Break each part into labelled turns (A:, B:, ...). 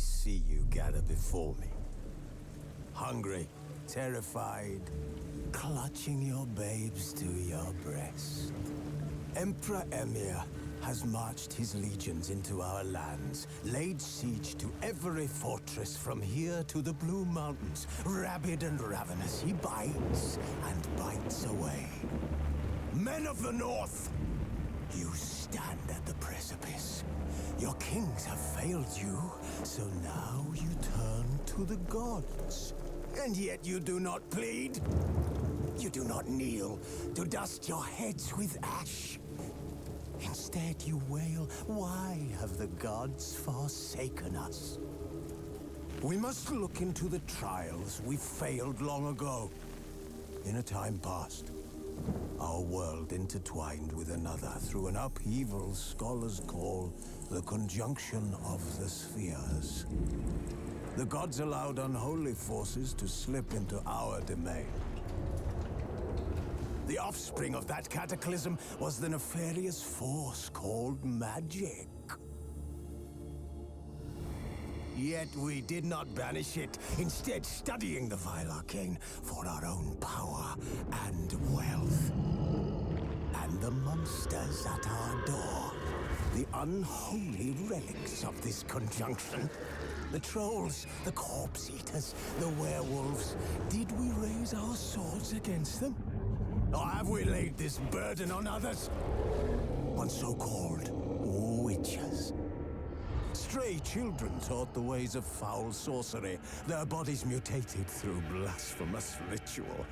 A: see you gather before me. Hungry, terrified, clutching your babes to your breast. Emperor Emhyr has marched his legions into our lands, laid siege to every fortress from here to the Blue Mountains. Rabid and ravenous, he bites and bites away. Men of the North, you stand at the precipice. Your kings have failed you, so now you turn to the gods. And yet you do not plead. You do not kneel to dust your heads with ash. Instead you wail, why have the gods forsaken us? We must look into the trials we failed long ago. In a time past, our world intertwined with another through an upheaval scholars call the conjunction of the spheres. The gods allowed unholy forces to slip into our domain. The offspring of that cataclysm was the nefarious force called magic. Yet we did not banish it, instead studying the vile arcane for our own power and wealth. And the monsters at our door, the unholy relics of this conjunction. The trolls, the corpse eaters, the werewolves. Did we raise our swords against them? Or have we laid this burden on others? On so-called witches. Stray children taught the ways of foul sorcery, their bodies mutated through blasphemous ritual.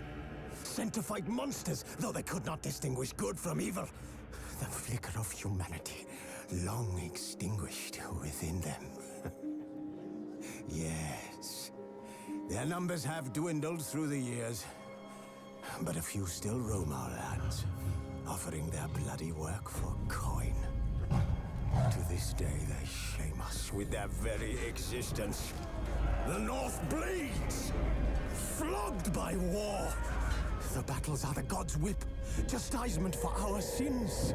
A: Sent to fight monsters, though they could not distinguish good from evil. The flicker of humanity, long extinguished within them. Yes, their numbers have dwindled through the years. But a few still roam our lands, offering their bloody work for coin. To this day, they shame us with their very existence. The North bleeds, flogged by war. The battles are the gods' whip, chastisement for our sins.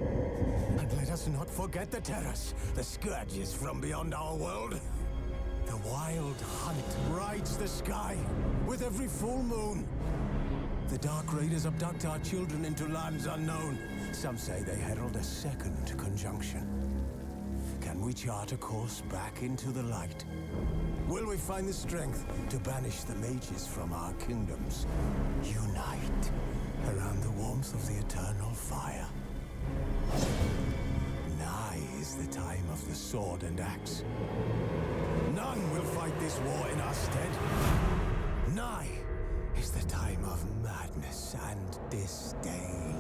A: And let us not forget the terrors, the scourges from beyond our world. The wild hunt rides the sky with every full moon. The Dark Raiders abduct our children into lands unknown. Some say they herald a second conjunction. Can we chart a course back into the light? Will we find the strength to banish the mages from our kingdoms? Unite around the warmth of the eternal fire. Nigh is the time of the sword and axe. None will fight this war in our stead. Nigh is the time of madness and disdain.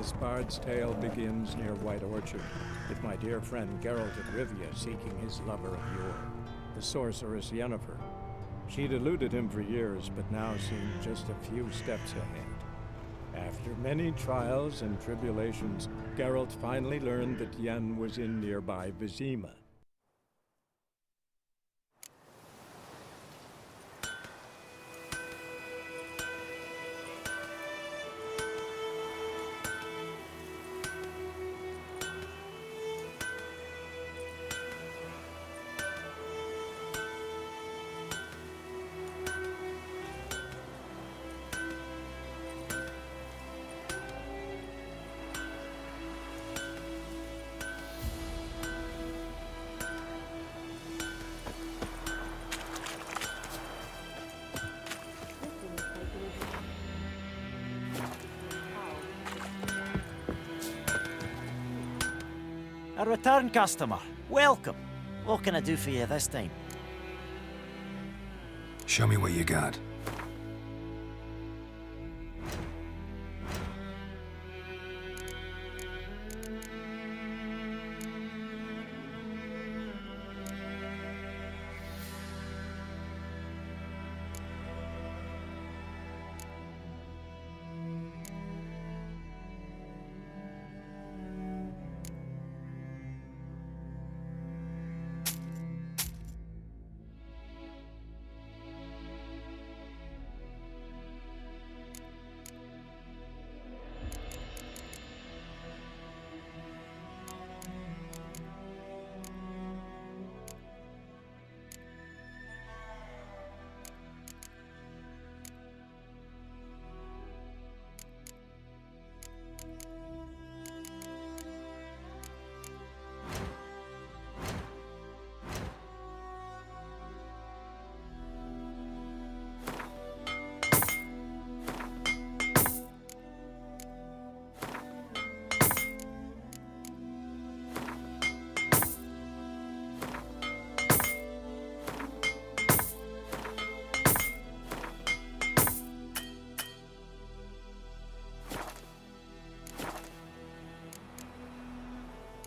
B: This bard's tale begins near White Orchard, with my dear friend Geralt of Rivia seeking his lover of yore, the sorceress Yennefer. She'd eluded him for years, but now seemed just a few steps ahead. After many trials and tribulations, Geralt finally learned that Yen was in nearby Vizima.
C: A return customer. Welcome. What can I do for you this time?
D: Show me what you got.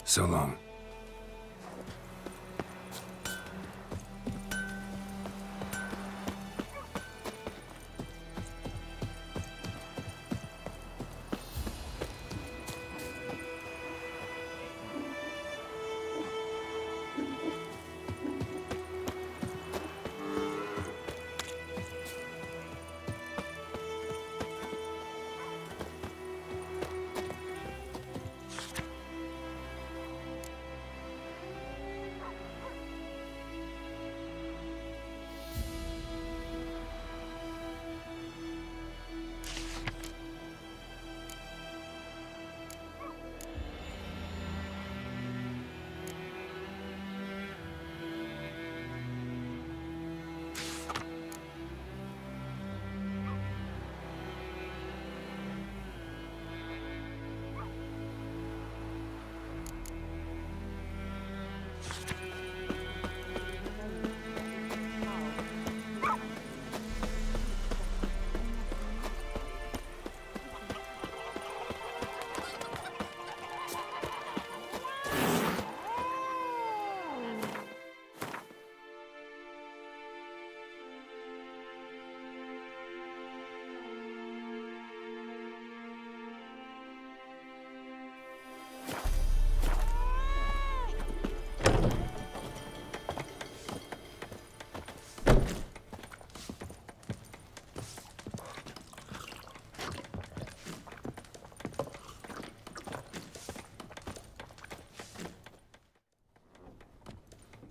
D: So long.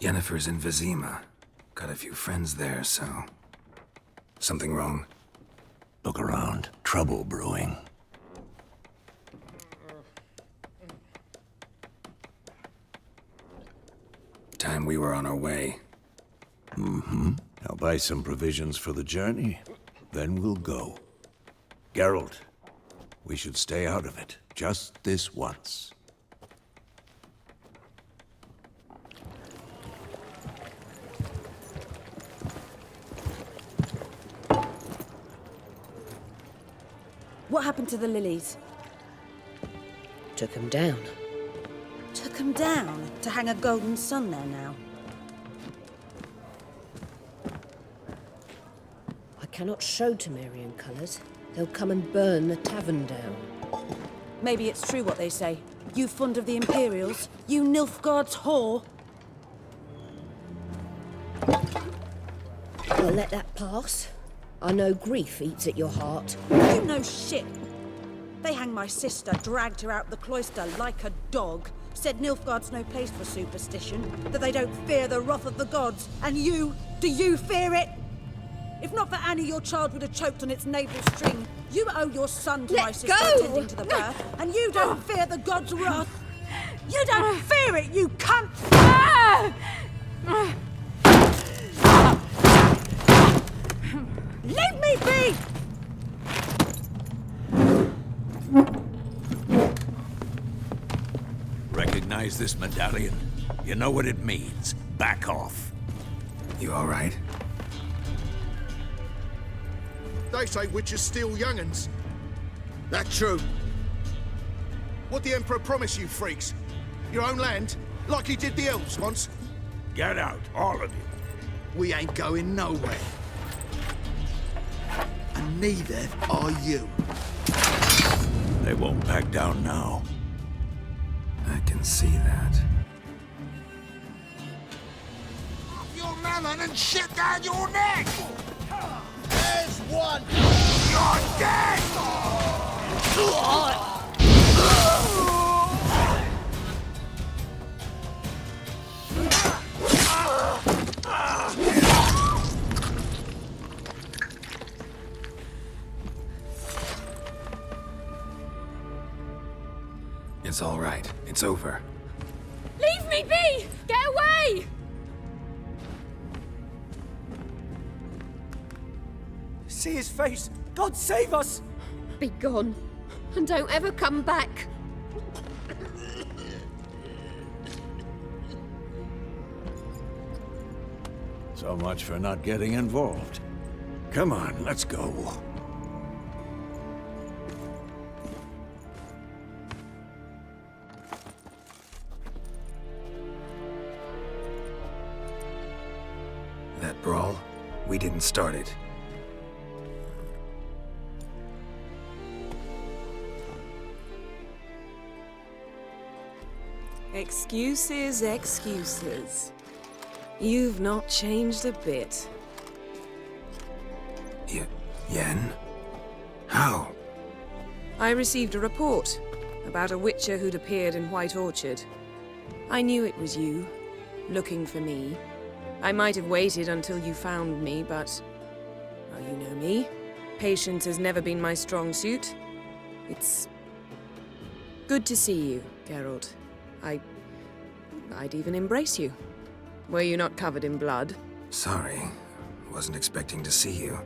D: Yennefer's in Vizima. Got a few friends there, so... Something wrong?
A: Look around. Trouble brewing.
D: Time we were on our way.
A: I'll buy some provisions for the journey. Then we'll go. Geralt, we should stay out of it. Just this once.
E: What happened to the lilies? Took him down.
F: Took him down to hang a golden sun there now.
E: I cannot show Temerian colours. They'll come and burn the tavern down.
F: Maybe it's true what they say. You fond of the Imperials? You Nilfgaard's whore?
E: I'll let that pass. I know grief eats at your heart.
F: You know shit. They hanged my sister, dragged her out the cloister like a dog. Said Nilfgaard's no place for superstition, that they don't fear the wrath of the gods. And you, do you fear it? If not for Annie, your child would have choked on its navel string. You owe your son to my sister attending to the birth, and you don't fear the gods' wrath. You don't fear it, you cunt! Leave me be!
G: Recognize this medallion? You know what it means. Back off.
D: You all right?
H: They say witches steal young'uns. That true? What the Emperor promised you freaks? Your own land? Like he did the elves once?
G: Get out, all of you.
H: We ain't going nowhere. And neither are you.
G: They won't back down now.
D: I can see that.
H: Your melon and shit down your neck! There's one! You're dead!
D: It's all right. It's over.
I: Leave me be! Get away!
C: See his face! God save us!
I: Be gone, and don't ever come back.
G: So much for not getting involved. Come on, let's go.
D: That brawl, we didn't start it.
J: Excuses, excuses. You've not changed a bit.
D: Yen? How?
J: I received a report about a witcher who'd appeared in White Orchard. I knew it was you, looking for me. I might have waited until you found me, but... well, you know me. Patience has never been my strong suit. It's... good to see you, Geralt. I'd even embrace you. Were you not covered in blood?
D: Sorry. Wasn't expecting to see you.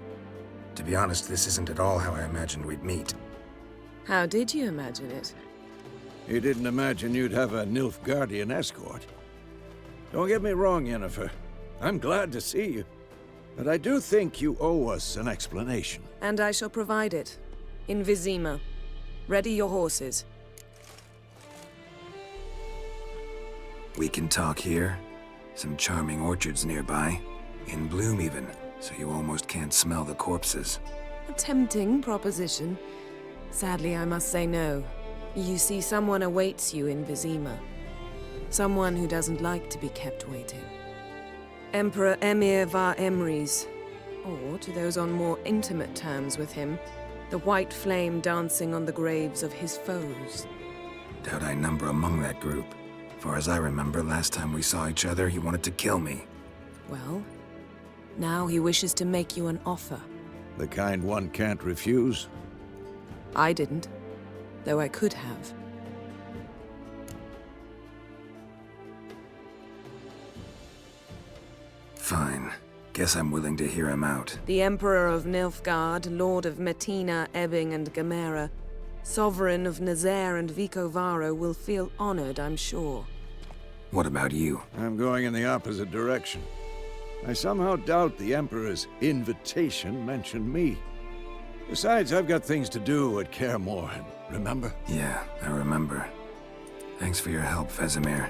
D: To be honest, this isn't at all how I imagined we'd meet.
J: How did you imagine it?
G: You didn't imagine you'd have a Nilfgaardian escort. Don't get me wrong, Yennefer. I'm glad to see you. But I do think you owe us an explanation.
J: And I shall provide it. In Vizima. Ready your horses.
D: We can talk here. Some charming orchards nearby. In bloom even, so you almost can't smell the corpses.
J: A tempting proposition. Sadly, I must say no. You see, someone awaits you in Vizima. Someone who doesn't like to be kept waiting. Emperor Emhyr var Emreis. Or, to those on more intimate terms with him, the white flame dancing on the graves of his foes.
D: Doubt I number among that group. Far as I remember, last time we saw each other, he wanted to kill me.
J: Well, now he wishes to make you an offer.
G: The kind one can't refuse?
J: I didn't, though I could have.
D: Fine. Guess I'm willing to hear him out.
J: The Emperor of Nilfgaard, Lord of Metina, Ebbing, and Gamera, Sovereign of Nazaire and Vicovaro will feel honored, I'm sure.
D: What about you?
G: I'm going in the opposite direction. I somehow doubt the Emperor's invitation mentioned me. Besides, I've got things to do at Kaer Morhen, remember?
D: Yeah, I remember. Thanks for your help, Vesemir.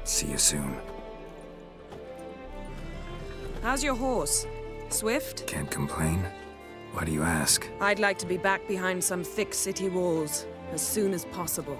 D: See you soon.
J: How's your horse? Swift?
D: Can't complain. Why do you ask?
J: I'd like to be back behind some thick city walls as soon as possible.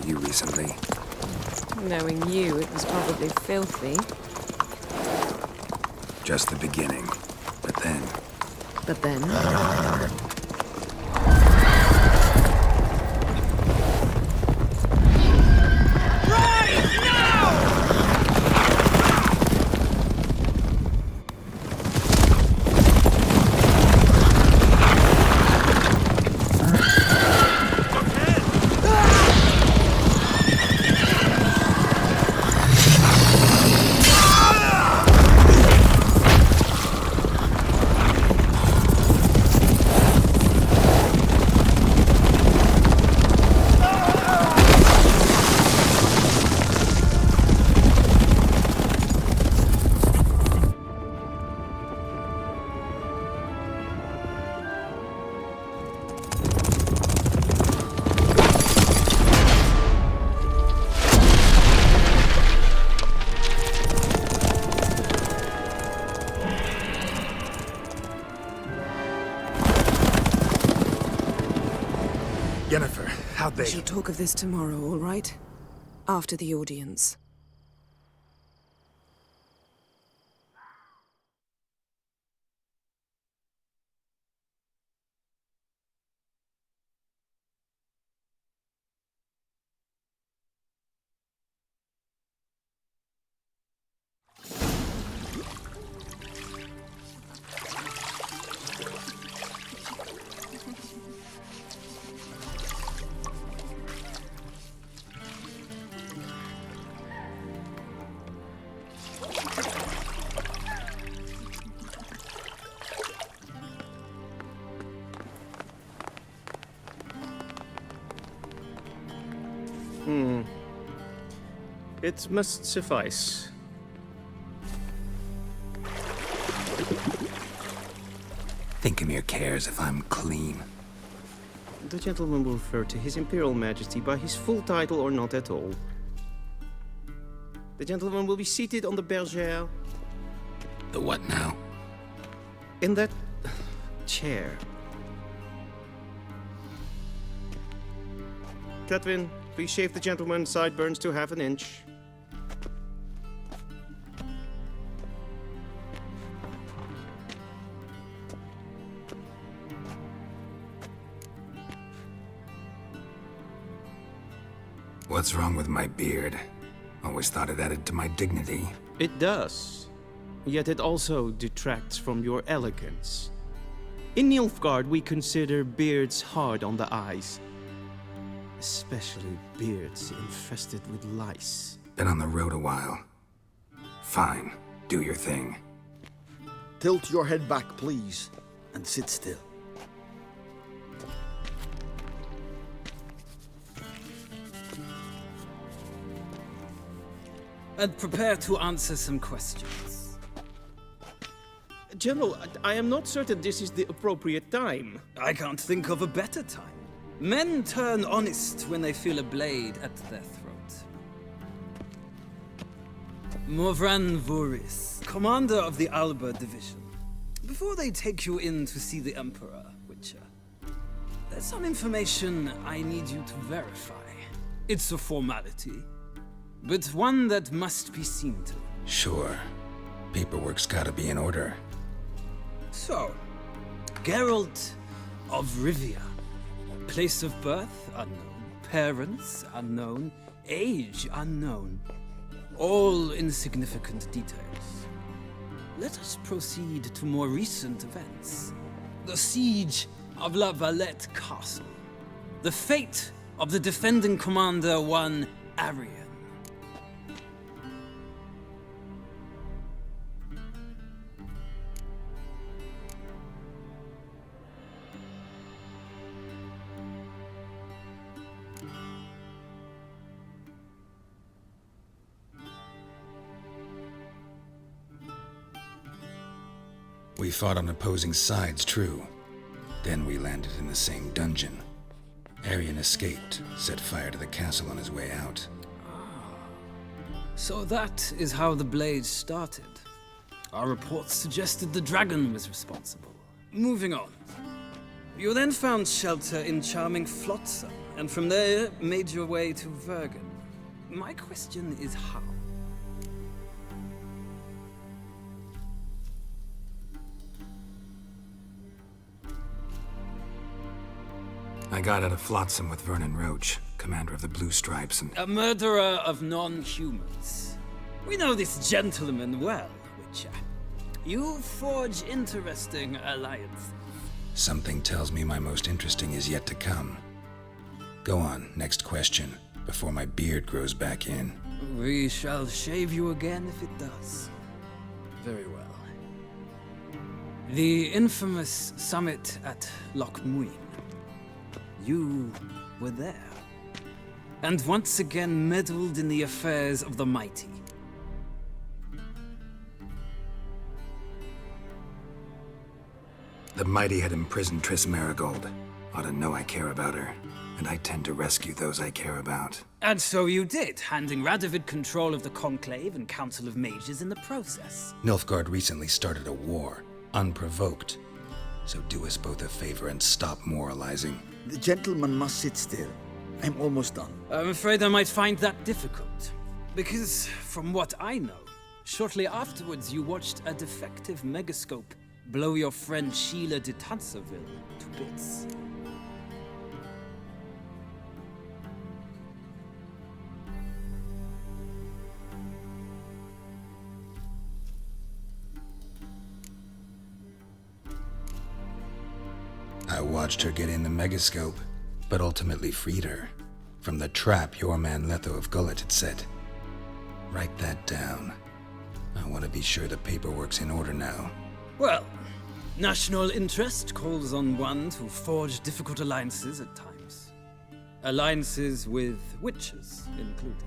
D: Recently.
J: Knowing you, it was probably filthy.
D: Just the beginning. But then...
J: But then?
D: Yennefer, how'd they...
J: We shall talk of this tomorrow, all right? After the audience.
B: It must suffice.
D: Thinkamir cares if I'm clean.
B: The gentleman will refer to His Imperial Majesty by his full title or not at all. The gentleman will be seated on the bergère.
D: The what now?
B: In that chair. Catwin, please shave the gentleman's sideburns to half an inch.
D: What's wrong with my beard? Always thought it added to my dignity.
B: It does. Yet it also detracts from your elegance. In Nilfgaard, we consider beards hard on the eyes. Especially beards infested with lice.
D: Been on the road a while. Fine. Do your thing.
K: Tilt your head back, please, and sit still.
L: And prepare to answer some questions.
B: General, I am not certain this is the appropriate time.
L: I can't think of a better time. Men turn honest when they feel a blade at their throat. Morvran Voorhis, commander of the Alba Division. Before they take you in to see the Emperor, Witcher, there's some information I need you to verify. It's a formality, but one that must be seen to.
D: Sure. Paperwork's gotta be in order.
L: So, Geralt of Rivia. Place of birth unknown. Parents unknown. Age unknown. all insignificant details. Let us proceed to more recent events. The siege of La Valette Castle. The fate of the defending commander, one Arian.
D: We fought on opposing sides, true. Then we landed in the same dungeon. Arian escaped, set fire to the castle on his way out.
L: So that is how the Blade started. Our reports suggested the dragon was responsible. Moving on. You then found shelter in charming Flotsam, and from there made your way to Vergen. My question is how?
D: I got out of Flotsam with Vernon Roach, commander of the Blue Stripes, and...
L: A murderer of non-humans. We know this gentleman well, Witcher. You forge interesting alliances.
D: Something tells me my most interesting is yet to come. Go on, next question, before my beard grows back in.
L: We shall shave you again if it does. Very well. The infamous summit at Loch Muin. You were there. And once again meddled in the affairs of the mighty.
D: The mighty had imprisoned Triss Marigold. Ought to know I care about her, and I tend to rescue those I care about.
L: And so you did, handing Radovid control of the Conclave and Council of Mages in the process.
D: Nilfgaard recently started a war, unprovoked. So do us both a favor and stop moralizing.
K: The gentleman must sit still. I'm almost done.
L: I'm afraid I might find that difficult. Because, from what I know, shortly afterwards you watched a defective megascope blow your friend Sheila de Tanserville to bits.
D: I watched her get in the megascope, but ultimately freed her from the trap your man Letho of Gullet had set. Write that down. I want to be sure the paperwork's in order now.
L: Well, national interest calls on one to forge difficult alliances at times. Alliances with witches included.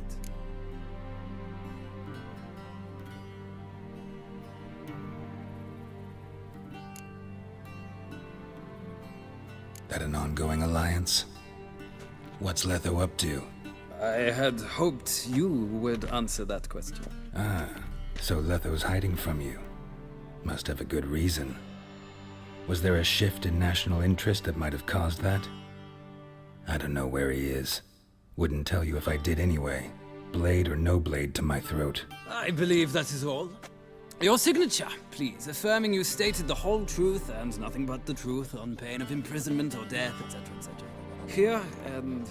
D: That an ongoing alliance? What's Letho up to?
L: I had hoped you would answer that question.
D: Ah, so Letho's hiding from you. Must have a good reason. Was there a shift in national interest that might have caused that? I don't know where he is. Wouldn't tell you if I did anyway. Blade or no blade to my throat.
L: I believe that is all. Your signature, please, affirming you stated the whole truth and nothing but the truth on pain of imprisonment or death, etc., etc. Here and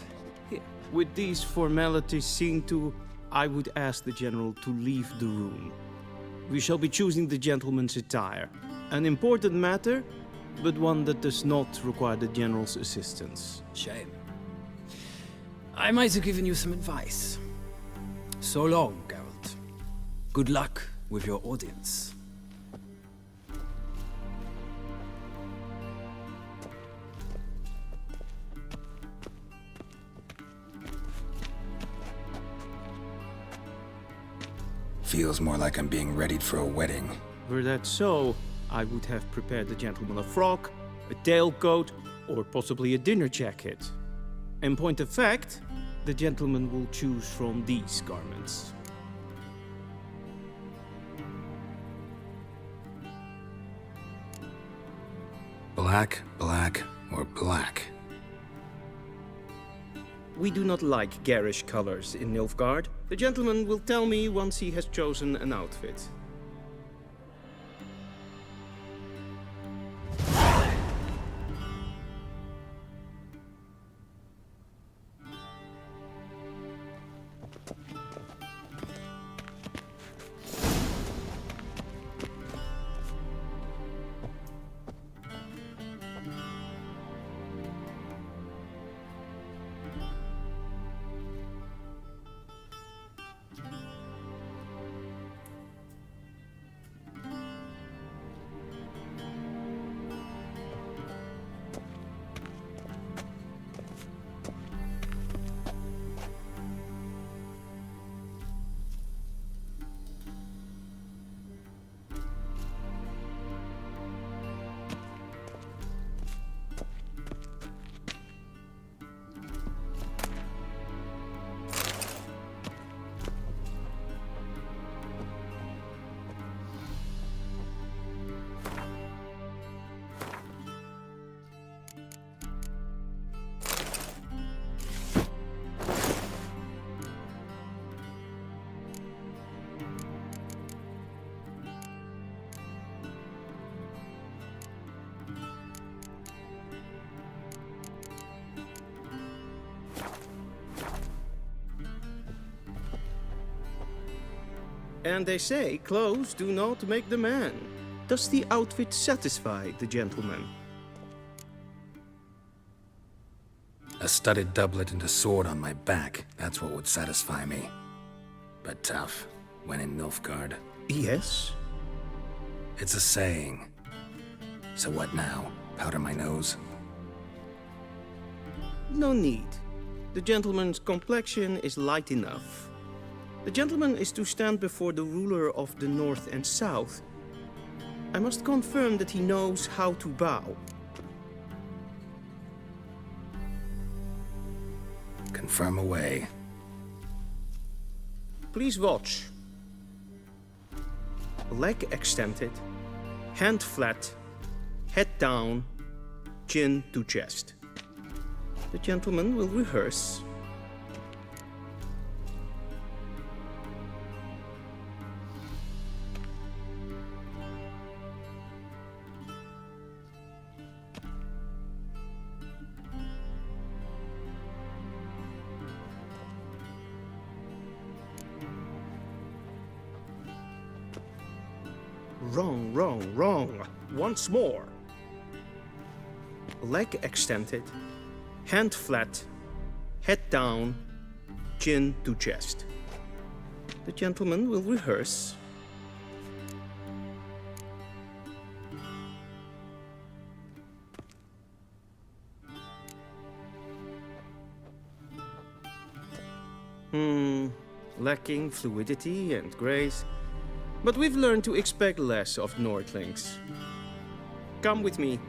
L: here.
M: With these formalities seen to, I would ask the General to leave the room. We shall be choosing the gentleman's attire. An important matter, but one that does not require the General's assistance.
L: Shame. I might have given you some advice. So long, Geralt. Good luck with your audience.
D: Feels more like I'm being readied for a wedding.
M: Were that so, I would have prepared the gentleman a frock, a tailcoat, or possibly a dinner jacket. In point of fact, the gentleman will choose from these garments.
D: Black, black, or black?
M: We do not like garish colors in Nilfgaard. The gentleman will tell me once he has chosen an outfit. And they say clothes do not make the man. Does the outfit satisfy the gentleman?
D: A studded doublet and a sword on my back, that's what would satisfy me. But tough, when in Nilfgaard.
M: Yes?
D: It's a saying. So what now? Powder my nose?
M: No need. The gentleman's complexion is light enough. The gentleman is to stand before the ruler of the North and South. I must confirm that he knows how to bow.
D: Confirm away.
M: Please watch. Leg extended, hand flat, head down, chin to chest. The gentleman will rehearse. Wrong, wrong, wrong. Once more. Leg extended, hand flat, head down, chin to chest. The gentleman will rehearse. Lacking fluidity and grace. But we've learned to expect less of Nordlings. Come with me.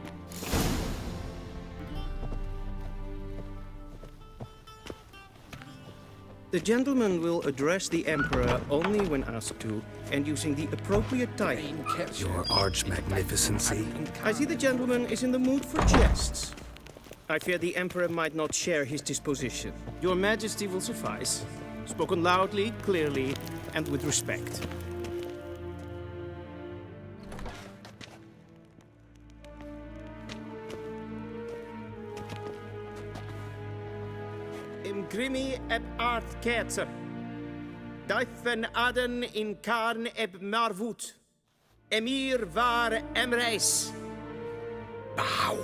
M: The gentleman will address the Emperor only when asked to, and using the appropriate title.
D: Your arch-magnificency.
M: I see the gentleman is in the mood for jests. I fear the Emperor might not share his disposition. Your Majesty will suffice. Spoken loudly, clearly, and with respect. Grimi eb art ketzer. Duifen aden in karn eb marvoet. Emir var emreis.
D: Bow.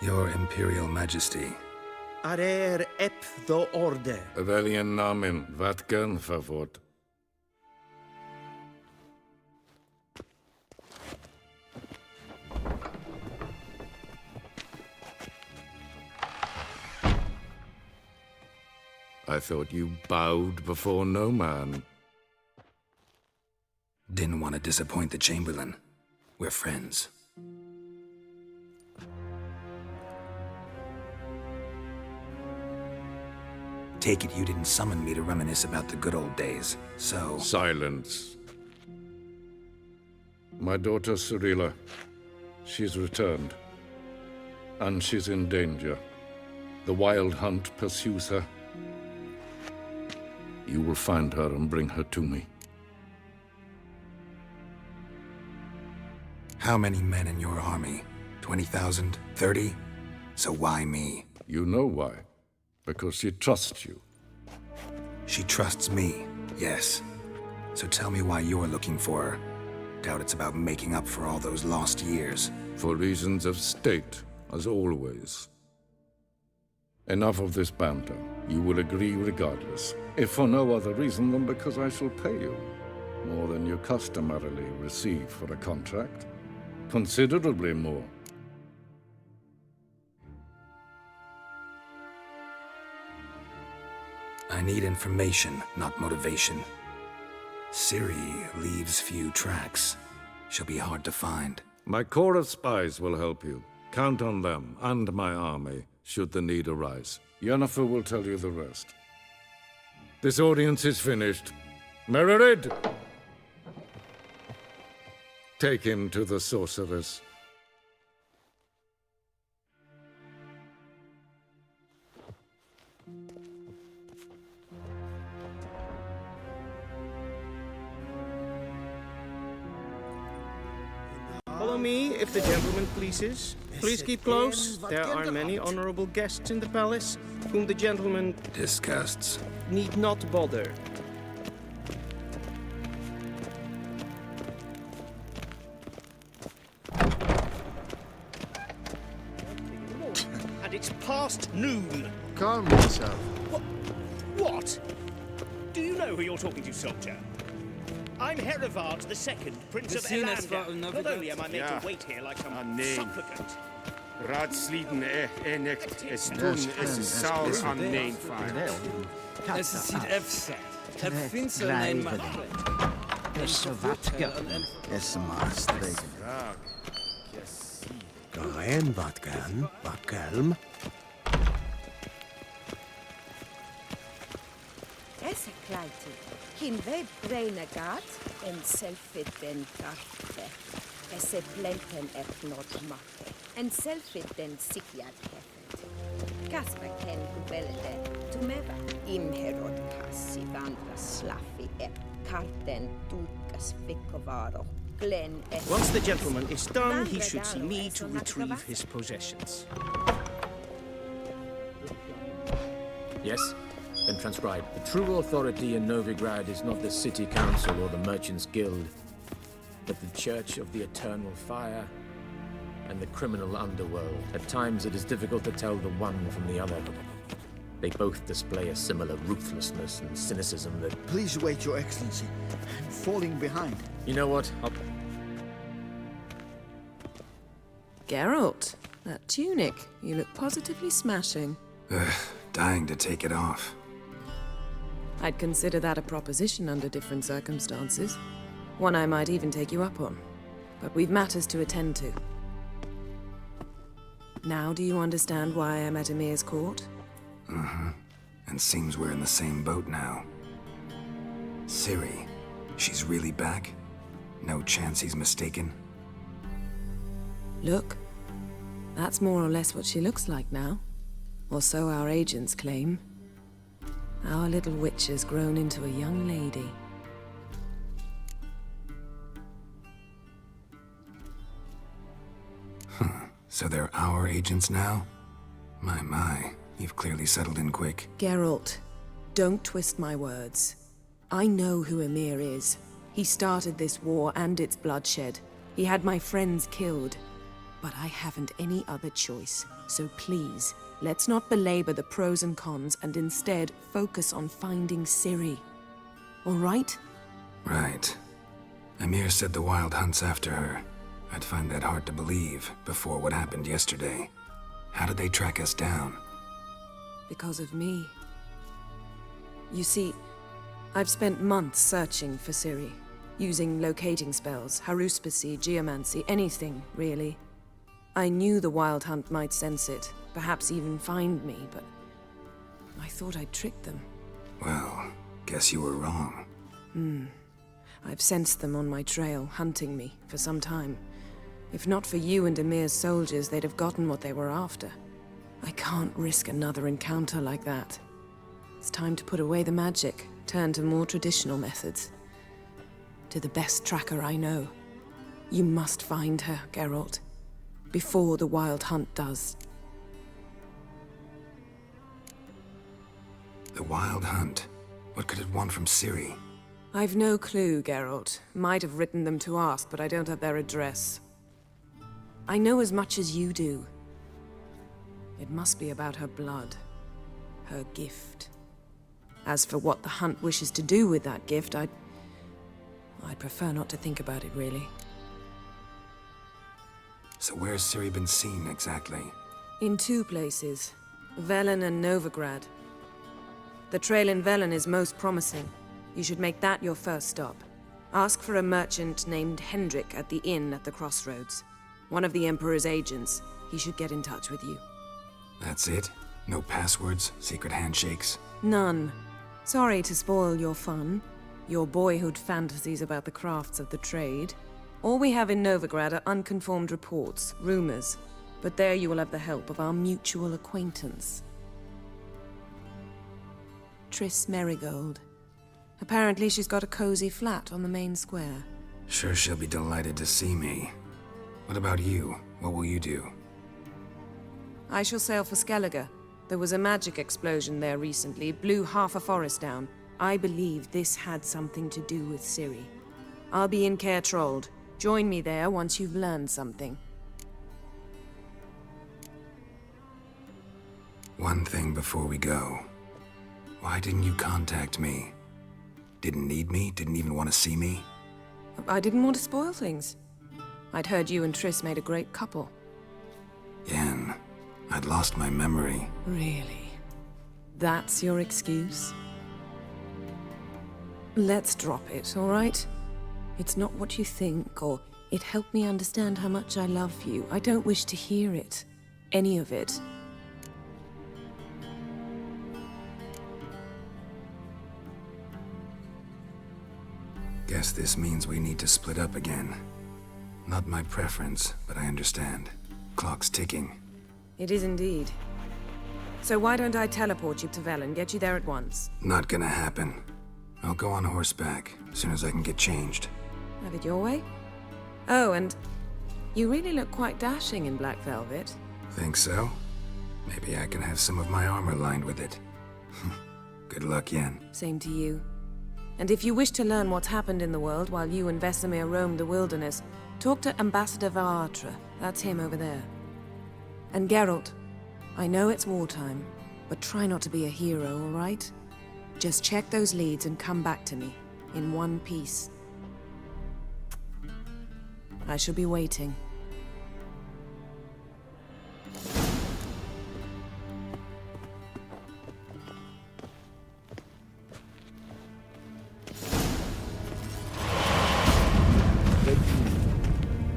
D: Your Imperial Majesty.
M: Arer ep the orde.
N: Weljen namen, wat kan favort? I thought you bowed before no man.
D: Didn't want to disappoint the Chamberlain. We're friends. Take it you didn't summon me to reminisce about the good old days, so...
N: Silence. My daughter Cirilla, she's returned. And she's in danger. The Wild Hunt pursues her. You will find her and bring her to me.
D: How many men in your army? 20,000? 30? So why me?
N: You know why. Because she trusts you.
D: She trusts me, yes. So tell me why you're looking for her. Doubt it's about making up for all those lost years.
N: For reasons of state, as always. Enough of this banter. You will agree regardless. If for no other reason than because I shall pay you. More than you customarily receive for a contract. Considerably more.
D: I need information, not motivation. Ciri leaves few tracks. She'll be hard to find.
N: My corps of spies will help you. Count on them, and my army, should the need arise. Yennefer will tell you the rest. This audience is finished. Mererid! Take him to the sorceress.
M: if the gentleman pleases. Please keep close. There are many honorable guests in the palace, whom the gentleman
D: disgusts.
M: Need not bother.
O: And it's past noon.
K: Calm yourself.
O: What? Do you know who you're talking to, soldier? I'm Herivard II, Prince of Elander. Not only am I made to wait here like some supplicant.
P: Raadsleden echt stun is saur aan neenvaart.
L: Es ziet efse. Finse nein
A: Es Maastricht. Gaen wat gan, wat kelm.
Q: Esse kleite. Hin we breine gat en selfit den karte. Esse blenten not makke. En selfit den sikjad heffet. Kasper ken kubelde. Tumeva im herod passi vandra slaffi karten tukas fikkovaro.
M: Once the gentleman is done, he should see me to retrieve his possessions.
R: Yes? Then transcribe. The true authority in Novigrad is not the city council or the merchants' guild, but the Church of the Eternal Fire and the criminal underworld. At times it is difficult to tell the one from the other. They both display a similar ruthlessness and cynicism that...
K: Please wait, Your Excellency. I'm falling behind.
R: You know what?
J: Geralt, that tunic. You look positively smashing.
D: Dying to take it off.
J: I'd consider that a proposition under different circumstances. One I might even take you up on. But we've matters to attend to. Now do you understand why I'm at Emir's court?
D: Mm-hmm. And seems we're in the same boat now. Ciri, she's really back? No chance he's mistaken?
J: Look, that's more or less what she looks like now. Or so our agents claim. Our little witch has grown into a young lady.
D: So they're our agents now? My, you've clearly settled in quick.
J: Geralt, don't twist my words. I know who Emir is. He started this war and its bloodshed. He had my friends killed. But I haven't any other choice. So please, let's not belabor the pros and cons and instead focus on finding Ciri. All right?
D: Right. Emir said the Wild Hunt's after her. I'd find that hard to believe before what happened yesterday. How did they track us down?
J: Because of me. You see, I've spent months searching for Ciri, using locating spells, haruspicy, geomancy, anything, really. I knew the Wild Hunt might sense it, perhaps even find me, but I thought I'd tricked them.
D: Well, guess you were wrong.
J: I've sensed them on my trail, hunting me, for some time. If not for you and Emir's soldiers, they'd have gotten what they were after. I can't risk another encounter like that. It's time to put away the magic, turn to more traditional methods. To the best tracker I know. You must find her, Geralt. Before the Wild Hunt does.
D: The Wild Hunt? What could it want from Ciri?
J: I've no clue, Geralt. Might have written them to ask, but I don't have their address. I know as much as you do. It must be about her blood. Her gift. As for what the Hunt wishes to do with that gift, I'd prefer not to think about it, really.
D: So where's Ciri been seen, exactly?
J: In two places. Velen and Novigrad. The trail in Velen is most promising. You should make that your first stop. Ask for a merchant named Hendrik at the inn at the crossroads. One of the Emperor's agents. He should get in touch with you.
D: That's it? No passwords? Secret handshakes?
J: None. Sorry to spoil your fun. Your boyhood fantasies about the crafts of the trade. All we have in Novigrad are unconfirmed reports, rumors. But there you will have the help of our mutual acquaintance. Triss Merigold. Apparently she's got a cozy flat on the main square.
D: Sure she'll be delighted to see me. What about you? What will you do?
J: I shall sail for Skellige. There was a magic explosion there recently, blew half a forest down. I believe this had something to do with Ciri. I'll be in Caer Trolde. Join me there once you've learned something.
D: One thing before we go. Why didn't you contact me? Didn't need me? Didn't even want to see me?
J: I didn't want to spoil things. I'd heard you and Triss made a great couple.
D: Yen, I'd lost my memory.
J: Really? That's your excuse? Let's drop it, all right? It's not what you think, or it helped me understand how much I love you. I don't wish to hear it. Any of it.
D: Guess this means we need to split up again. Not my preference, but I understand. Clock's ticking.
J: It is indeed. So why don't I teleport you to Velen, get you there at once?
D: Not gonna happen. I'll go on horseback, as soon as I can get changed.
J: Have it your way? Oh, and you really look quite dashing in black velvet.
D: Think so? Maybe I can have some of my armor lined with it. Good luck, Yen.
J: Same to you. And if you wish to learn what's happened in the world while you and Vesemir roamed the wilderness, talk to Ambassador Varatra. That's him over there. And Geralt, I know it's wartime, but try not to be a hero, all right? Just check those leads and come back to me, in one piece. I shall be waiting.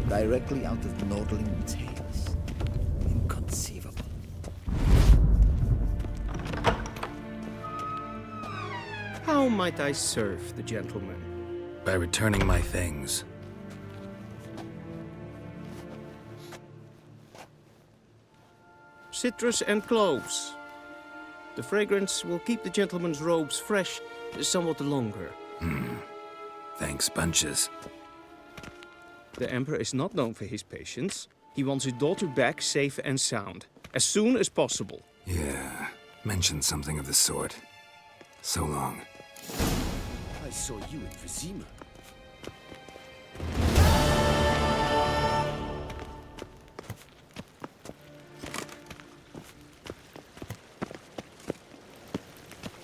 K: Directly out of Nordling tales. Inconceivable.
M: How might I serve the gentleman?
D: By returning my things.
M: Citrus and cloves. The fragrance will keep the gentleman's robes fresh somewhat longer.
D: Thanks, bunches.
M: The Emperor is not known for his patience. He wants his daughter back safe and sound, as soon as possible.
D: Yeah, mentioned something of the sort. So long.
K: I saw you in Vizima.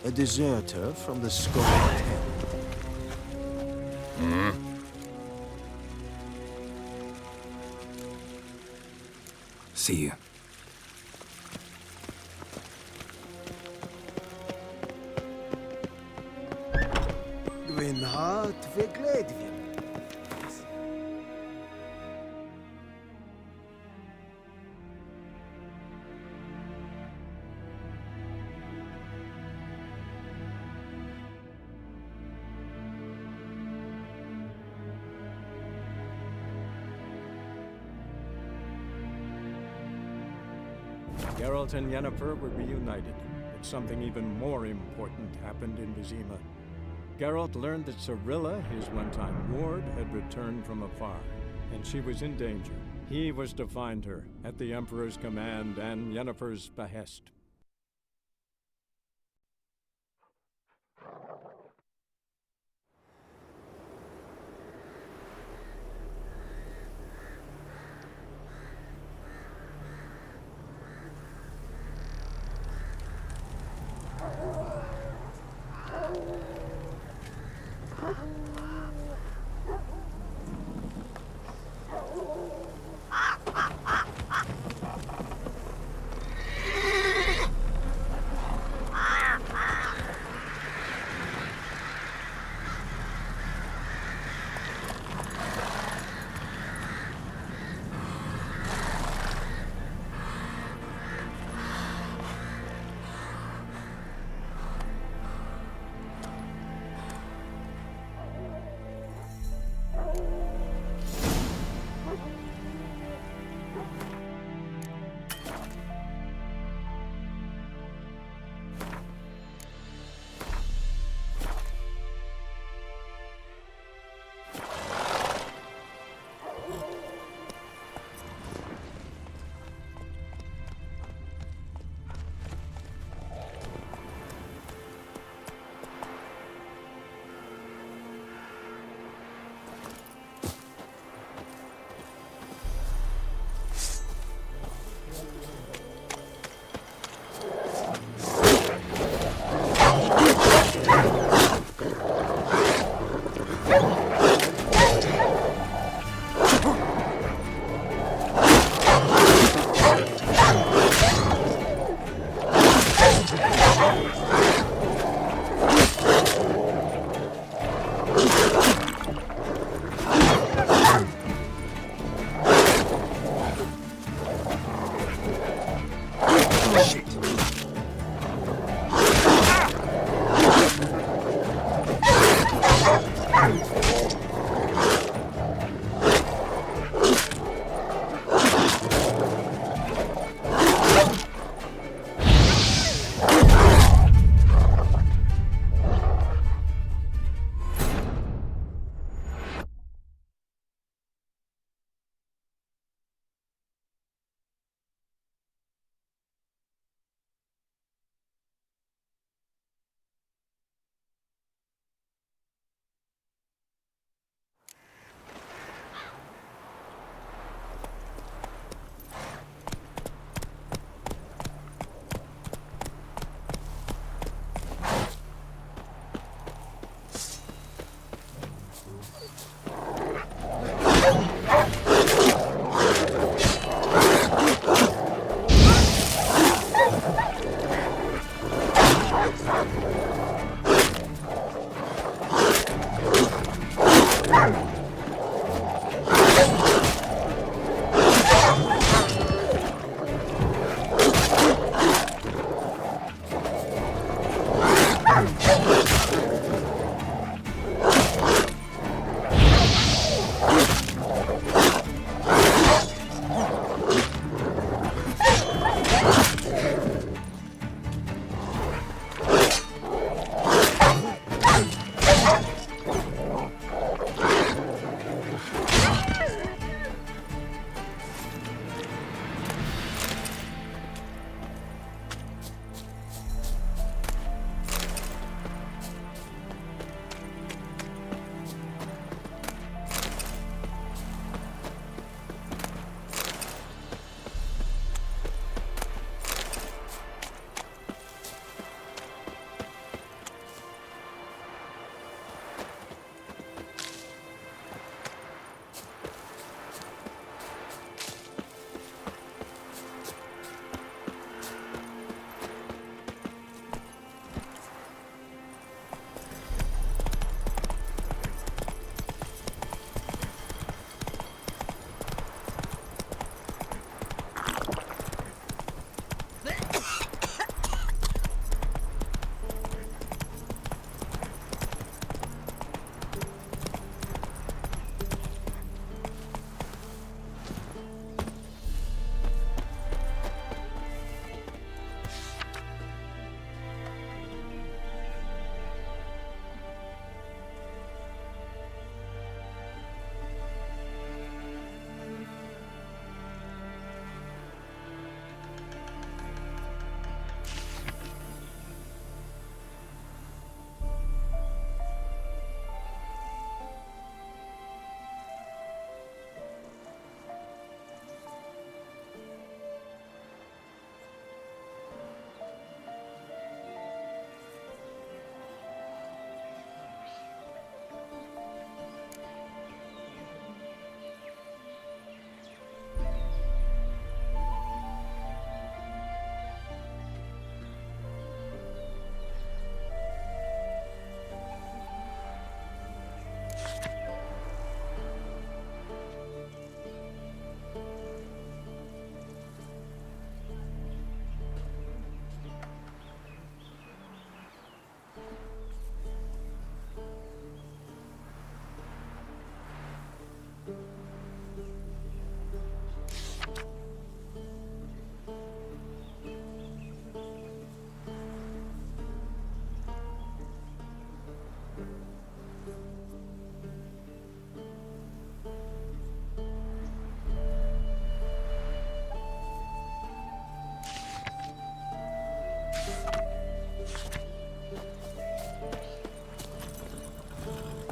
K: A deserter from the Scarlet Hen.
D: See you.
K: Gwyn hart fe gledfim.
B: Geralt and Yennefer were reunited, but something even more important happened in Vizima. Geralt learned that Cirilla, his one-time ward, had returned from afar, and she was in danger. He was to find her, at the Emperor's command and Yennefer's behest.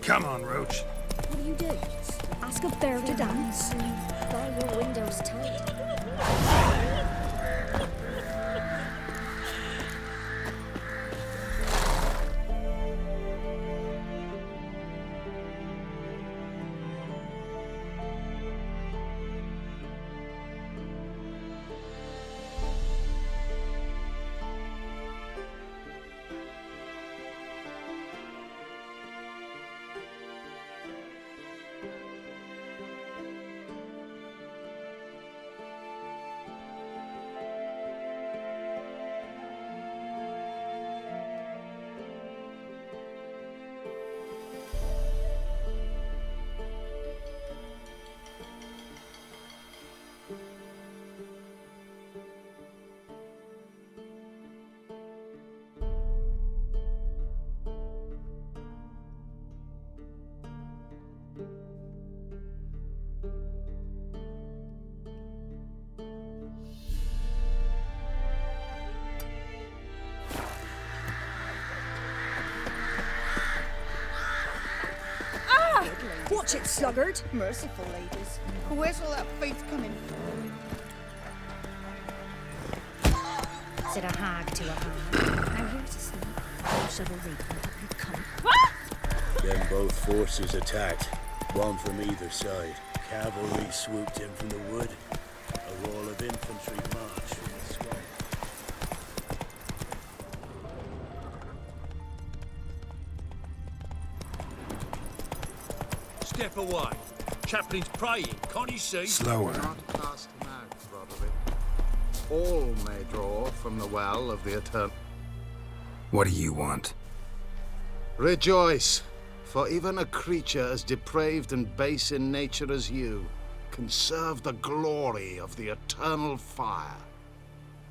S: Come on, Roach.
Q: What do you do? Ask a bear to dance? Got your windows tight.
F: Watch it, sluggard!
T: Merciful ladies. Where's all that faith coming from?
U: Said a hag to a hag. Now here's a sleep. I'll shovel reap you cunt.
V: Then both forces attacked, one from either side. Cavalry swooped in from the wood. A wall of infantry marched from the swamp.
W: Step away. Chaplain's praying, can't you see?
D: Slower.
X: Not cast him out, Roderick. All may draw from the well of the Eternal.
D: What do you want?
X: Rejoice, for even a creature as depraved and base in nature as you can serve the glory of the Eternal Fire.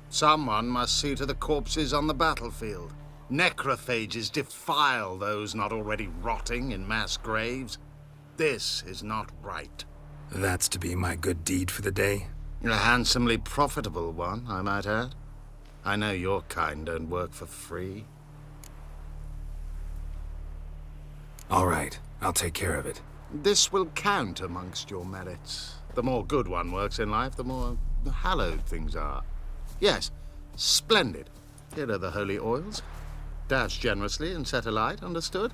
X: Someone must see to the corpses on the battlefield. Necrophages defile those not already rotting in mass graves. This is not right.
D: That's to be my good deed for the day?
X: A handsomely profitable one, I might add. I know your kind don't work for free.
D: All right, I'll take care of it.
X: This will count amongst your merits. The more good one works in life, the more hallowed things are. Yes, splendid. Here are the holy oils. Dash generously and set alight, understood?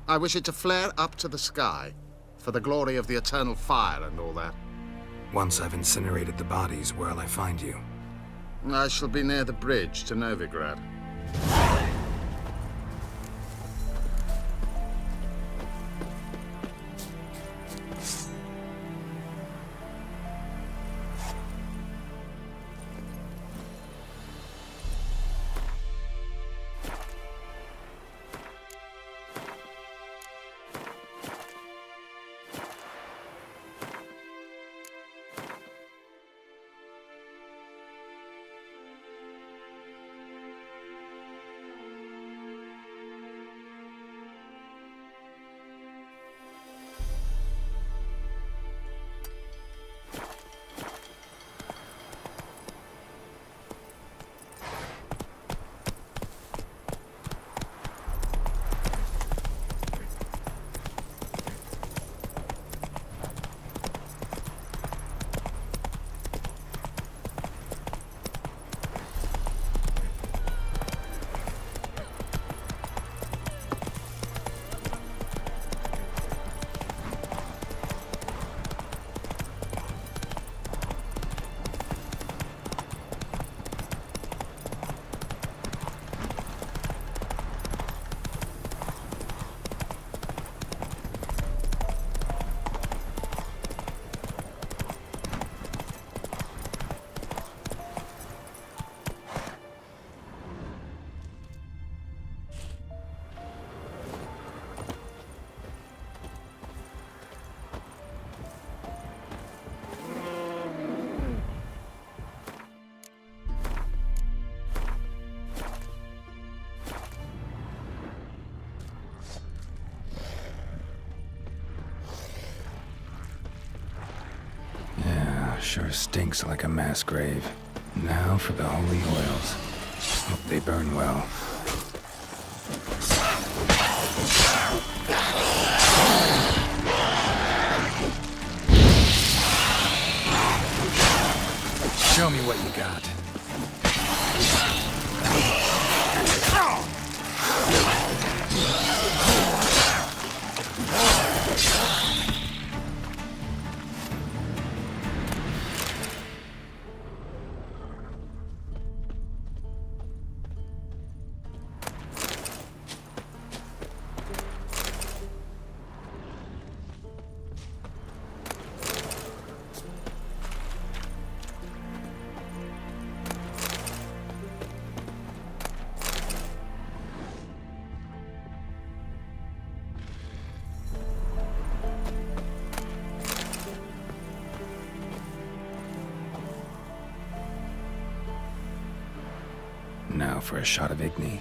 X: I wish it to flare up to the sky, for the glory of the Eternal Fire and all that.
D: Once I've incinerated the bodies, where'll I find you?
X: I shall be near the bridge to Novigrad.
D: Sure stinks like a mass grave. Now for the holy oils. Hope they burn well. Show me what you got. Now for a shot of Igni.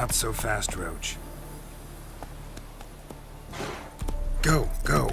D: Not so fast, Roach. Go, go.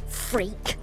U: Freak.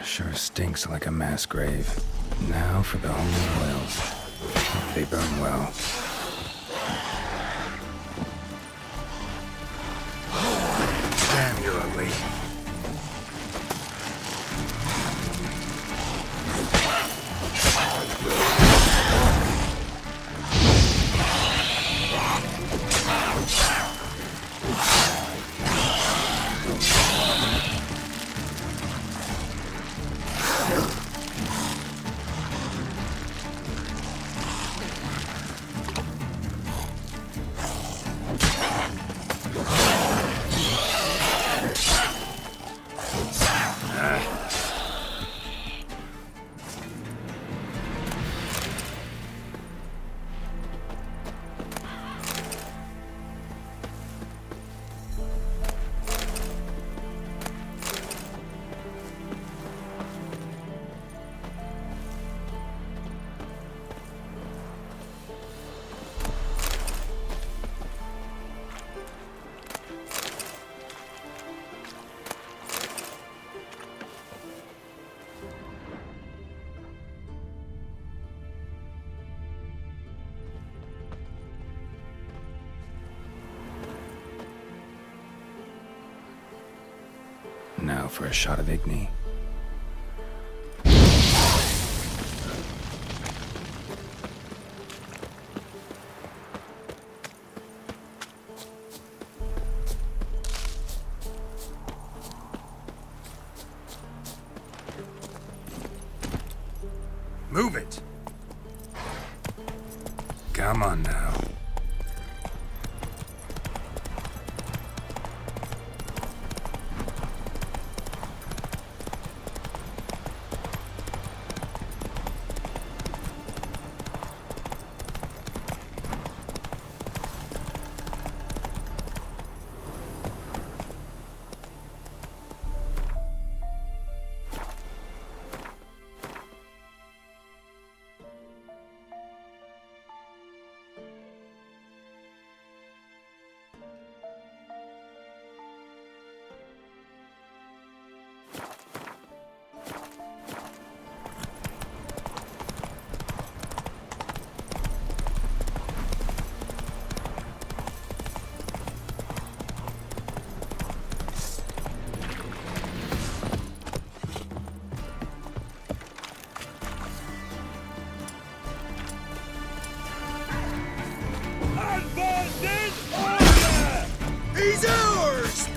D: Sure stinks like a mass grave. Now for the holy oils. Hope they burn well. Damn, you're late. for a shot of Igni.
S: Move it!
D: Come on now.
A: He's ours!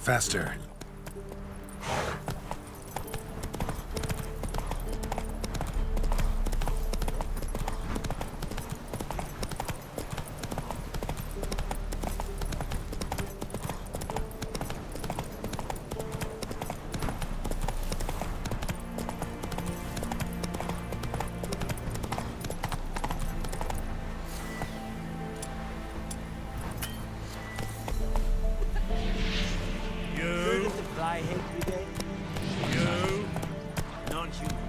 D: Faster.
A: I hate you then? You? Non-humans.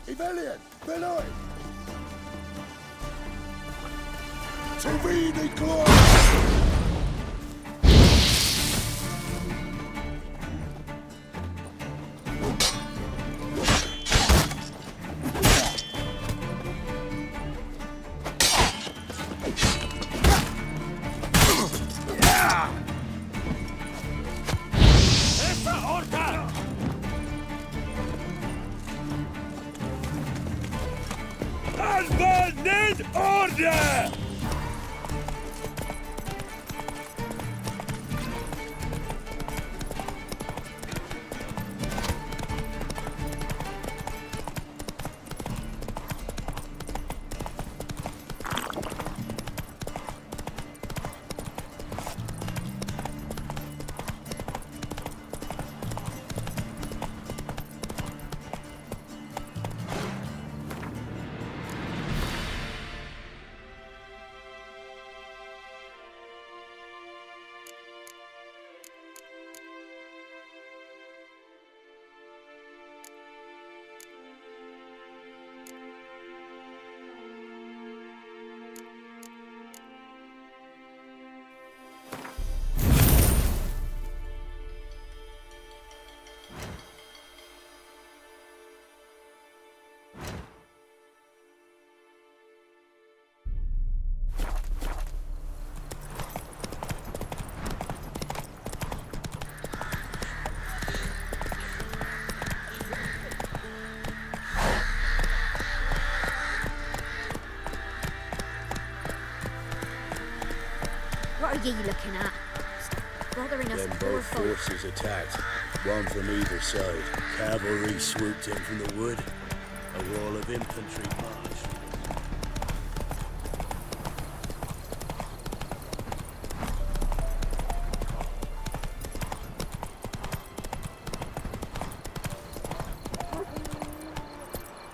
V: Rebellion! Below! To be the glory!
A: Husband need order!
U: you looking at? Stop bothering us.
V: Then both forces attacked, one from either side. Cavalry swooped in from the wood. A wall of infantry marched.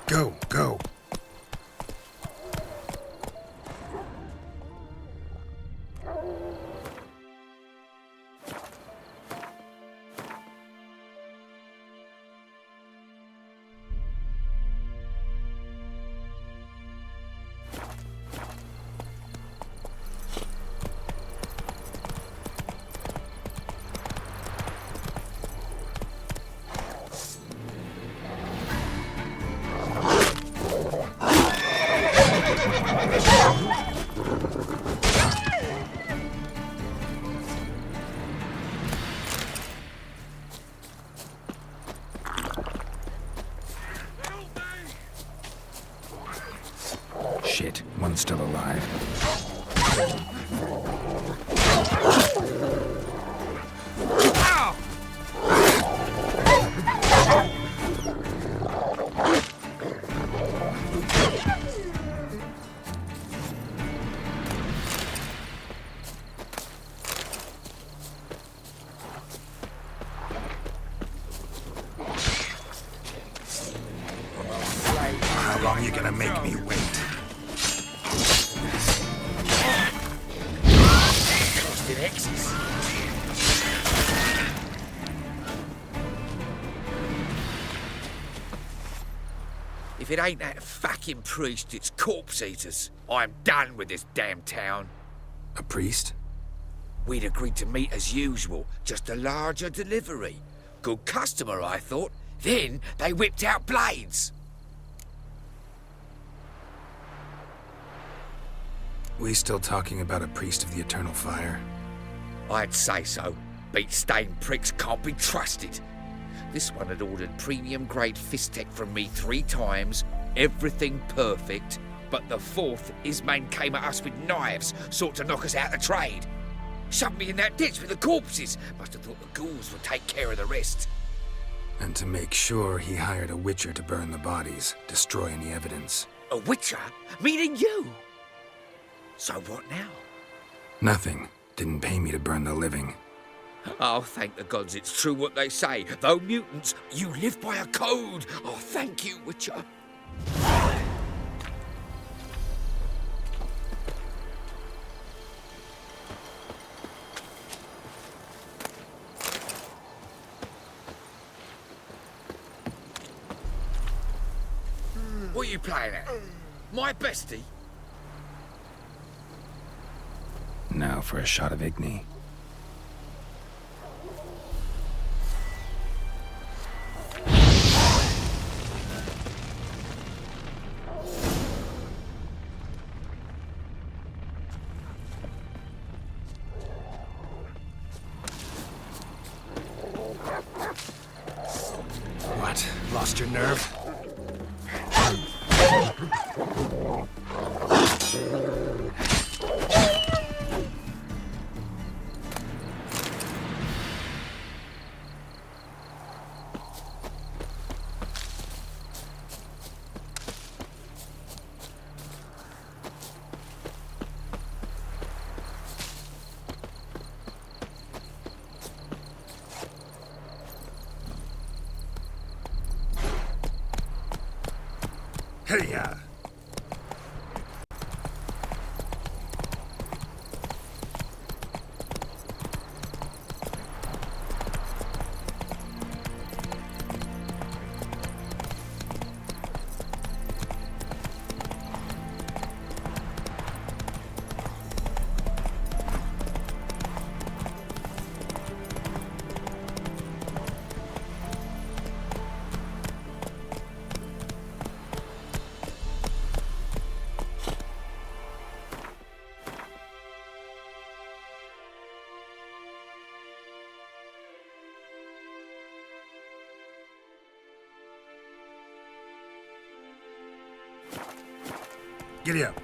D: Go, go. Shit, one's still alive. How long are you gonna make me wait?
C: If it ain't that fucking priest, it's corpse eaters. I'm done with this damn town.
D: A priest?
C: We'd agreed to meet as usual, just a larger delivery. Good customer, I thought. Then they whipped out blades.
D: We still talking about a priest of the Eternal Fire?
C: I'd say so. Beat-stained pricks can't be trusted. This one had ordered premium-grade fistek from me 3 times, everything perfect, but the 4th, his man came at us with knives, sought to knock us out of trade. Shoved me in that ditch with the corpses. Must have thought the ghouls would take care of the rest.
D: And to make sure, he hired a witcher to burn the bodies, destroy any evidence.
C: A witcher? Meaning you? So what now?
D: Nothing. Didn't pay me to burn the living.
C: Oh, thank the gods it's true what they say. Though mutants, you live by a code. Oh, thank you, Witcher. What are you playing at? My bestie?
D: Now for a shot of Igni.
A: What? Lost your nerve? Hey-ya! Giddy up.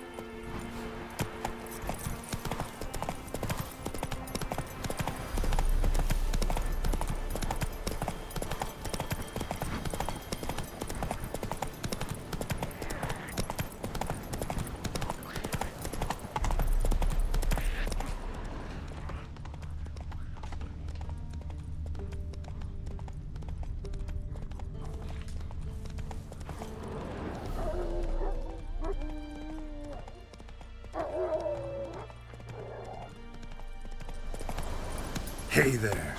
X: Hey there.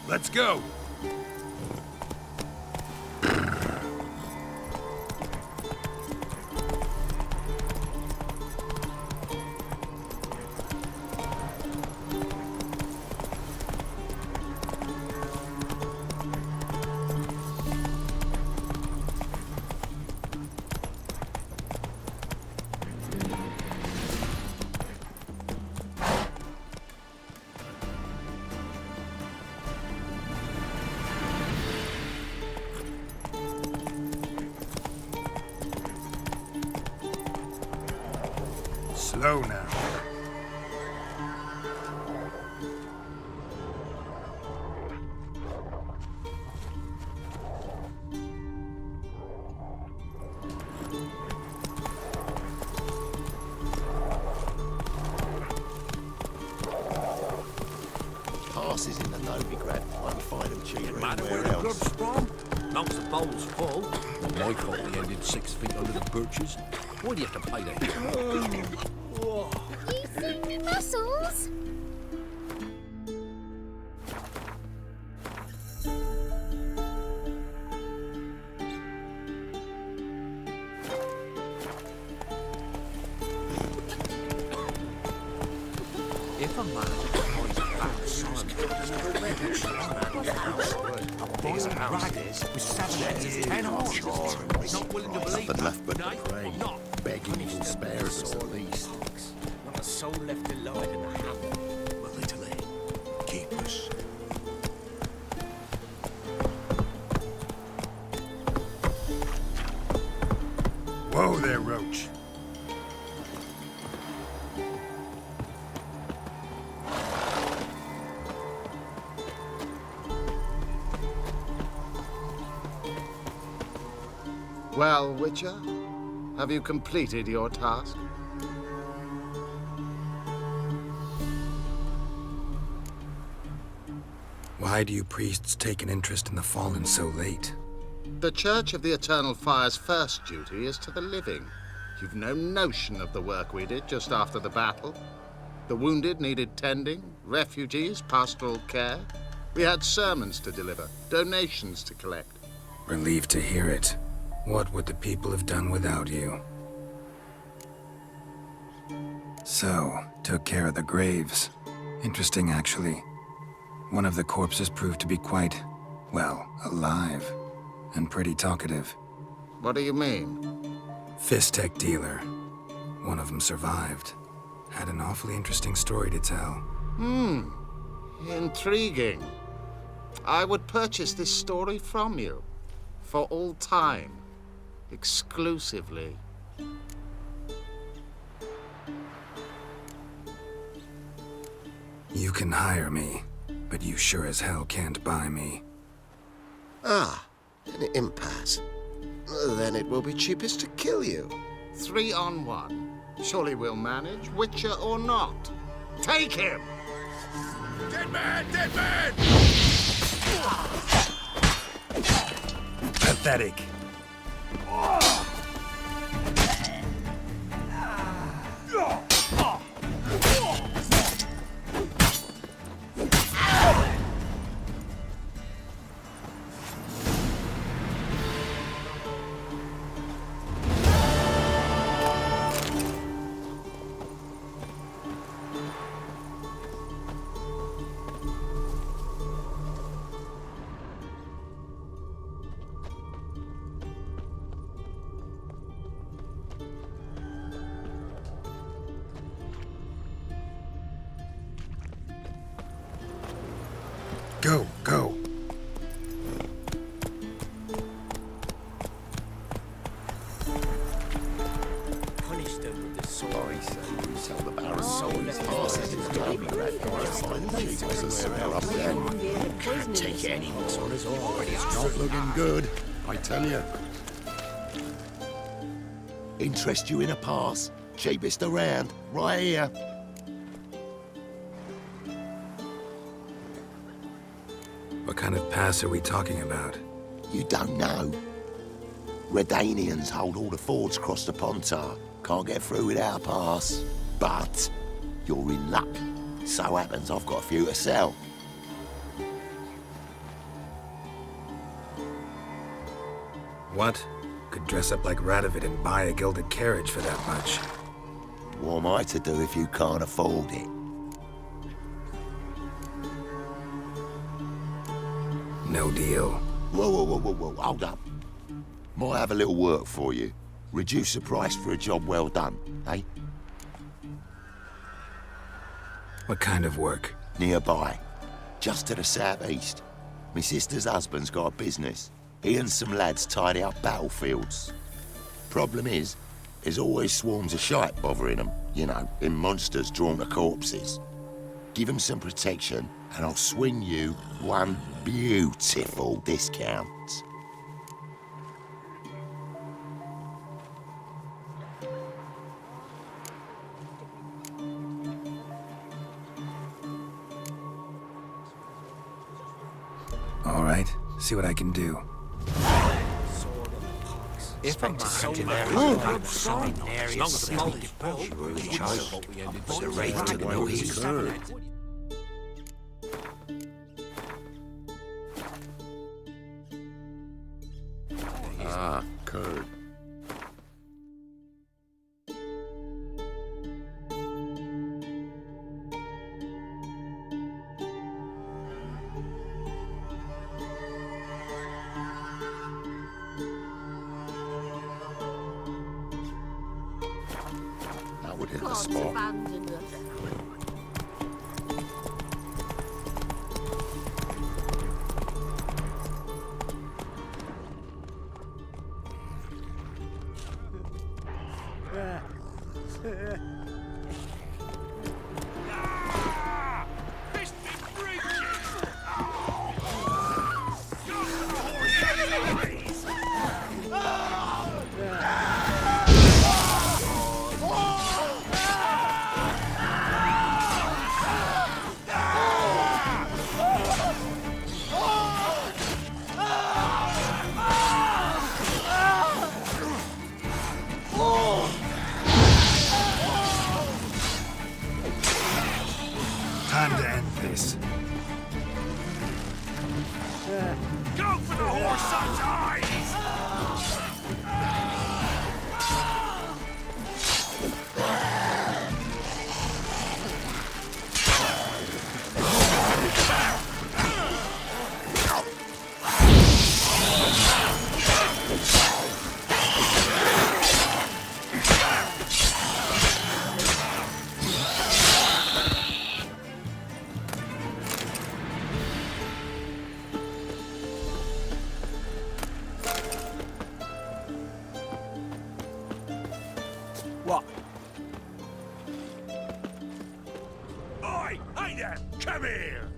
S: Let's go! Slow now.
V: Passes in the Novigrad. Won't find them cheaper anywhere
W: Grub's
V: else.
W: from? Amongst the bowls full. My fault we ended 6 feet under the birches. Why do you have to pay the hit?
U: You see muscles?
W: If a man buys a house, buys a house with 7 heads and 10 horses, not willing to believe
V: Nothing left but the
W: no,
V: prey.
W: not
V: Begging he will spare us at least.
O: Not a soul left alive in the hamlet.
V: Well, Italy, keep us.
S: Whoa there, Roach.
X: Well, Witcher, have you completed your task?
D: Why do you priests take an interest in the fallen so late?
X: The Church of the Eternal Fire's first duty is to the living. You've no notion of the work we did just after the battle. The wounded needed tending, refugees, pastoral care. We had sermons to deliver, donations to collect.
D: Relieved to hear it. What would the people have done without you? So, took care of the graves. Interesting, actually. One of the corpses proved to be quite, well, alive. And pretty talkative.
X: What do you mean?
D: Fistech dealer. One of them survived. Had an awfully interesting story to tell.
X: Intriguing. I would purchase this story from you. For all time. Exclusively.
D: You can hire me, but you sure as hell can't buy me.
V: Ah, an impasse. Then it will be cheapest to kill you.
X: 3 on 1. Surely we'll manage, Witcher or not. Take him!
S: Dead man! Dead man!
A: Pathetic.
S: Go, go.
O: Punish them with the sword.
V: We sell the Baron's soul as horses in Novigrad. Can't take it anymore. But it's not looking good, I tell you. Interest you in a pass? Cheapest around, right here.
D: What kind of pass are we talking about?
V: You don't know. Redanians hold all the fords across the Pontar. Can't get through without a pass. But you're in luck. So happens I've got a few to sell.
D: What? Could dress up like Radovid and buy a gilded carriage for that much.
V: What am I to do if you can't afford it?
D: No deal.
V: Whoa, hold up. Might have a little work for you. Reduce the price for a job well done, eh?
D: What kind of work?
V: Nearby. Just to the southeast. My sister's husband's got a business. He and some lads tidy up battlefields. Problem is, there's always swarms of shite bothering them. You know, in monsters drawn to corpses. Give them some protection, and I'll swing you one beautiful discount.
D: All right, see what I can do.
W: If I'm selling there, as long as the only departure you were in charge, the rate to know he's heard.
V: Ah, curd. That would hit the spot.
S: Time to end this.
O: Go for the horse's eyes!
A: What?
O: Oi! Hey there! Come here!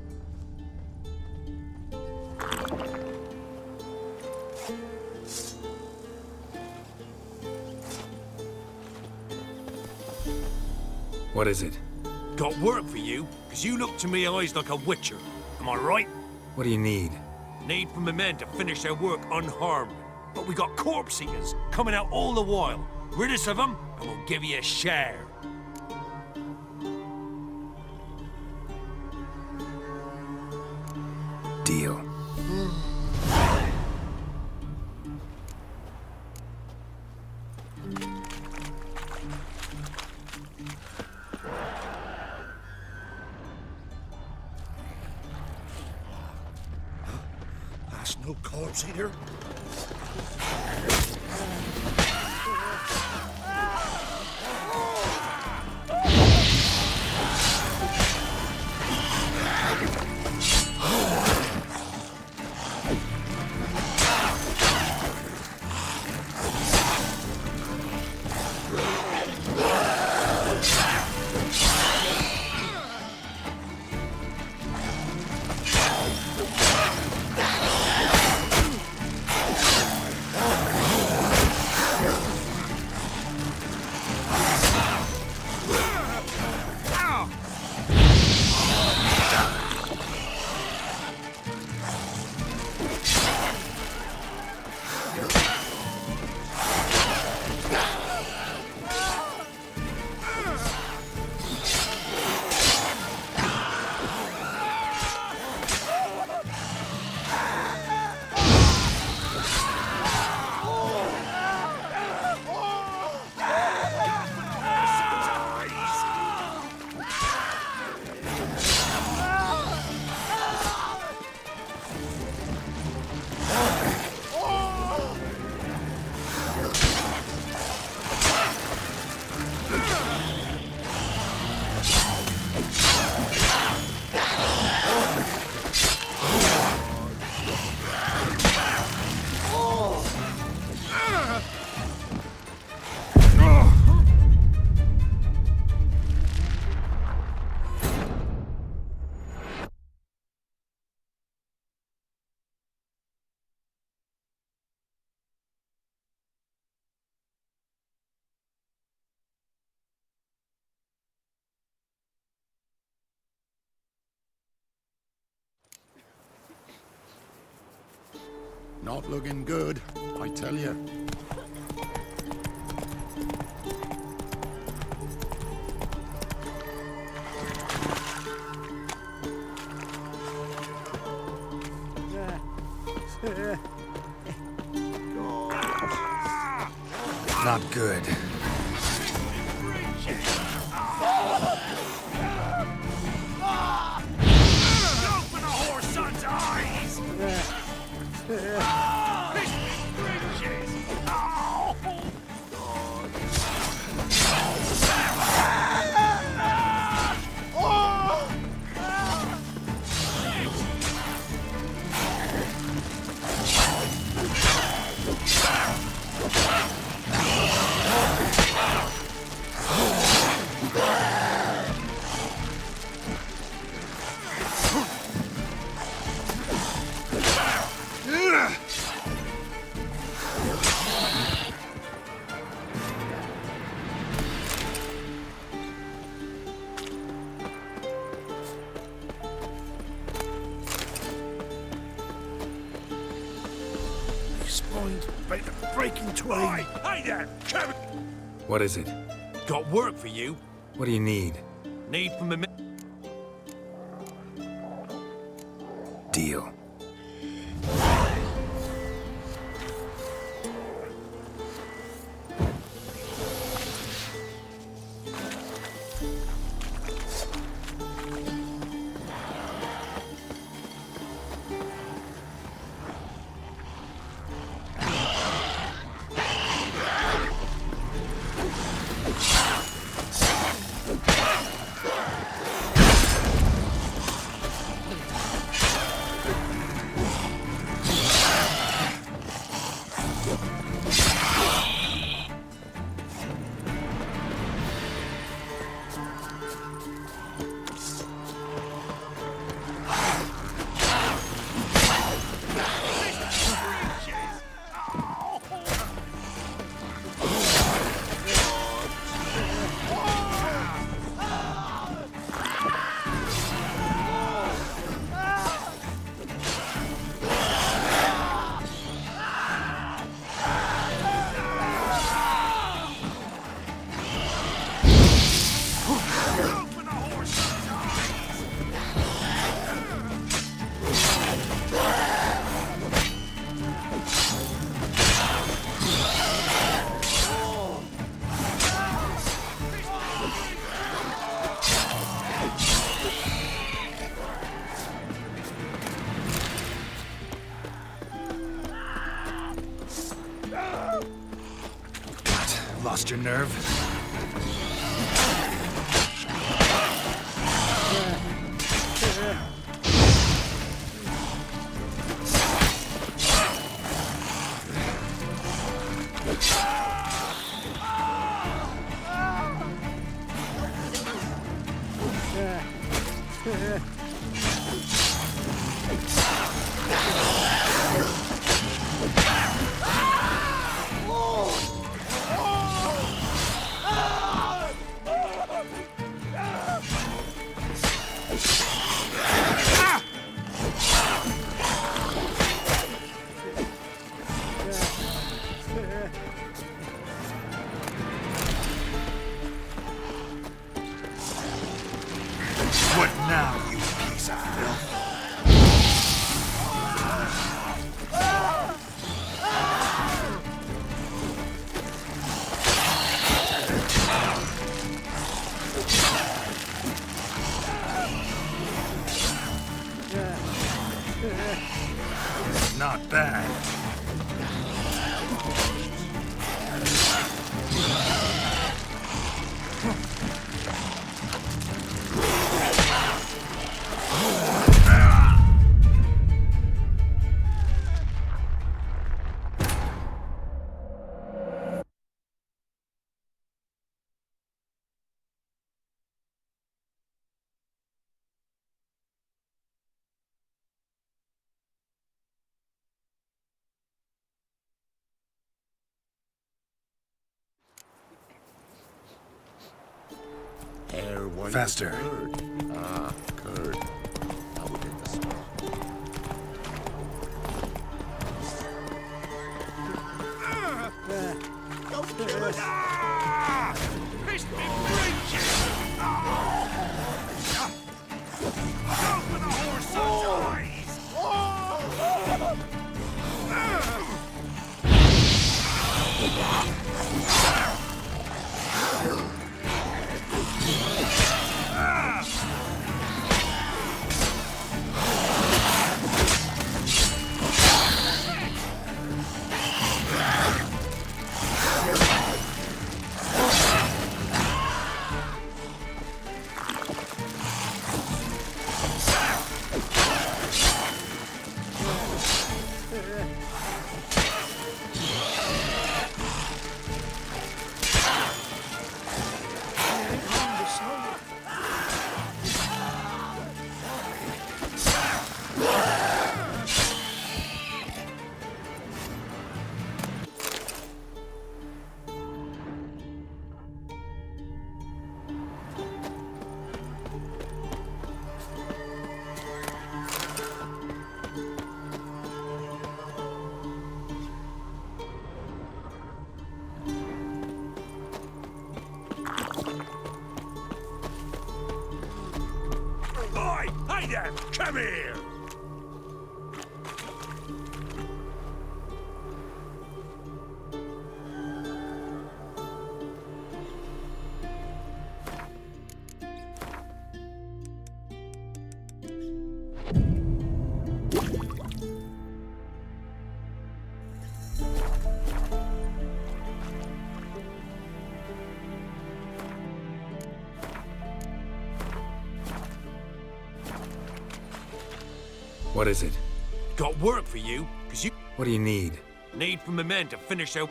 D: What is it?
W: Got work for you, because you look to me eyes like a witcher. Am I right?
D: What do you need?
W: Need for my men to finish their work unharmed. But we got corpse eaters coming out all the while. Rid us of them, and we'll give you a share.
D: Deal.
W: That's no corpse eater.
V: Not looking good, I tell you.
D: Not good.
W: Open the whore son's eyes! Breaking twain. Hey there, Kevin.
D: What is it?
W: Got work for you.
D: What do you need?
W: Need from a
D: Deal.
S: nerve. What now, you piece of filth? Not bad. Faster.
V: Curd. Ah, curd. I would get the smell.
W: Don't kill it! Ah! It's been breaching! Go for the horse's eyes! Hey there! Come here!
S: What is it?
W: Got work for you, because you
S: What do you need?
W: need from the men to finish their...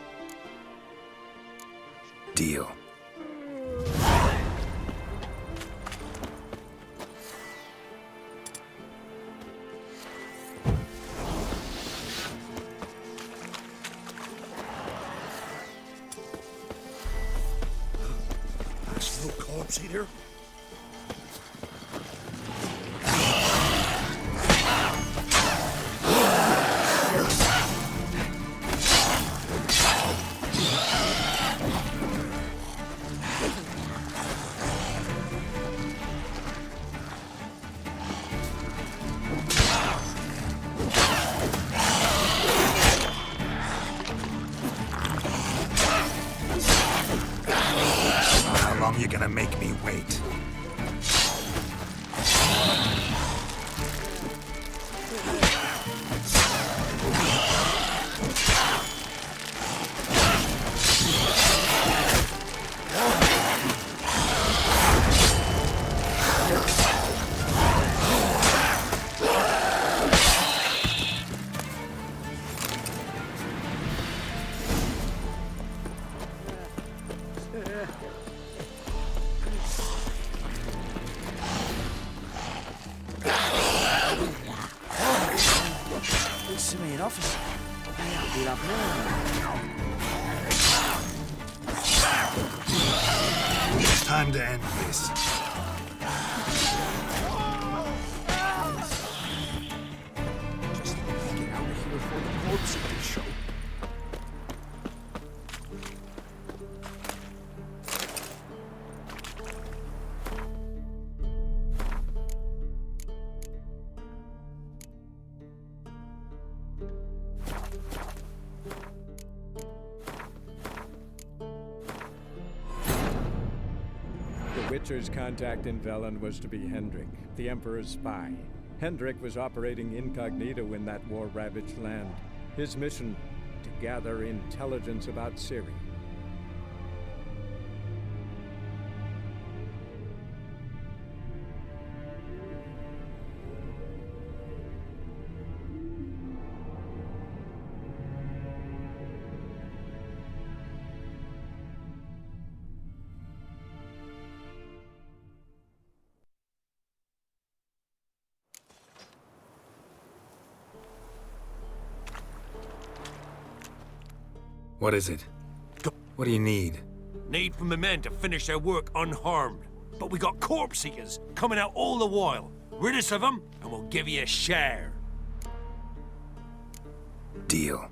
S: Deal.
W: That's no corpse eater.
S: How long you gonna make me wait?
O: officer. We'll have
S: Time to end this.
O: Just get out of here before the corpse can show.
B: The Witcher's contact in Velen was to be Hendrik, the Emperor's spy. Hendrik was operating incognito in that war-ravaged land. His mission, to gather intelligence about Ciri.
D: What is it? What do you need?
W: Need for my men to finish their work unharmed. But we got corpse eaters coming out all the while. Rid us of them, and we'll give you a share.
D: Deal.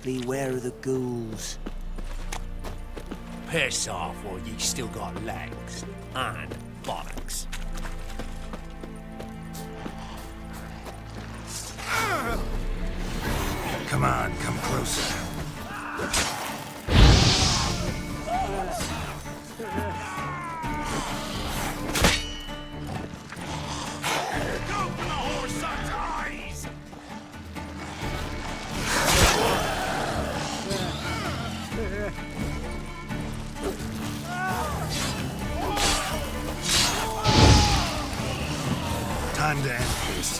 O: Beware of the ghouls.
W: Piss off while you still got legs. And bollocks.
S: Come on, come closer. Time to end this.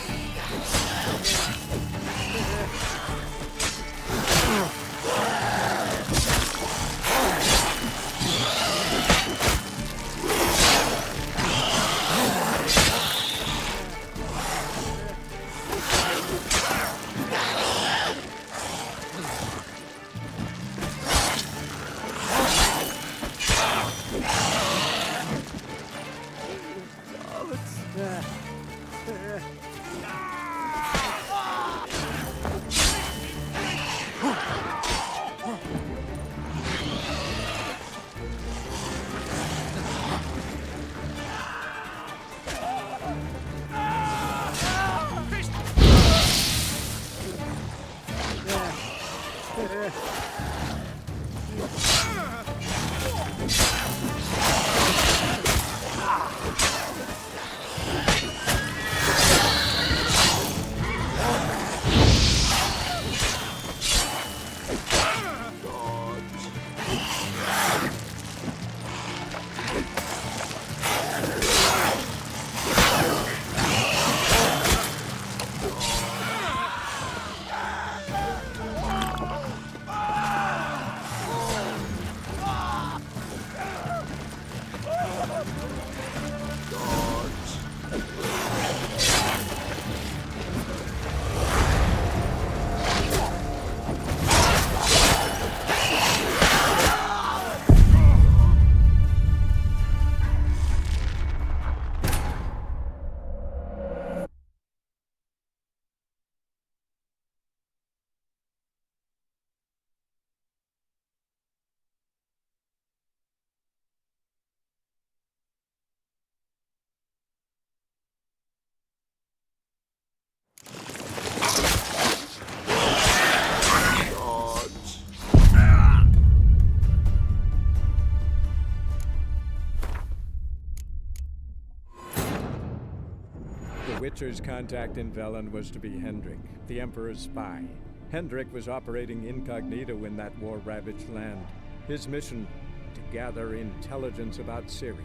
B: Witcher's contact in Velen was to be Hendrik, the Emperor's spy. Hendrik was operating incognito in that war-ravaged land. His mission, to gather intelligence about Ciri.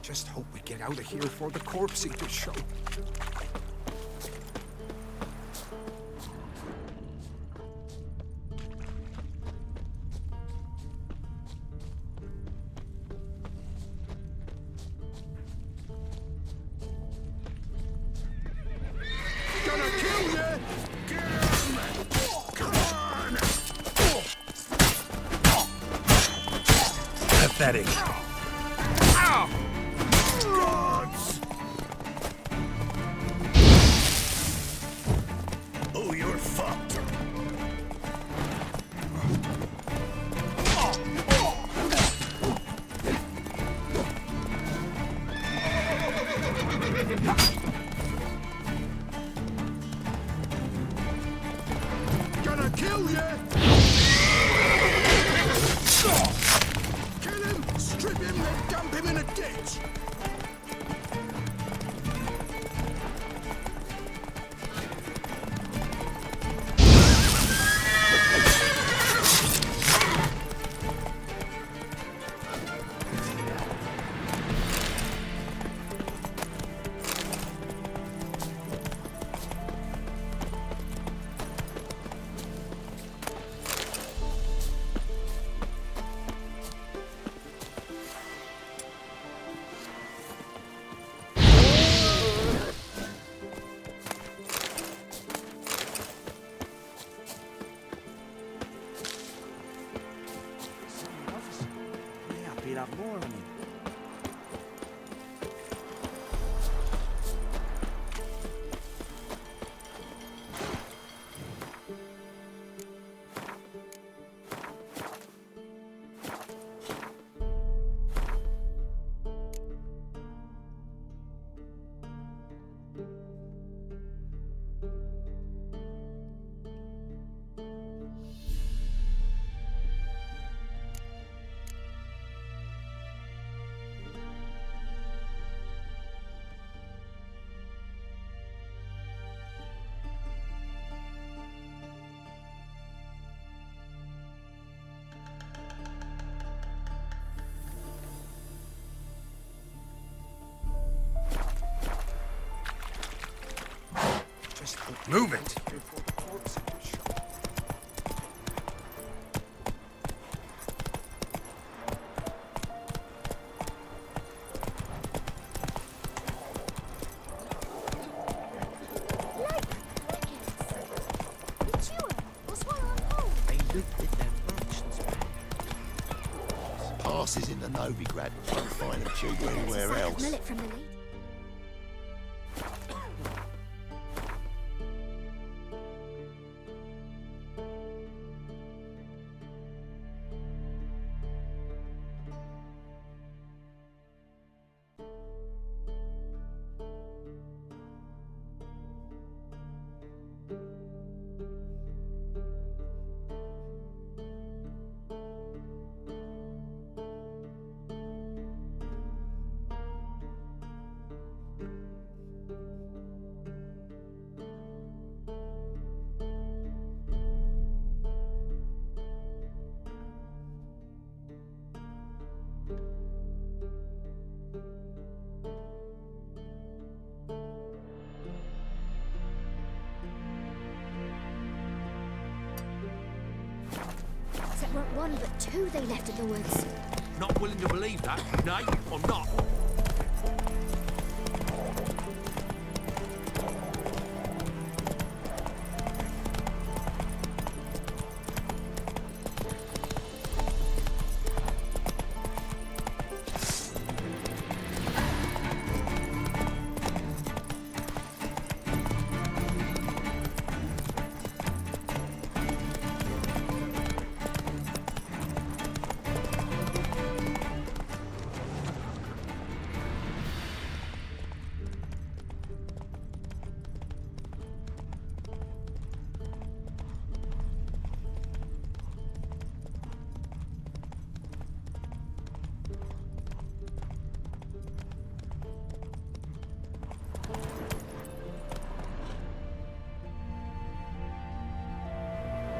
S: Just hope we get out of here before the corpse eaters show. Gonna kill you! Get him! Come on!
A: Pathetic.
S: Ow!
A: Oh, you're fucked.
S: Gonna kill you! Kill him, strip him, then dump him in a ditch! Move it!
V: Passes in the Novigrad. Won't find them cheap anywhere else.
U: Smell it from the lady. That weren't one, but two they left in the woods.
W: Not willing to believe that. Nay, I'm not.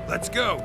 W: Let's go!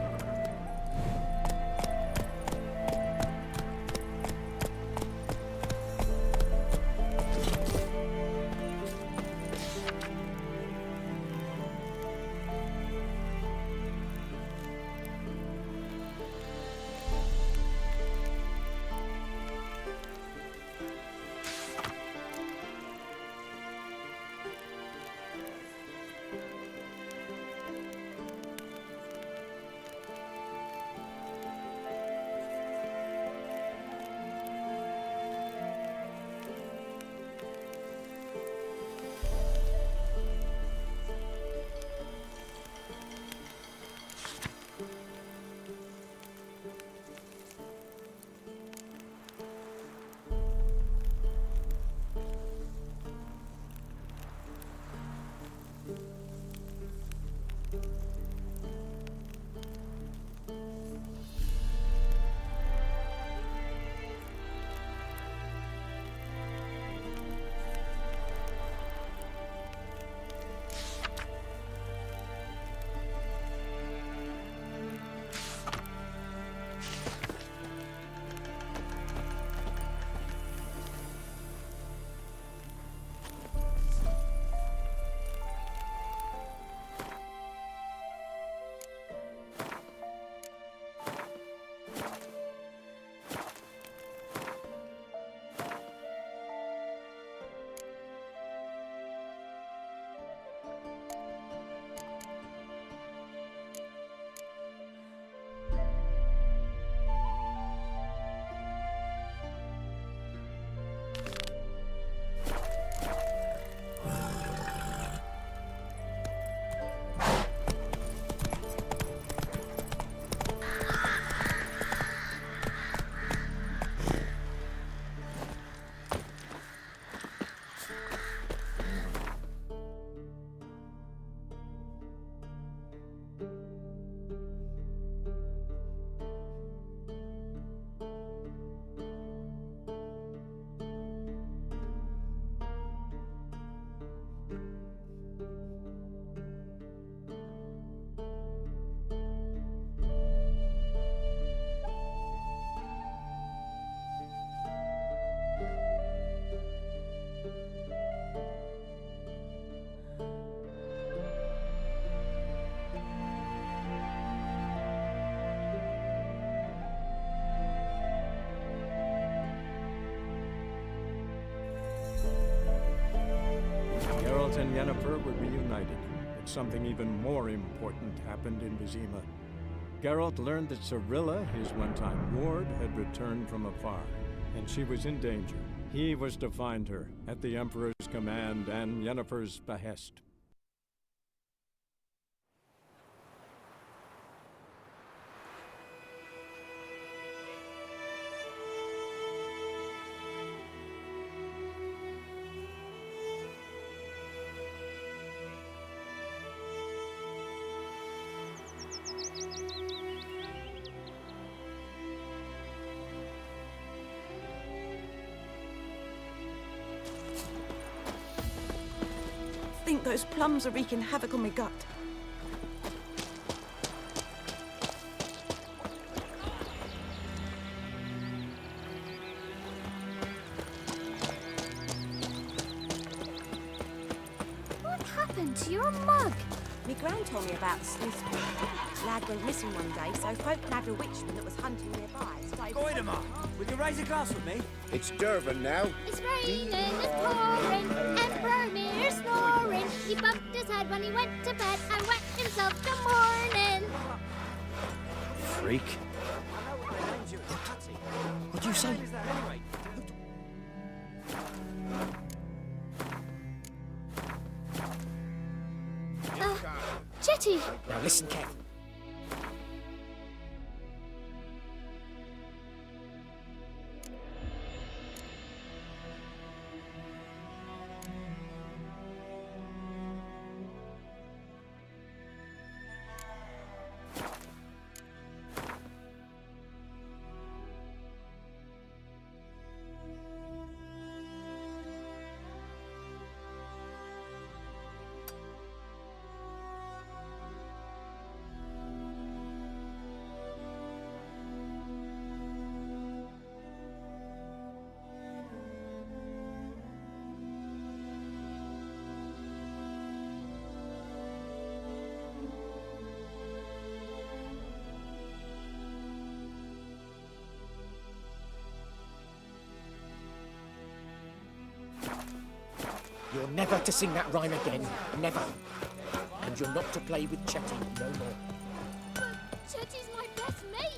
B: Geralt and Yennefer were reunited, but something even more important happened in Vizima. Geralt learned that Cirilla, his one-time ward, had returned from afar, and she was in danger. He was to find her, at the Emperor's command and Yennefer's behest.
F: I think those plums are wreaking havoc on my gut.
U: What happened to your mug?
Q: Me gran told me about the sleuth pit. Lad went missing one day, so folk nabbed a witchman that was hunting nearby.
O: Goidemar, would you raise a glass with me?
P: It's Durban now.
U: It's raining, it's pouring, Emperor Mir snoring. He bumped his head when he went to bed and wet himself till morning.
O: Freak. What'd you say?
U: Chetty!
O: Now listen carefully.
R: never to sing that rhyme again. Never. And you're not to play with Chetty no more.
U: But Chetty's my best mate.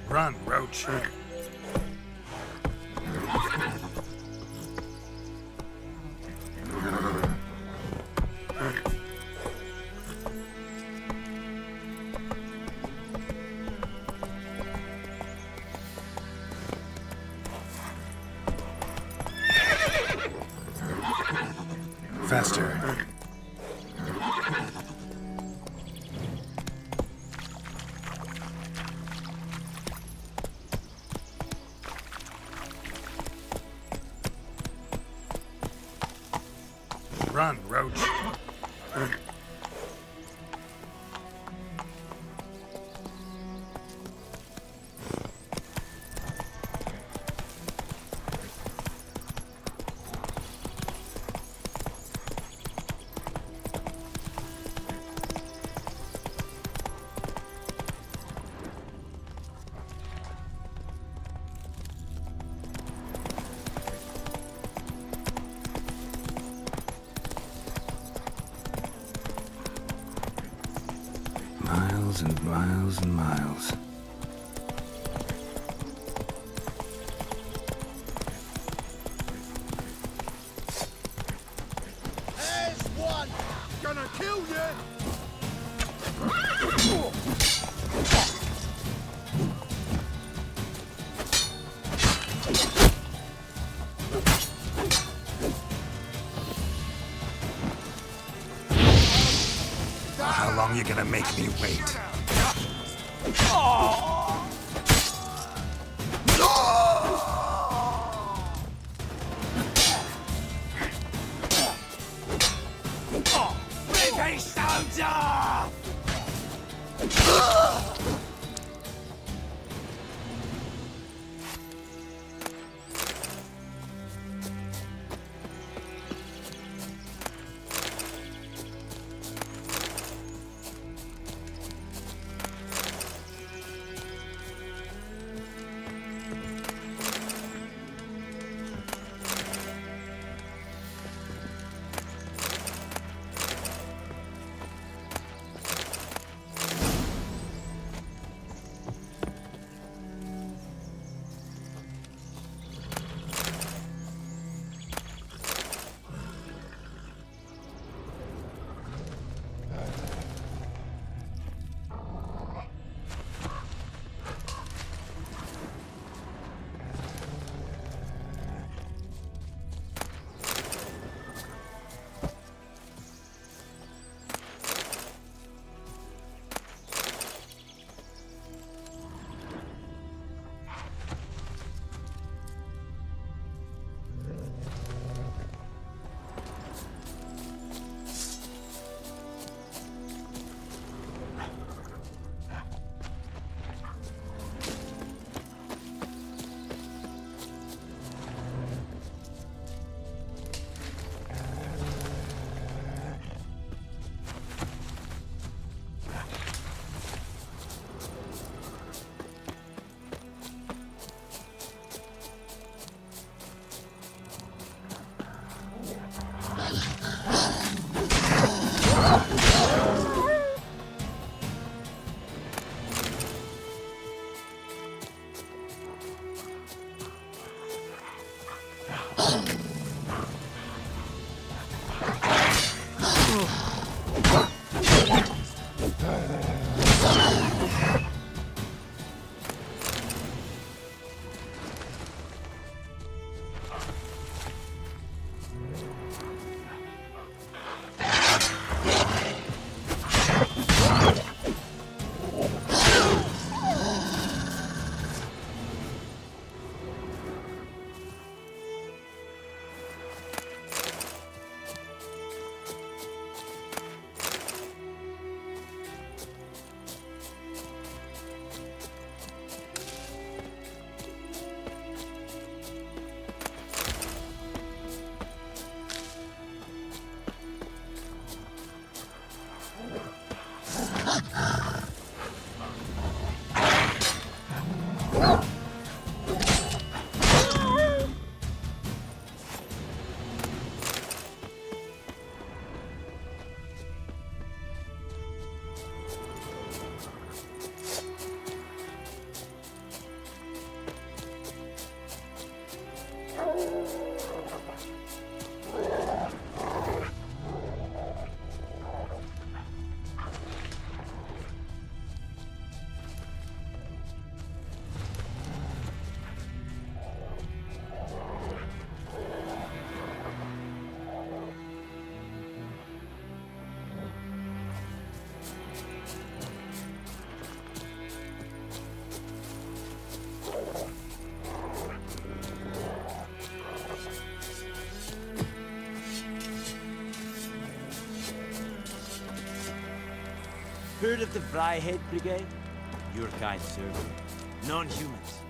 S: Run, Roach.
D: Faster.
S: Run, Roach.
D: Miles and miles and miles.
X: There's one! Gonna kill you!
S: How long you gonna make me wait?
W: Big A soldier!
E: Heard of the Flyhead Brigade? Your kind servant. Non-humans.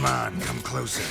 S: Come on, come closer.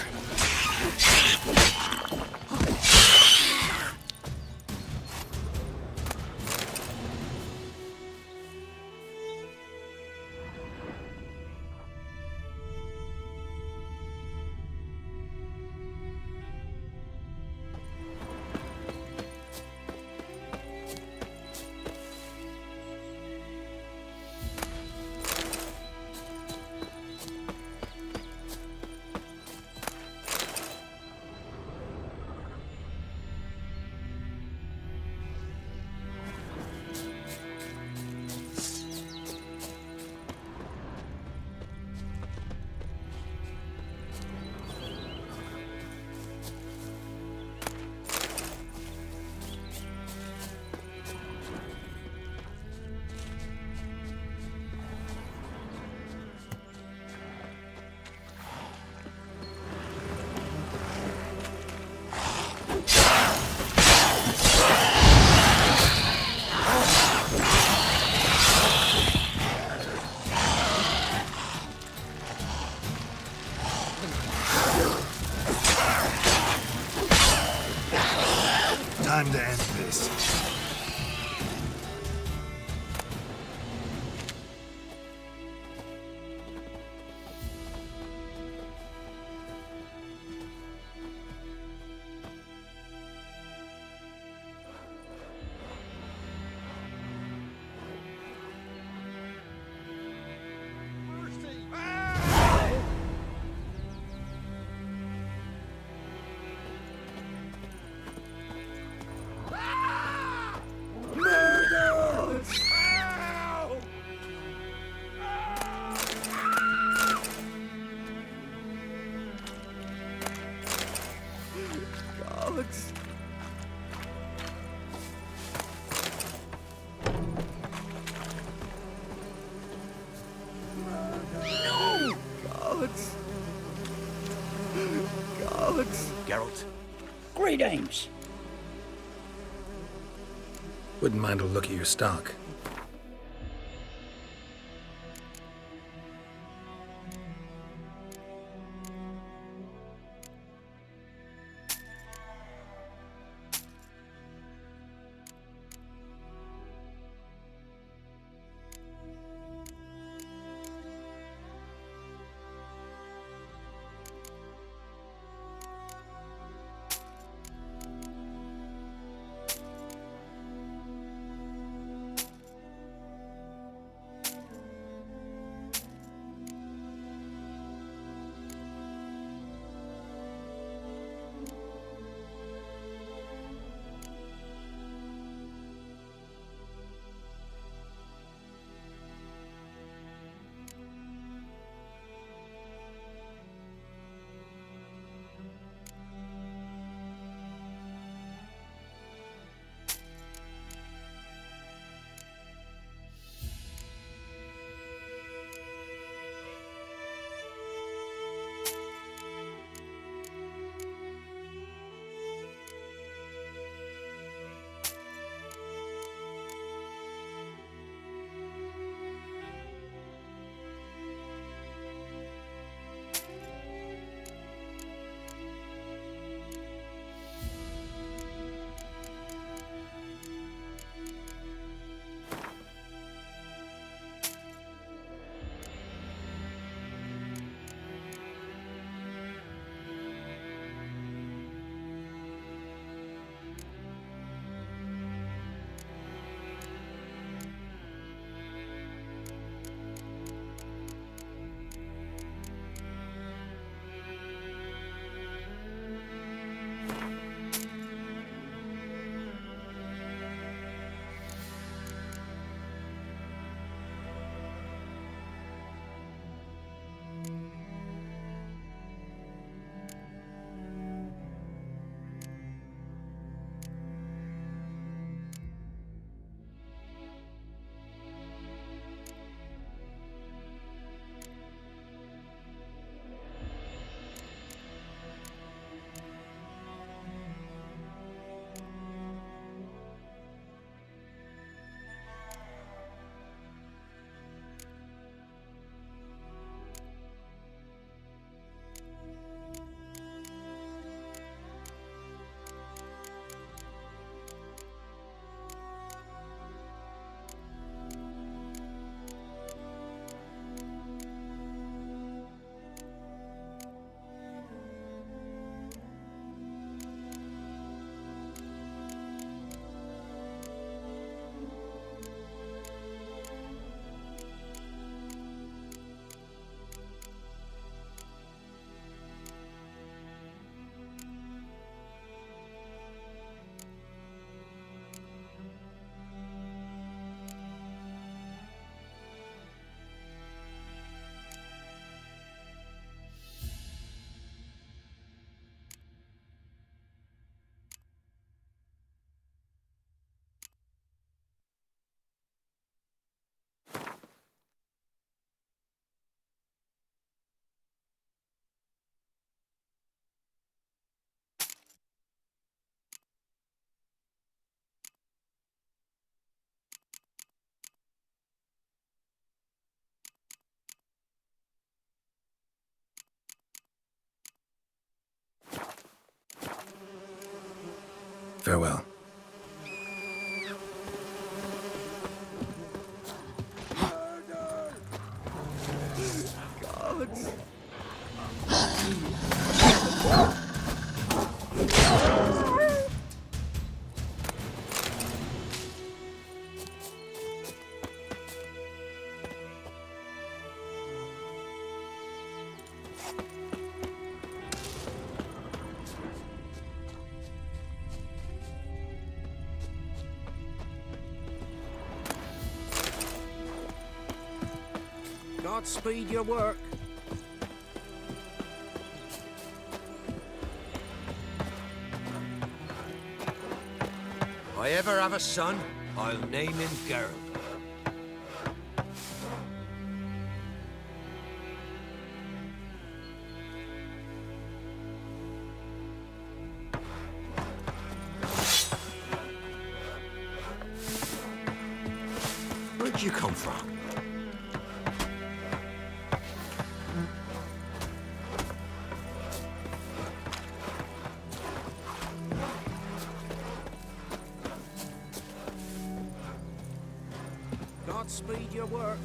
G: Geralt.
H: Greetings.
D: Wouldn't mind a look at your stock. Farewell.
G: Godspeed your work.
W: If I ever have a son, I'll name him Geralt.
S: Where'd you come from?
G: Godspeed your work.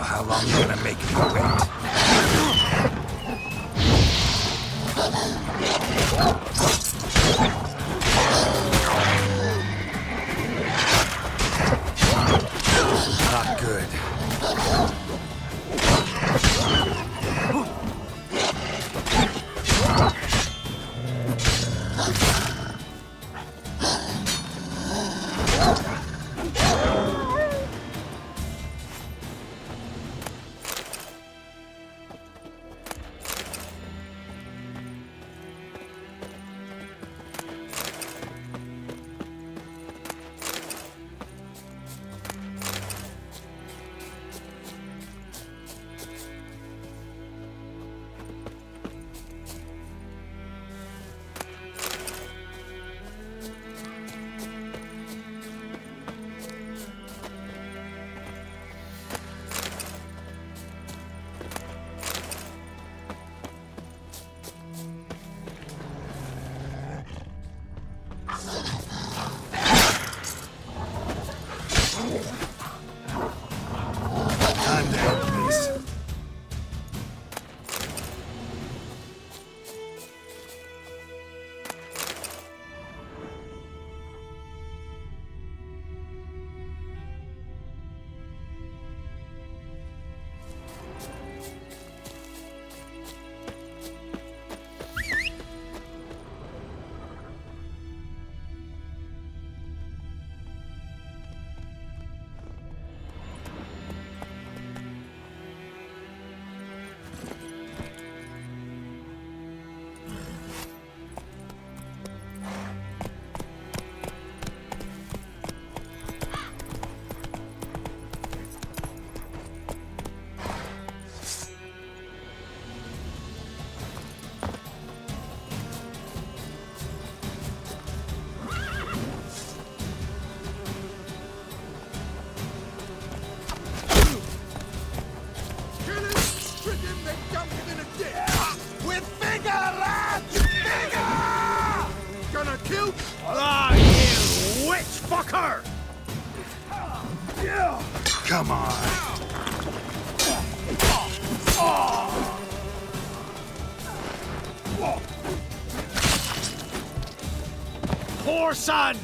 S: How long you gonna make me wait? Not good. Come on.
O: Poor son!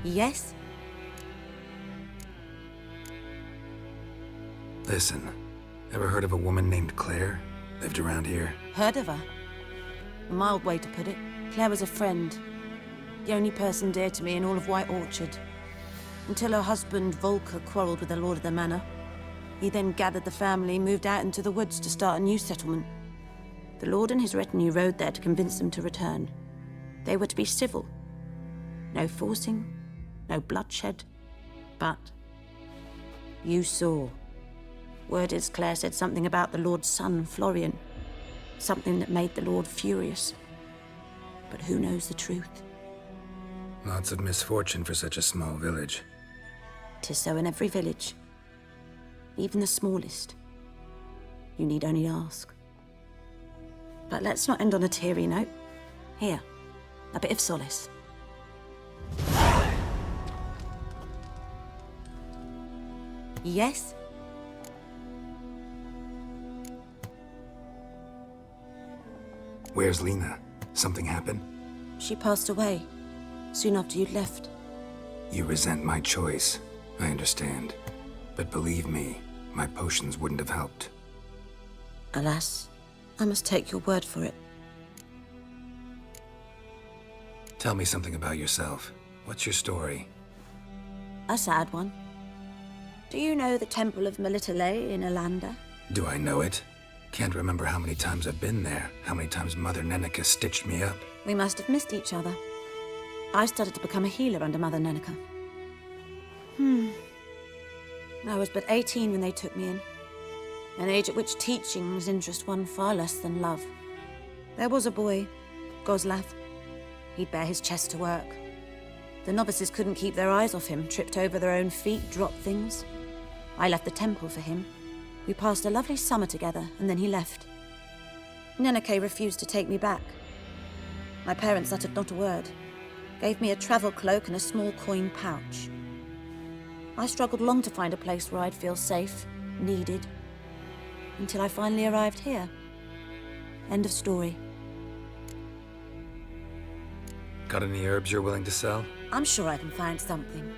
F: Yes?
D: Listen, ever heard of a woman named Claire? Lived around here?
F: Heard of her? A mild way to put it. Claire was a friend. The only person dear to me in all of White Orchard. Until her husband, Volker, quarreled with the lord of the manor. He then gathered the family, moved out into the woods to start a new settlement. The lord and his retinue rode there to convince them to return. They were to be civil. No forcing, no bloodshed. But you saw. Word is Claire said something about the lord's son, Florian. Something that made the lord furious. But who knows the truth?
D: Lots of misfortune for such a small village.
F: 'Tis so in every village. Even the smallest. You need only ask. But let's not end on a teary note. Here, a bit of solace. Yes?
D: Where's Lena? Something happened?
F: She passed away, soon after you'd left.
D: You resent my choice. I understand. But believe me, my potions wouldn't have helped.
F: Alas, I must take your word for it.
D: Tell me something about yourself. What's your story?
F: A sad one. Do you know the Temple of Melitele in Alanda?
D: Do I know it? Can't remember how many times I've been there, how many times Mother Neneka stitched me up.
F: We must have missed each other. I started to become a healer under Mother Neneka. I was but 18 when they took me in. An age at which teachings interest one far less than love. There was a boy, Goslav. He'd bare his chest to work. The novices couldn't keep their eyes off him, tripped over their own feet, dropped things. I left the temple for him. We passed a lovely summer together, and then he left. Neneke refused to take me back. My parents uttered not a word, gave me a travel cloak and a small coin pouch. I struggled long to find a place where I'd feel safe, needed, until I finally arrived here. End of story.
D: Got any herbs you're willing to sell?
F: I'm sure I can find something.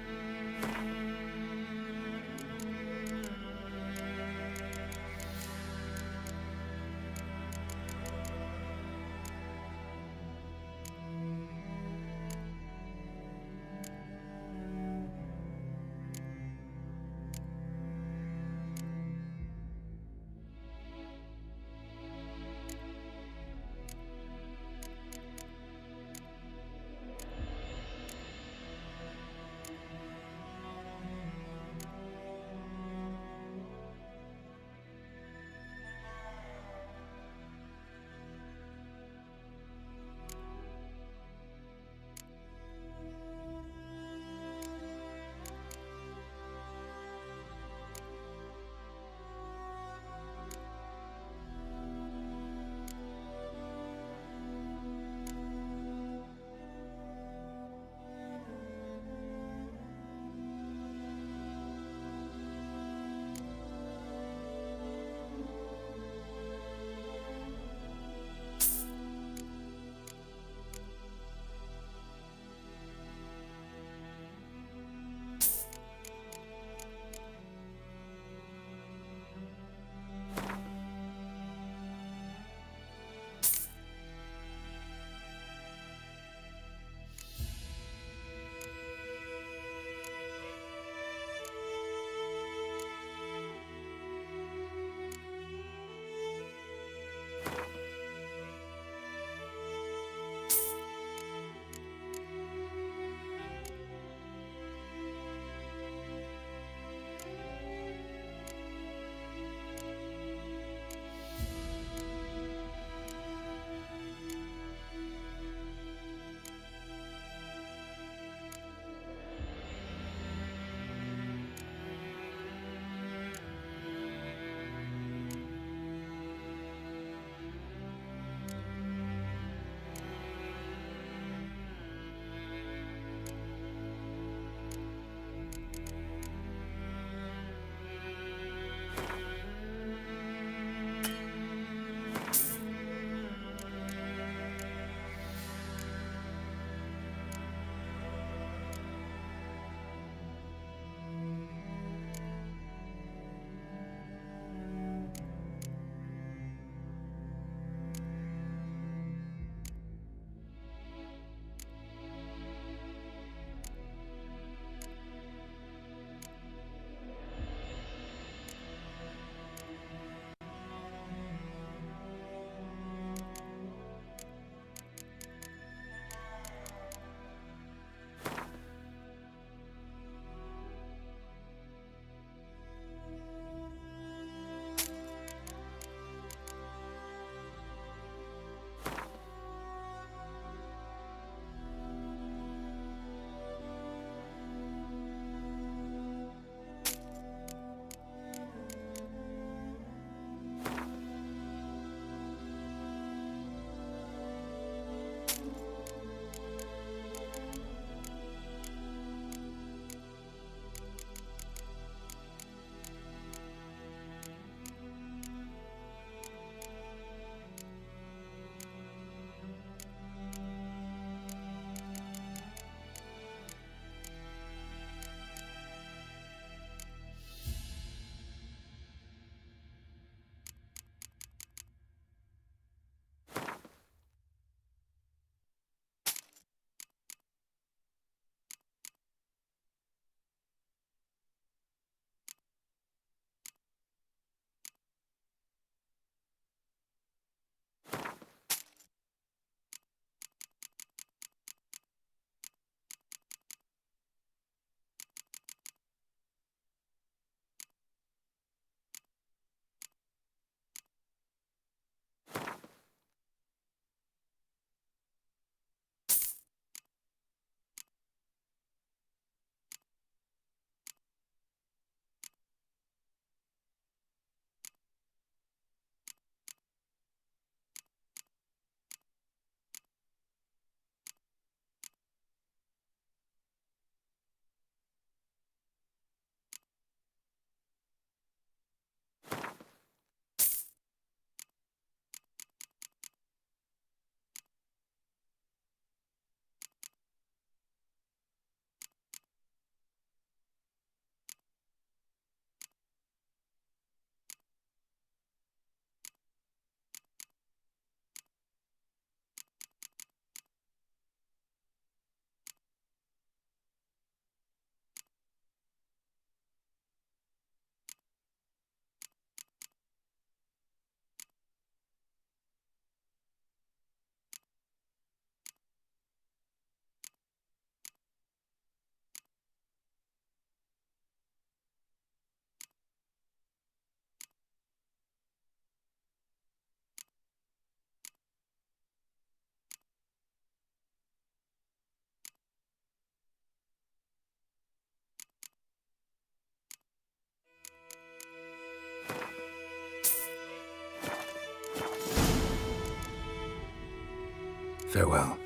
D: Farewell.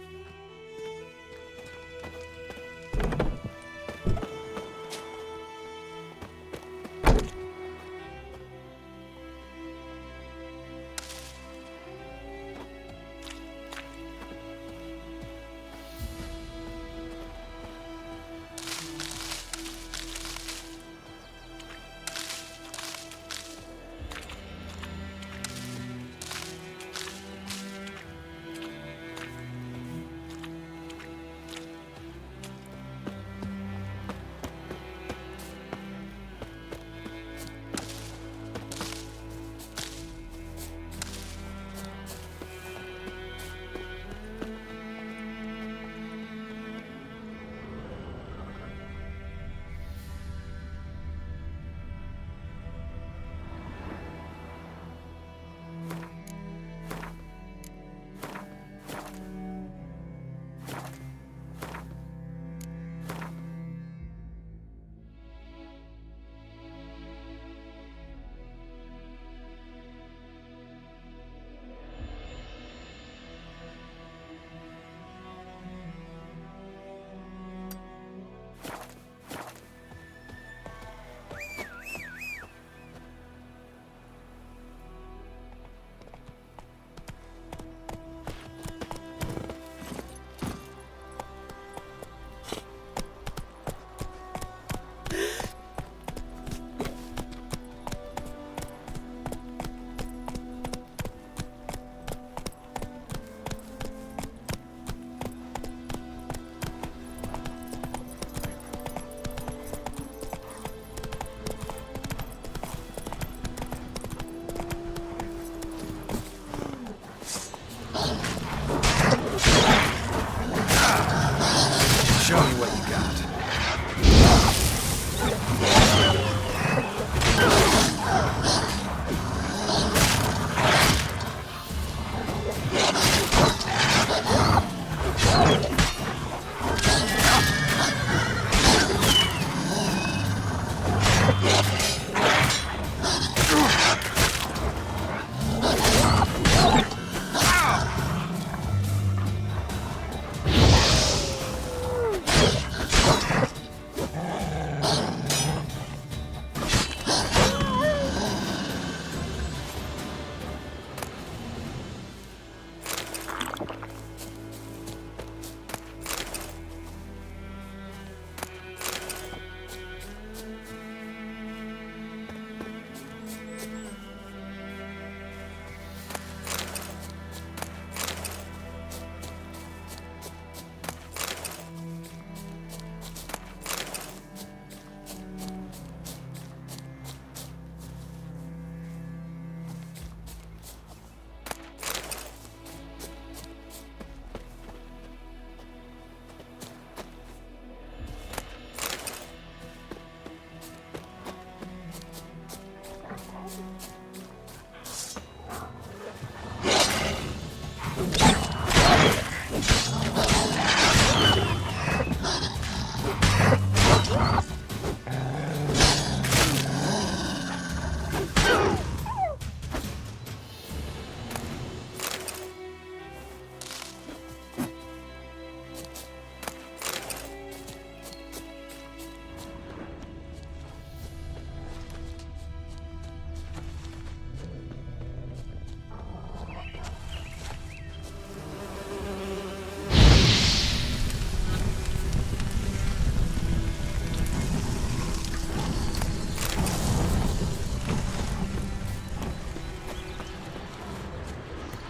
D: Show me what you got.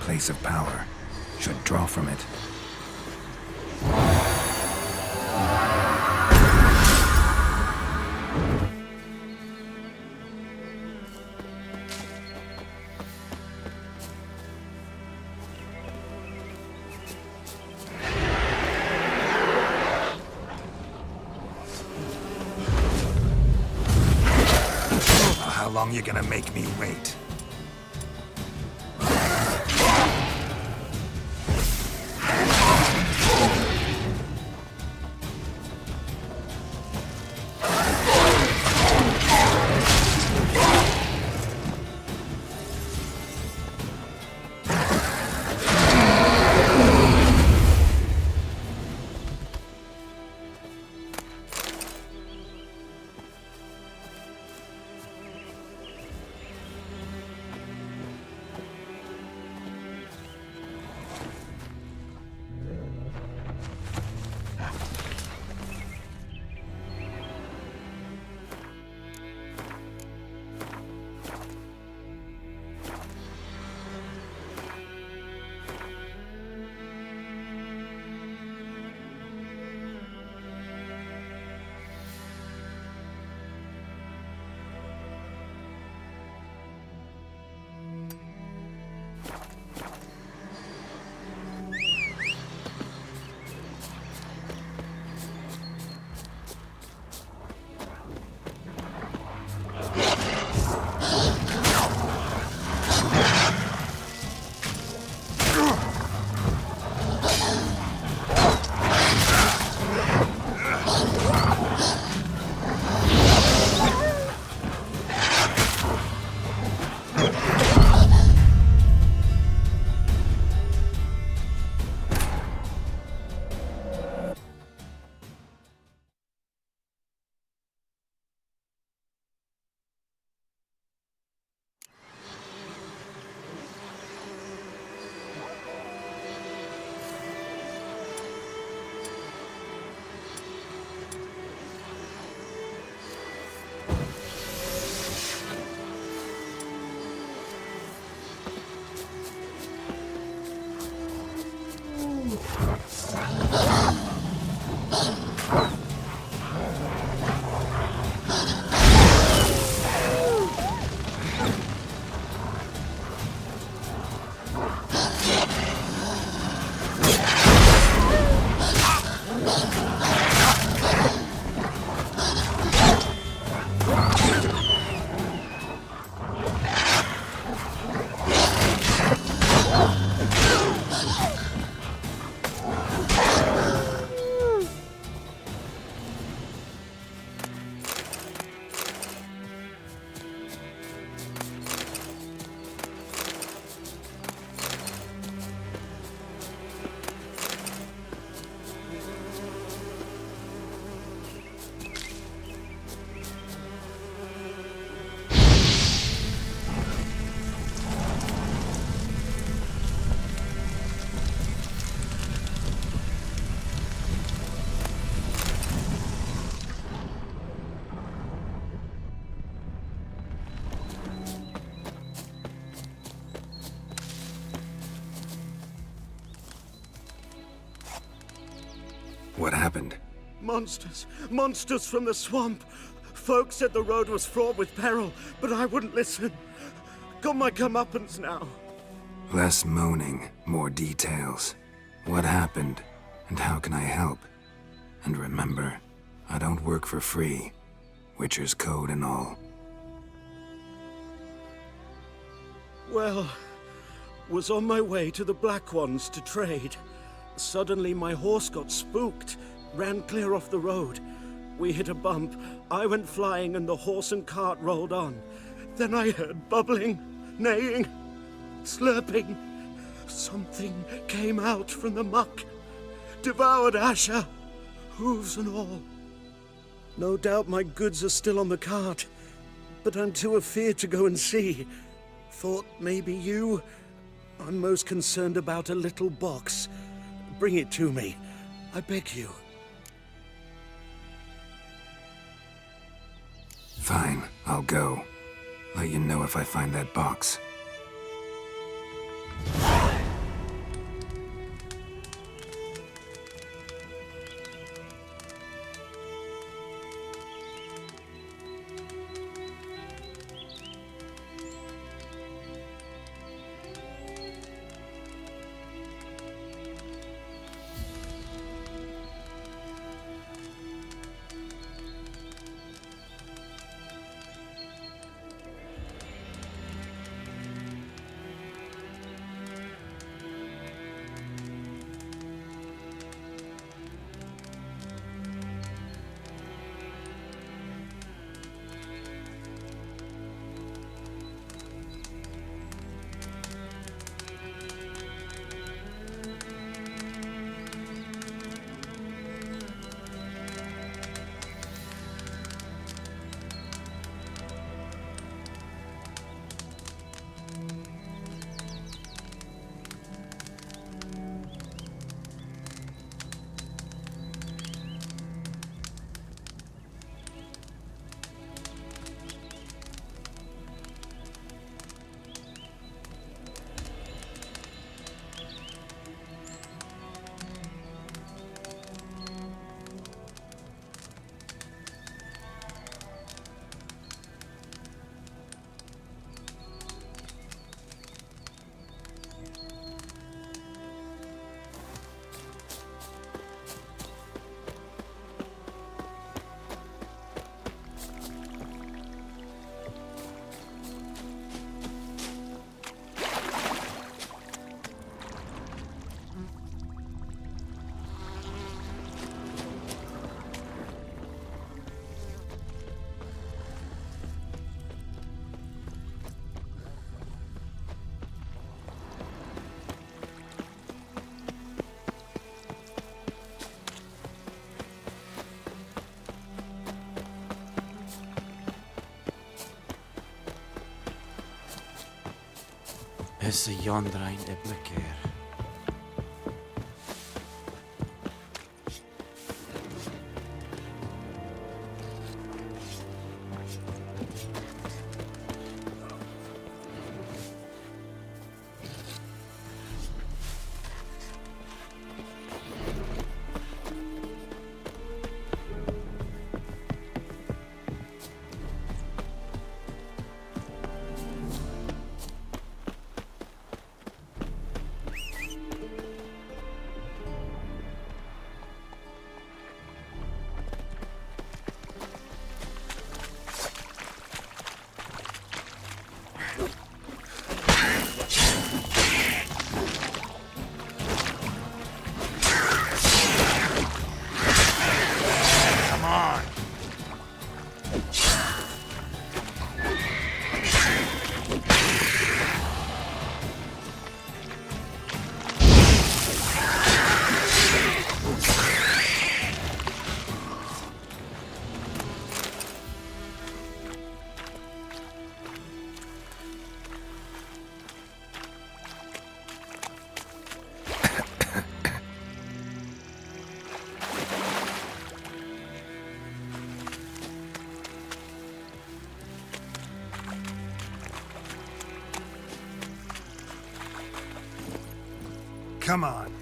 D: Place of power should draw from it. How long you gonna make me wait? What happened?
H: Monsters! Monsters from the swamp! Folk said the road was fraught with peril, but I wouldn't listen. Got my comeuppance now.
D: Less moaning, more details. What happened, and how can I help? And remember, I don't work for free. Witcher's code and all.
H: Well, was on my way to the Black Ones to trade. Suddenly my horse got spooked, ran clear off the road. We hit a bump, I went flying and the horse and cart rolled on. Then I heard bubbling, neighing, slurping. Something came out from the muck, devoured Asher, hooves and all. No doubt my goods are still on the cart, but I'm too afeard to go and see. Thought maybe you. I'm most concerned about a little box. Bring it to me, I beg you.
D: Fine, I'll go. Let you know if I find that box.
E: Esse Jondrain de Bleker.
S: Come on.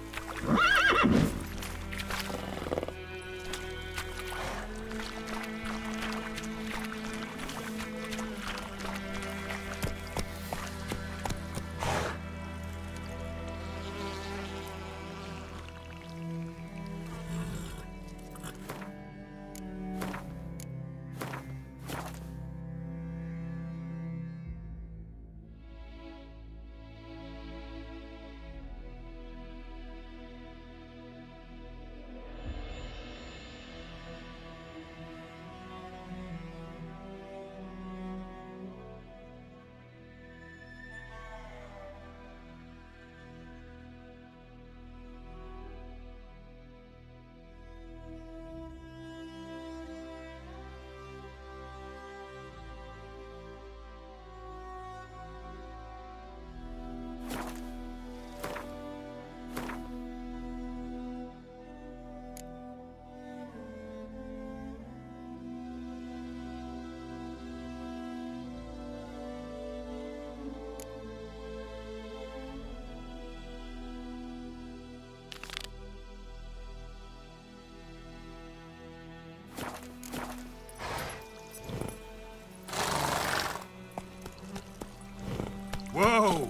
S: Whoa!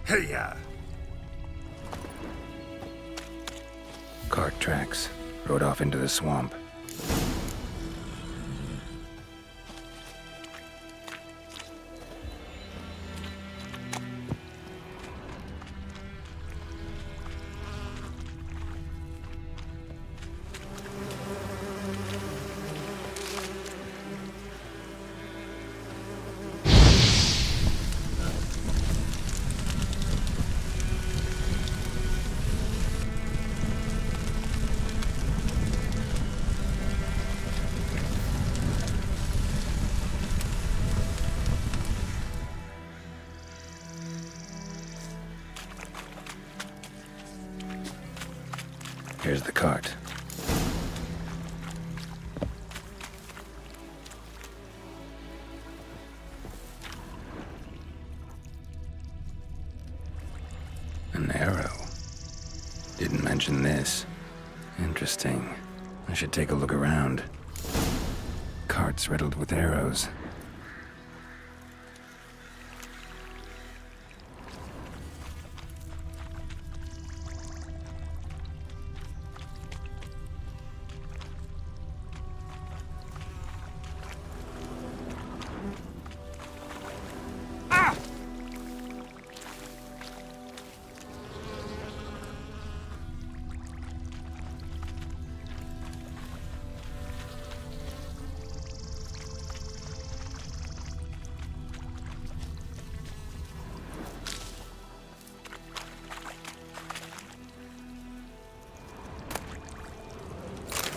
S: Hey-ya!
D: Cart tracks. Rode off into the swamp. Here's the cart. An arrow. Didn't mention this. Interesting. I should take a look around. Carts riddled with arrows.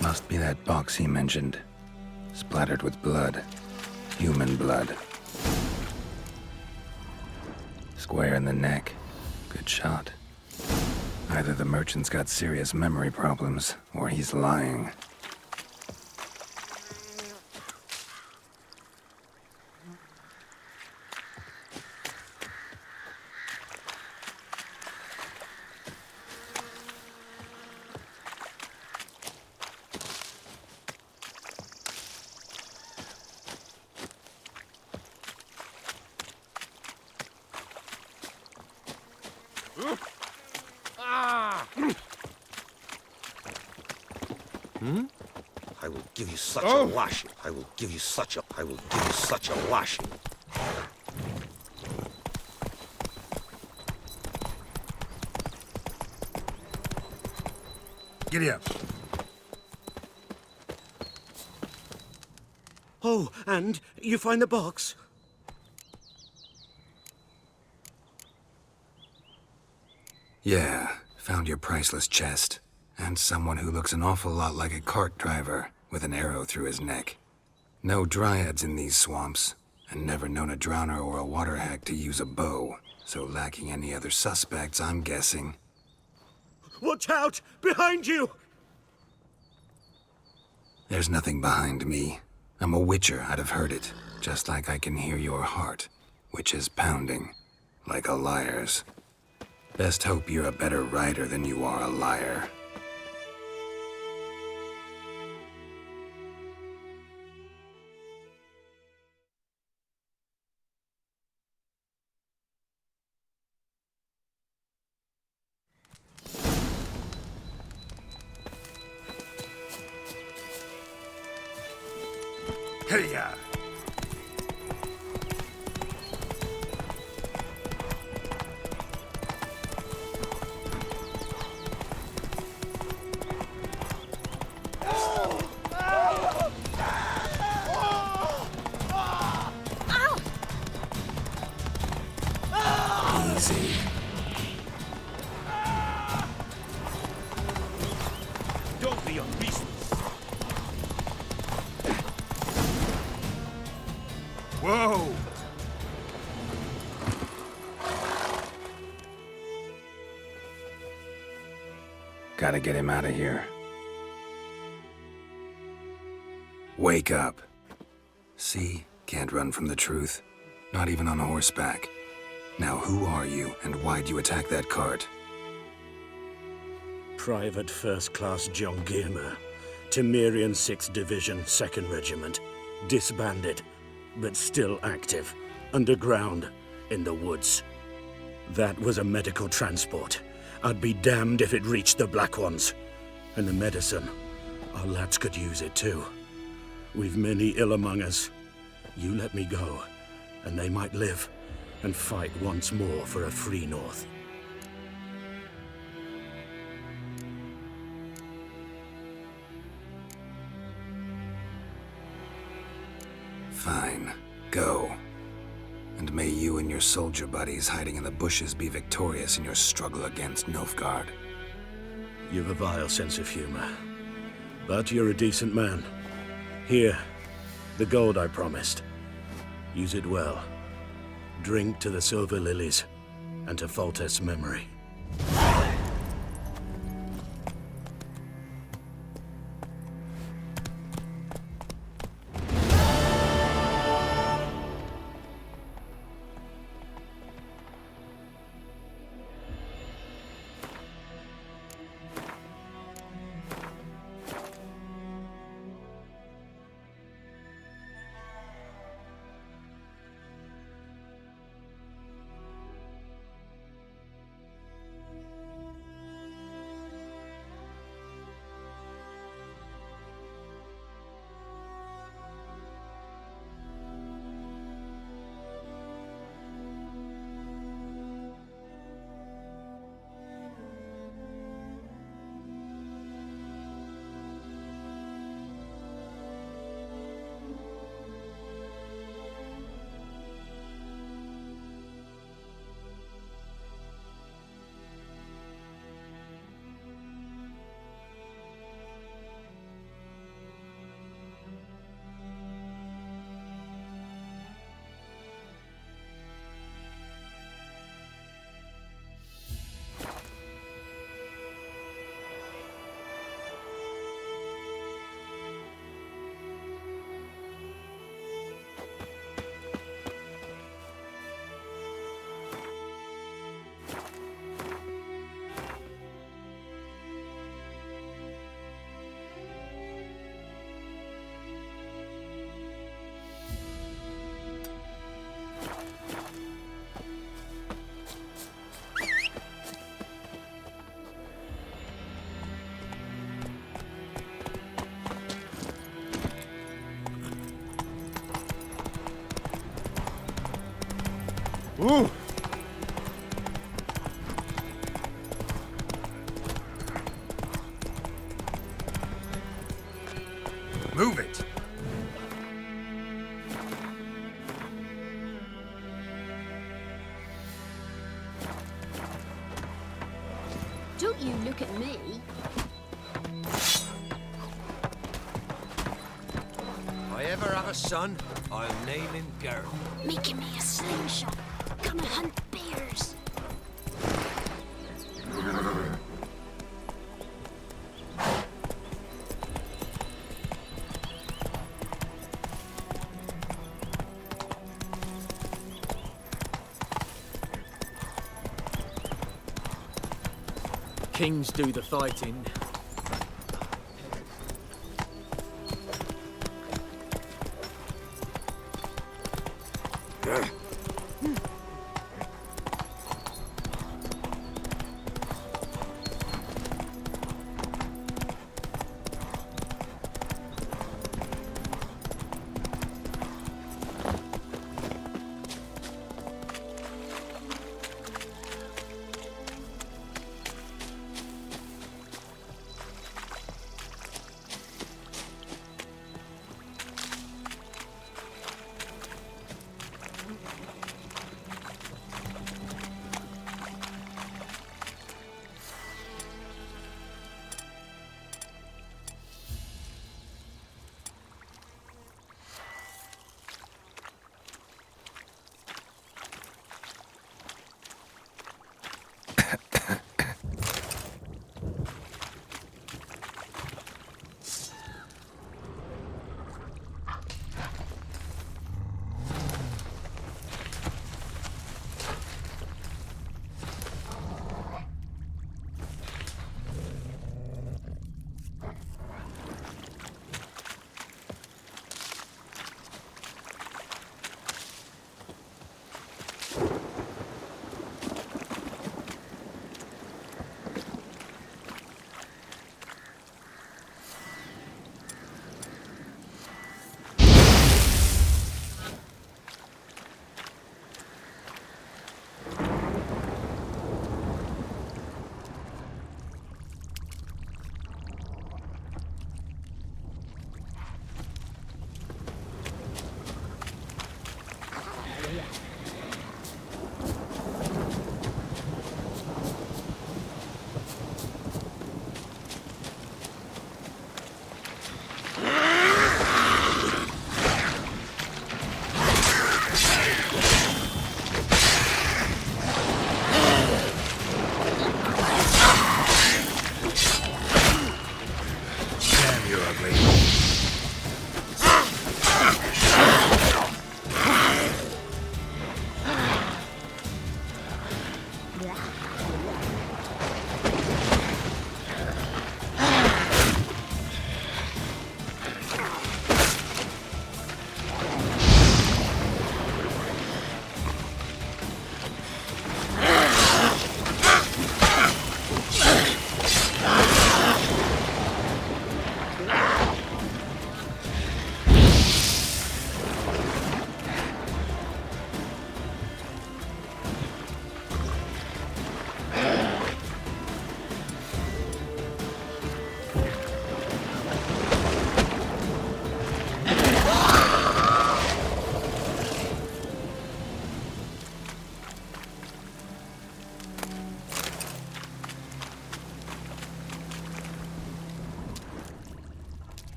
D: Must be that box he mentioned. Splattered with blood. Human blood. Square in the neck. Good shot. Either the merchant's got serious memory problems, or he's lying.
G: I will give you such a lashing. I will give you such a lashing.
S: Giddy up.
H: Oh, and you find the box?
D: Yeah, found your priceless chest. And someone who looks an awful lot like a cart driver. with an arrow through his neck. No dryads in these swamps, and never known a drowner or a water hag to use a bow, so lacking any other suspects, I'm guessing.
H: Watch out! Behind you!
D: There's nothing behind me. I'm a witcher, I'd have heard it, just like I can hear your heart, which is pounding, like a liar's. Best hope you're a better rider than you are a liar.
W: Hey-ya!
D: Easy.
O: Don't be unreasonable.
W: Whoa!
D: Gotta get him out of here. Wake up. See? Can't run from the truth. Not even on horseback. Now who are you, and why'd you attack that cart?
H: Private First Class John Giermer, Temerian 6th Division, 2nd Regiment. Disbanded, but still active, underground, in the woods. That was a medical transport. I'd be damned if it reached the Black Ones. And the medicine, our lads could use it too. We've many ill among us. You let me go, and they might live and fight once more for a free North.
D: Fine. Go. And may you and your soldier buddies hiding in the bushes be victorious in your struggle against Nilfgaard.
H: You've a vile sense of humor. But you're a decent man. Here, the gold I promised. Use it well. Drink to the Silver Lilies, and to Foltest's memory.
W: Ooh!
S: Move it!
U: Don't you look at me.
W: ever have a son, I'll name him Geralt.
U: Making me a slingshot. Gonna hunt bears.
R: Kings do the fighting.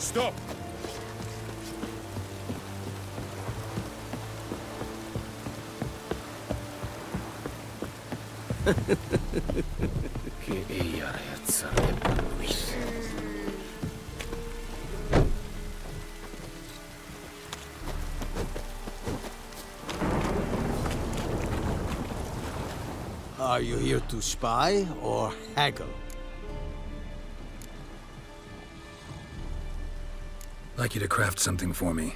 P: Stop!
A: Are you here to spy or haggle?
D: I'd like you to craft something for me.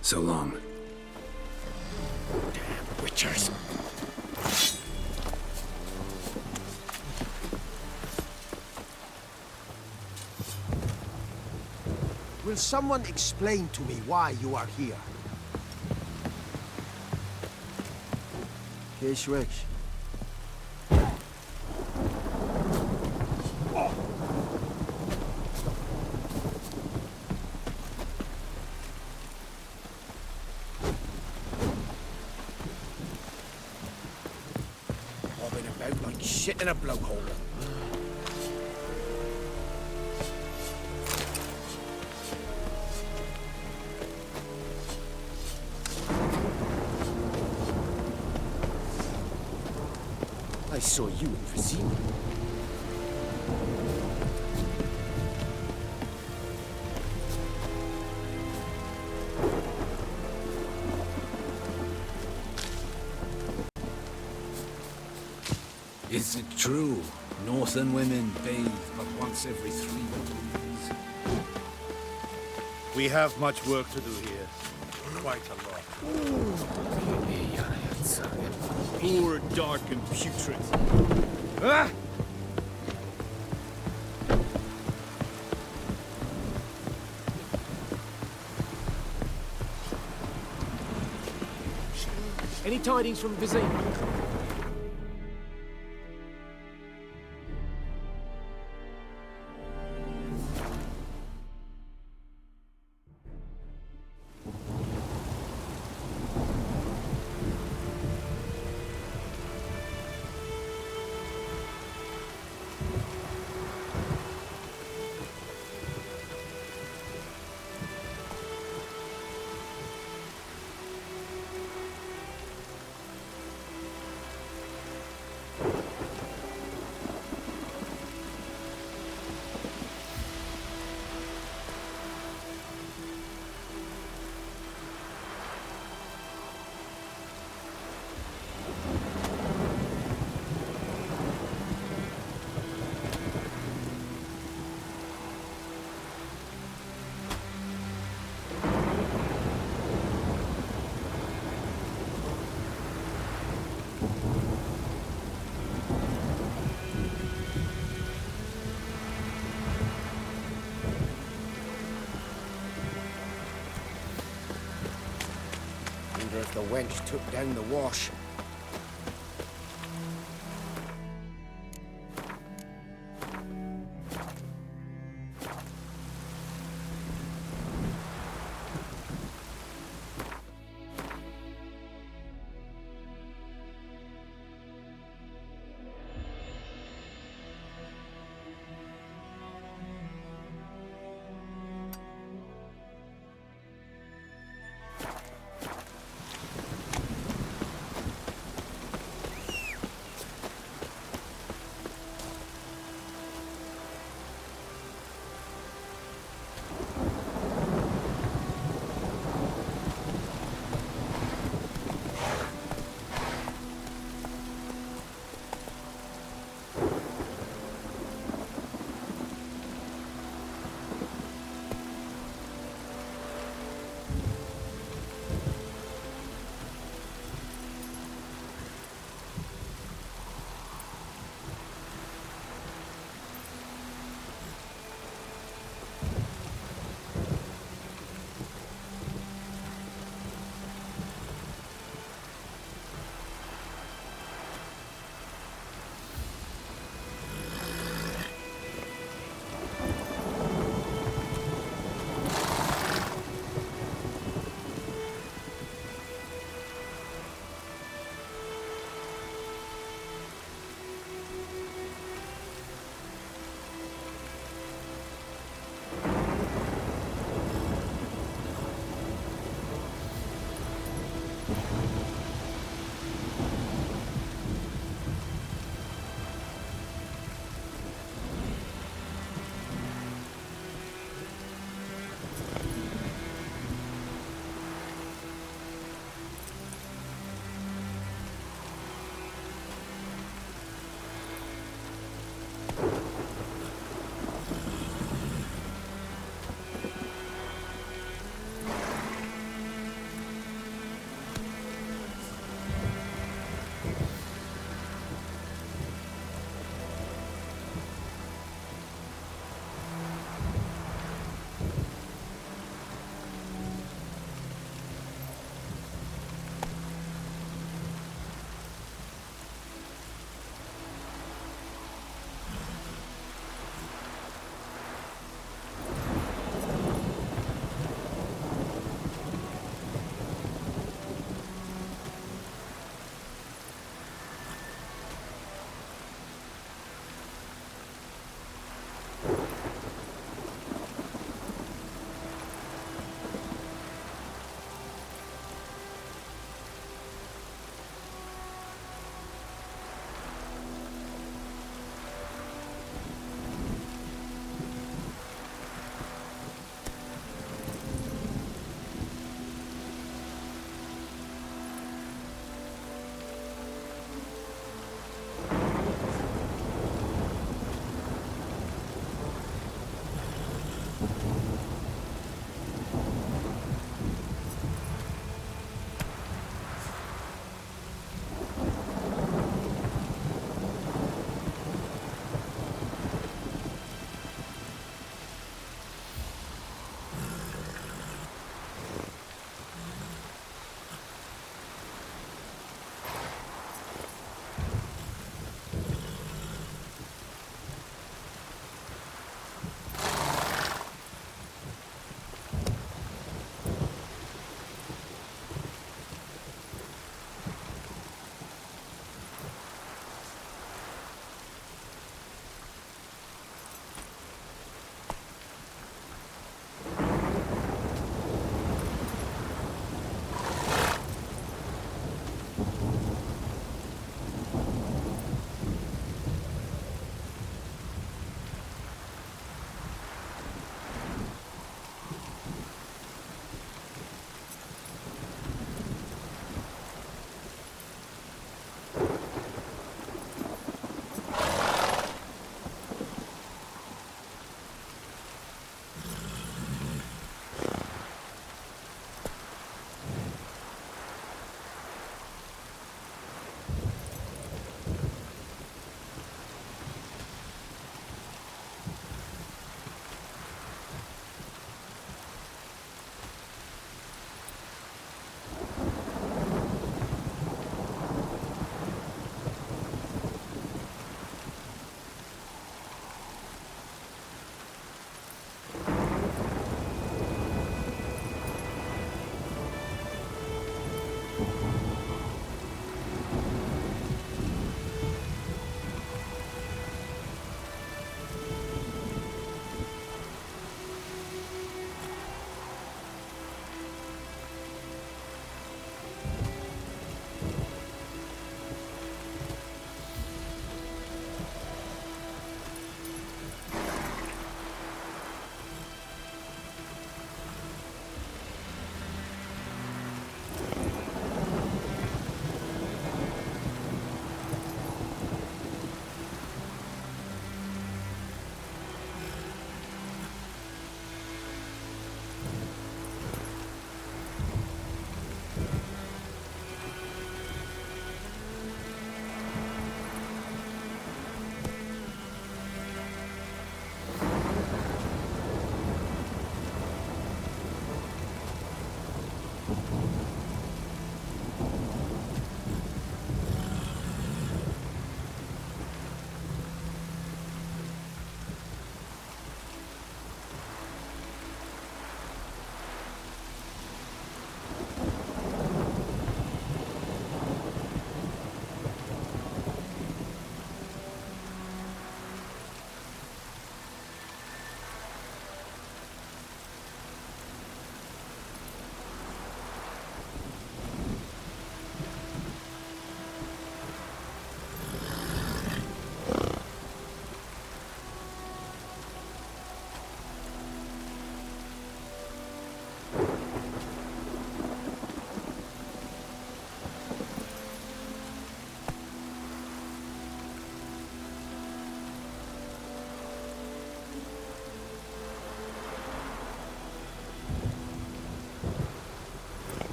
D: So long.
S: Damn witchers.
A: Will someone explain to me why you are here?
K: Case Rex.
S: Bobbing about like shit in a blowhole. I saw you in Vizima.
I: Is it true? Northern women bathe but once every 3 moons.
X: We have much work to do here. Quite a lot.
O: Poor, dark, and putrid.
X: Ah!
R: Any tidings from Vizima?
J: Wonder if the wench took down the wash.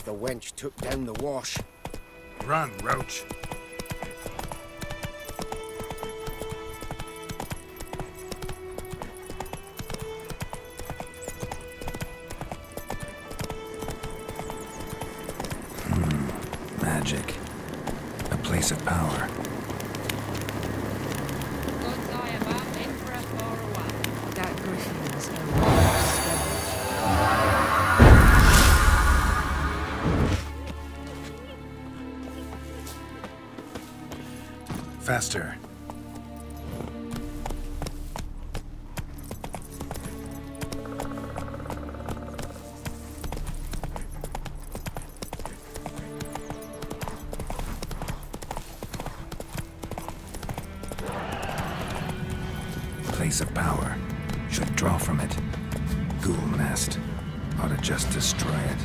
J: the wench took down the wash.
S: Run, Roach.
D: Magic. A place of power.
Q: That Griffin's
D: Faster. Place of power. Should draw from it. Ghoul nest. Ought to just destroy it.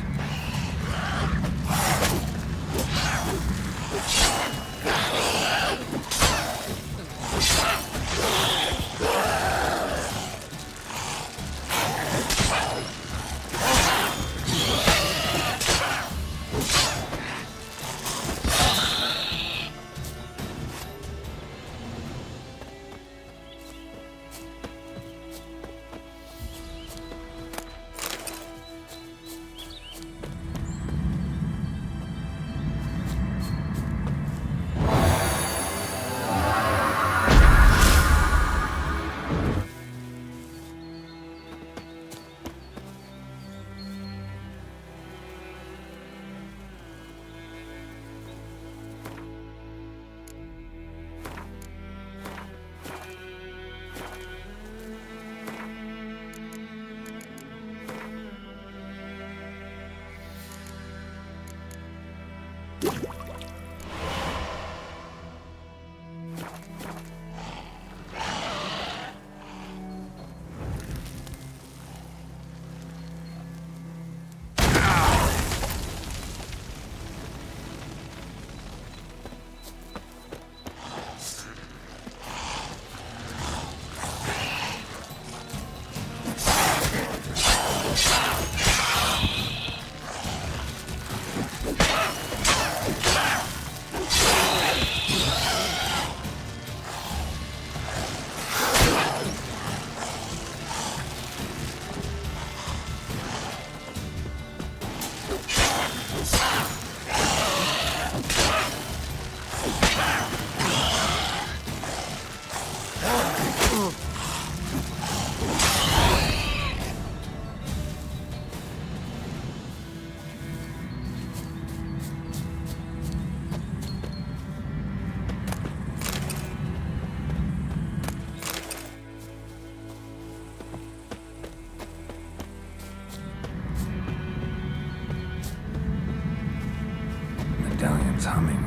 D: Medallion's humming.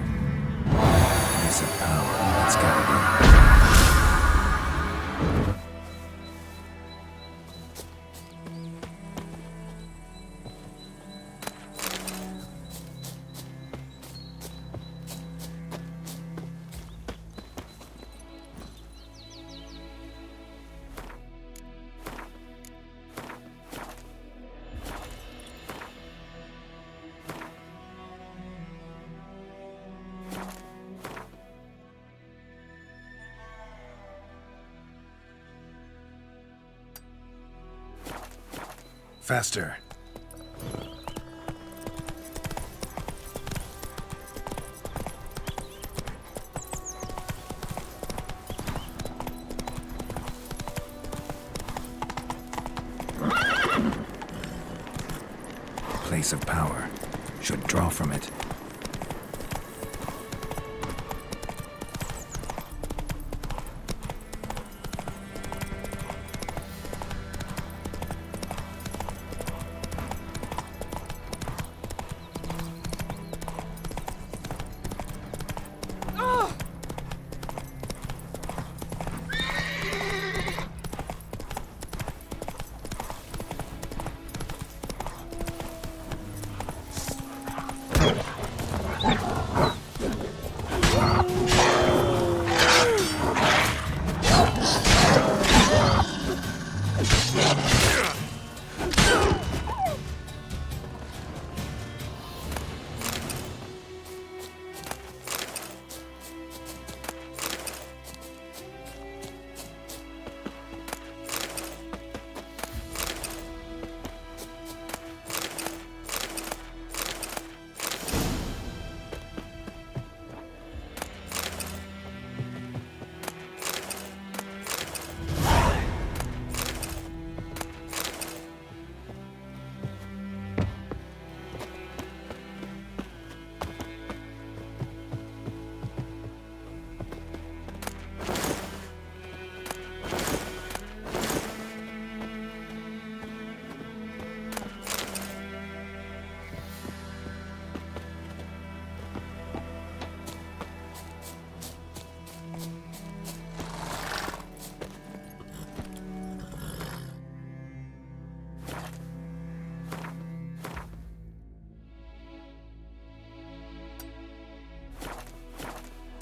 D: Place of power. That's gotta be. Faster. Place of power. Should draw from it.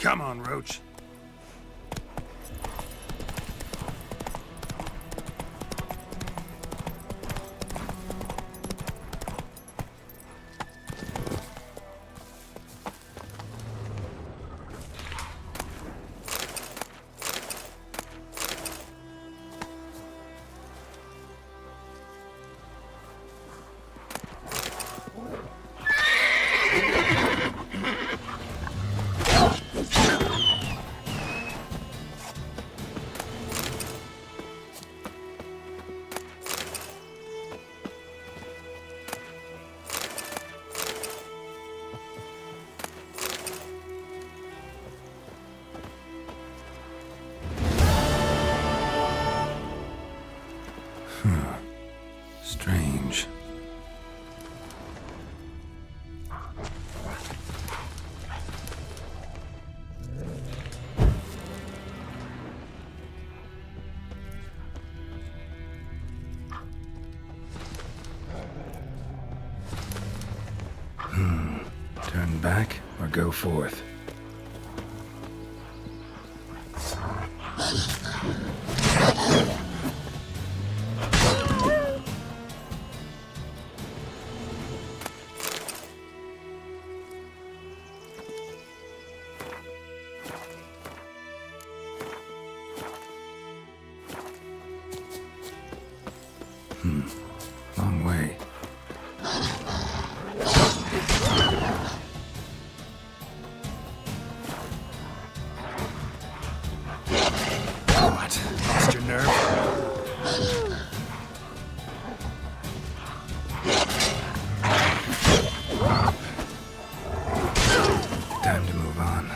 S: Come on, Roach.
D: Strange. Turn back or go forth? Long way. What? Lost your nerve? Time to move on.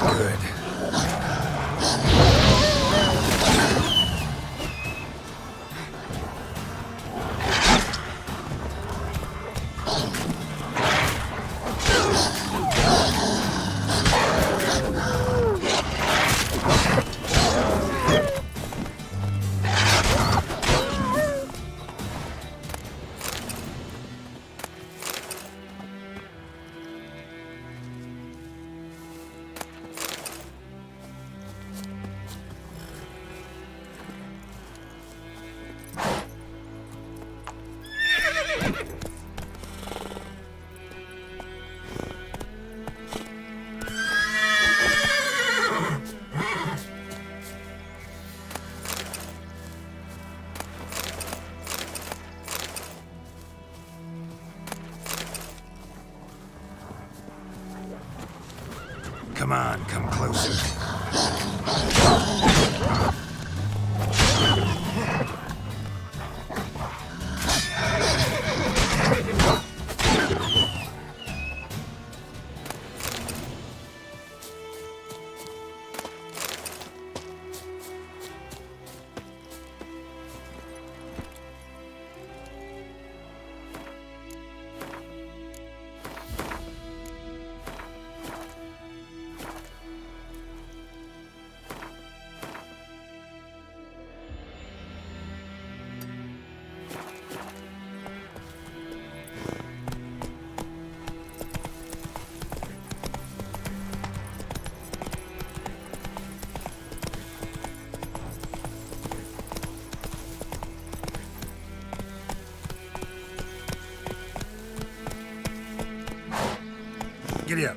D: Good. Come on, come closer. Giddy up.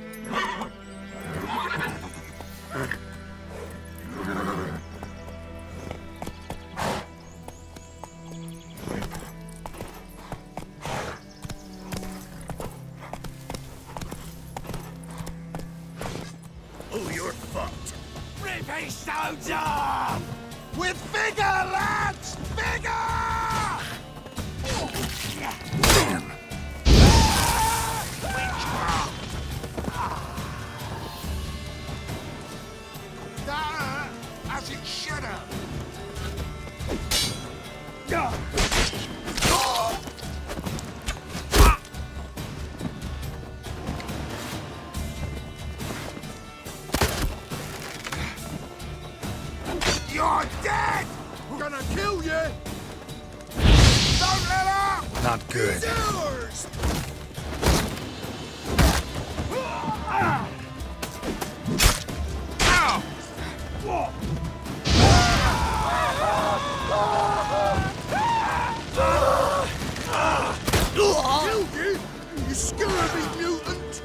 W: Oh, you're fucked. Rip his stones off!
S: With vigor, lads! Vigor!
W: Damn.
S: As it should have. You're dead! We're gonna kill you! Don't let up!
D: Not good.
S: He's ours! Killed you? You scurvy mutant!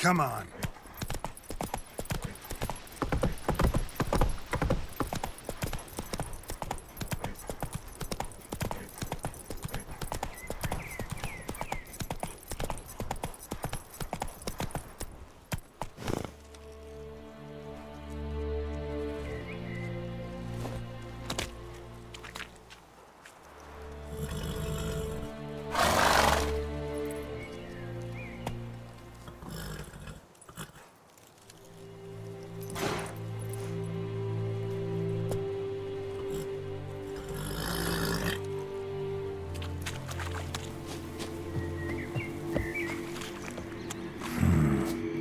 L: Come on.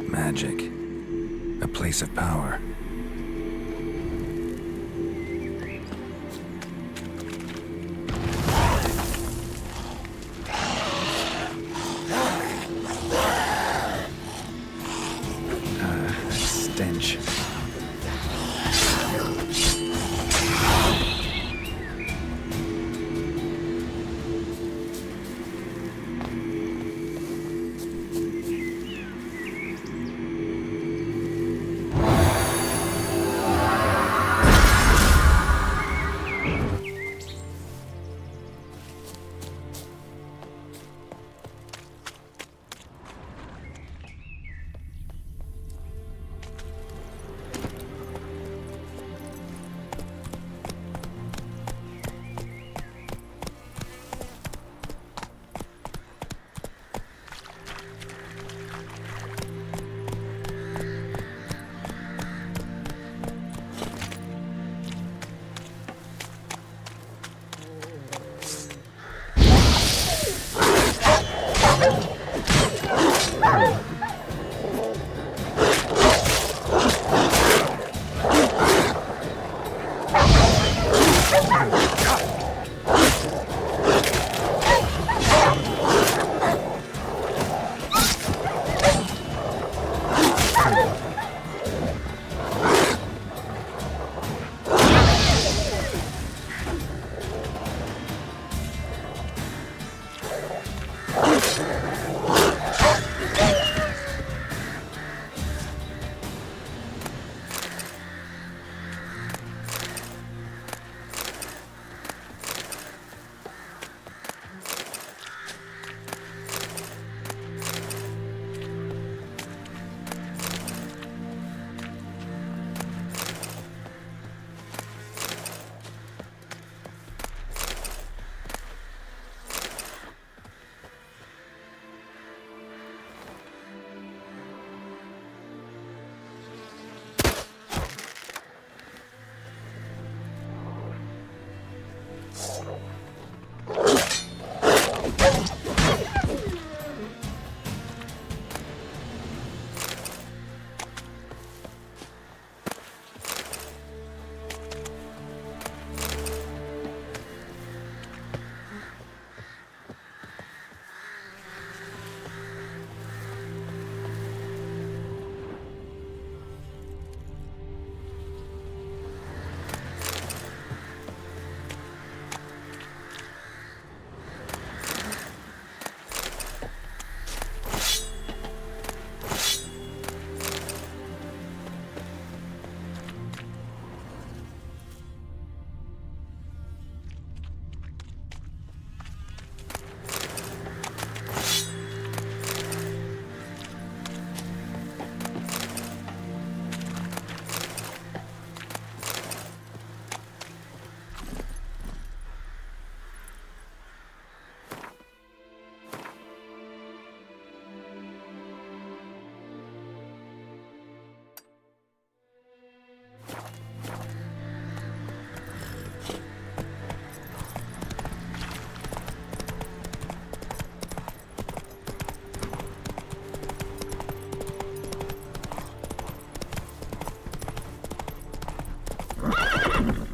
D: Magic. A place of power. Stench.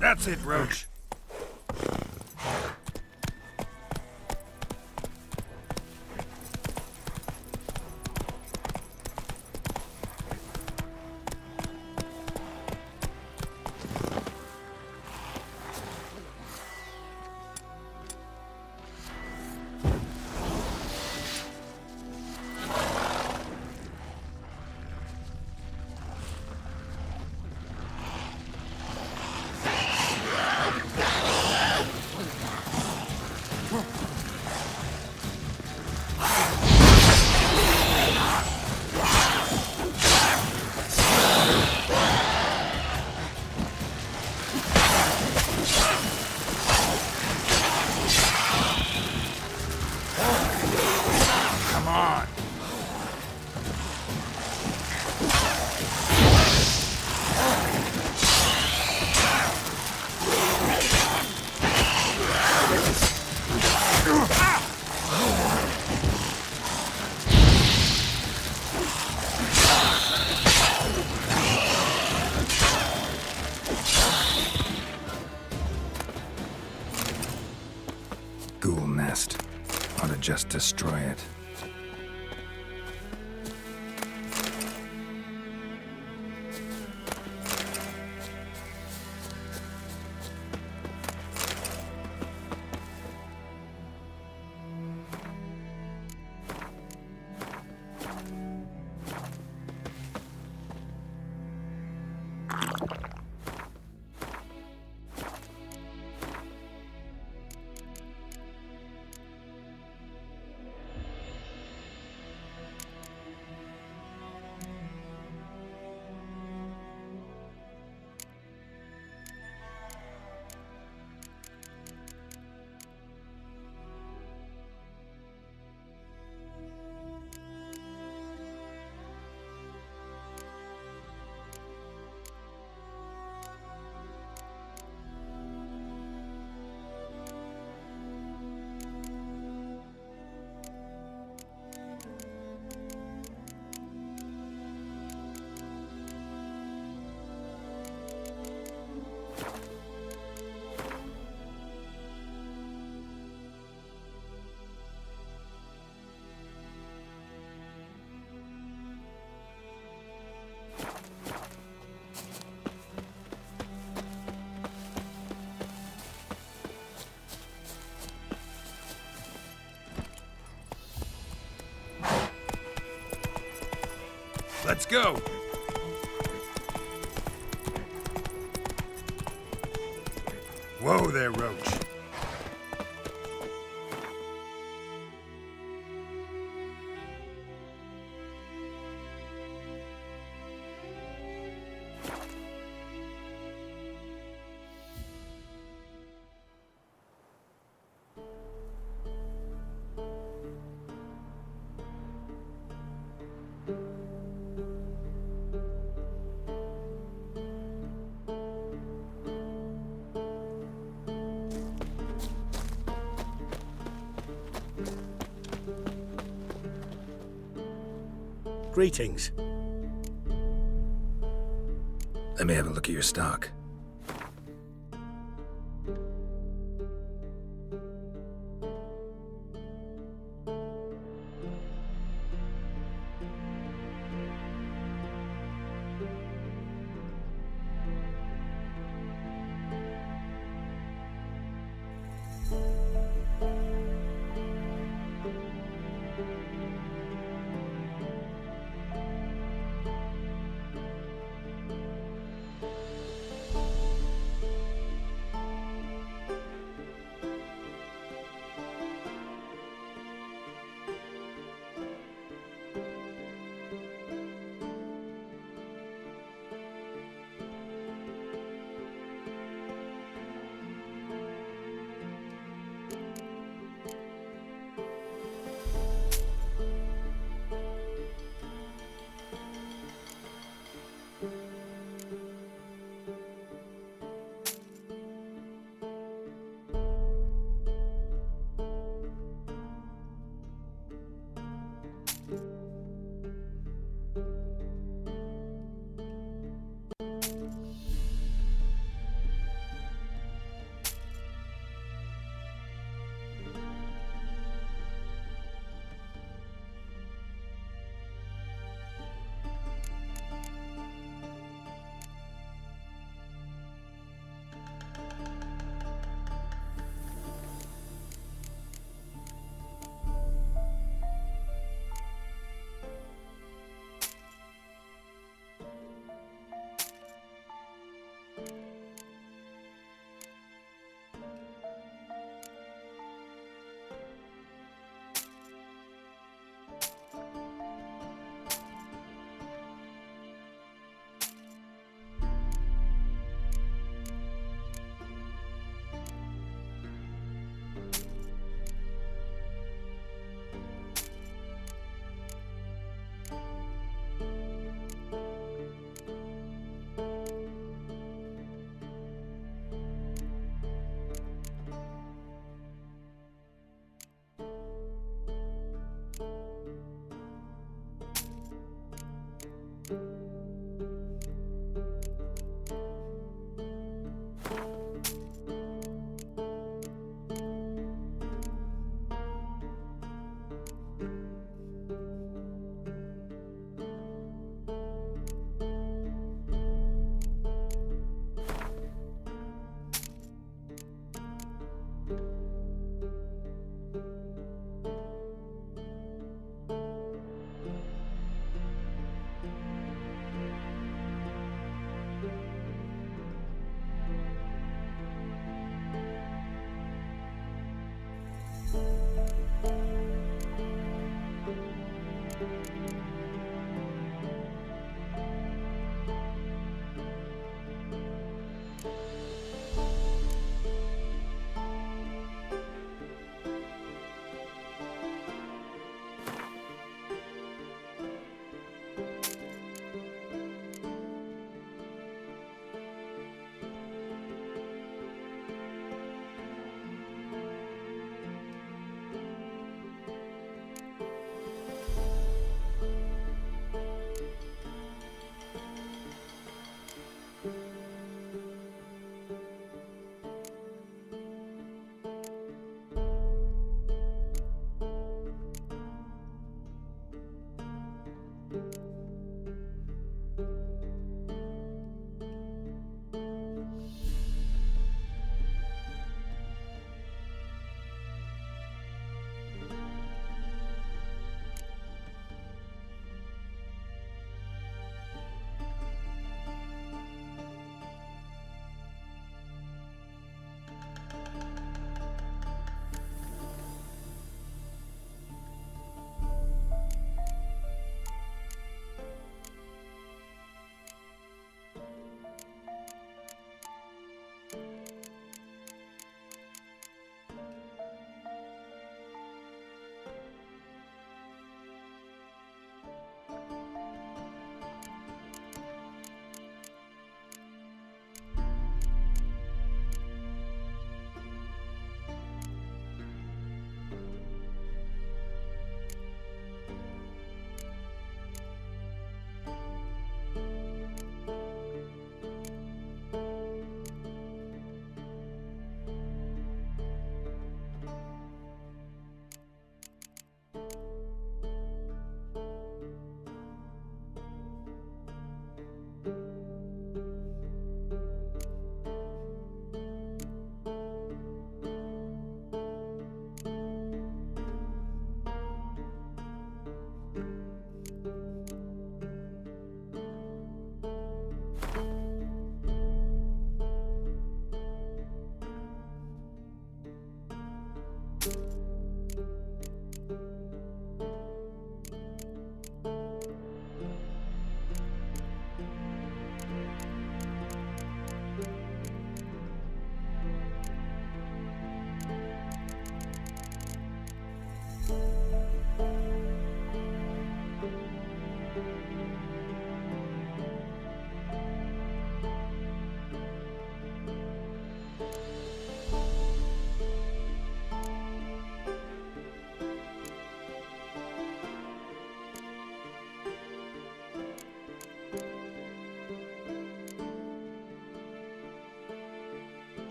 L: That's it, Roach.
D: just destroy it.
L: Let's go! Whoa there, Roach.
H: Greetings.
D: Let me have a look at your stock.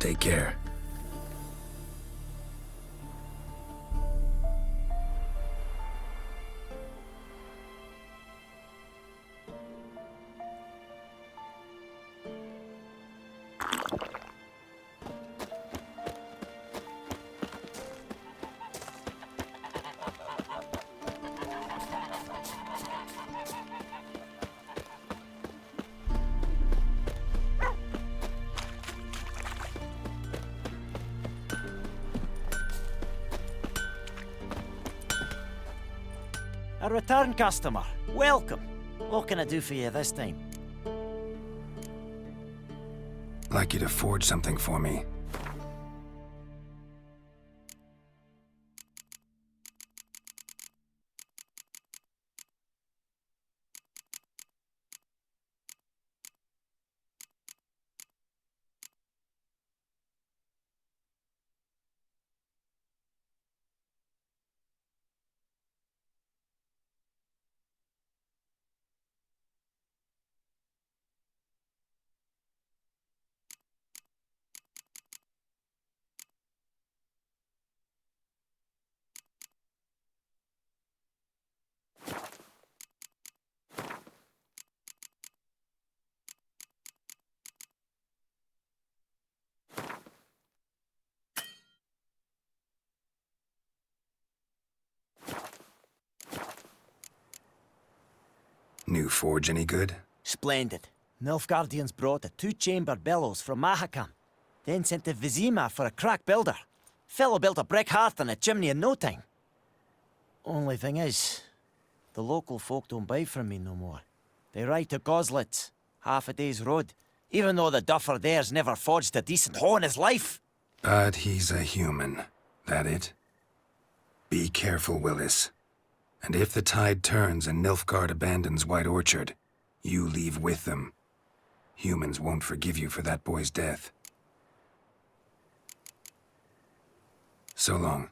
D: Take care.
E: A return customer. Welcome. What can I do for you this time?
D: Like you to forge something for me. New forge any good?
E: Splendid. Nilfgaardians brought a two-chamber bellows from Mahakam, then sent to Vizima for a crack builder. Fellow built a brick hearth and a chimney in no time. Only thing is, the local folk don't buy from me no more. They ride to Goslitz, half a day's road, even though the duffer there's never forged a decent hoe in his life.
D: But he's a human. That it? Be careful, Willis. And if the tide turns and Nilfgaard abandons White Orchard, you leave with them. Humans won't forgive you for that boy's death. So long.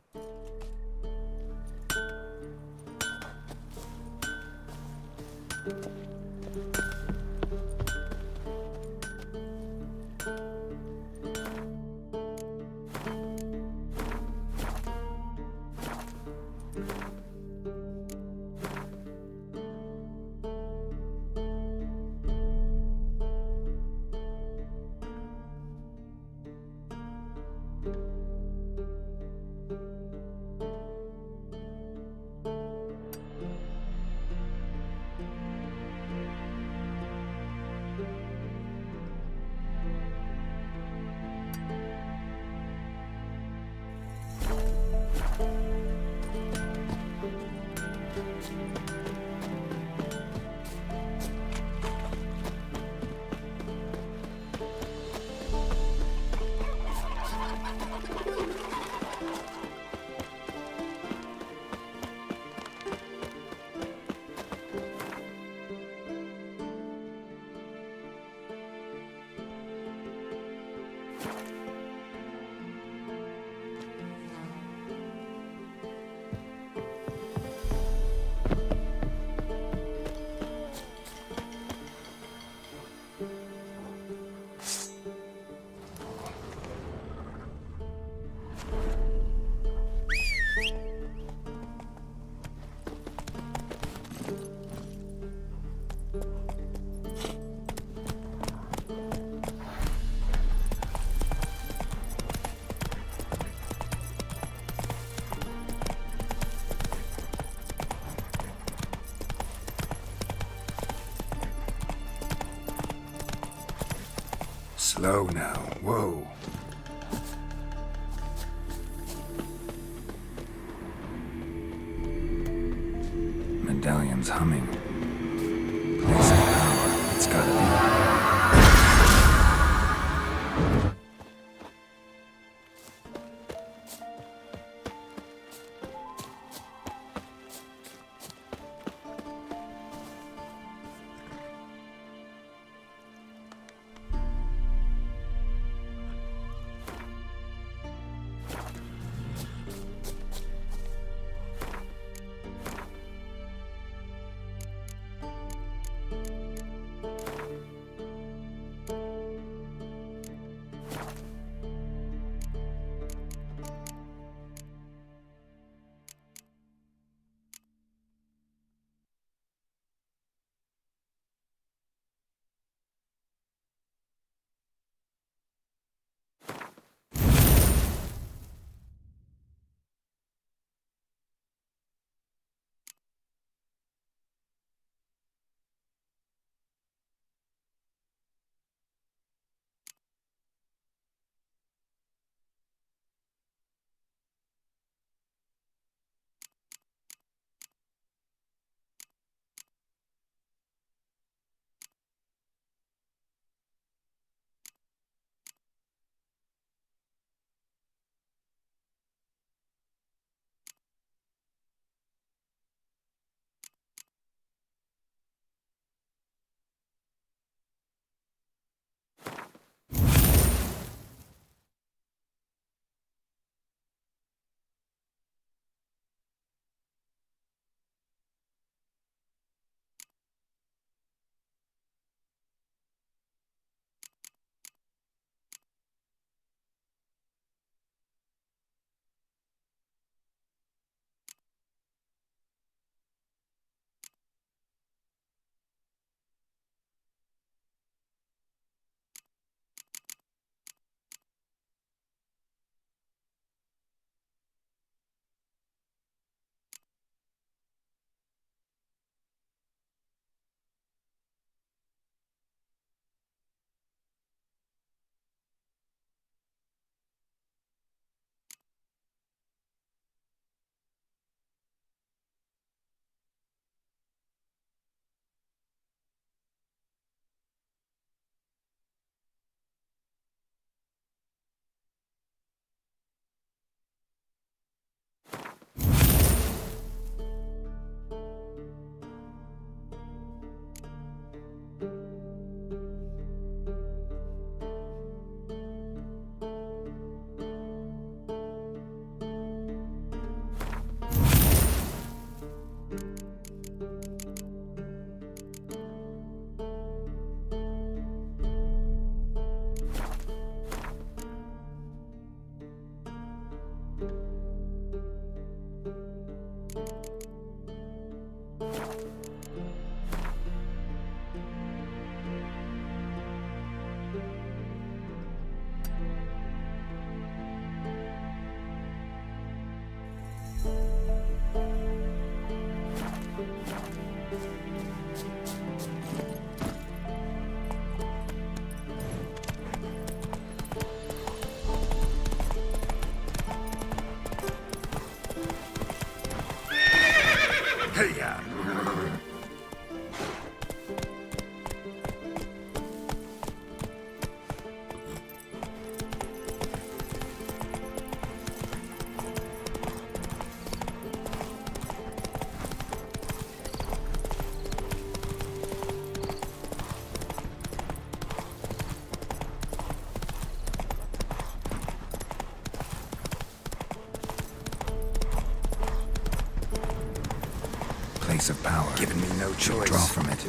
D: Slow now. Whoa. Medallion's humming. Place of power. It's gotta be.
L: Hey-ya!
D: Place of power.
L: Giving me no choice.
D: Draw from it.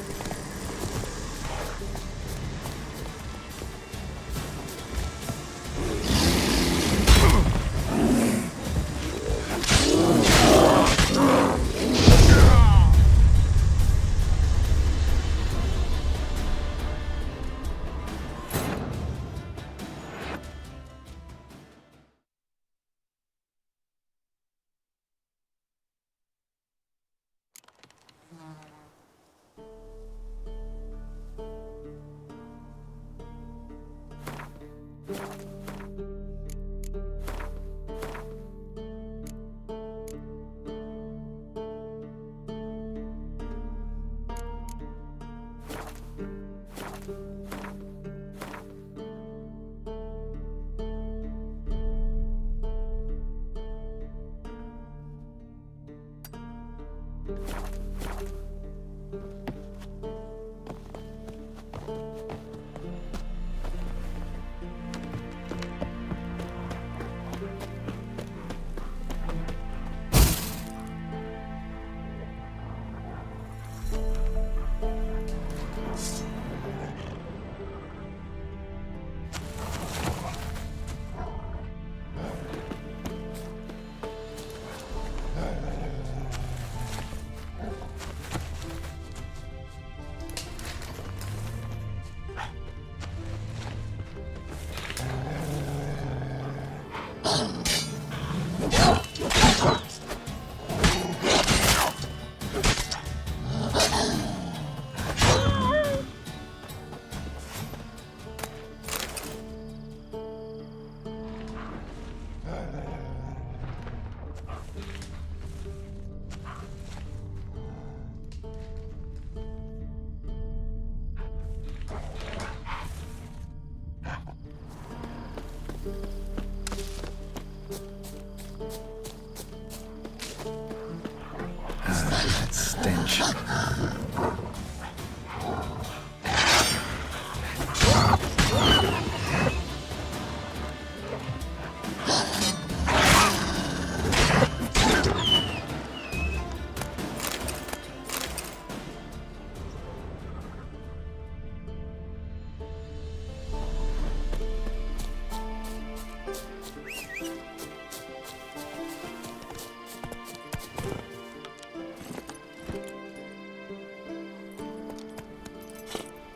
D: Stench.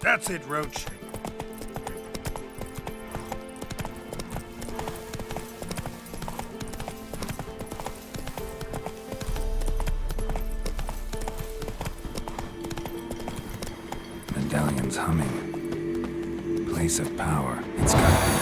L: That's it, Roach.
D: Medallion's humming. Place of power. It's got...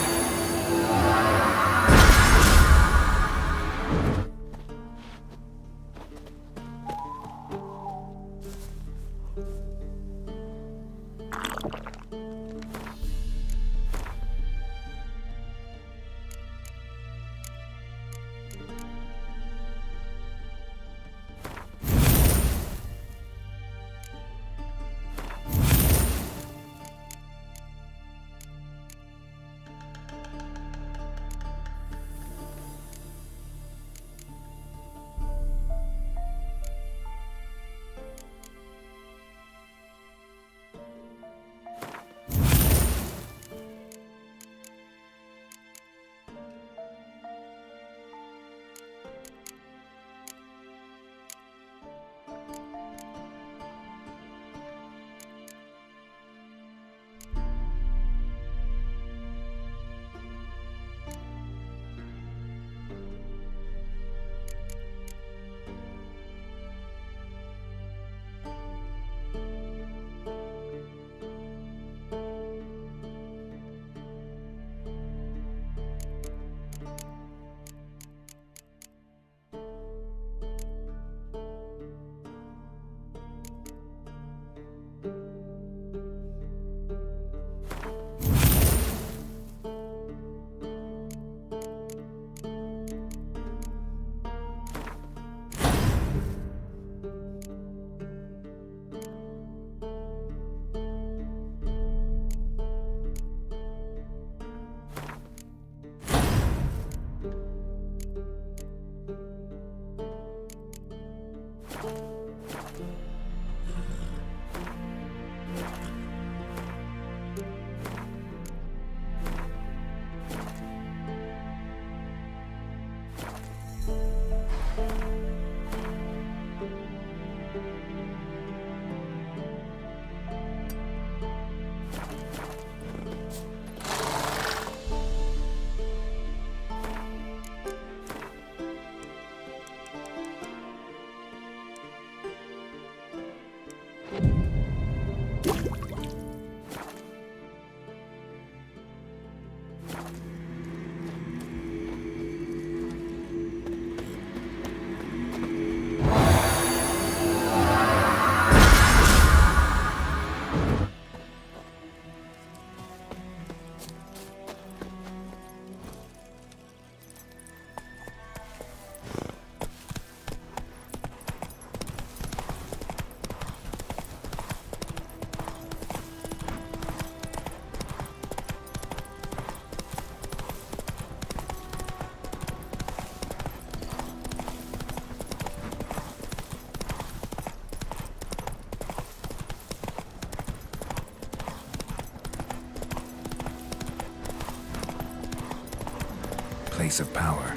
D: place of power,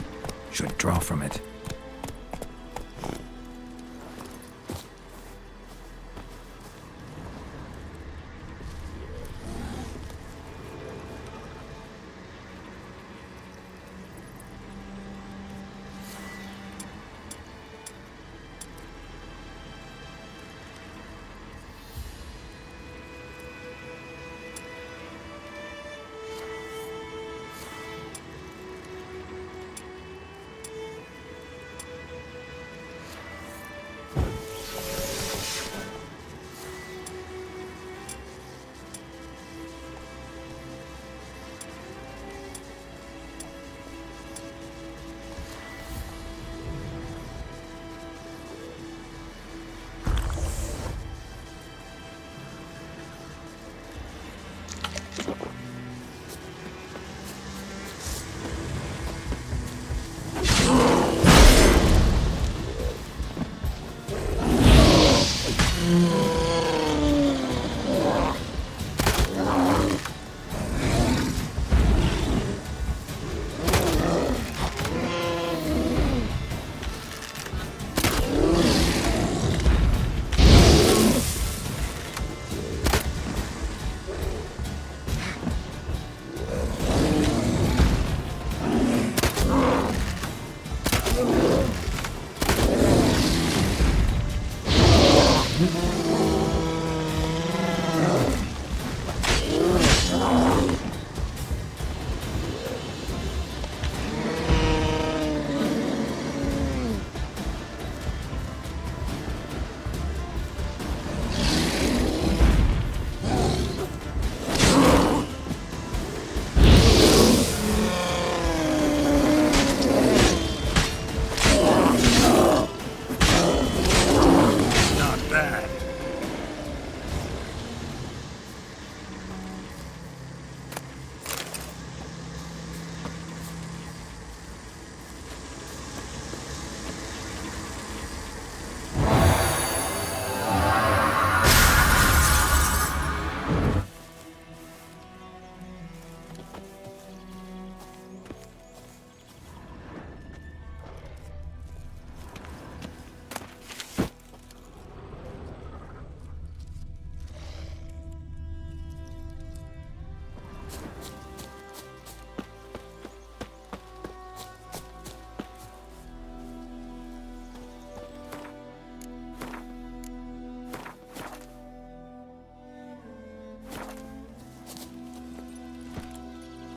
D: should draw from it.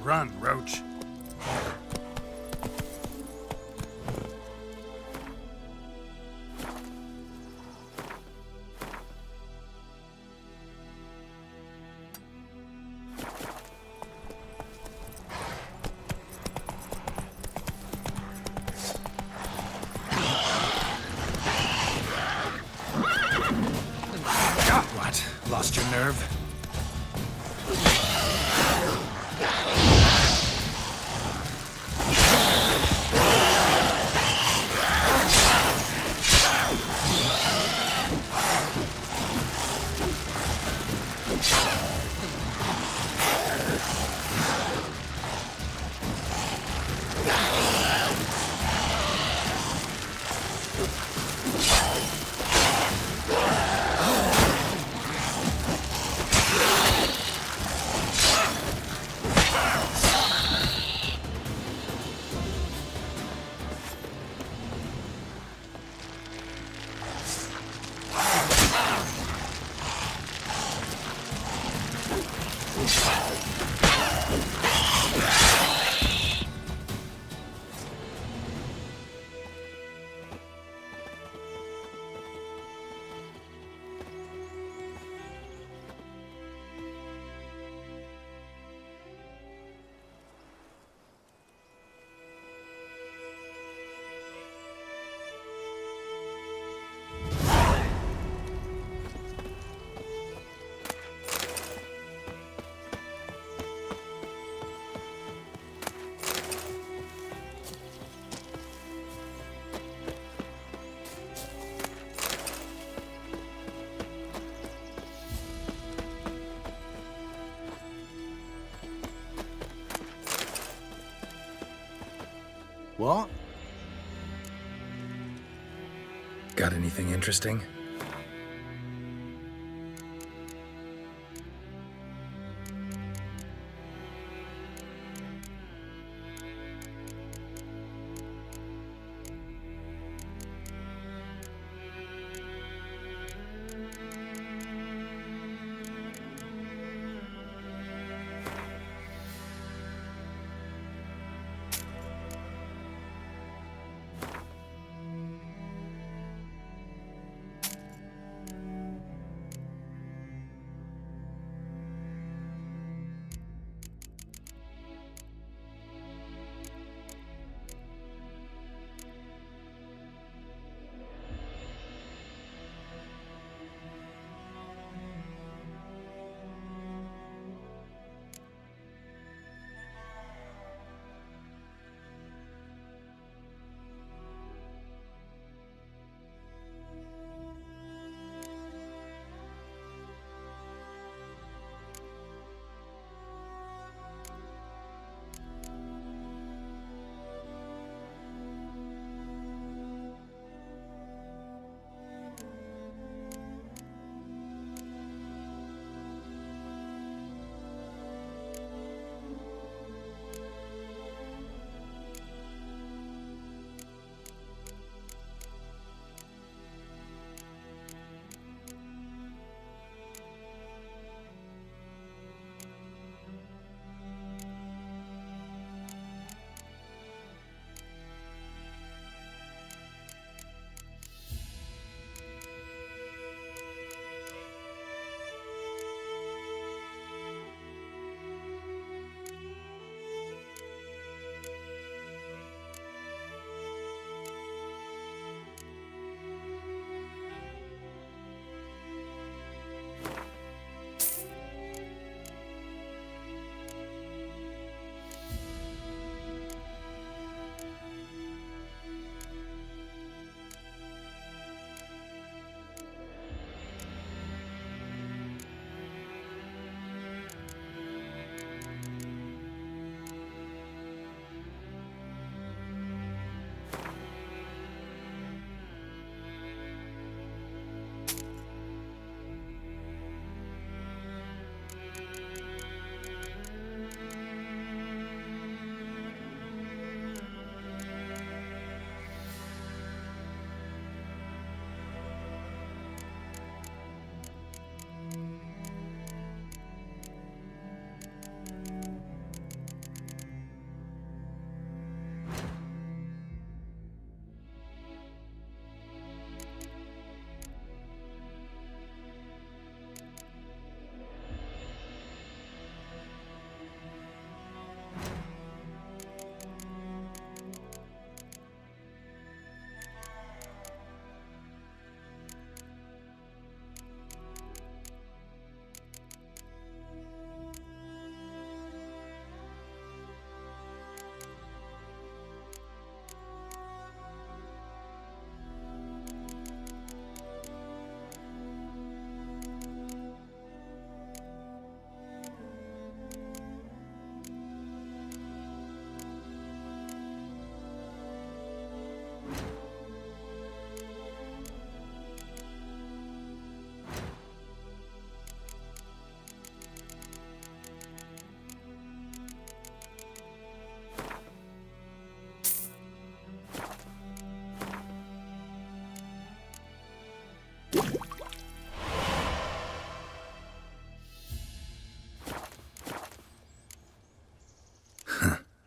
L: Run, Roach.
S: What? Lost your nerve?
K: What?
D: Got anything interesting?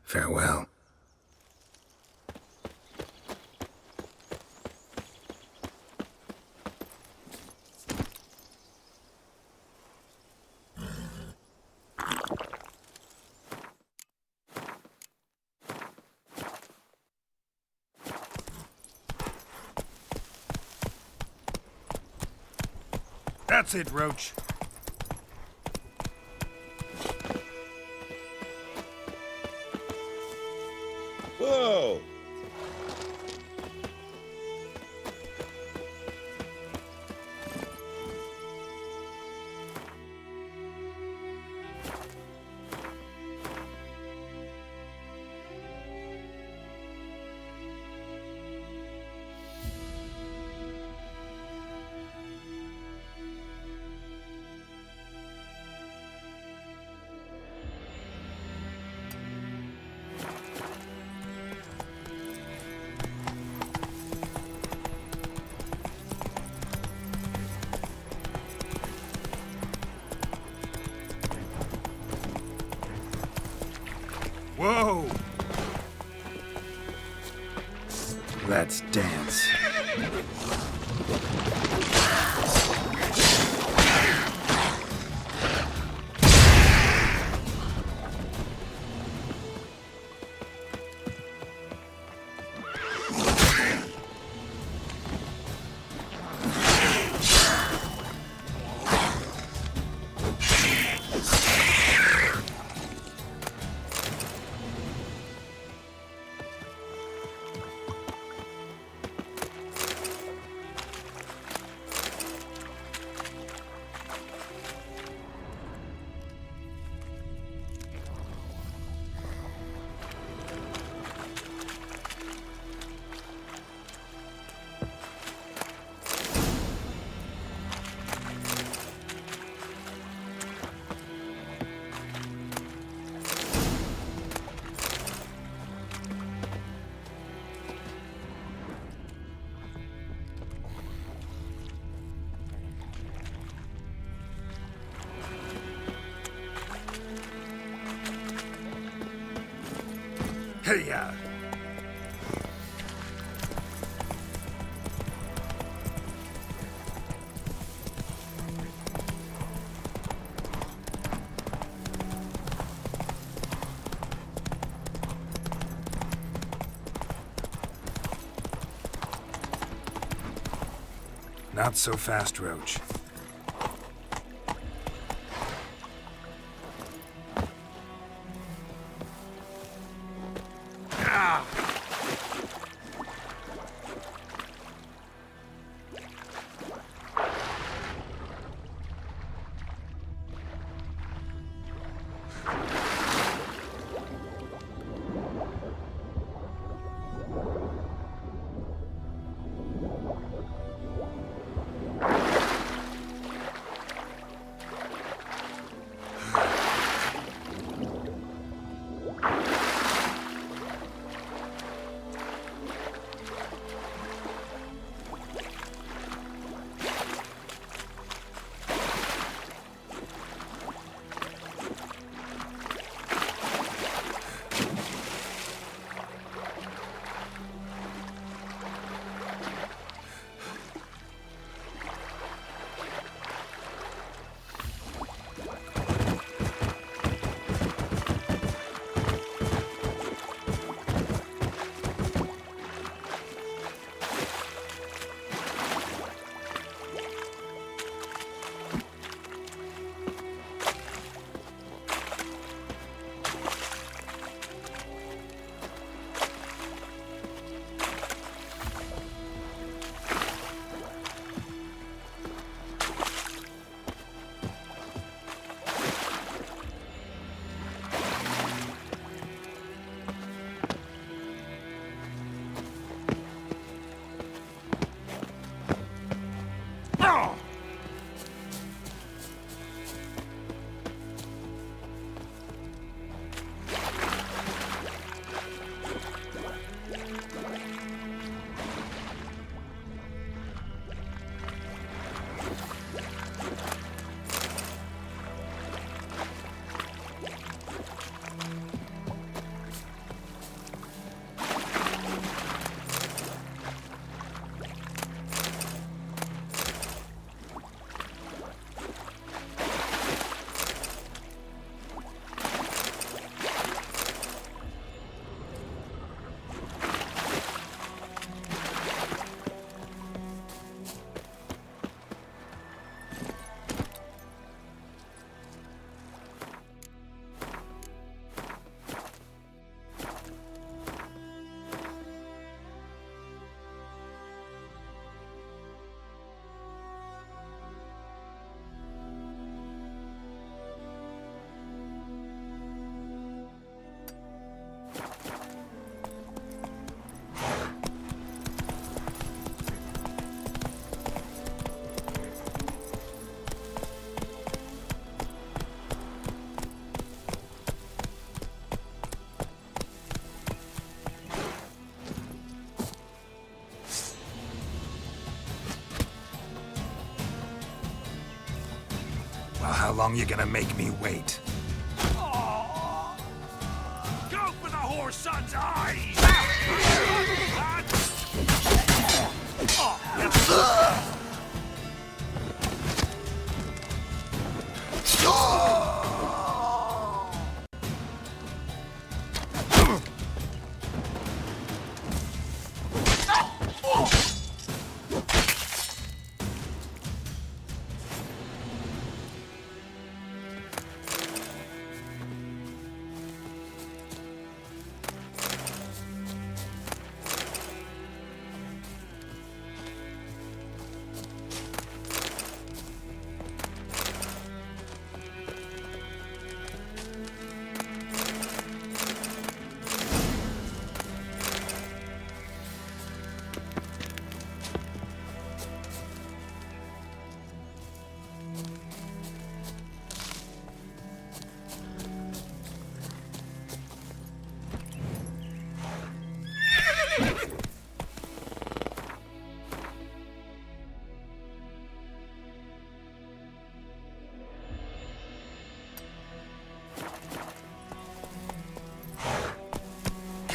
D: Farewell.
L: That's it, Roach.
V: Whoa!
S: Whoa!
D: Let's dance.
S: Hey-ya!
D: Not so fast, Roach.
S: Well, how long you gonna make me wait?
W: Go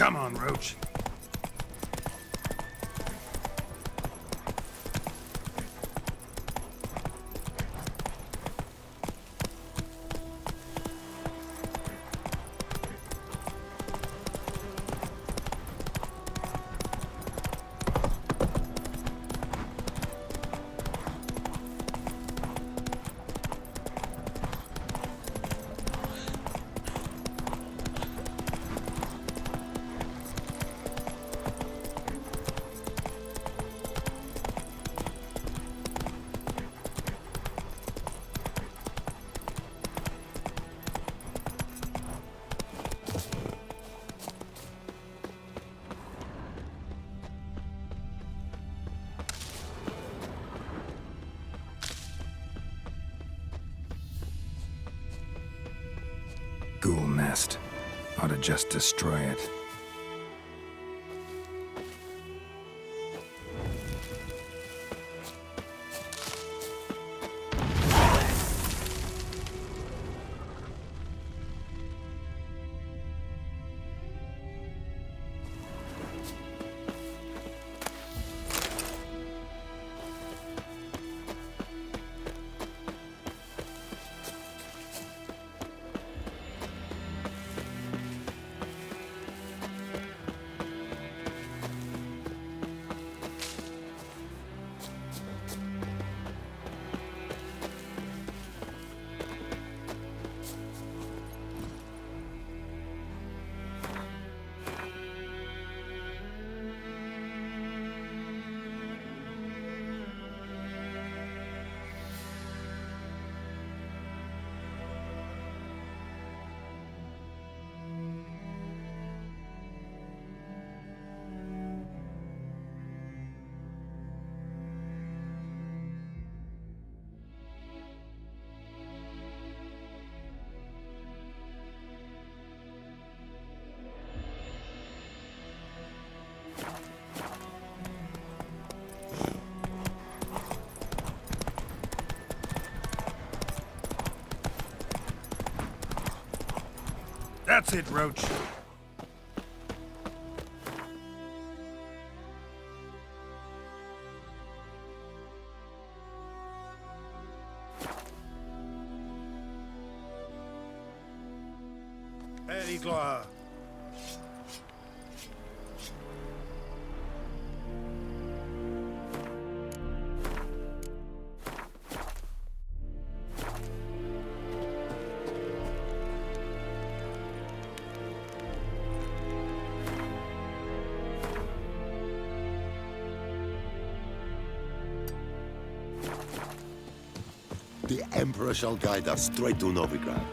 L: Come on, Roach.
D: Ghoul nest. Ought to just destroy it.
L: That's it, Roach. Eddie Gloire.
V: The Emperor shall guide us straight to Novigrad.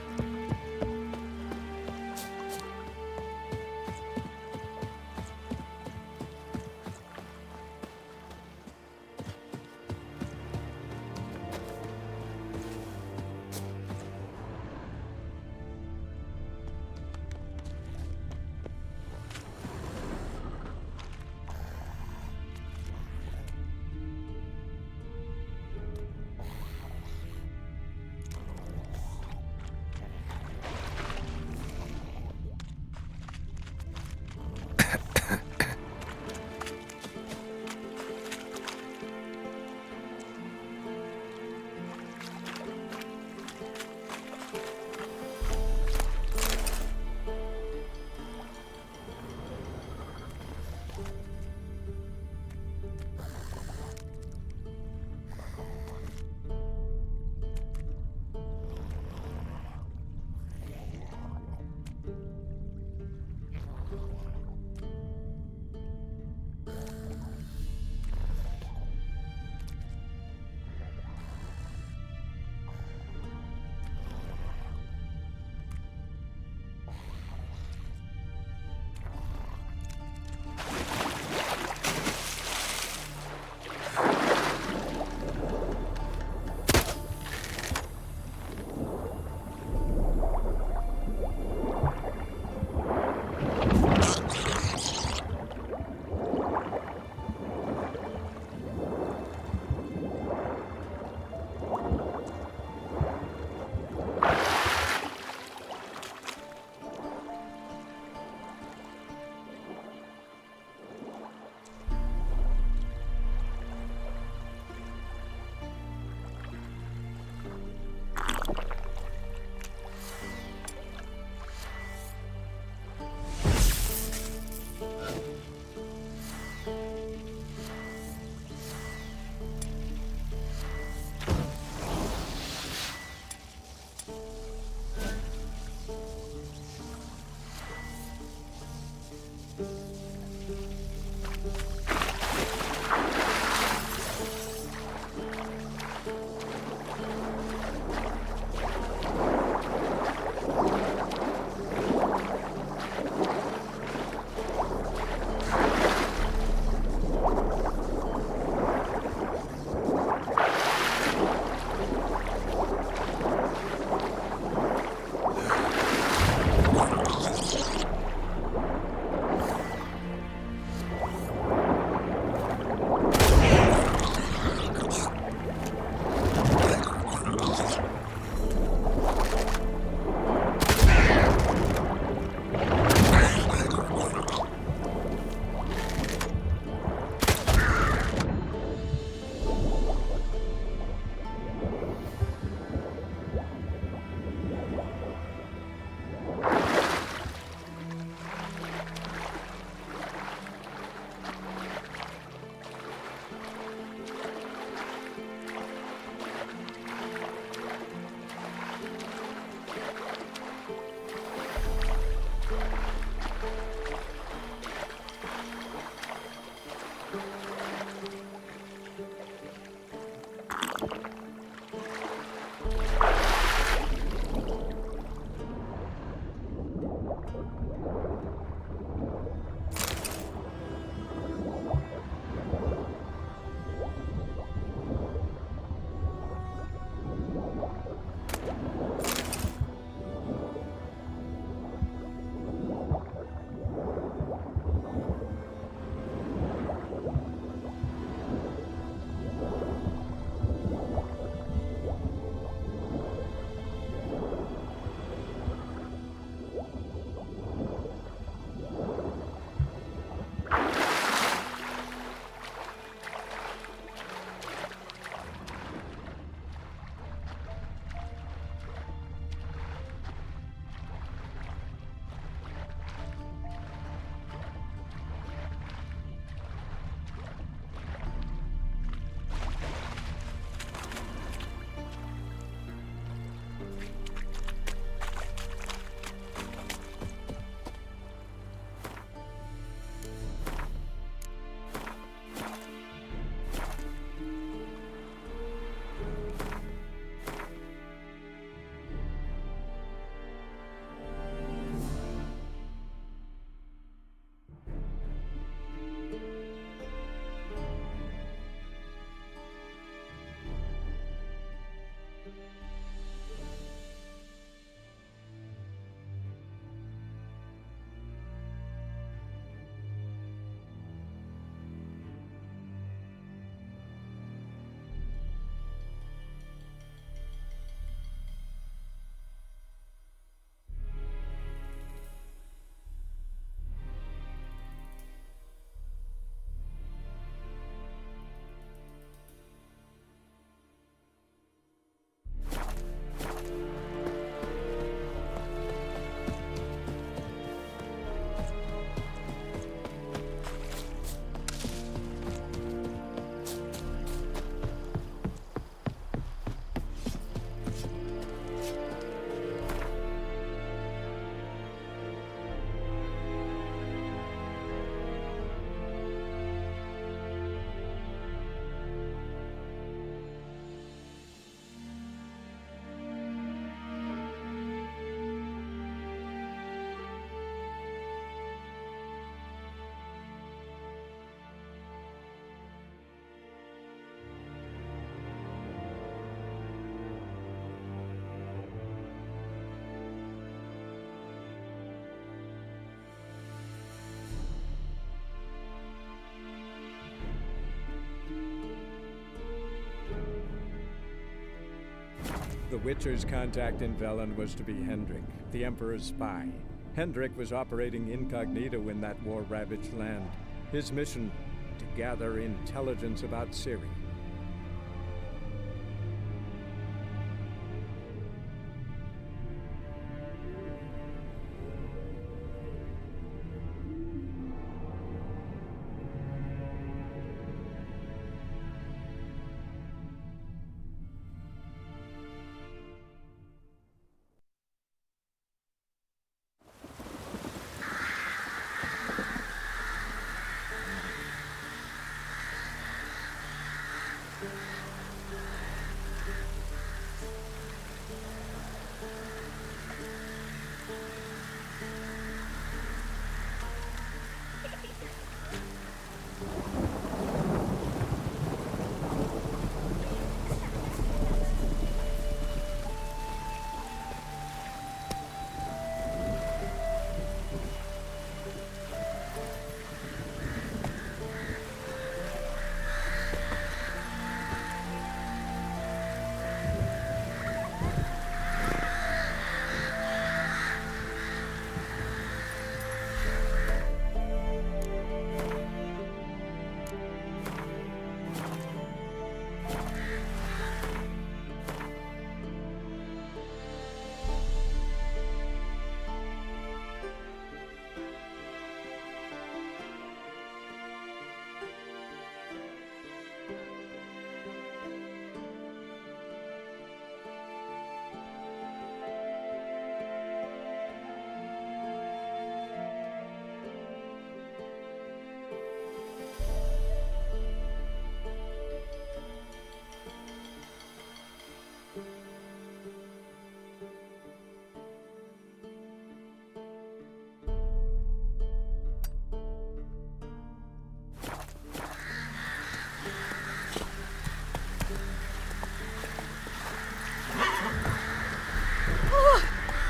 B: The Witcher's contact in Velen was to be Hendrik, the Emperor's spy. Hendrik was operating incognito in that war-ravaged land. His mission, to gather intelligence about Ciri.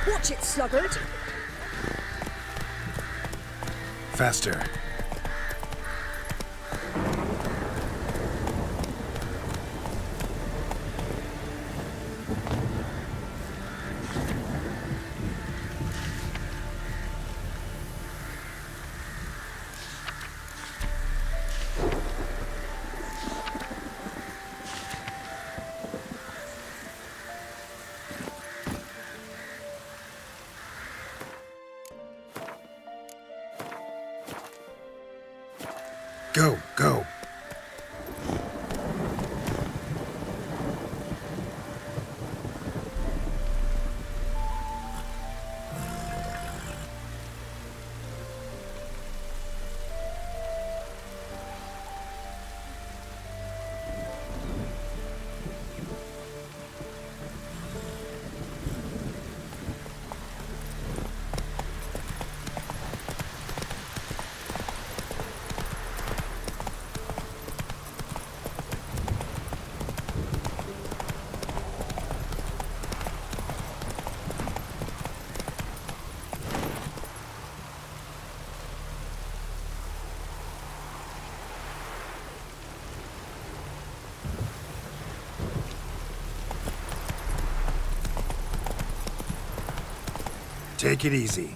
F: Watch it, sluggard!
S: Faster. Go, go. Take it easy.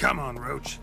L: Come on, Roach.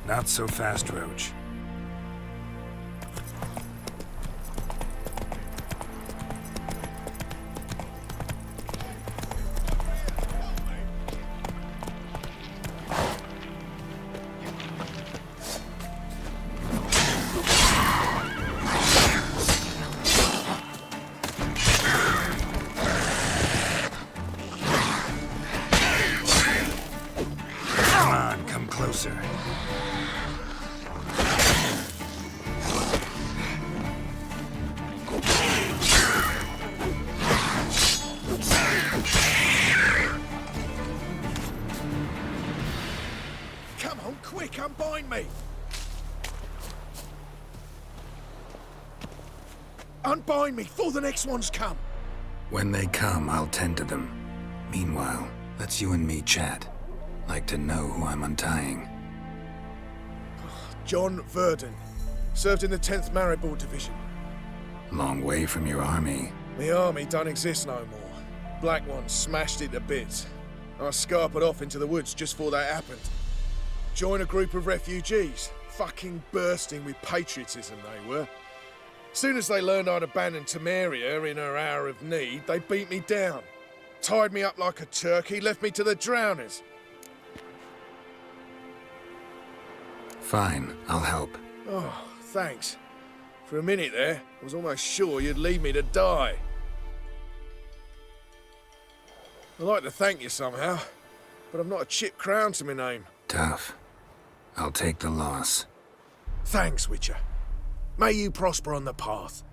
S: Not so fast, Roach. Come on, come closer.
L: Come on, quick, unbind me! Unbind me before the next ones come!
D: When they come, I'll tend to them. Meanwhile, let's you and me chat. Like to know who I'm untying.
L: John Verdon. Served in the 10th Maribor Division.
D: Long way from your army.
L: The army don't exist no more. Black Ones smashed it to bits. I scarpered off into the woods just before that happened. Joined a group of refugees. Fucking bursting with patriotism they were. Soon as they learned I'd abandoned Temeria in her hour of need, they beat me down. Tied me up like a turkey, left me to the drowners.
D: Fine, I'll help.
L: Oh, thanks. For a minute there, I was almost sure you'd leave me to die. I'd like to thank you somehow, but I've not a chip crown to my name.
D: Tough. I'll take the loss.
L: Thanks, Witcher. May you prosper on the path.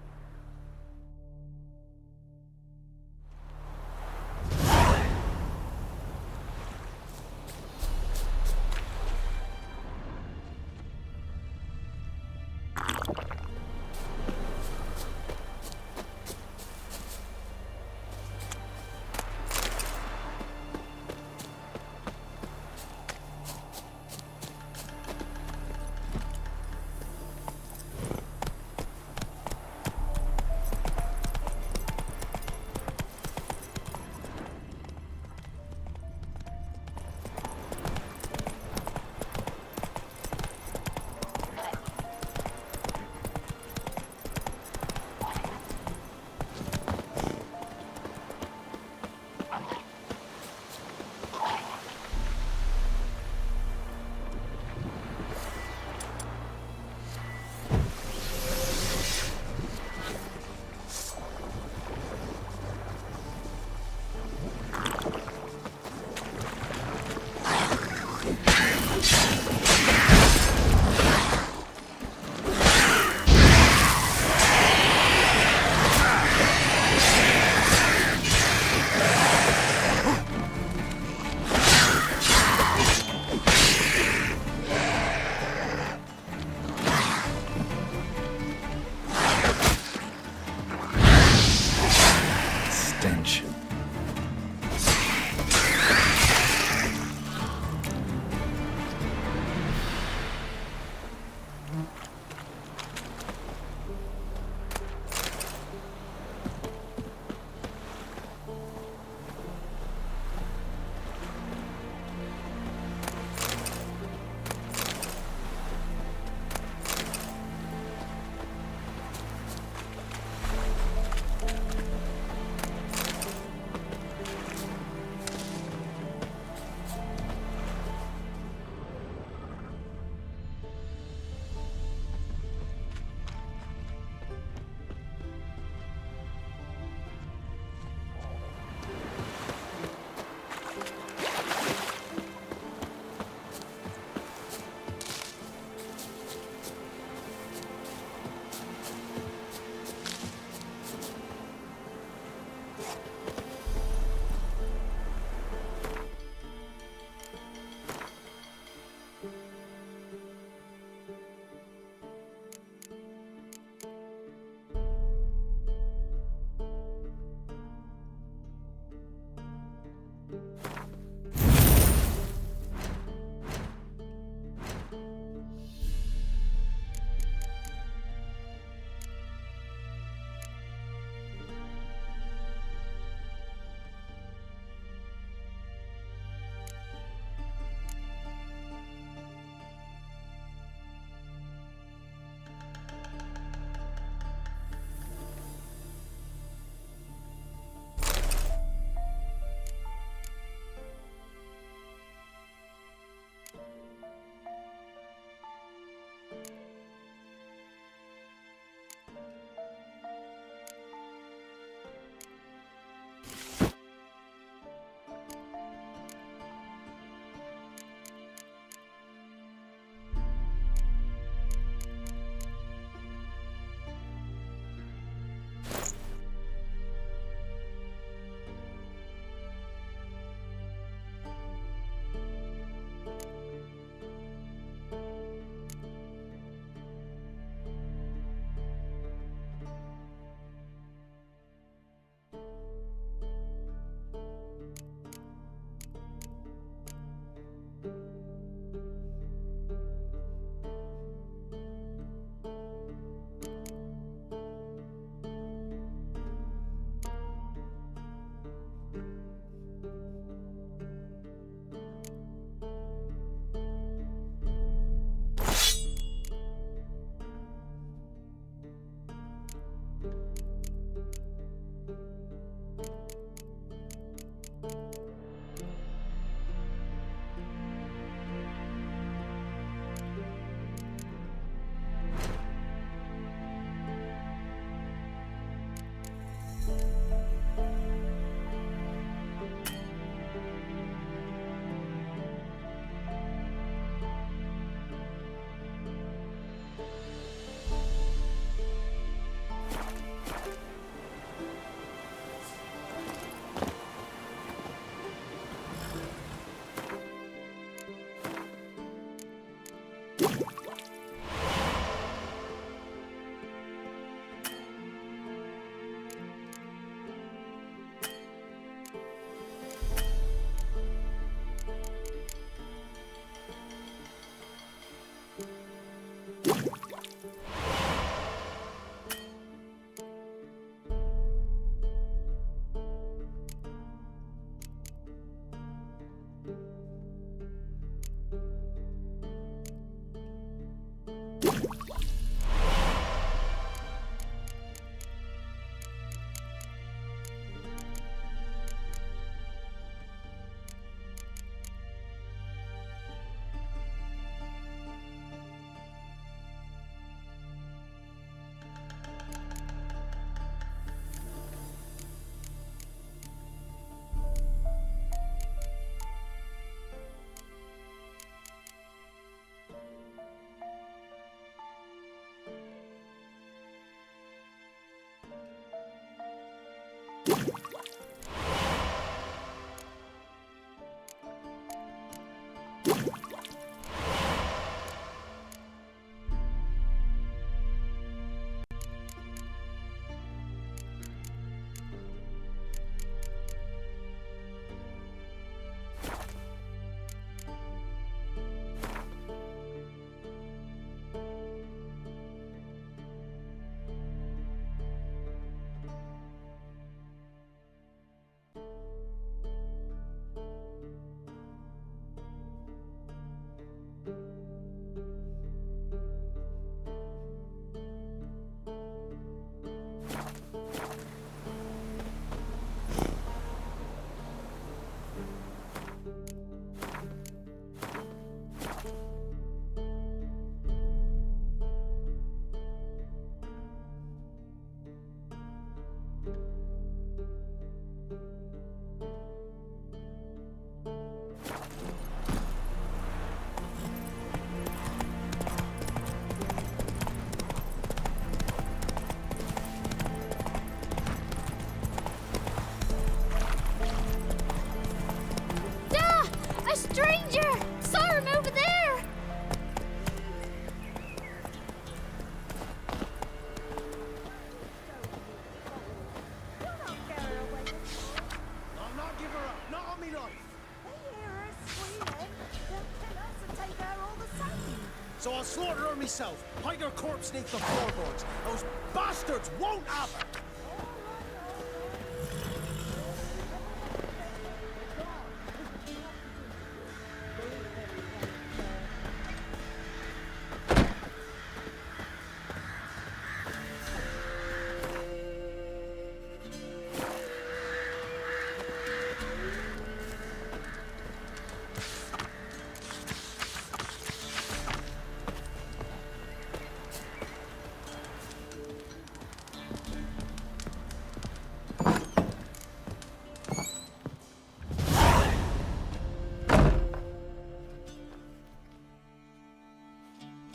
O: So I'll slaughter her myself, hide her corpse beneath the floorboards. Those bastards won't have her!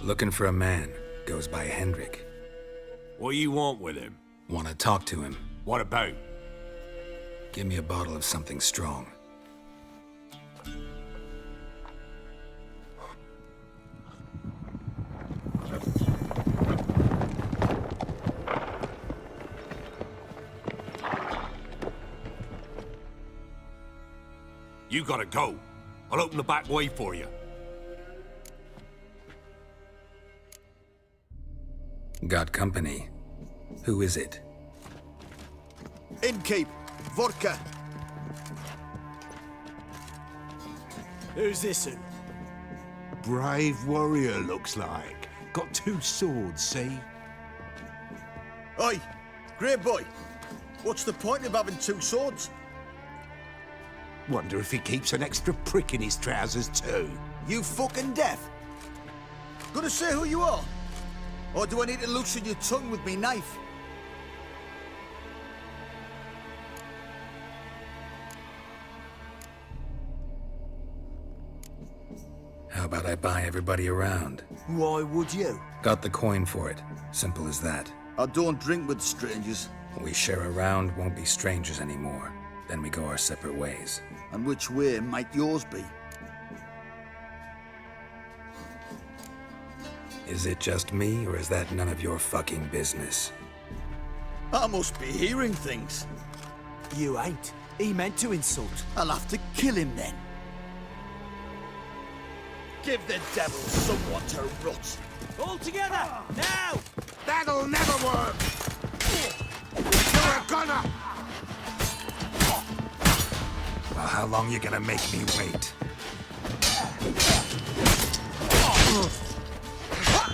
D: Looking for a man. Goes by Hendrik.
W: What you want with him?
D: Want to talk to him.
W: What about?
D: Give me a bottle of something strong.
W: You gotta go. I'll open the back way for you.
D: Got company. Who is it?
K: Innkeep, vodka.
E: Who's this?
C: Brave warrior, looks like. Got 2 swords, see?
K: Oi, great boy. What's the point of having 2 swords?
C: Wonder if he keeps an extra prick in his trousers too.
K: You fucking deaf? Gonna say who you are? Or do I need to loosen your tongue with me knife?
D: How about I buy everybody around?
K: Why would you?
D: Got the coin for it. Simple as that.
K: I don't drink with strangers.
D: We share a round, won't be strangers anymore. Then we go our separate ways.
K: And which way might yours be?
D: Is it just me, or is that none of your fucking business?
K: I must be hearing things.
E: You ain't. He meant to insult.
K: I'll have to kill him then. Give the devil someone to rot.
E: All together, now!
C: That'll never work! You're a gunner!
D: Well, how long you gonna make me wait?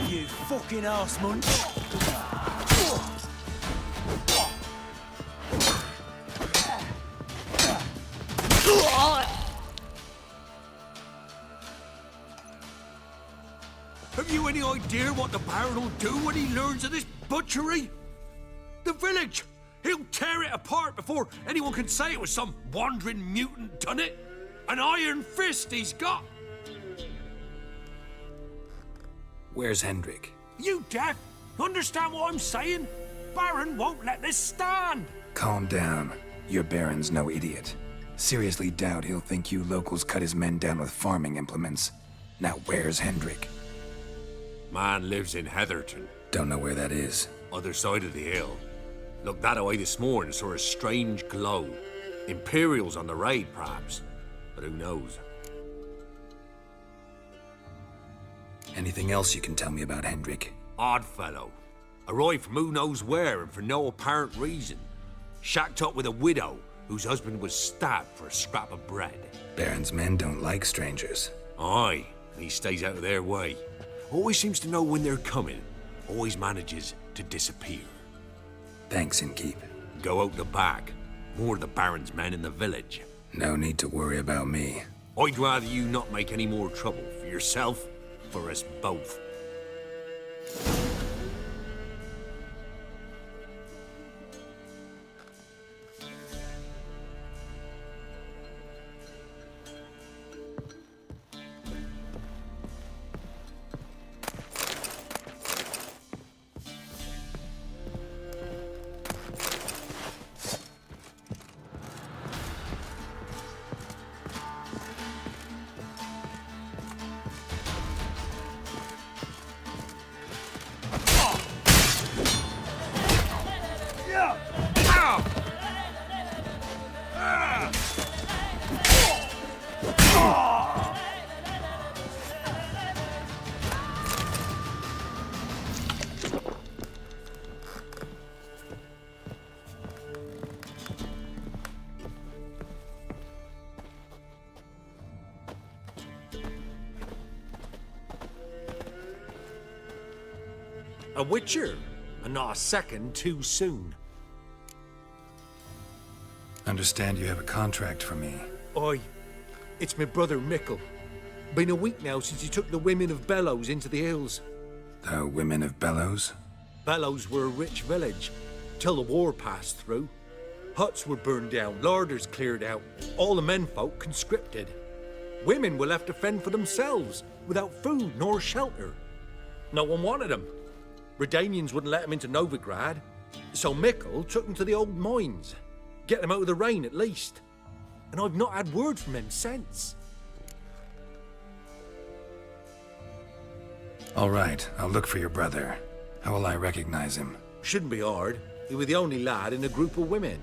E: You
A: fucking arse munch.
W: Have you any idea what the Baron will do when he learns of this butchery? The village! He'll tear it apart before anyone can say it was some wandering mutant done it. An iron fist he's got!
D: Where's Hendrik?
W: You deaf? Understand what I'm saying? Baron won't let this stand!
D: Calm down. Your Baron's no idiot. Seriously doubt he'll think you locals cut his men down with farming implements. Now where's Hendrik?
W: Man lives in Heatherton.
D: Don't know where that is.
W: Other side of the hill. Looked that away this morning, saw a strange glow. Imperials on the raid, perhaps. But who knows?
D: Anything else you can tell me about Hendrik?
W: Odd fellow. Arrived from who knows where and for no apparent reason. Shacked up with a widow whose husband was stabbed for a scrap of bread.
D: Baron's men don't like strangers.
W: Aye, and he stays out of their way. Always seems to know when they're coming. Always manages to disappear.
D: Thanks, Innkeep.
W: Go out the back. More of the Baron's men in the village.
D: No need to worry about me.
W: I'd rather you not make any more trouble for yourself, for us both. A witcher, and not a second too soon.
D: Understand you have a contract for me.
W: Aye, it's my brother Mickle. Been a week now since he took the women of Bellows into the hills.
D: The women of Bellows?
W: Bellows were a rich village, till the war passed through. Huts were burned down, larders cleared out, all the menfolk conscripted. Women were left to fend for themselves, without food nor shelter. No one wanted them. Redanians wouldn't let them into Novigrad, so Mickle took them to the old mines. Get them out of the rain, at least. And I've not had word from him since.
D: All right, I'll look for your brother. How will I recognize him?
W: Shouldn't be hard. He was the only lad in a group of women.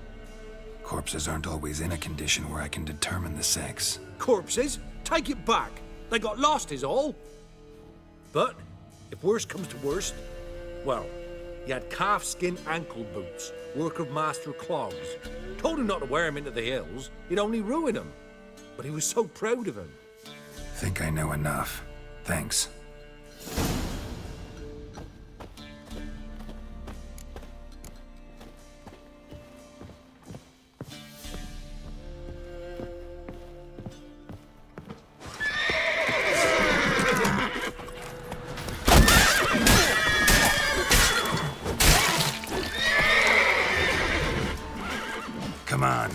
D: Corpses aren't always in a condition where I can determine the sex.
W: Corpses? Take it back. They got lost is all. But, if worst comes to worst, well, he had calfskin ankle boots, work of Master Clogs. Told him not to wear him into the hills, he'd only ruin him. But he was so proud of him.
D: Think I know enough. Thanks. Come on.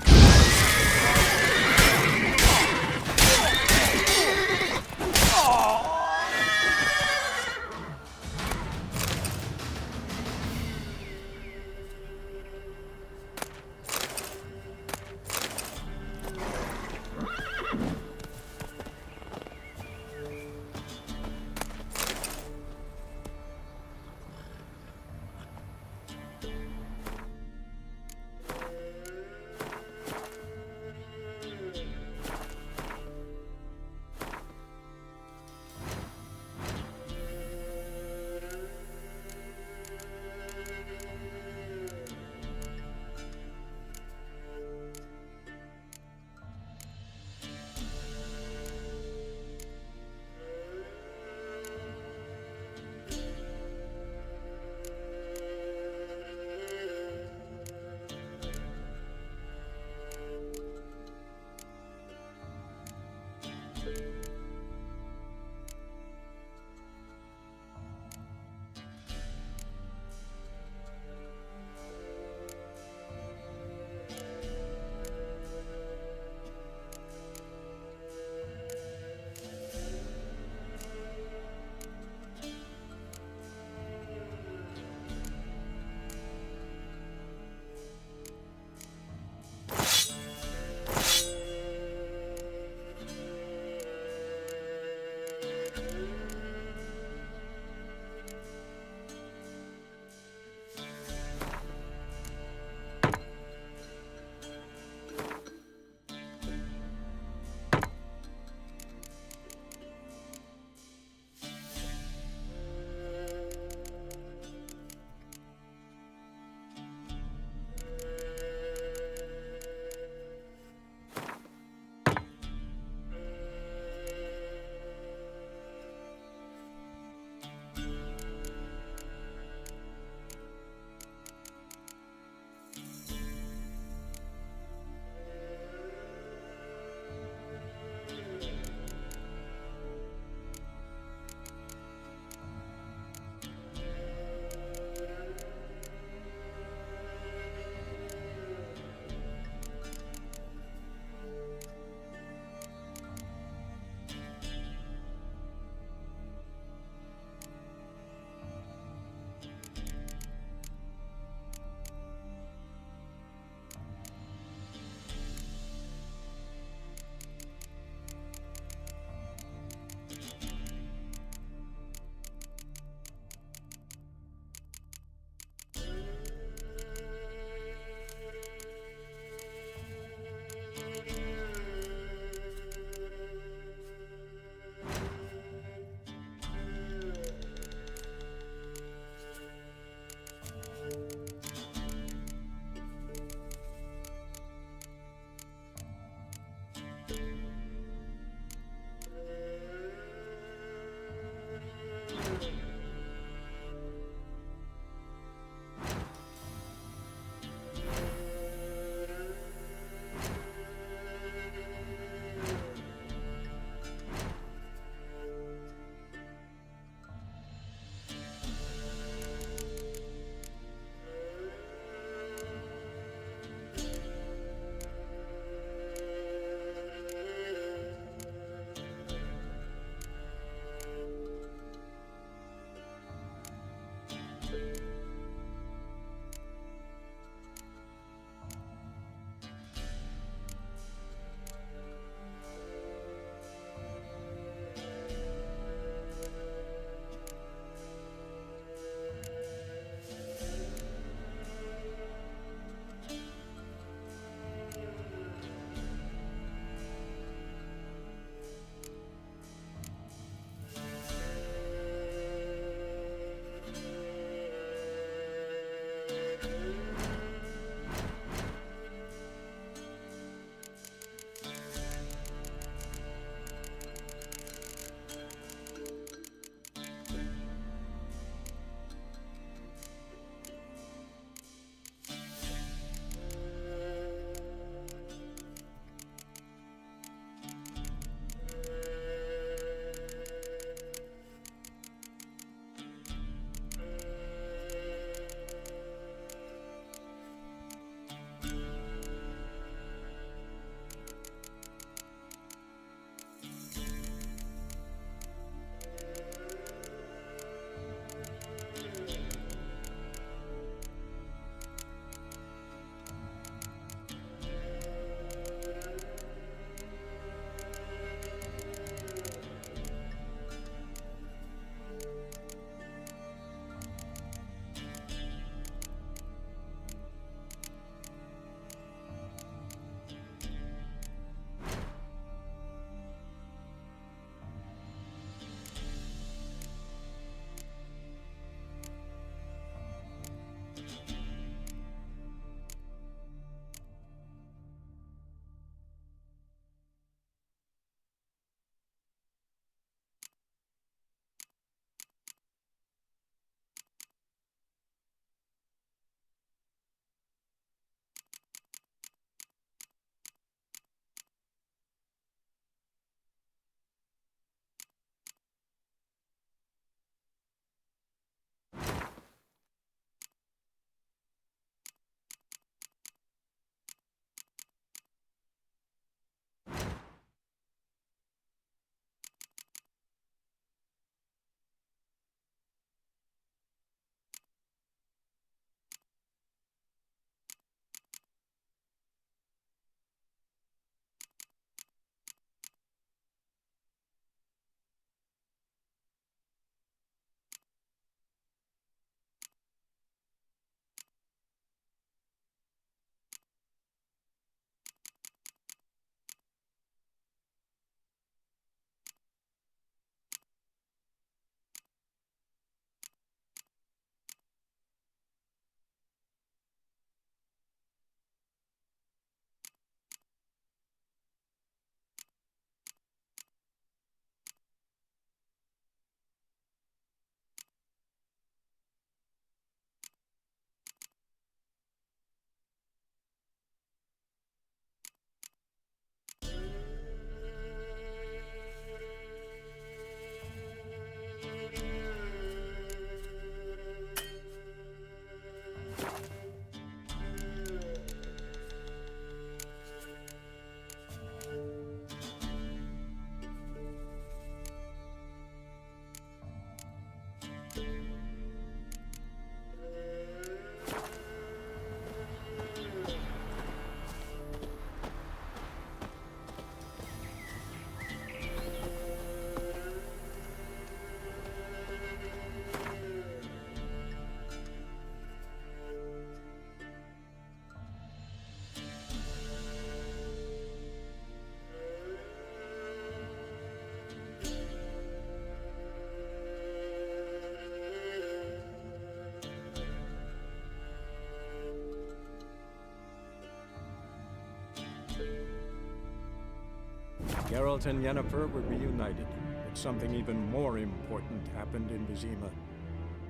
B: Geralt and Yennefer were reunited, but something even more important happened in Vizima.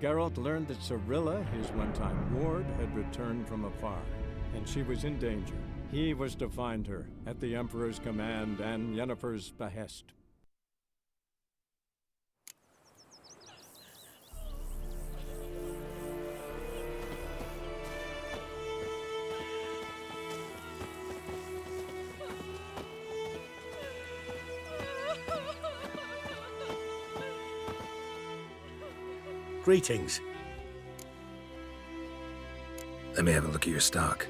B: Geralt learned that Cirilla, his one-time ward, had returned from afar, and she was in danger. He was to find her, at the Emperor's command and Yennefer's behest.
H: Greetings.
D: Let me have a look at your stock.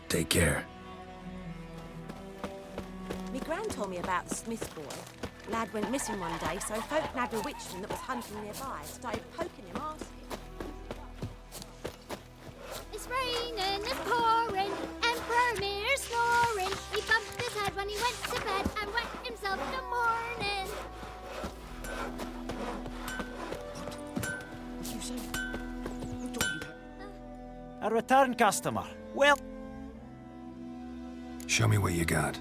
D: Take care.
G: Me gran told me about the Smith's boy. Lad went missing one day, so folk nagged a witchton that was hunting nearby. Started poking him, asking.
U: It's raining, it's pouring, Emperor Mir snoring. He bumped his head when he went to bed and wet himself in the morning.
E: What you say? Who told you that? A return customer. Well...
D: Show me what you got.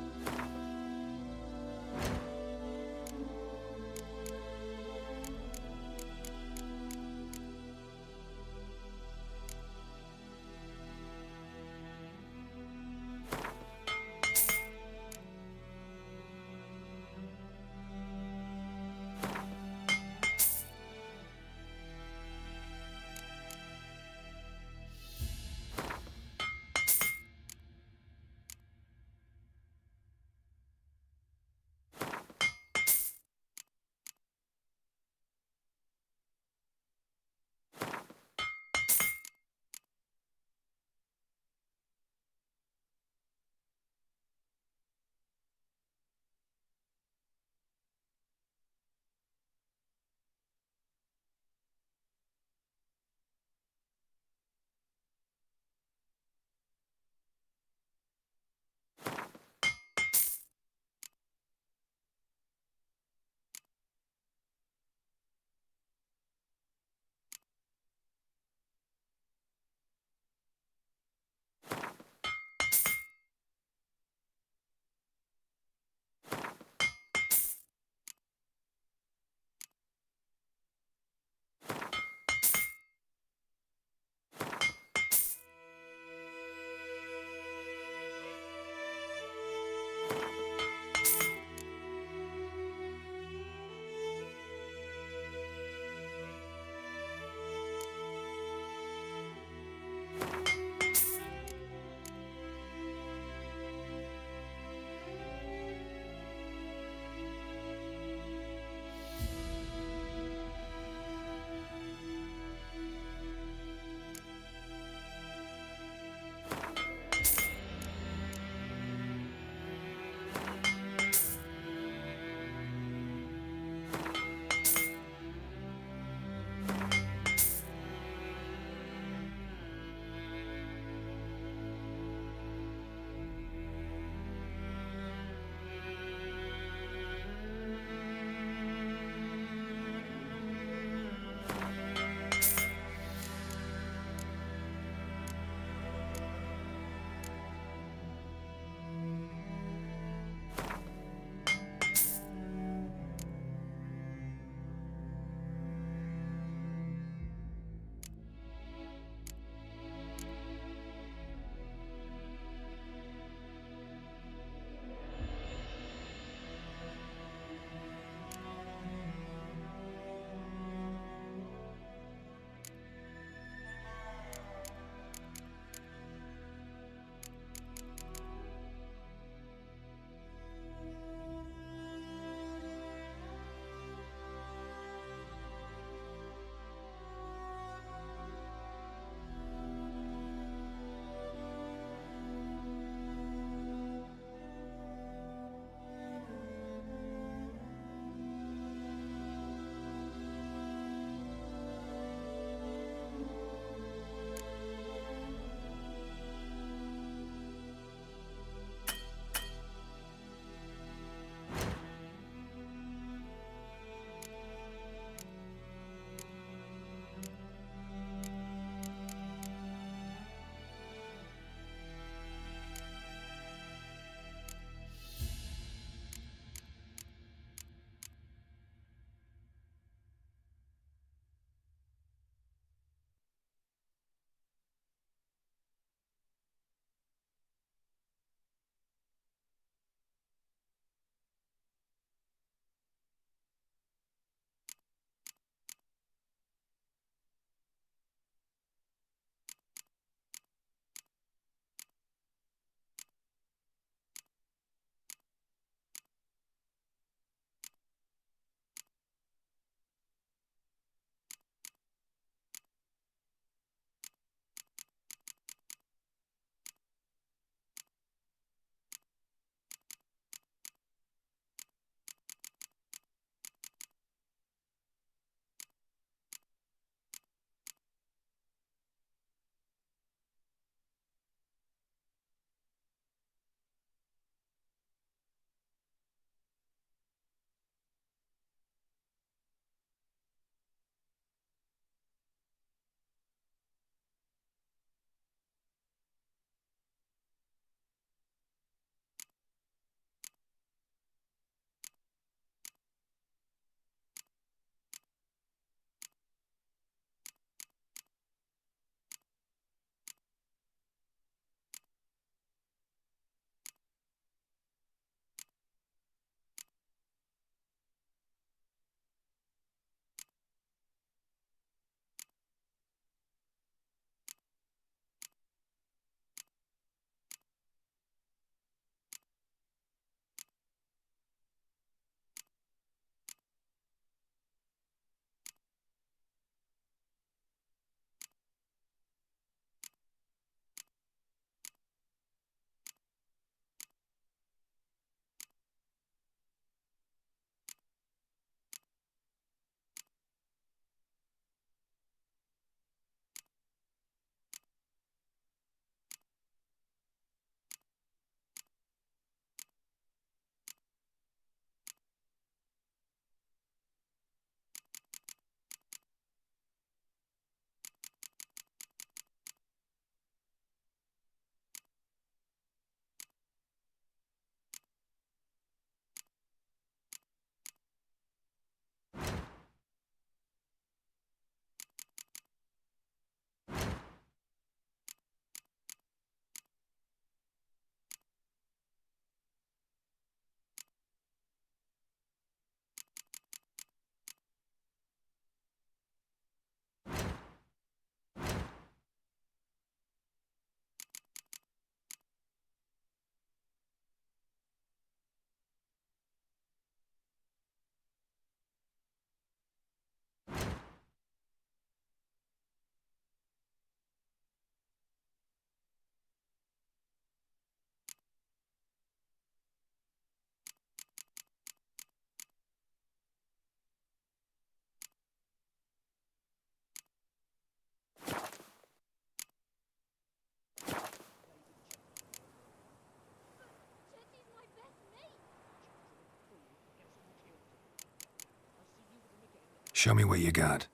D: Show me what you got.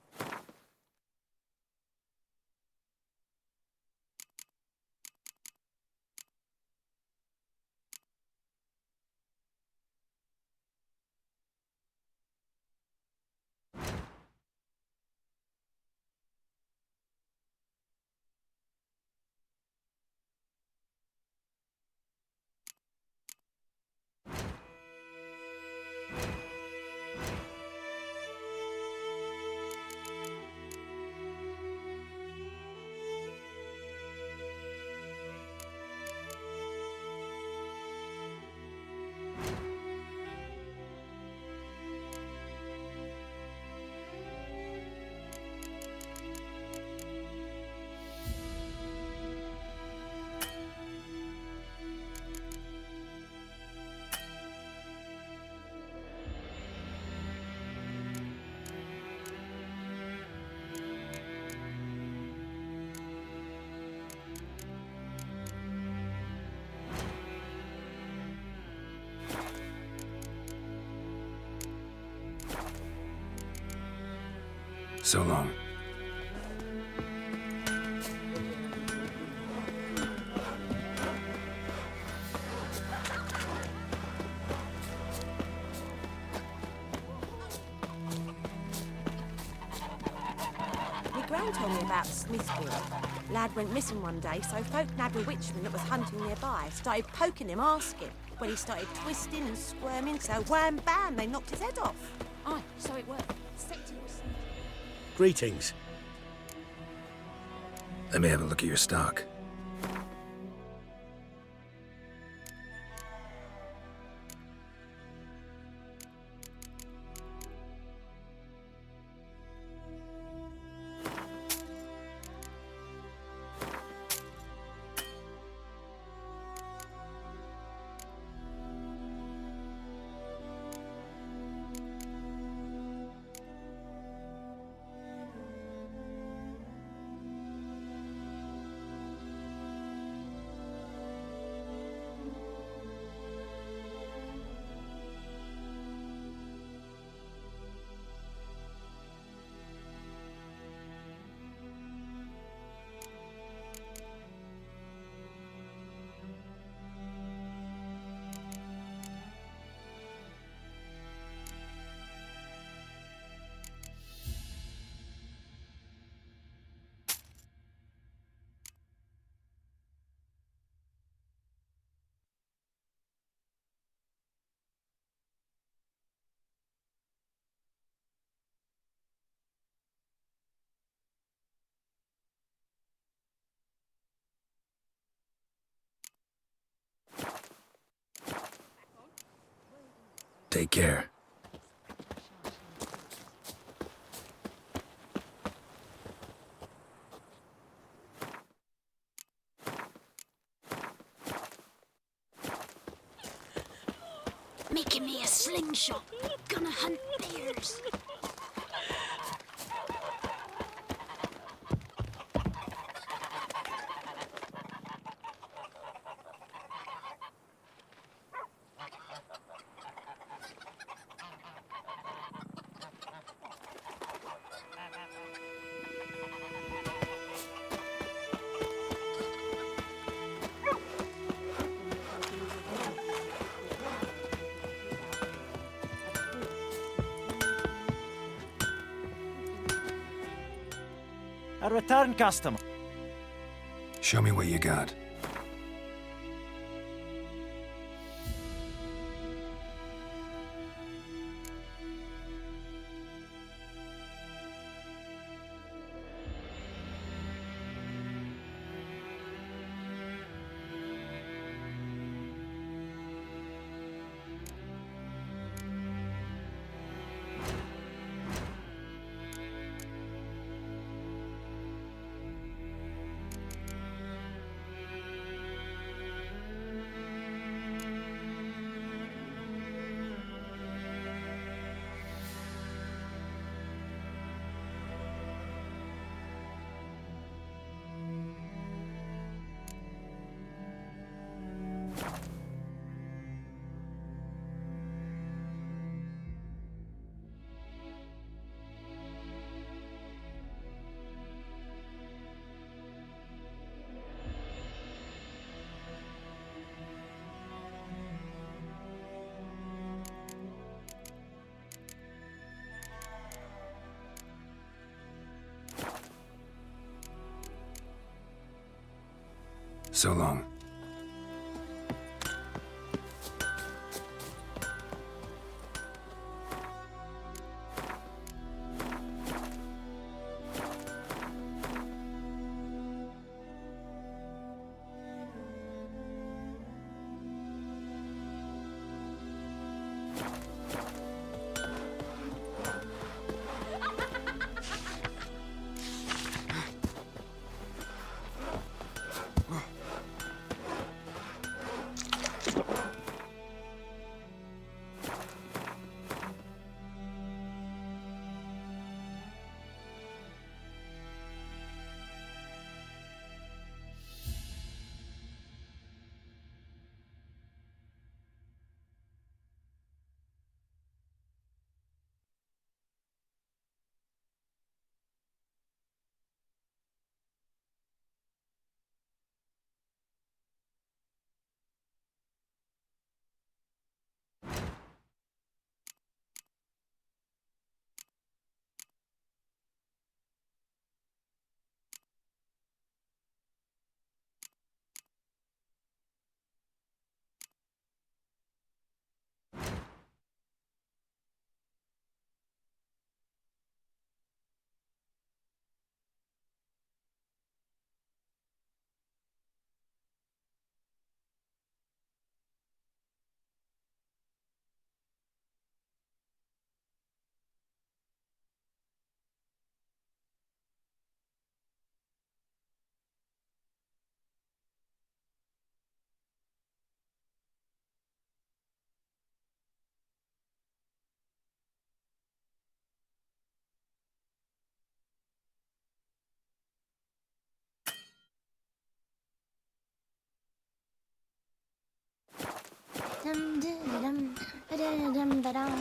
D: So long.
G: My gran told me about the Smith's boy. Lad went missing one day, so folk nabbed a witchman that was hunting nearby. Started poking him, asking. When he started twisting and squirming, so wham bam, they knocked his head off.
U: Aye, so it worked.
H: Greetings.
D: Let me have a look at your stock. Take care.
U: Making me a slingshot. Gonna hunt bears.
E: A return customer.
D: Show me what you got. So long.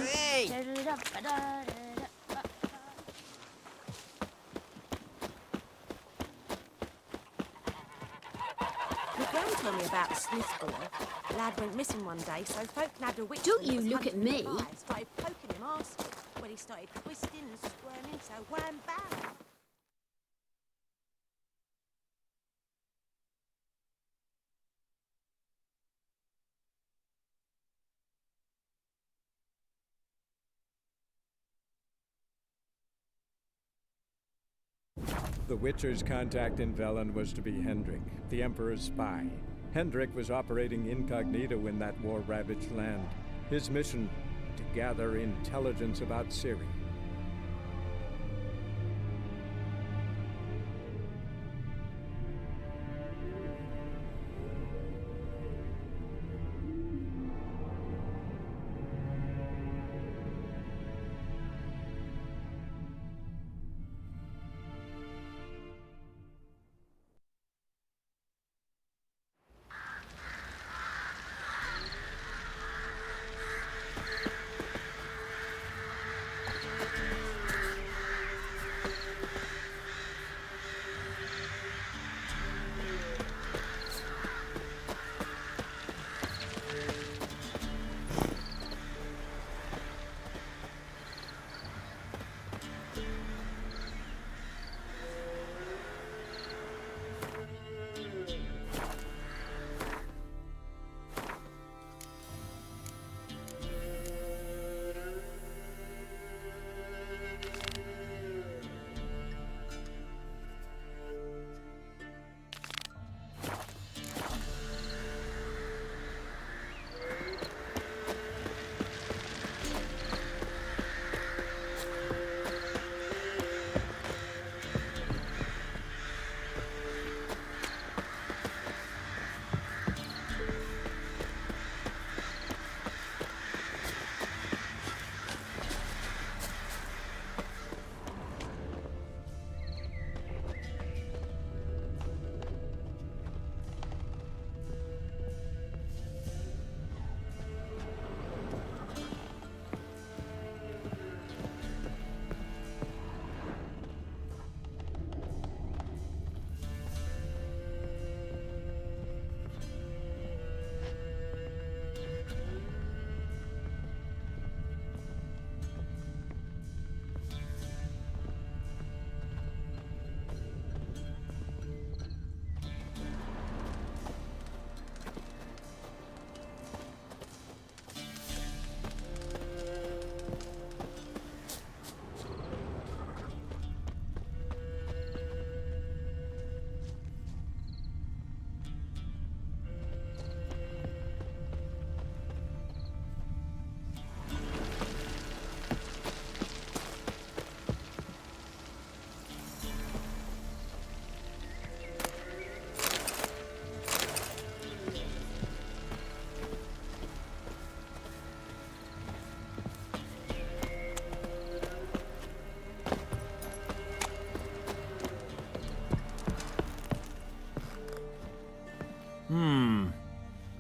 U: Hey!
G: My gran told me about the Smith boy. Lad went missing one day, so folk nabbed a witch.
U: Don't you look at me.
G: Started poking him, asking when he started twisting and squirming, so wham bam.
B: The Witcher's contact in Velen was to be Hendrik, the Emperor's spy. Hendrik was operating incognito in that war-ravaged land. His mission, to gather intelligence about Ciri.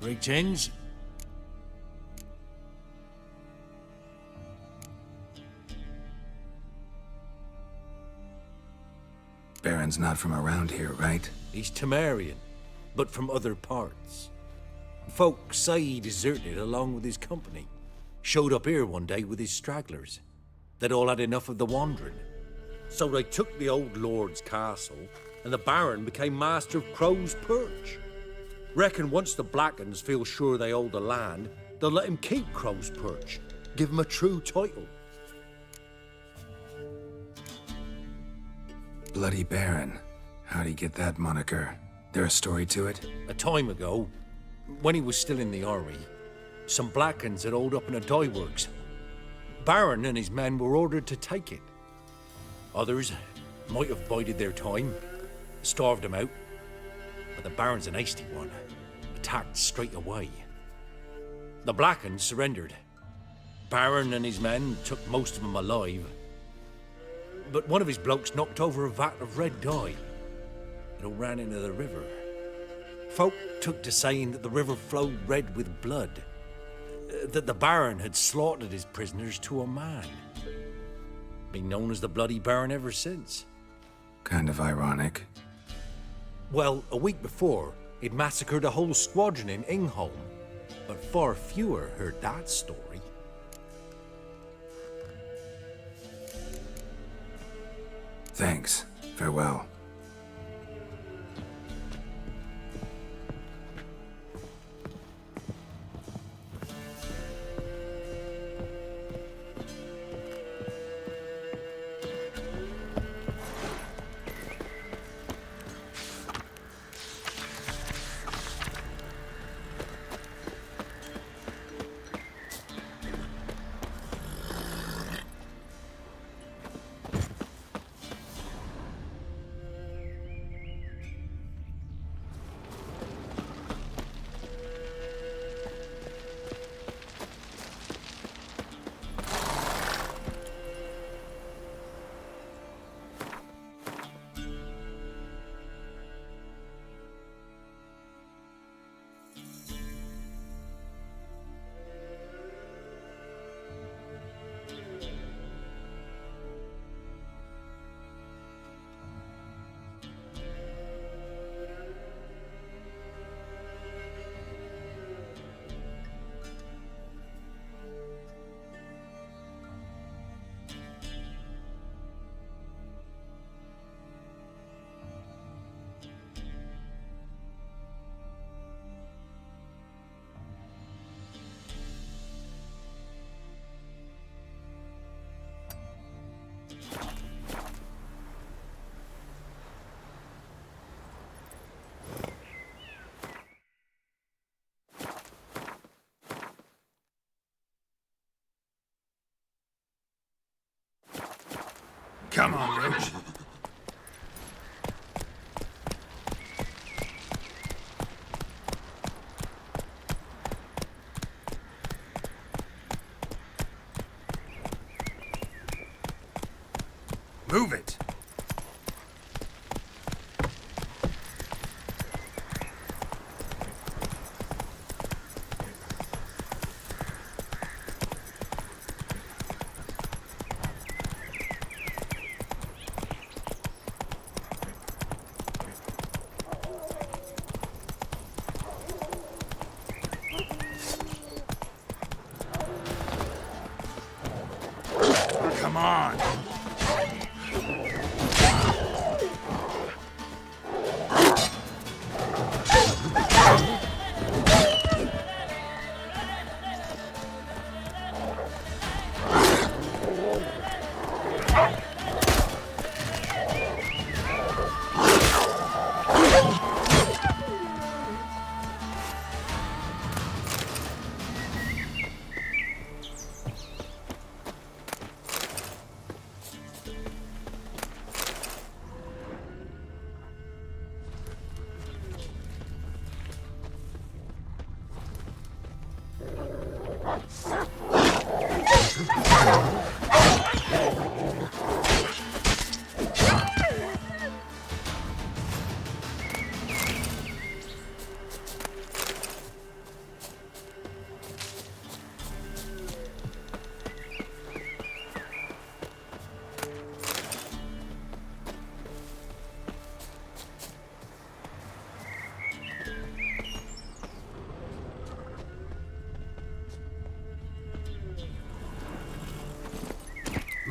W: Greetings.
D: Baron's not from around here, right?
W: He's Temerian, but from other parts. Folk say he deserted along with his company. Showed up here one day with his stragglers. They'd all had enough of the wandering. So they took the old lord's castle, and the Baron became master of Crow's Perch. Reckon once the Blackens feel sure they hold the land, they'll let him keep Crow's Perch. Give him a true title.
D: Bloody Baron. How'd he get that moniker? There a story to it?
W: A time ago, when he was still in the army, some Blackens had holed up in a dye works. Baron and his men were ordered to take it. Others might have bided their time, starved him out, but the Baron's an hasty one, attacked straight away. The Blackens surrendered. Baron and his men took most of them alive, but one of his blokes knocked over a vat of red dye. It all ran into the river. Folk took to saying that the river flowed red with blood, that the Baron had slaughtered his prisoners to a man. Been known as the Bloody Baron ever since.
D: Kind of ironic.
W: Well, a week before, he'd massacred a whole squadron in Ingholm, but far fewer heard that story.
D: Thanks. Farewell.
C: Come on, Roach. Move it. Come on.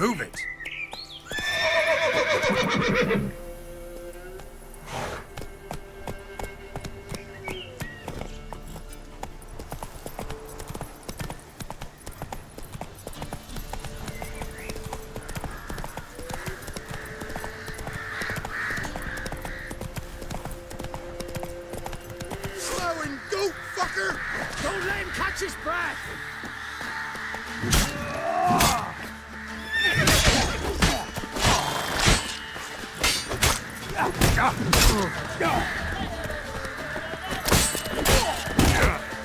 S: Move it!
K: Slow and go, fucker!
O: Don't let him catch his breath!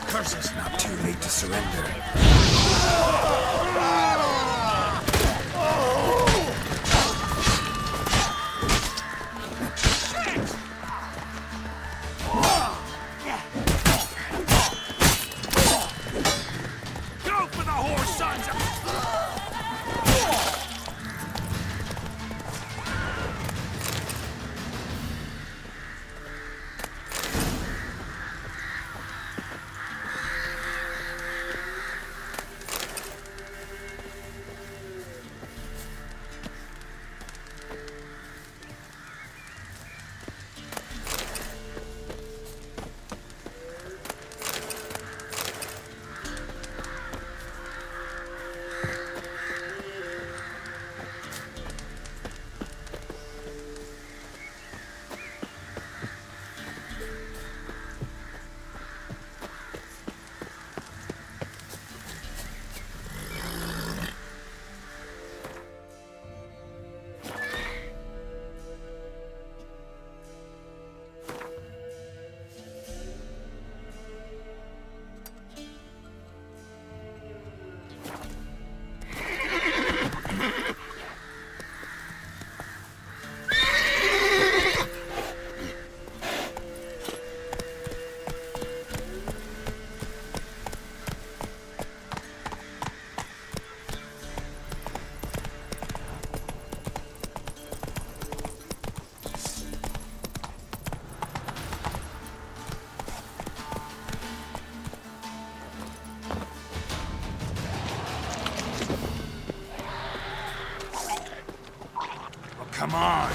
S: Curses! Not too late to surrender.
O: Go for the horse, sons of...
S: Come on!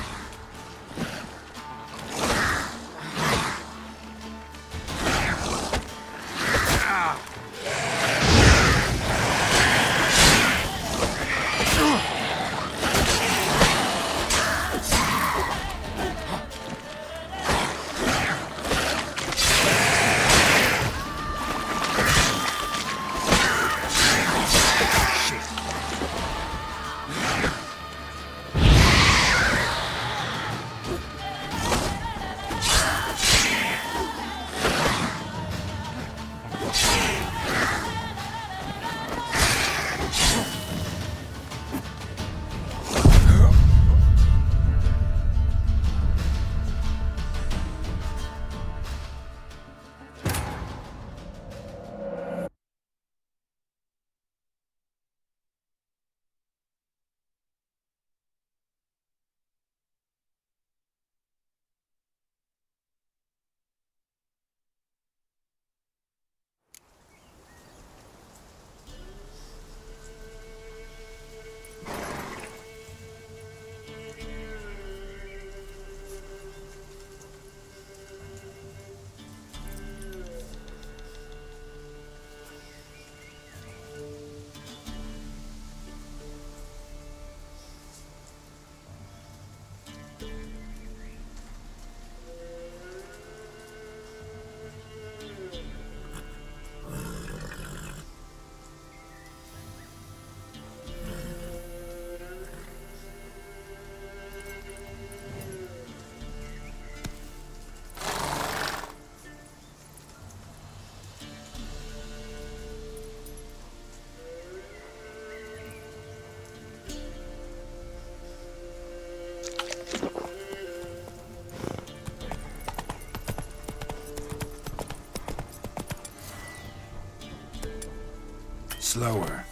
S: Slower.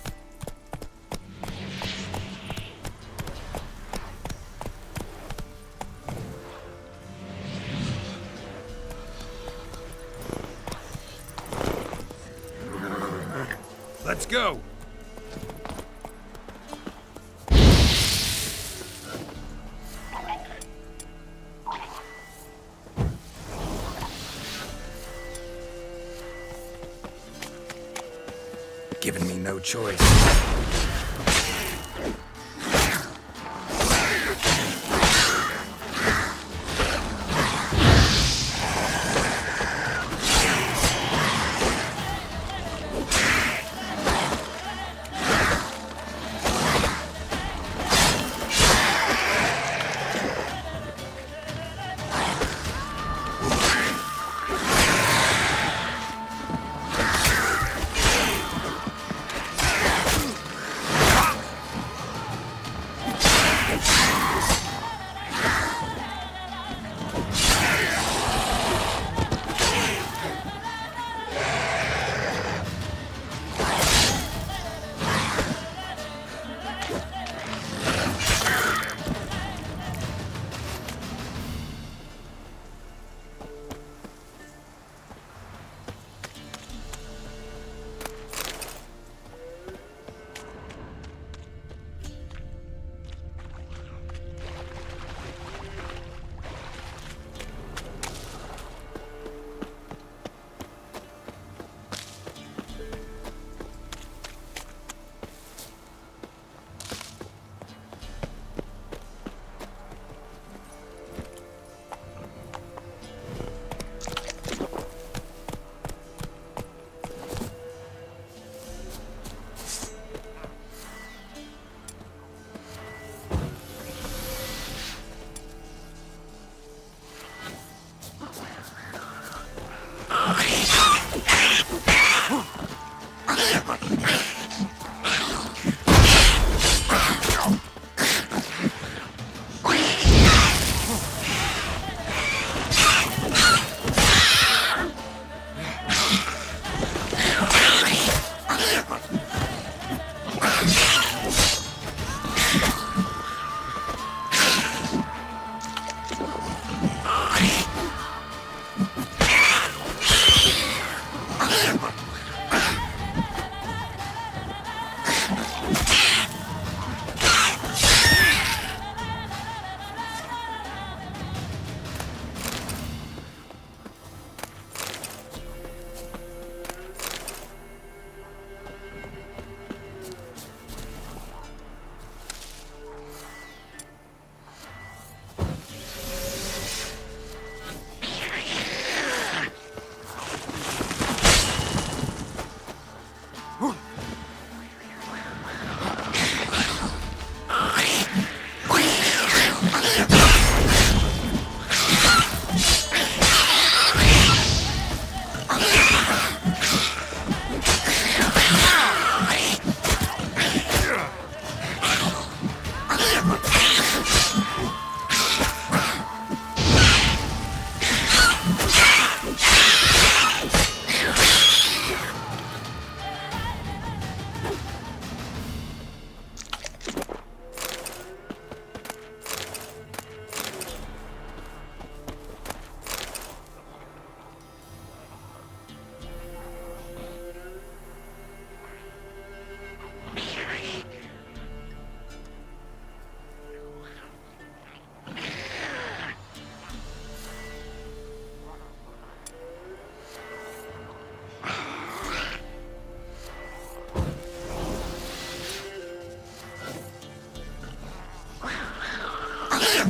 S: Let's go!
D: given me no choice.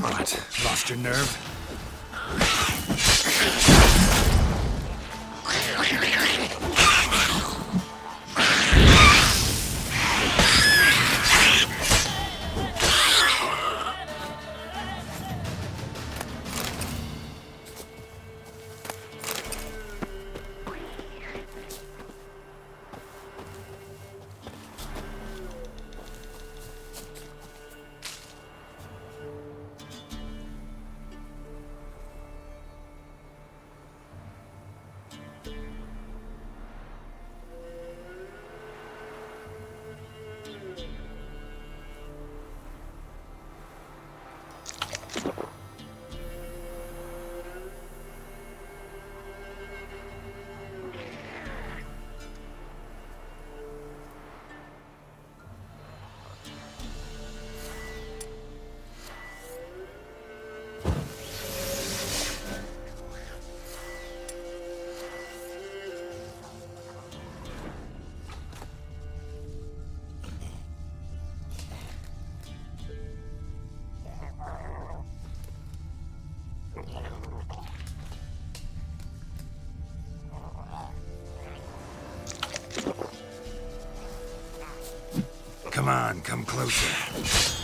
D: What? Lost your nerve?
C: Come on, come closer.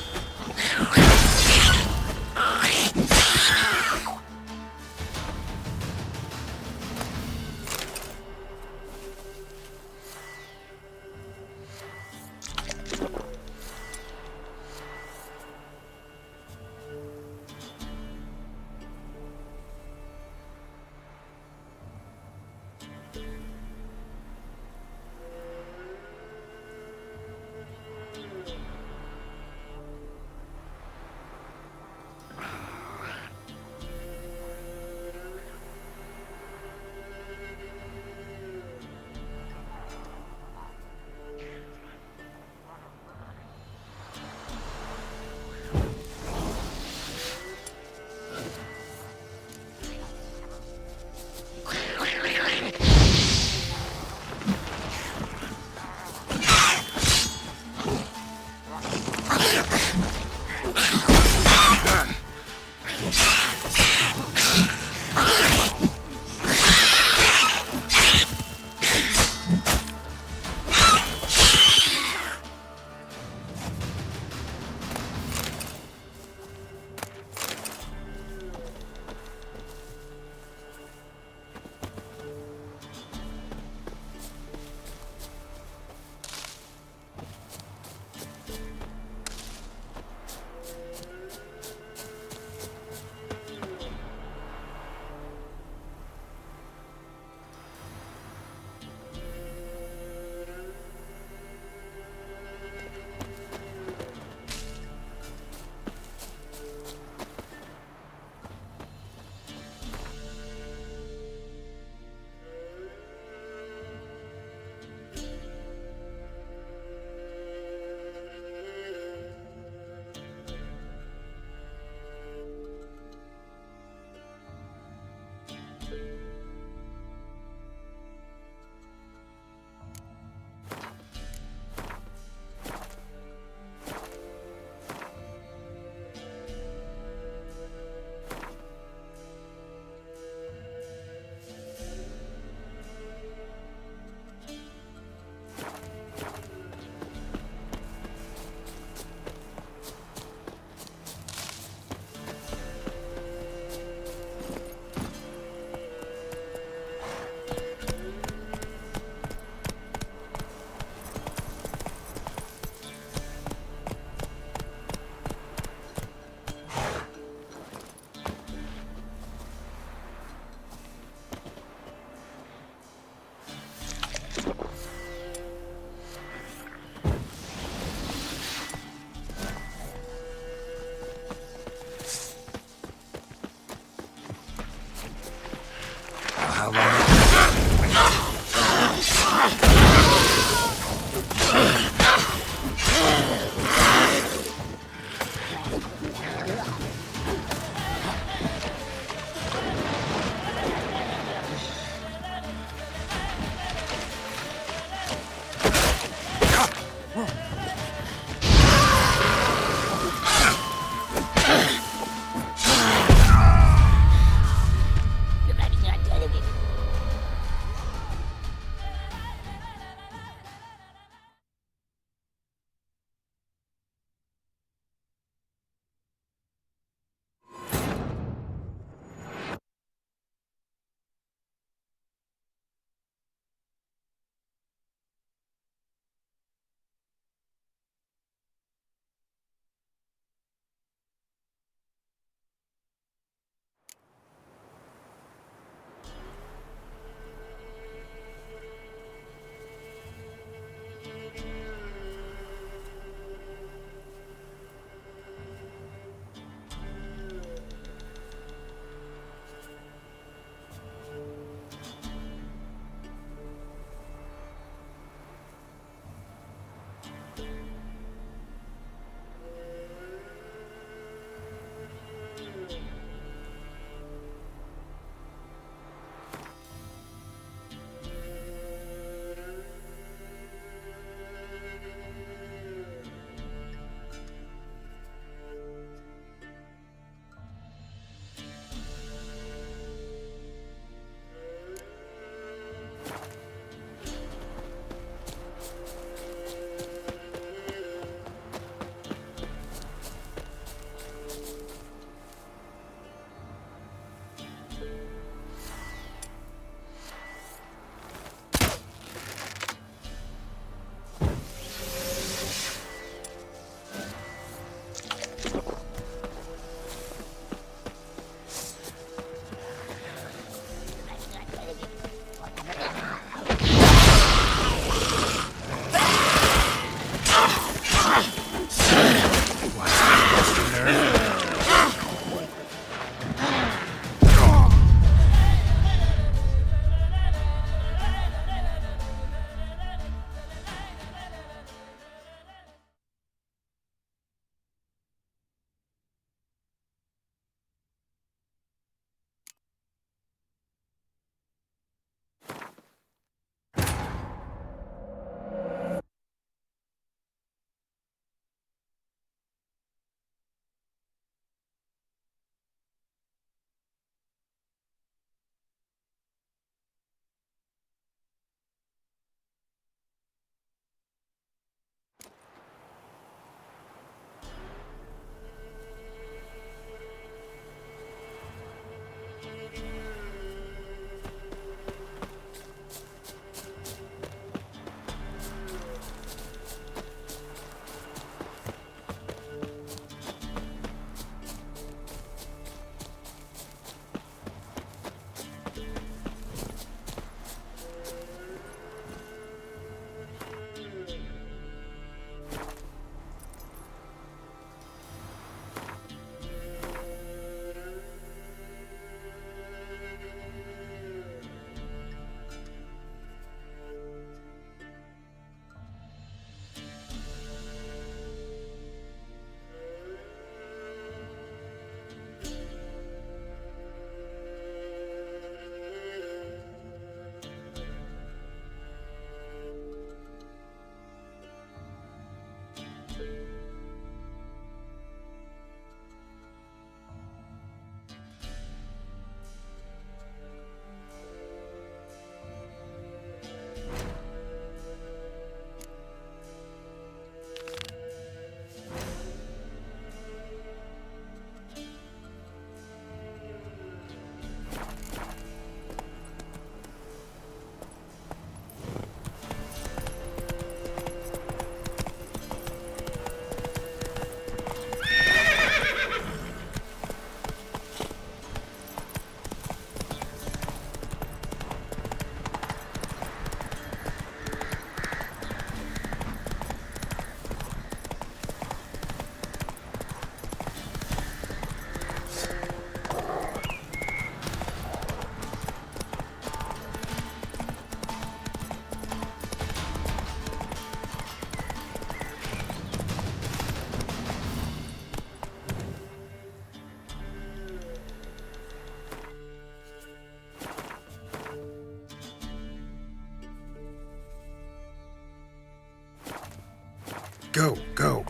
S: Go, go.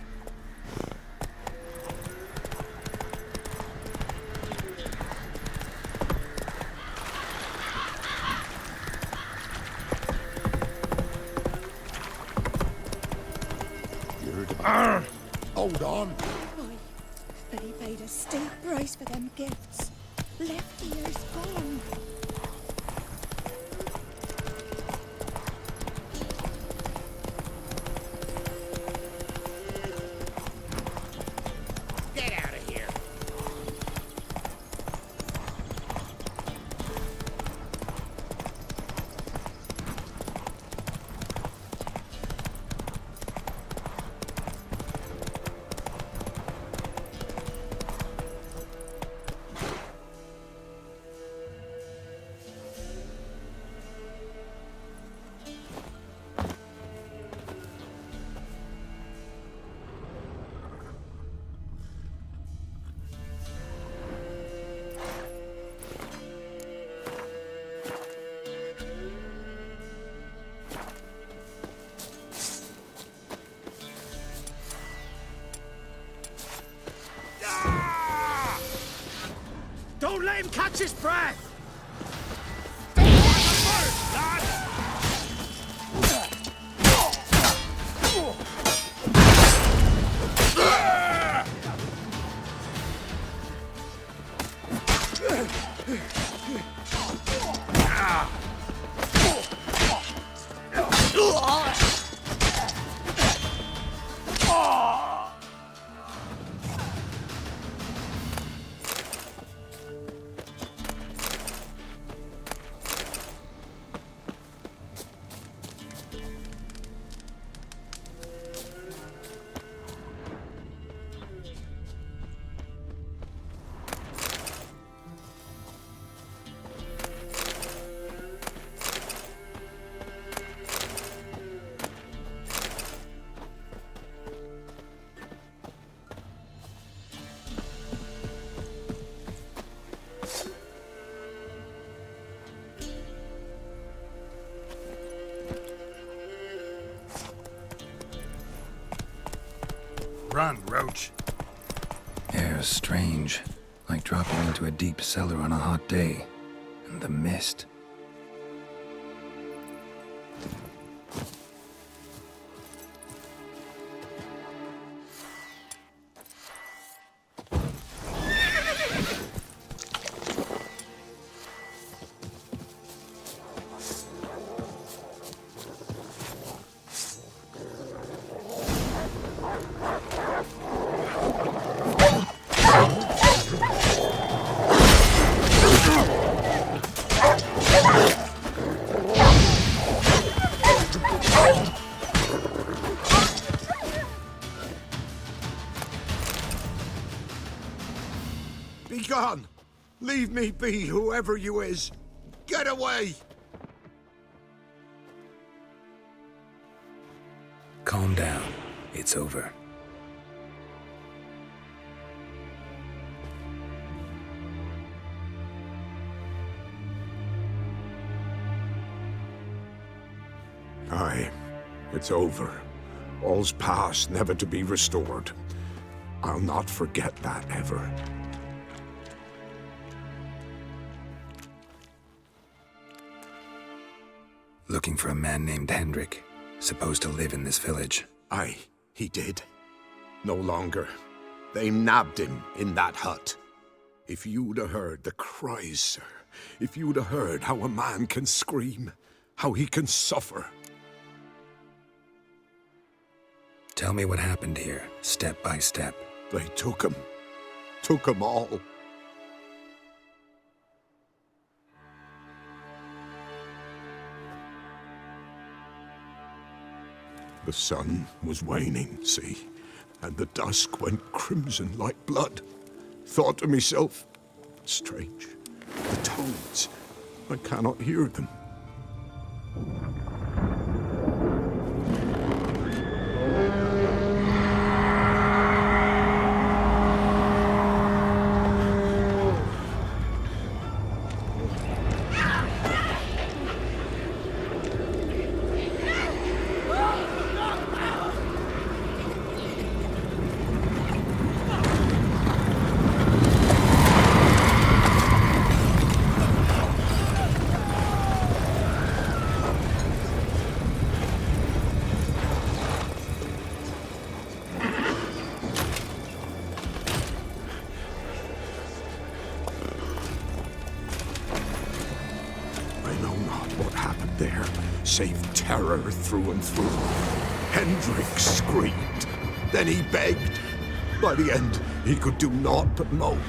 V: Hold on.
M: Boy, but he paid a steep price for them gifts. Left ear's gone.
J: Get out of here.
O: Don't let him catch his breath!
S: Run, Roach.
D: Air's strange, like dropping into a deep cellar on a hot day. And the mist.
C: Be gone! Leave me be, whoever you is! Get away!
D: Calm down. It's over.
C: Aye, it's over. All's past, never to be restored. I'll not forget that ever.
D: Looking for a man named Hendrik, supposed to live in this village.
C: Aye, he did. No longer. They nabbed him in that hut. If you'd have heard the cries, sir, if you'd have heard how a man can scream, how he can suffer.
D: Tell me what happened here, step by step.
C: They took him all. The sun was waning, see, and the dusk went crimson like blood. Thought to myself, strange, the toads, I cannot hear them. save terror through and through. Hendrik screamed. Then he begged. By the end, he could do naught but moan.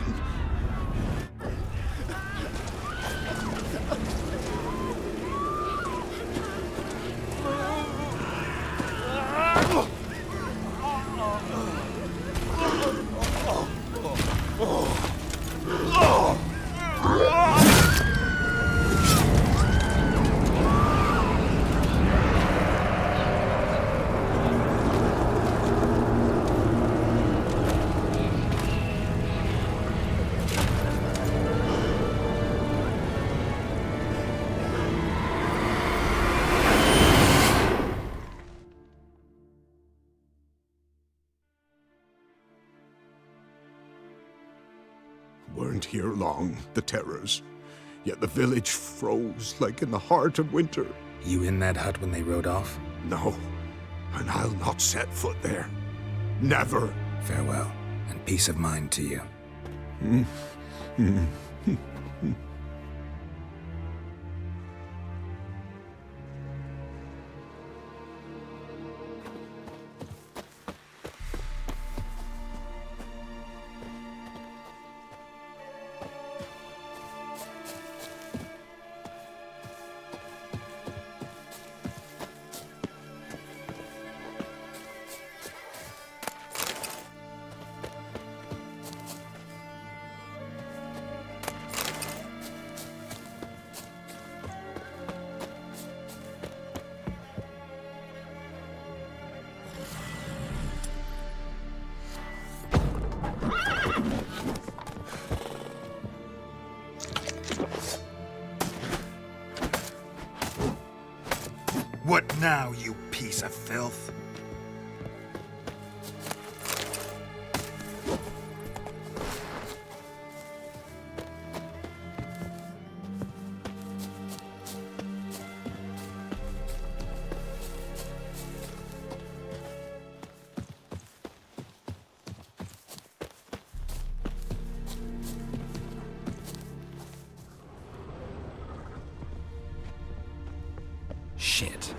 C: Weren't here long, the terrors. Yet the village froze like in the heart of winter.
D: You in that hut when they rode off?
C: No, and I'll not set foot there. Never.
D: Farewell, and peace of mind to you.
I: What now, you piece of filth?
D: Shit.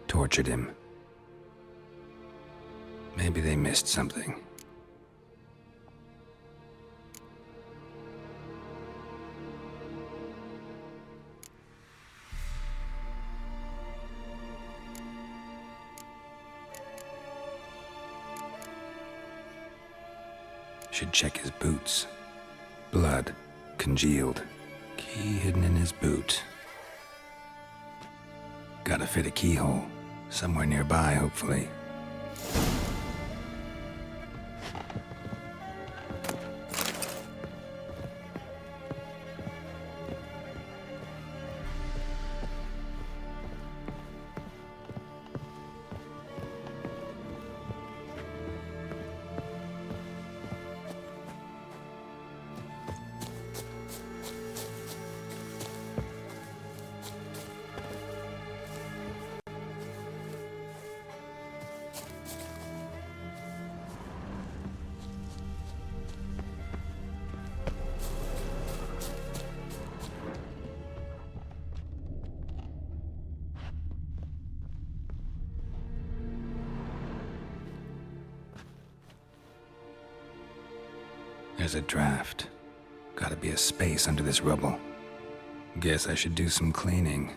D: Tortured him. Maybe they missed something. Should check his boots. Blood, congealed. Key hidden in his boot. Gotta fit a keyhole. Somewhere nearby, hopefully. There's a draft. Gotta be a space under this rubble. Guess I should do some cleaning.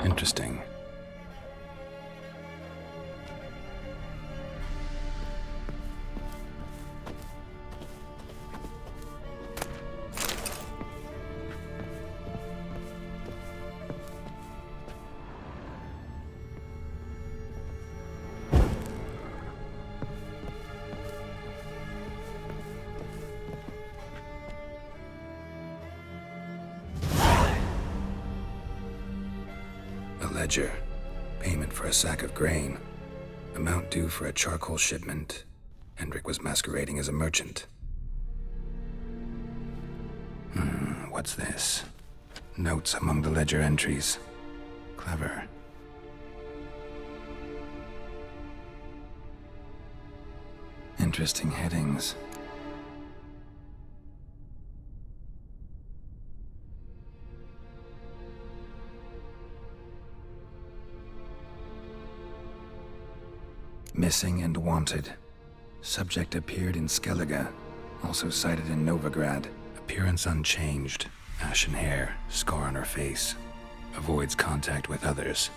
D: Interesting. ledger. Payment for a sack of grain. Amount due for a charcoal shipment. Hendrik was masquerading as a merchant. What's this? Notes among the ledger entries. Clever. Interesting headings. Missing and wanted. Subject appeared in Skellige, also sighted in Novigrad. Appearance unchanged. Ashen hair, scar on her face. Avoids contact with others.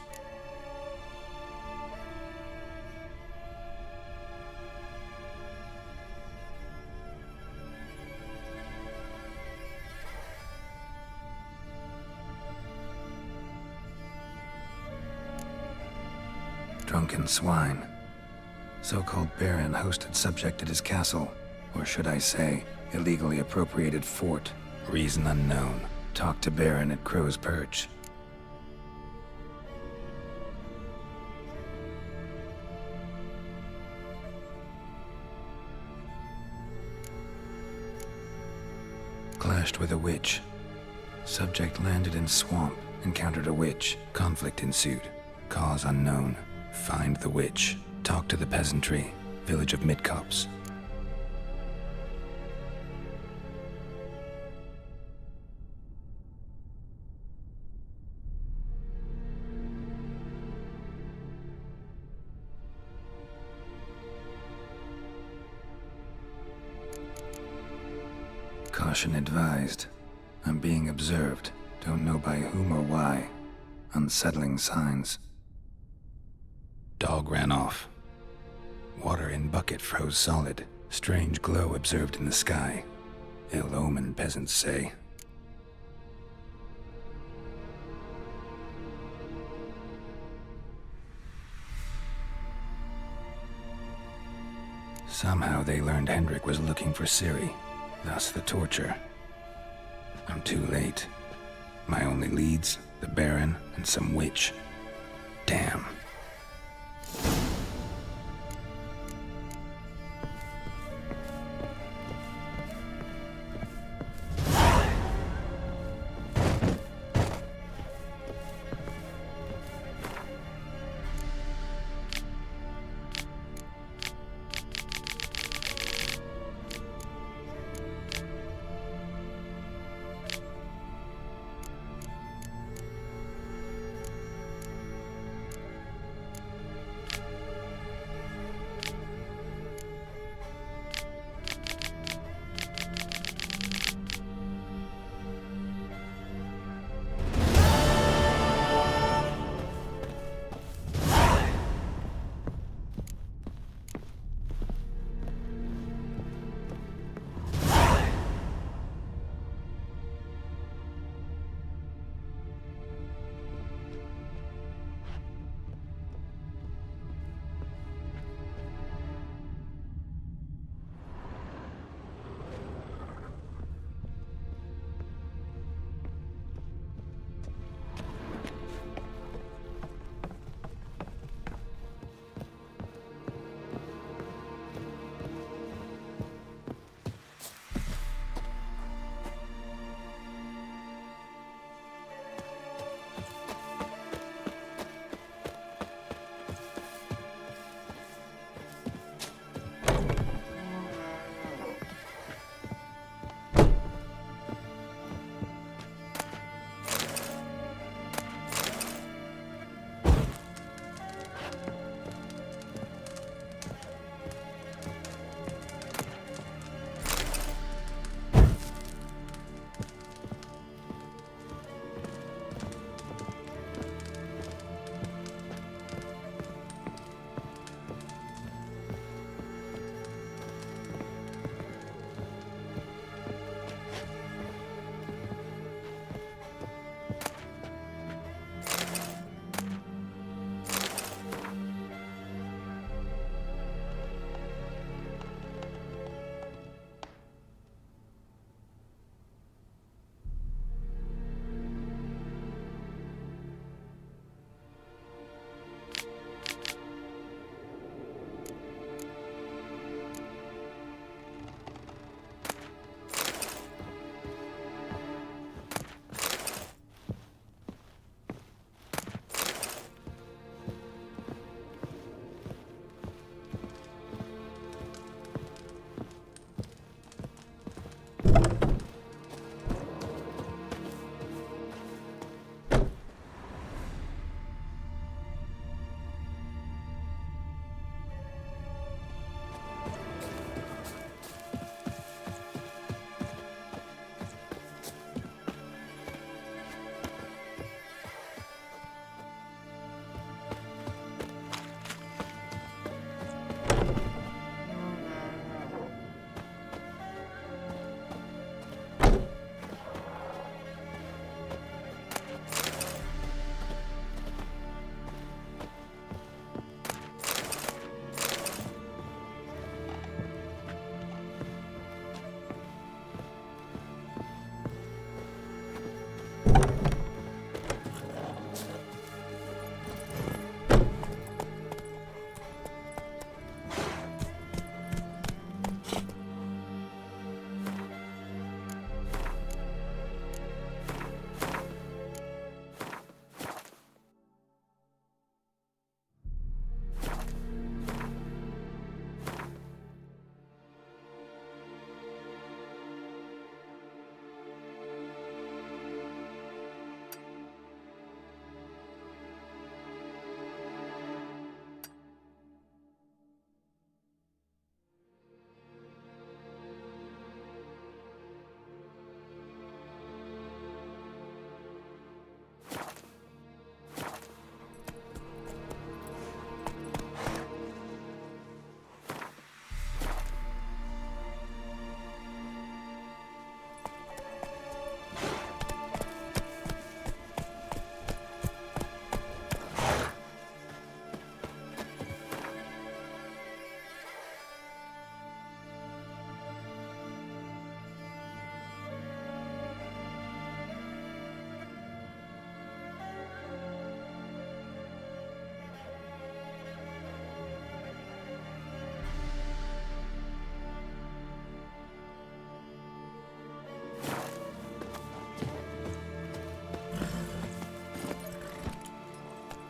D: Drunken swine. So-called Baron hosted subject at his castle, or should I say, illegally appropriated fort. Reason unknown. Talked to Baron at Crow's Perch. Clashed with a witch. Subject landed in swamp, encountered a witch. Conflict ensued. Cause unknown. Find the witch. Talk to the peasantry. Village of Midcopse. Caution advised. I'm being observed. Don't know by whom or why. Unsettling signs. Dog ran off. Water in bucket froze solid. Strange glow observed in the sky. Ill omen, peasants say. Somehow they learned Hendrik was looking for Ciri. Thus the torture. I'm too late. My only leads, the Baron and some witch. Damn.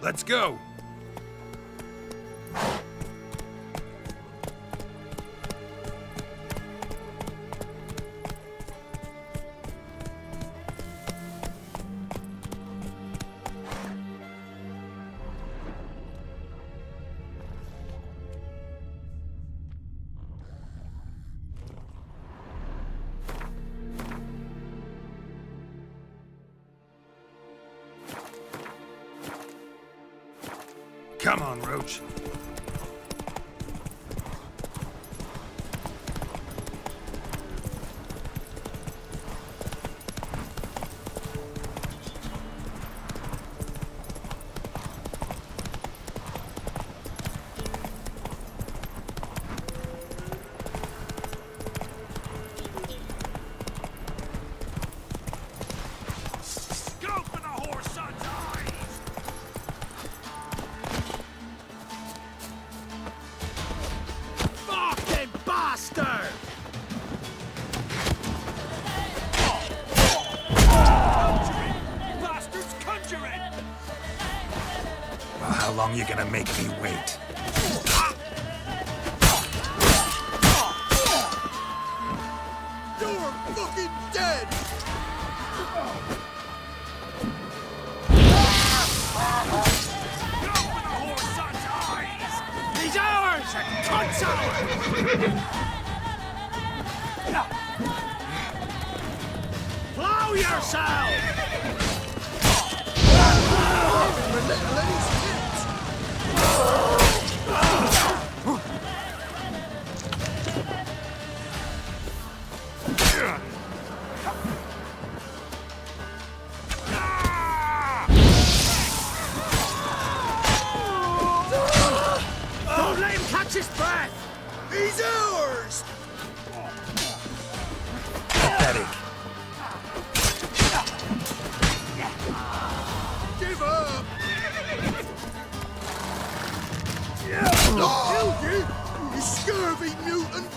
I: Let's go. Come on, Roach. How long you gonna make me wait?
K: You're fucking dead!
O: He's ours! Cunt's ours! Blow yourself! Don't let him catch his breath!
K: He's ours!
I: Pathetic.
K: Give up!
L: Oh,
K: you scurvy mutant!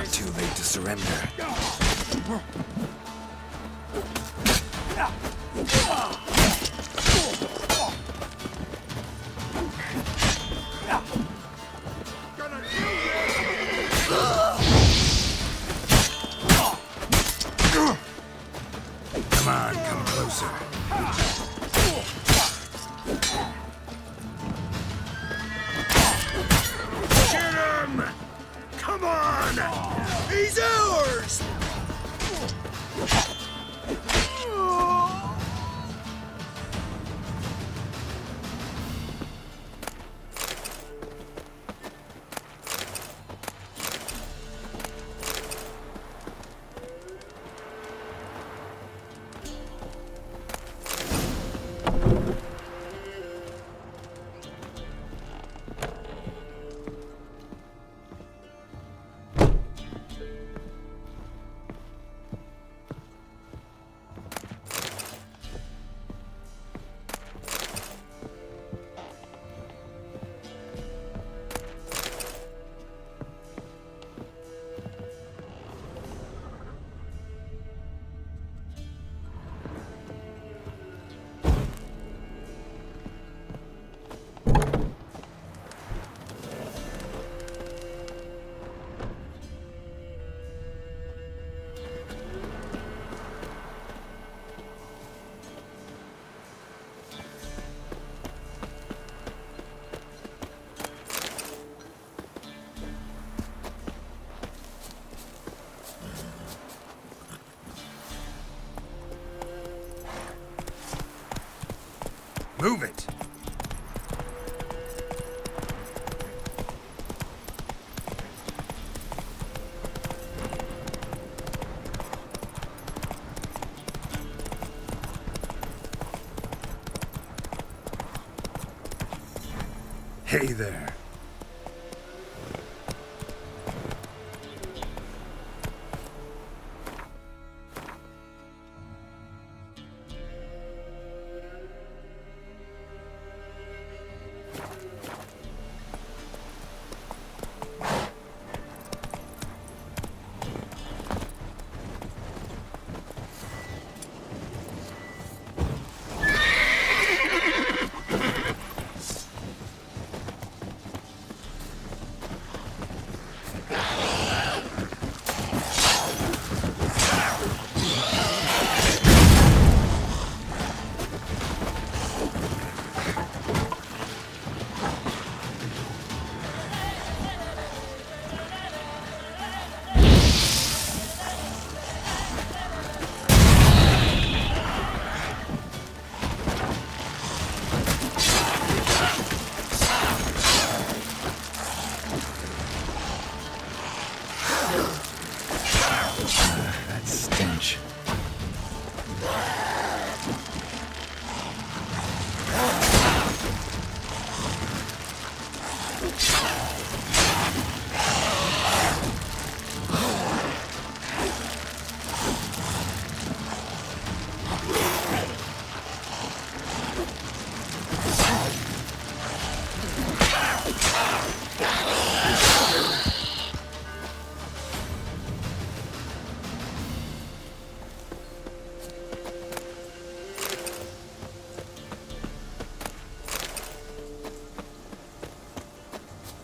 D: Not too late to surrender. Come on, come closer.
L: Get him! Come on! He's ours!
D: Move it! Hey there. That stench.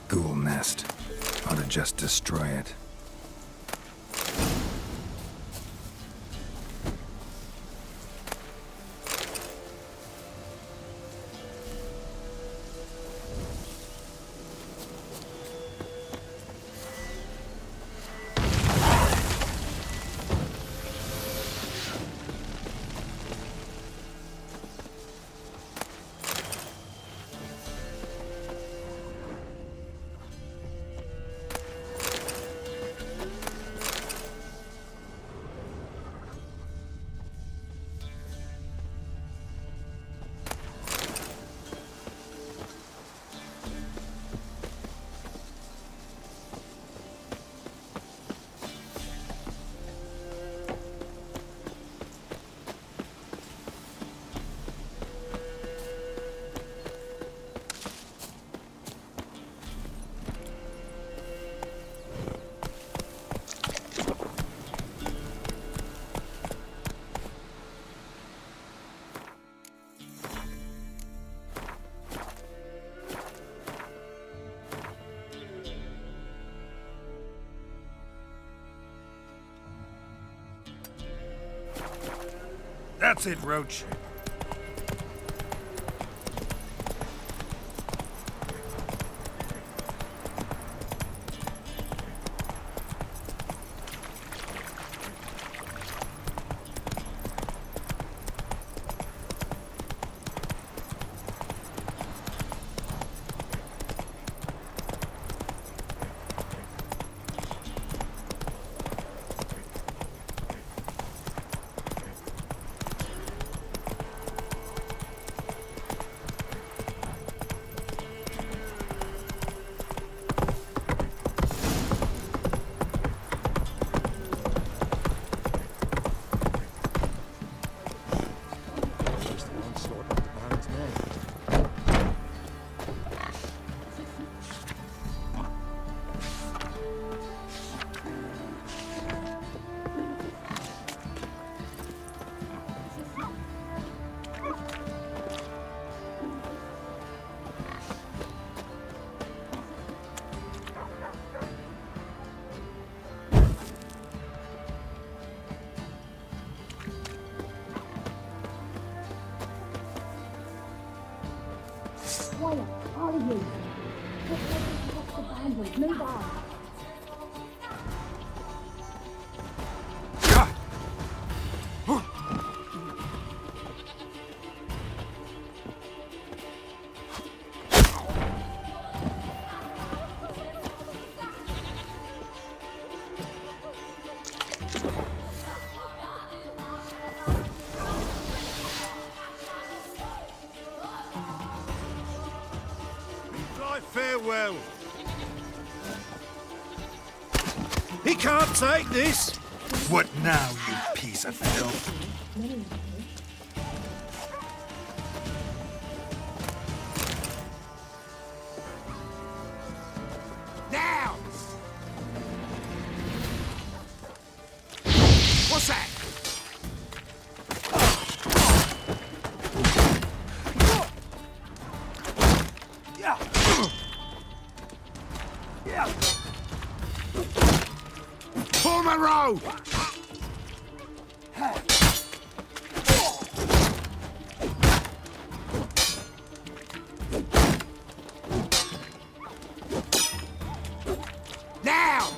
D: Ghoul nest. Ought to just destroy it.
I: That's it, Roach.
U: Quiet, all of you. Get ready to touch the bandit. Move on.
L: Farewell. He can't take this.
I: What now, you piece of filth?
L: Now! What's that? Form a row! Now!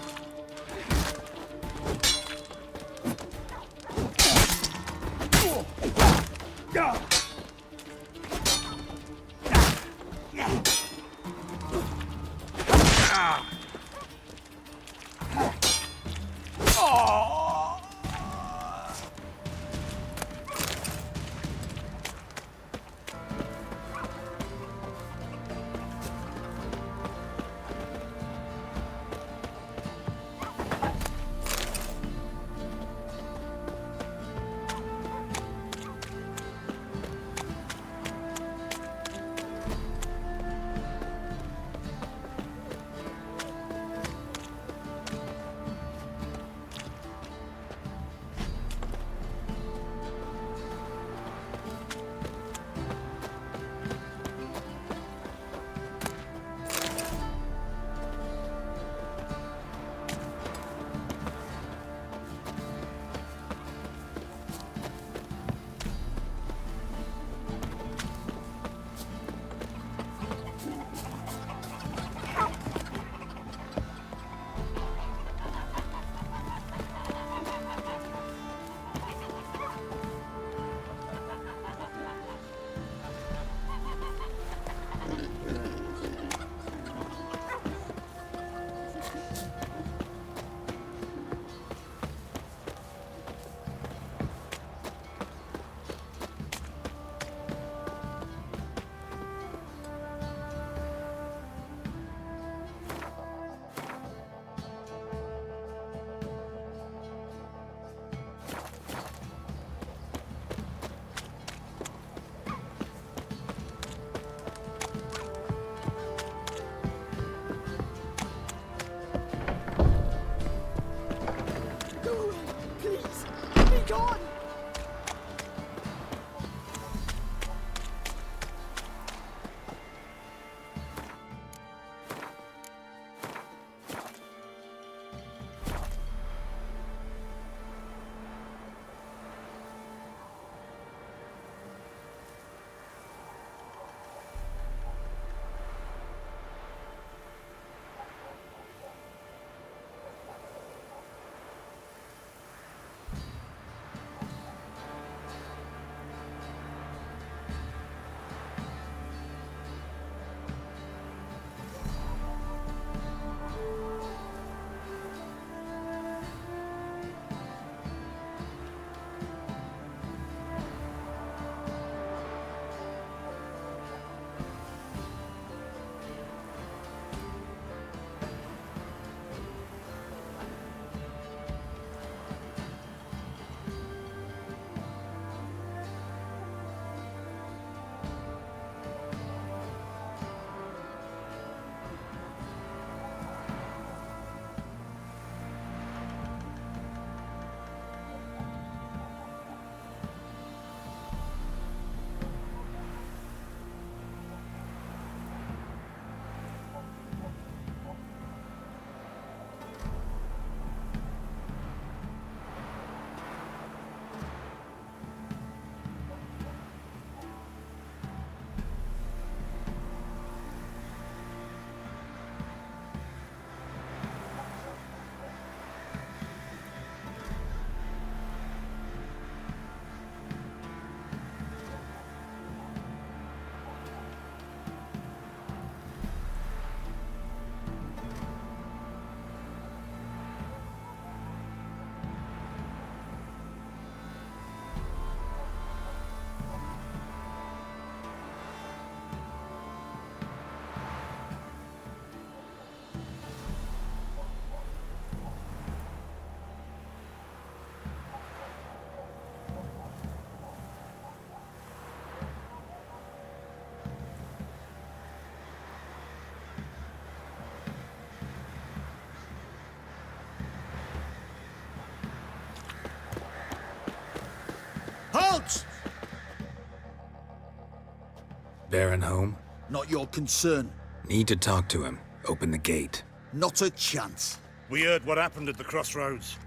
D: Baron home?
K: Not your concern.
D: Need to talk to him. Open the gate.
K: Not a chance.
I: We heard what happened at the crossroads.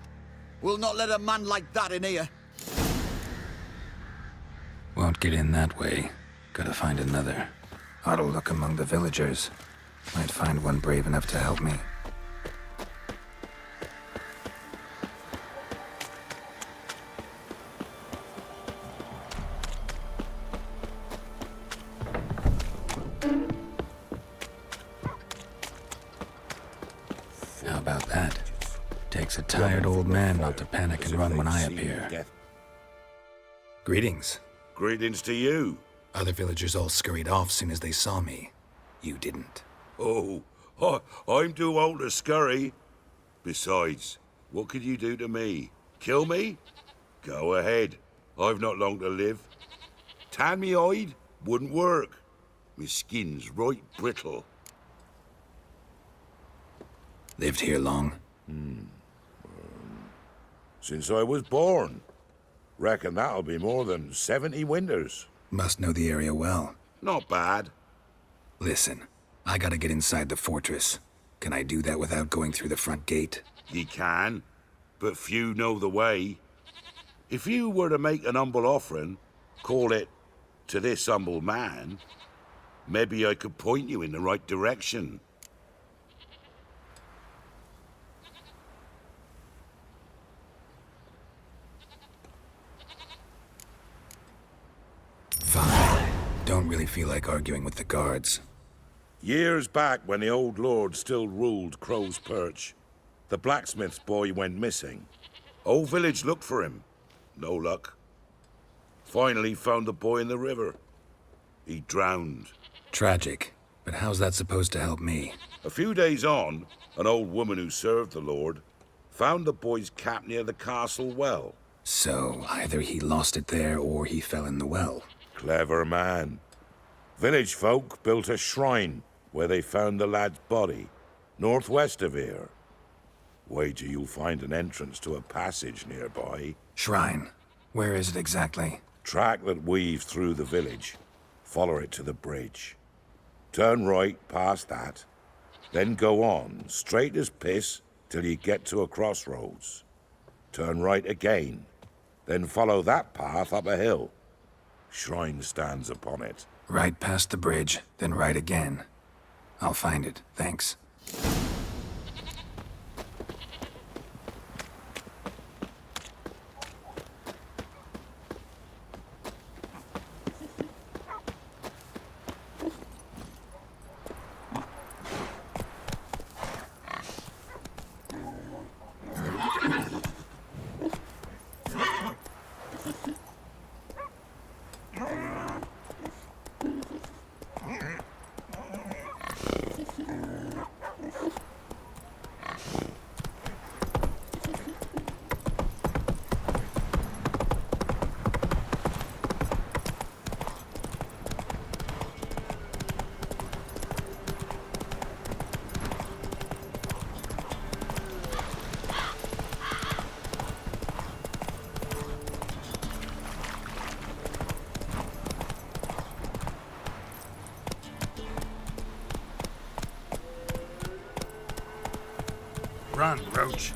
K: We'll not let a man like that in here.
D: Won't get in that way. Gotta find another. Ought to look among the villagers. Might find one brave enough to help me. How about that? Takes a tired old man not to panic and run when I appear. Greetings.
N: Greetings to you.
D: Other villagers all scurried off soon as they saw me. You didn't.
N: Oh, I'm too old to scurry. Besides, what could you do to me? Kill me? Go ahead. I've not long to live. Tan me hide? Wouldn't work. My skin's right brittle.
D: Lived here long?
N: Since I was born. Reckon that'll be more than 70 winters.
D: Must know the area well.
N: Not bad.
D: Listen, I gotta get inside the fortress. Can I do that without going through the front gate?
N: Ye can, but few know the way. If you were to make an humble offering, call it, to this humble man, maybe I could point you in the right direction.
D: Fine. Don't really feel like arguing with the guards.
N: Years back, when the old lord still ruled Crow's Perch, the blacksmith's boy went missing. Whole village looked for him. No luck. Finally found the boy in the river. He drowned.
D: Tragic. But how's that supposed to help me?
N: A few days on, an old woman who served the lord found the boy's cap near the castle well.
D: So, either he lost it there or he fell in the well.
N: Clever man. Village folk built a shrine where they found the lad's body, northwest of here. Wager you'll find an entrance to a passage nearby.
D: Shrine? Where is it exactly?
N: Track that weaves through the village. Follow it to the bridge. Turn right past that, then go on, straight as piss, till you get to a crossroads. Turn right again, then follow that path up a hill. Shrine stands upon it.
D: Right past the bridge, then right again. I'll find it, thanks.
I: Run, Roach.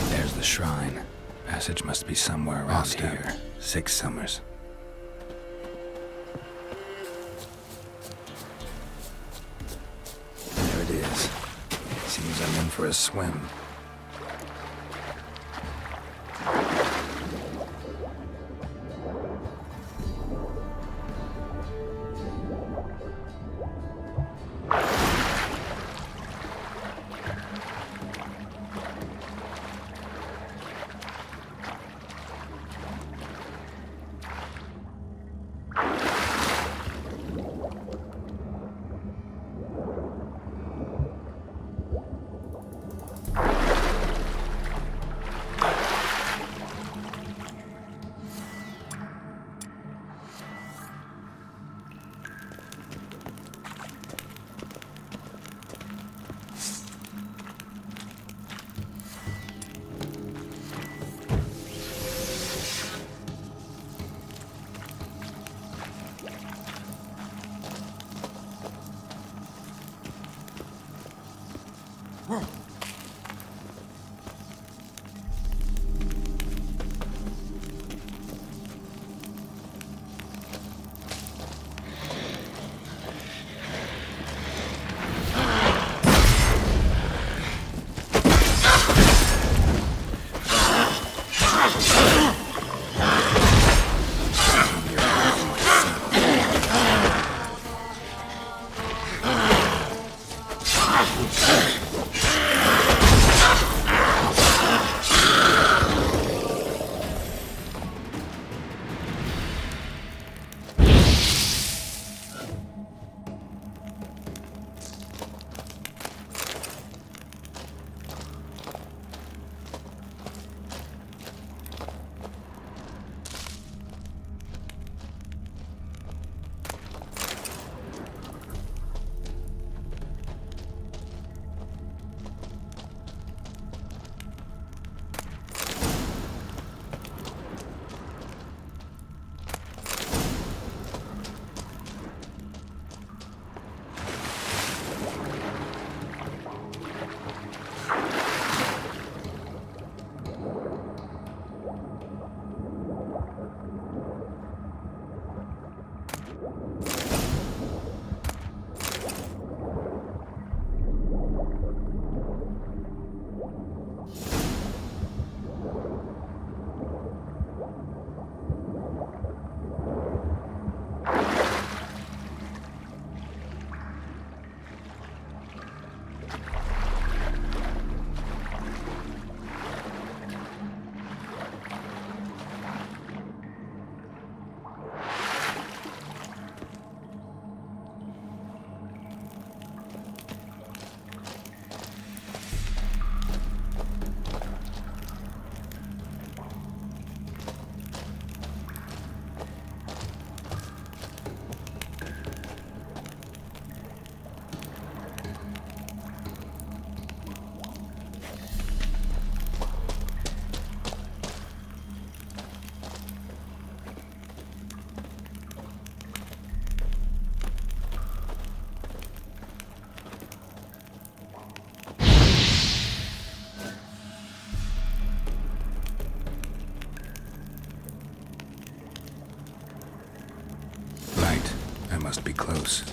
D: There's the shrine. Passage must be somewhere around here. 6 summers. There it is. Seems I'm in for a swim. must be close.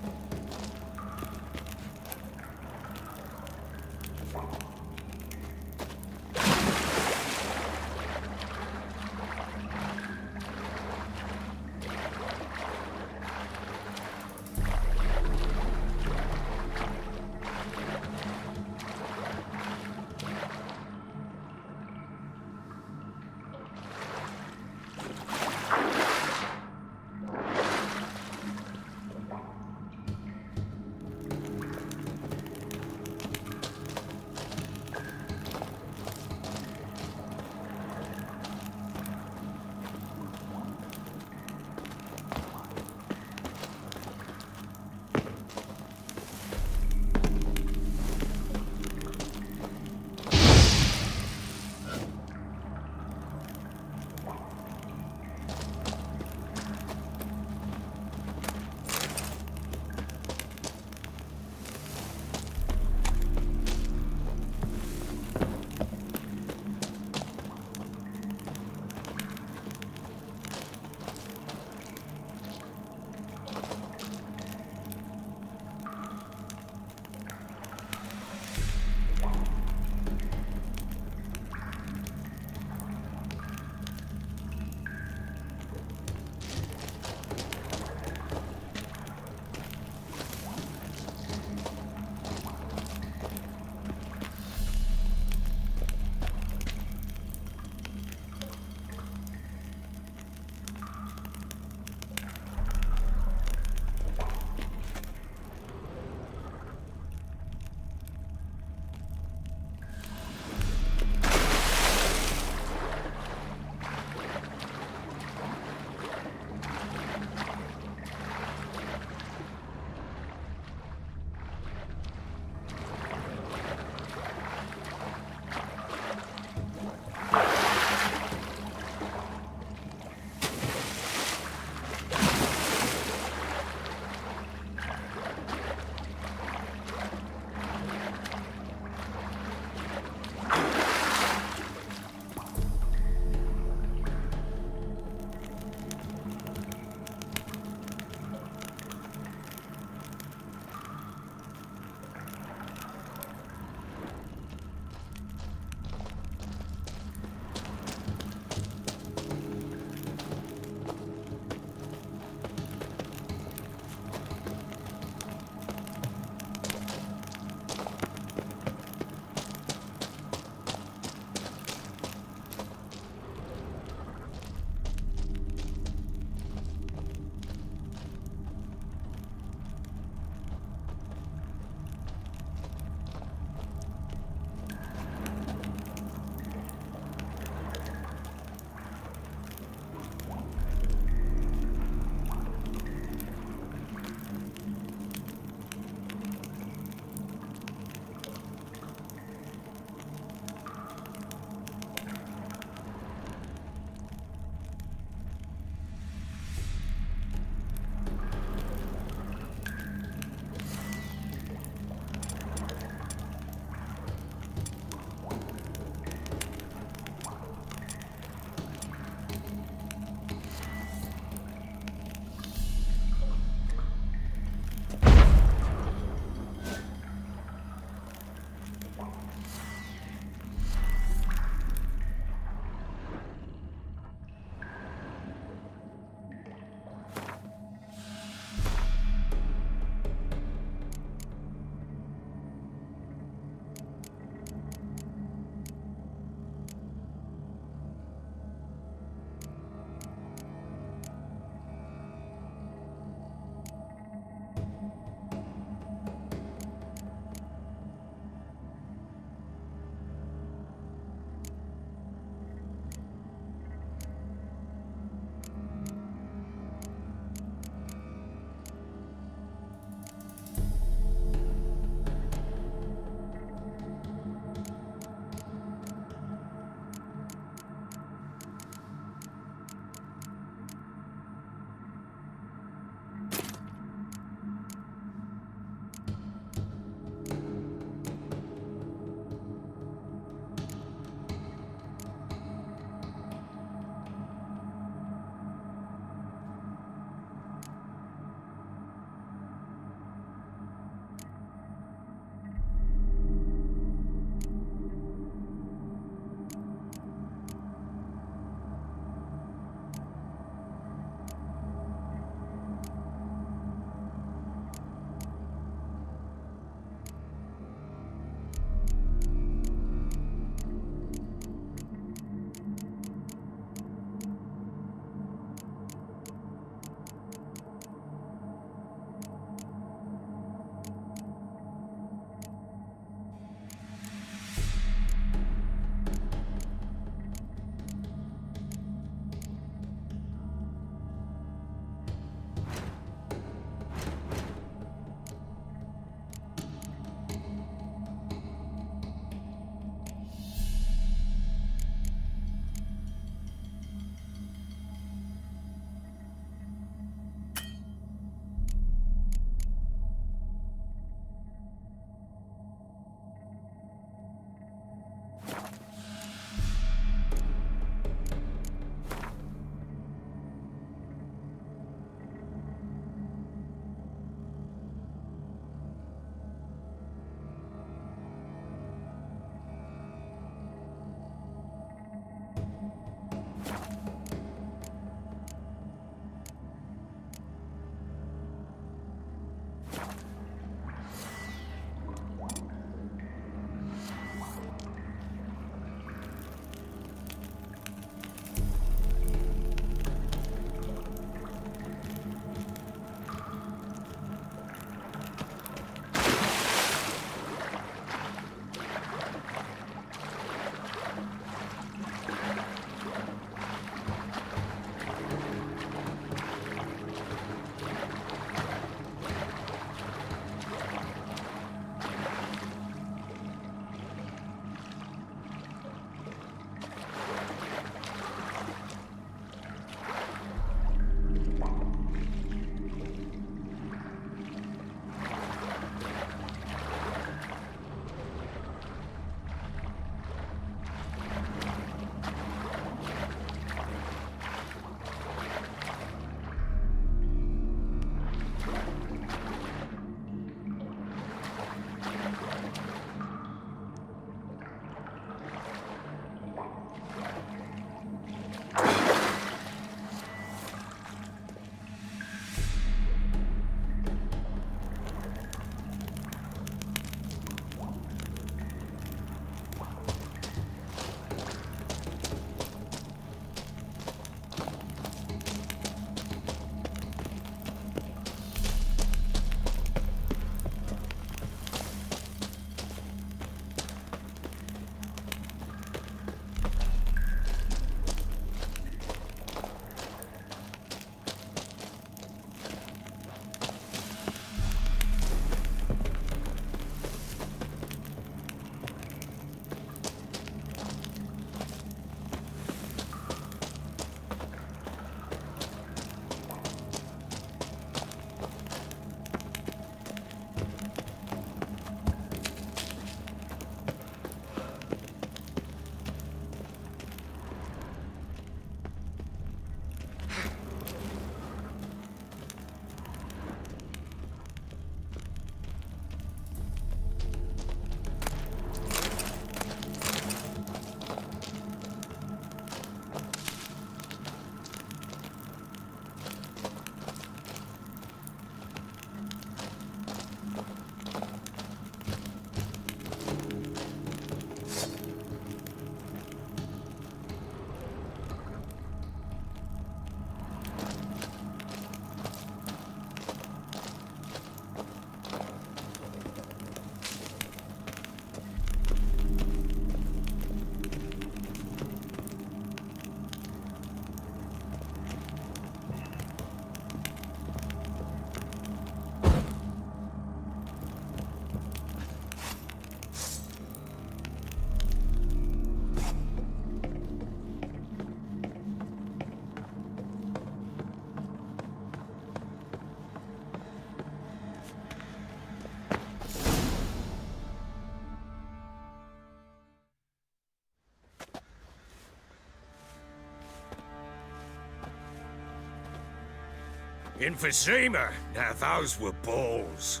P: In Vizima, now those were balls.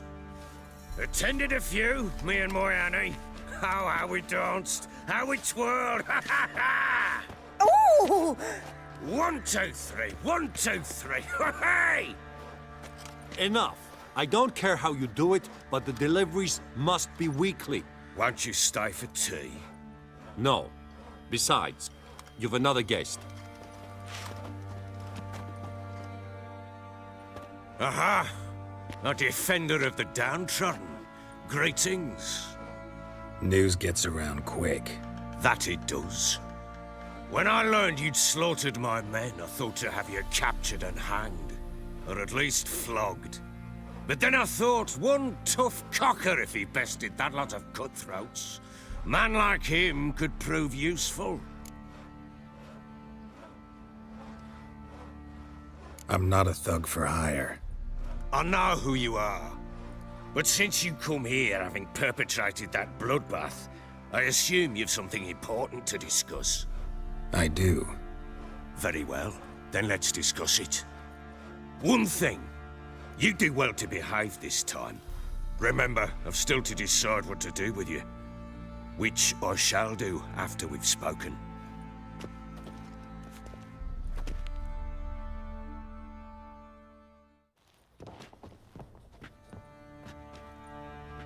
P: Attended a few, me and my Annie. Oh, how we danced, how we twirled, ha ha ha!
G: Ooh!
P: 1, 2, 3, 1, 2, 3, hey!
W: Enough. I don't care how you do it, but the deliveries must be weekly.
P: Won't you stay for tea?
W: No. Besides, you've another guest.
P: Aha! A defender of the downtrodden. Greetings.
D: News gets around quick.
P: That it does. When I learned you'd slaughtered my men, I thought to have you captured and hanged. Or at least flogged. But then I thought, one tough cocker if he bested that lot of cutthroats. Man like him could prove useful.
D: I'm not a thug for hire.
P: I know who you are. But since you come here having perpetrated that bloodbath, I assume you've something important to discuss.
D: I do.
P: Very well. Then let's discuss it. One thing. You do well to behave this time. Remember, I've still to decide what to do with you. Which I shall do after we've spoken.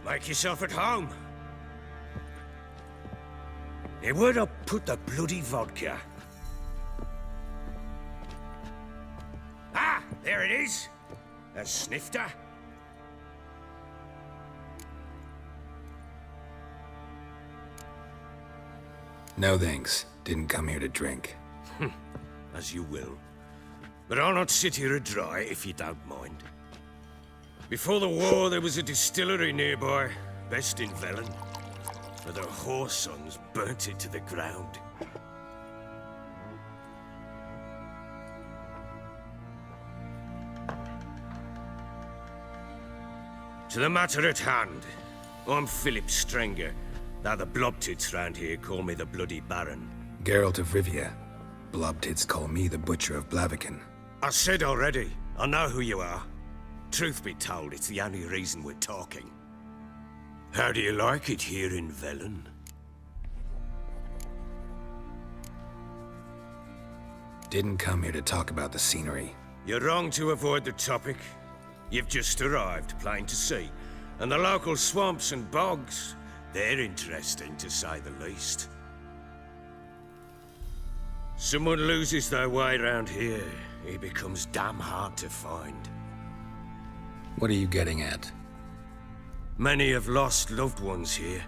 P: Make yourself at home. Now, where'd I put the bloody vodka? Ah, there it is. A snifter.
D: No thanks. Didn't come here to drink.
P: As you will. But I'll not sit here dry if you don't mind. Before the war, there was a distillery nearby, best in Velen. But the whore sons burnt it to the ground. To the matter at hand, I'm Philip Strenger. Now the Blobtits round here call me the Bloody Baron.
D: Geralt of Rivia. Blobtits call me the Butcher of Blaviken.
P: I said already, I know who you are. Truth be told, it's the only reason we're talking. How do you like it here in Velen?
D: Didn't come here to talk about the scenery.
P: You're wrong to avoid the topic. You've just arrived, plain to see. And the local swamps and bogs, they're interesting to say the least. Someone loses their way around here, he becomes damn hard to find.
D: What are you getting at?
P: Many have lost loved ones here.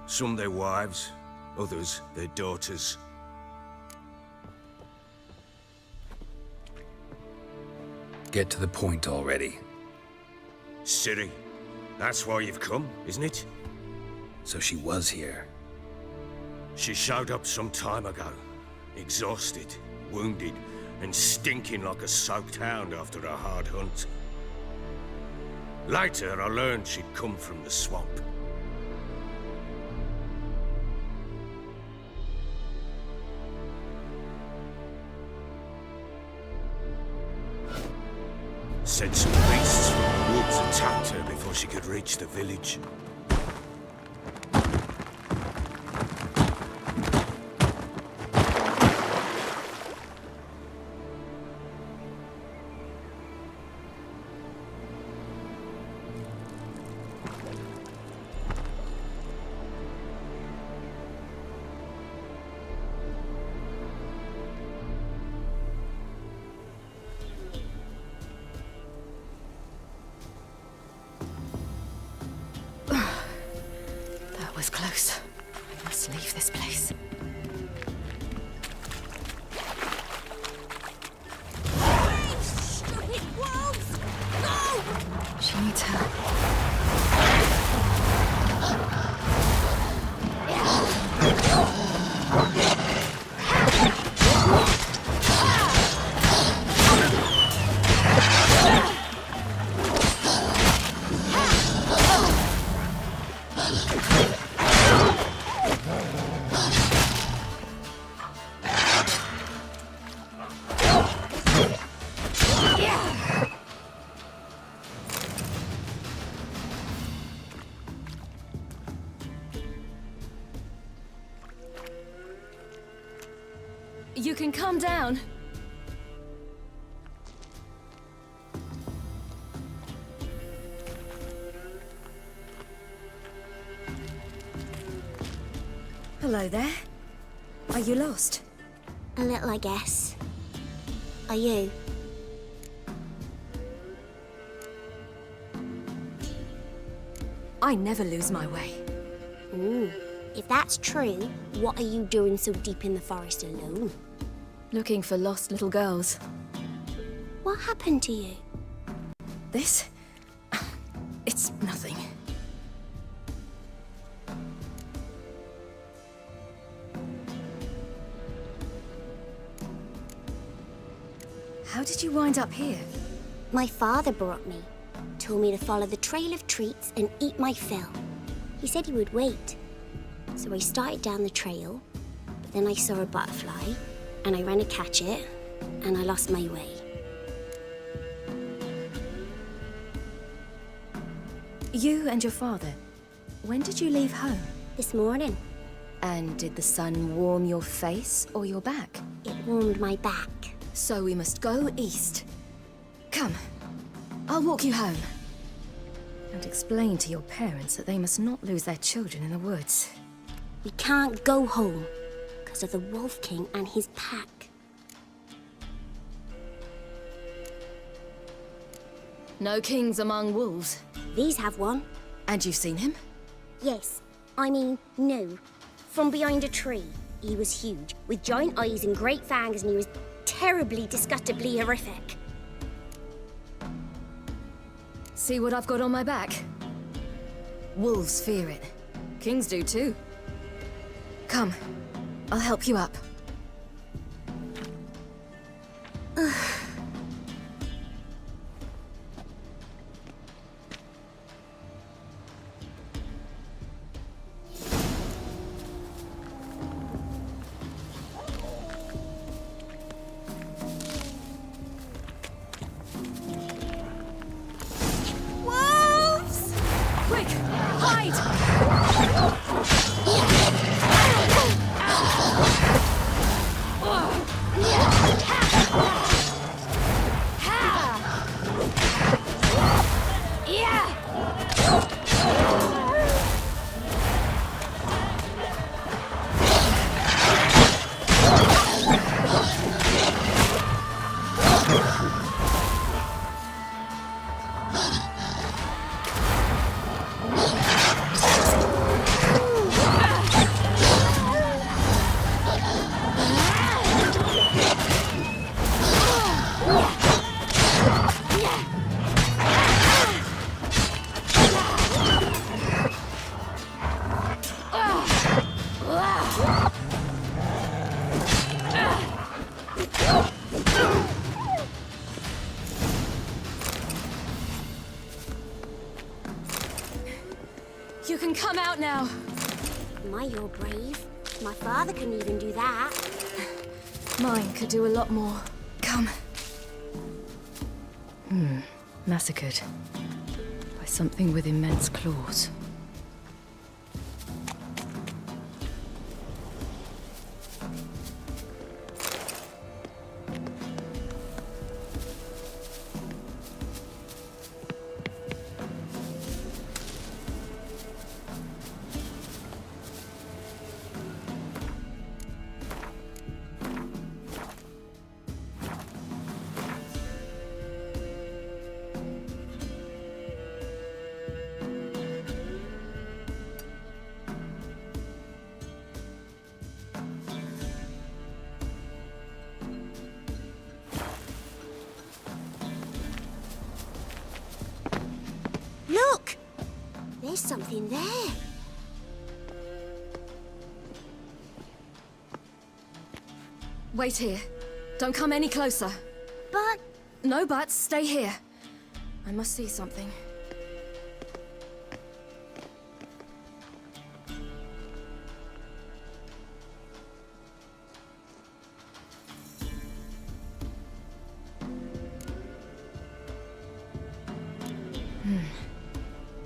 P: Some their wives, others their daughters.
D: Get to the point already.
P: Ciri, that's why you've come, isn't it?
D: So she was here.
P: She showed up some time ago. Exhausted, wounded, and stinking like a soaked hound after a hard hunt. Later, I learned she'd come from the swamp. Said some beasts from the woods attacked her before she could reach the village.
R: Was close. I must leave this place.
G: Stupid wolves! No!
R: She needs help. down.
F: Hello there. Are you lost?
U: A little, I guess. Are you?
F: I never lose my way.
U: Ooh. If that's true, what are you doing so deep in the forest alone?
F: Looking for lost little girls.
U: What happened to you?
F: This? It's nothing. How did you wind up here?
U: My father brought me. Told me to follow the trail of treats and eat my fill. He said he would wait. So I started down the trail, but then I saw a butterfly, and I ran to catch it, and I lost my way.
F: You and your father, when did you leave home?
U: This morning.
F: And did the sun warm your face or your back?
U: It warmed my back.
F: So we must go east. Come, I'll walk you home. And explain to your parents that they must not lose their children in the woods.
U: We can't go home because of the Wolf King and his pack.
F: No kings among wolves.
U: These have one.
F: And you've seen him?
U: Yes. I mean, no. From behind a tree. He was huge, with giant eyes and great fangs, and he was terribly, disgustingly horrific.
F: See what I've got on my back? Wolves fear it. Kings do too. Come, I'll help you up.
U: Wolves!
F: Quick, hide! You can come out now.
U: My, you're brave. My father couldn't even do that.
F: Mine could do a lot more. Come. Massacred. By something with immense claws.
U: Look! There's something there.
F: Wait here. Don't come any closer.
U: But...
F: No buts. Stay here. I must see something.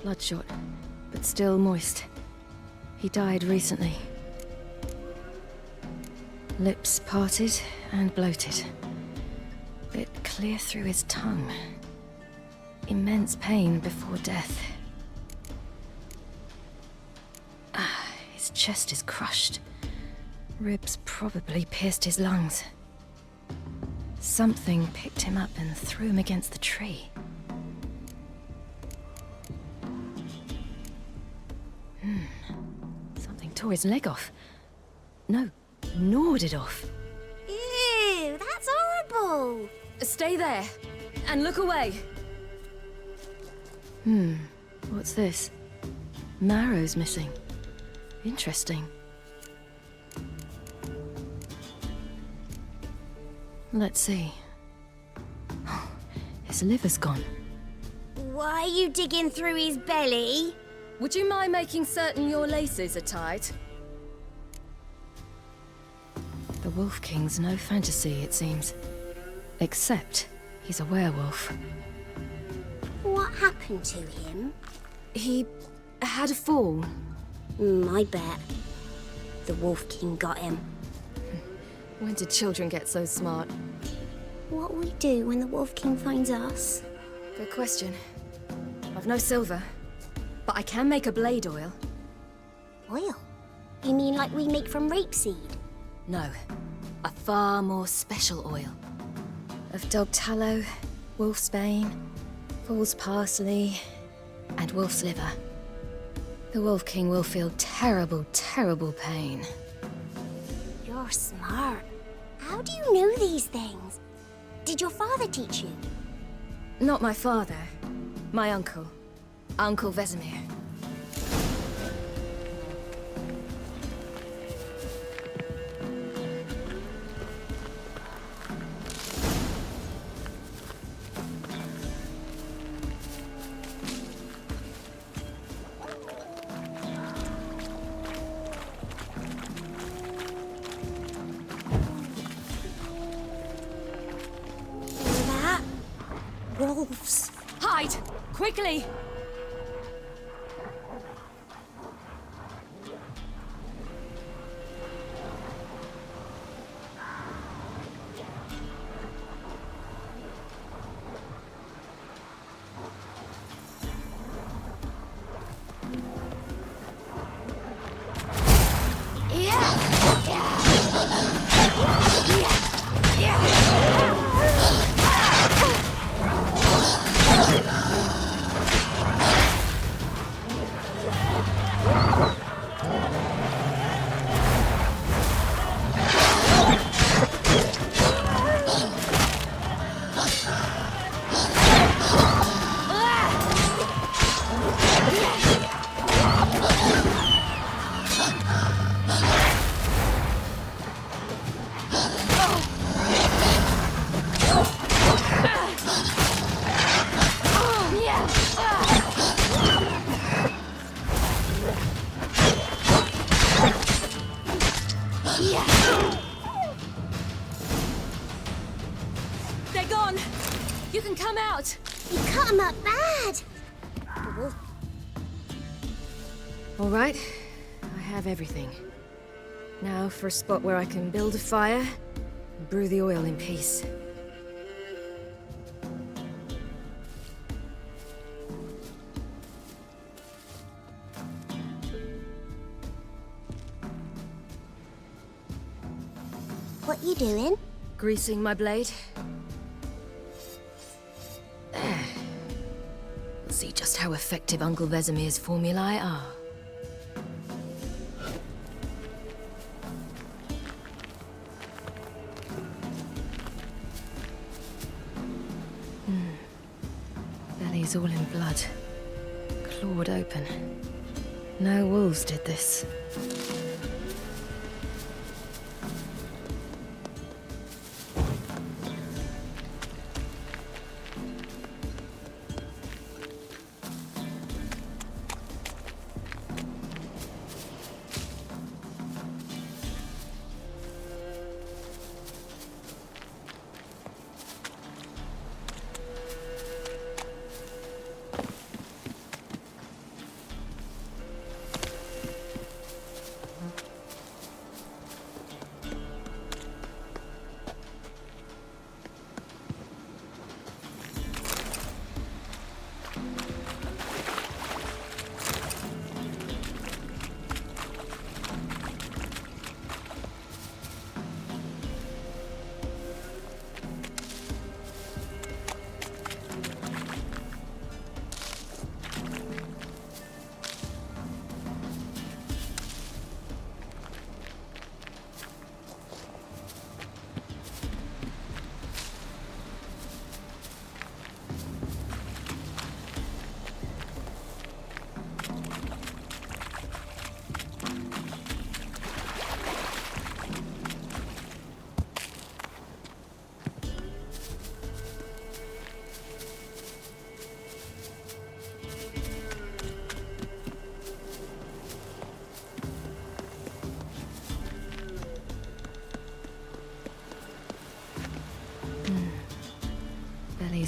F: Bloodshot, but still moist. He died recently. Lips parted and bloated. Bit clear through his tongue. Immense pain before death. His chest is crushed. Ribs probably pierced his lungs. Something picked him up and threw him against the tree. Something tore his leg off. No, gnawed it off.
U: Ew, that's horrible!
F: Stay there, and look away. What's this? Marrow's missing. Interesting. Let's see. His liver's gone.
U: Why are you digging through his belly?
F: Would you mind making certain your laces are tied? The Wolf King's no fantasy, it seems. Except he's a werewolf.
U: What happened to him?
F: He had a fall.
U: I bet. The Wolf King got him.
F: When did children get so smart?
U: What will we do when the Wolf King finds us?
F: Good question. I've no silver, but I can make a blade oil.
U: Oil? You mean like we make from rapeseed?
F: No, a far more special oil. Of dog tallow, wolf's bane, fool's parsley, and wolf's liver. The Wolf King will feel terrible, terrible pain.
U: You're smart. How do you know these things? Did your father teach you?
F: Not my father. My uncle. Uncle Vesemir.
U: Wolves.
F: Hide! Quickly! They're gone! You can come out!
U: You cut him up bad!
F: All right, I have everything. Now for a spot where I can build a fire and brew the oil in peace.
U: What you doing?
F: Greasing my blade. We'll see just how effective Uncle Vesemir's formulae are. Belly's all in blood. Clawed open. No wolves did this.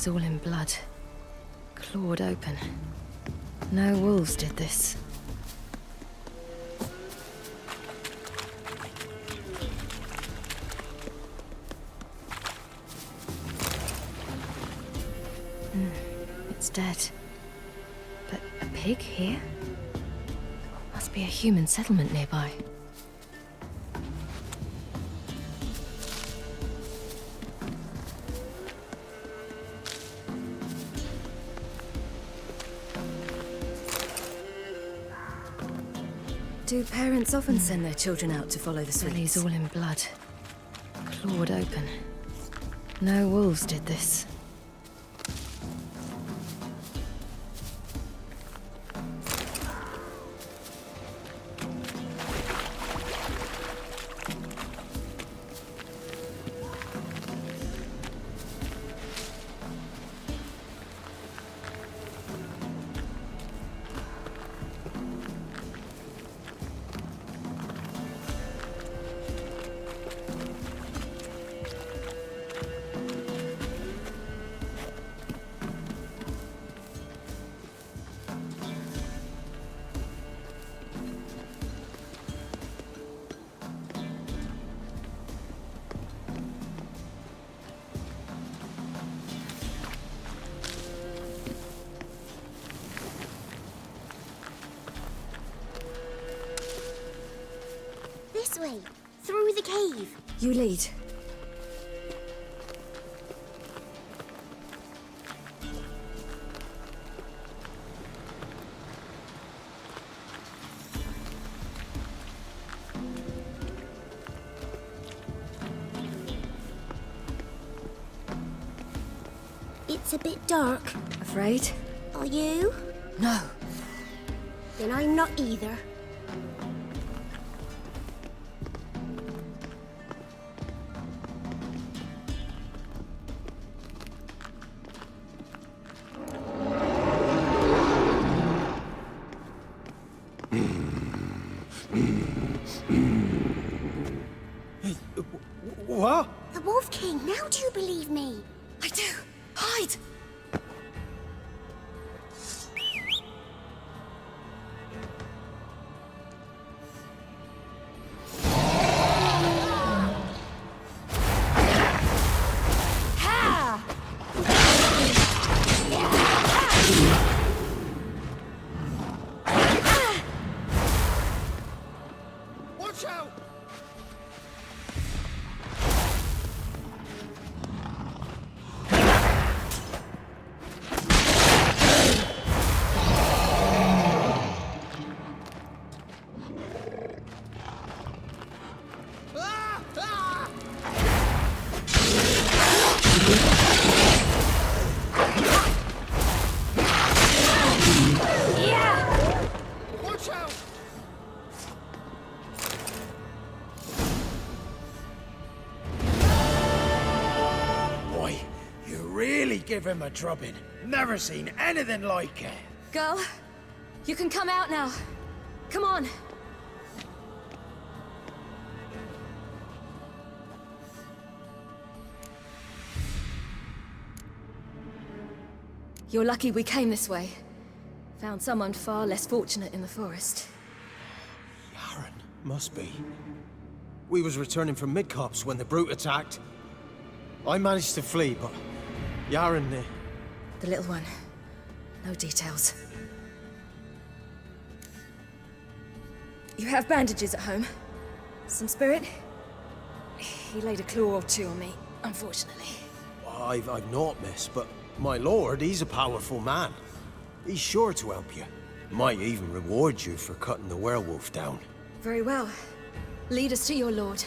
R: Belly's all in blood. Clawed open. No wolves did this. It's dead. But a pig here? Must be a human settlement nearby. Do parents often send their children out to follow the sweets? Belly's all in blood. Clawed open. No wolves did this.
U: This way, through the cave.
F: You lead.
U: It's a bit dark.
F: Afraid?
U: Are you?
F: No.
U: Then I'm not either.
H: What?
U: The Wolf King, now do you believe me?
F: I do. Hide!
H: Watch out! Watch out! Boy, you really give him a drubbing. Never seen anything like it.
F: Girl, you can come out now. Come on. You're lucky we came this way. Found someone far less fortunate in the forest.
J: Yaren, must be. We was returning from Midcopse when the brute attacked. I managed to flee, but Yaren,
F: The little one. No details. You have bandages at home? Some spirit? He laid a claw or two on me, unfortunately.
J: I've naught, miss, but my lord, he's a powerful man. He's sure to help you. Might even reward you for cutting the werewolf down.
F: Very well. Lead us to your lord.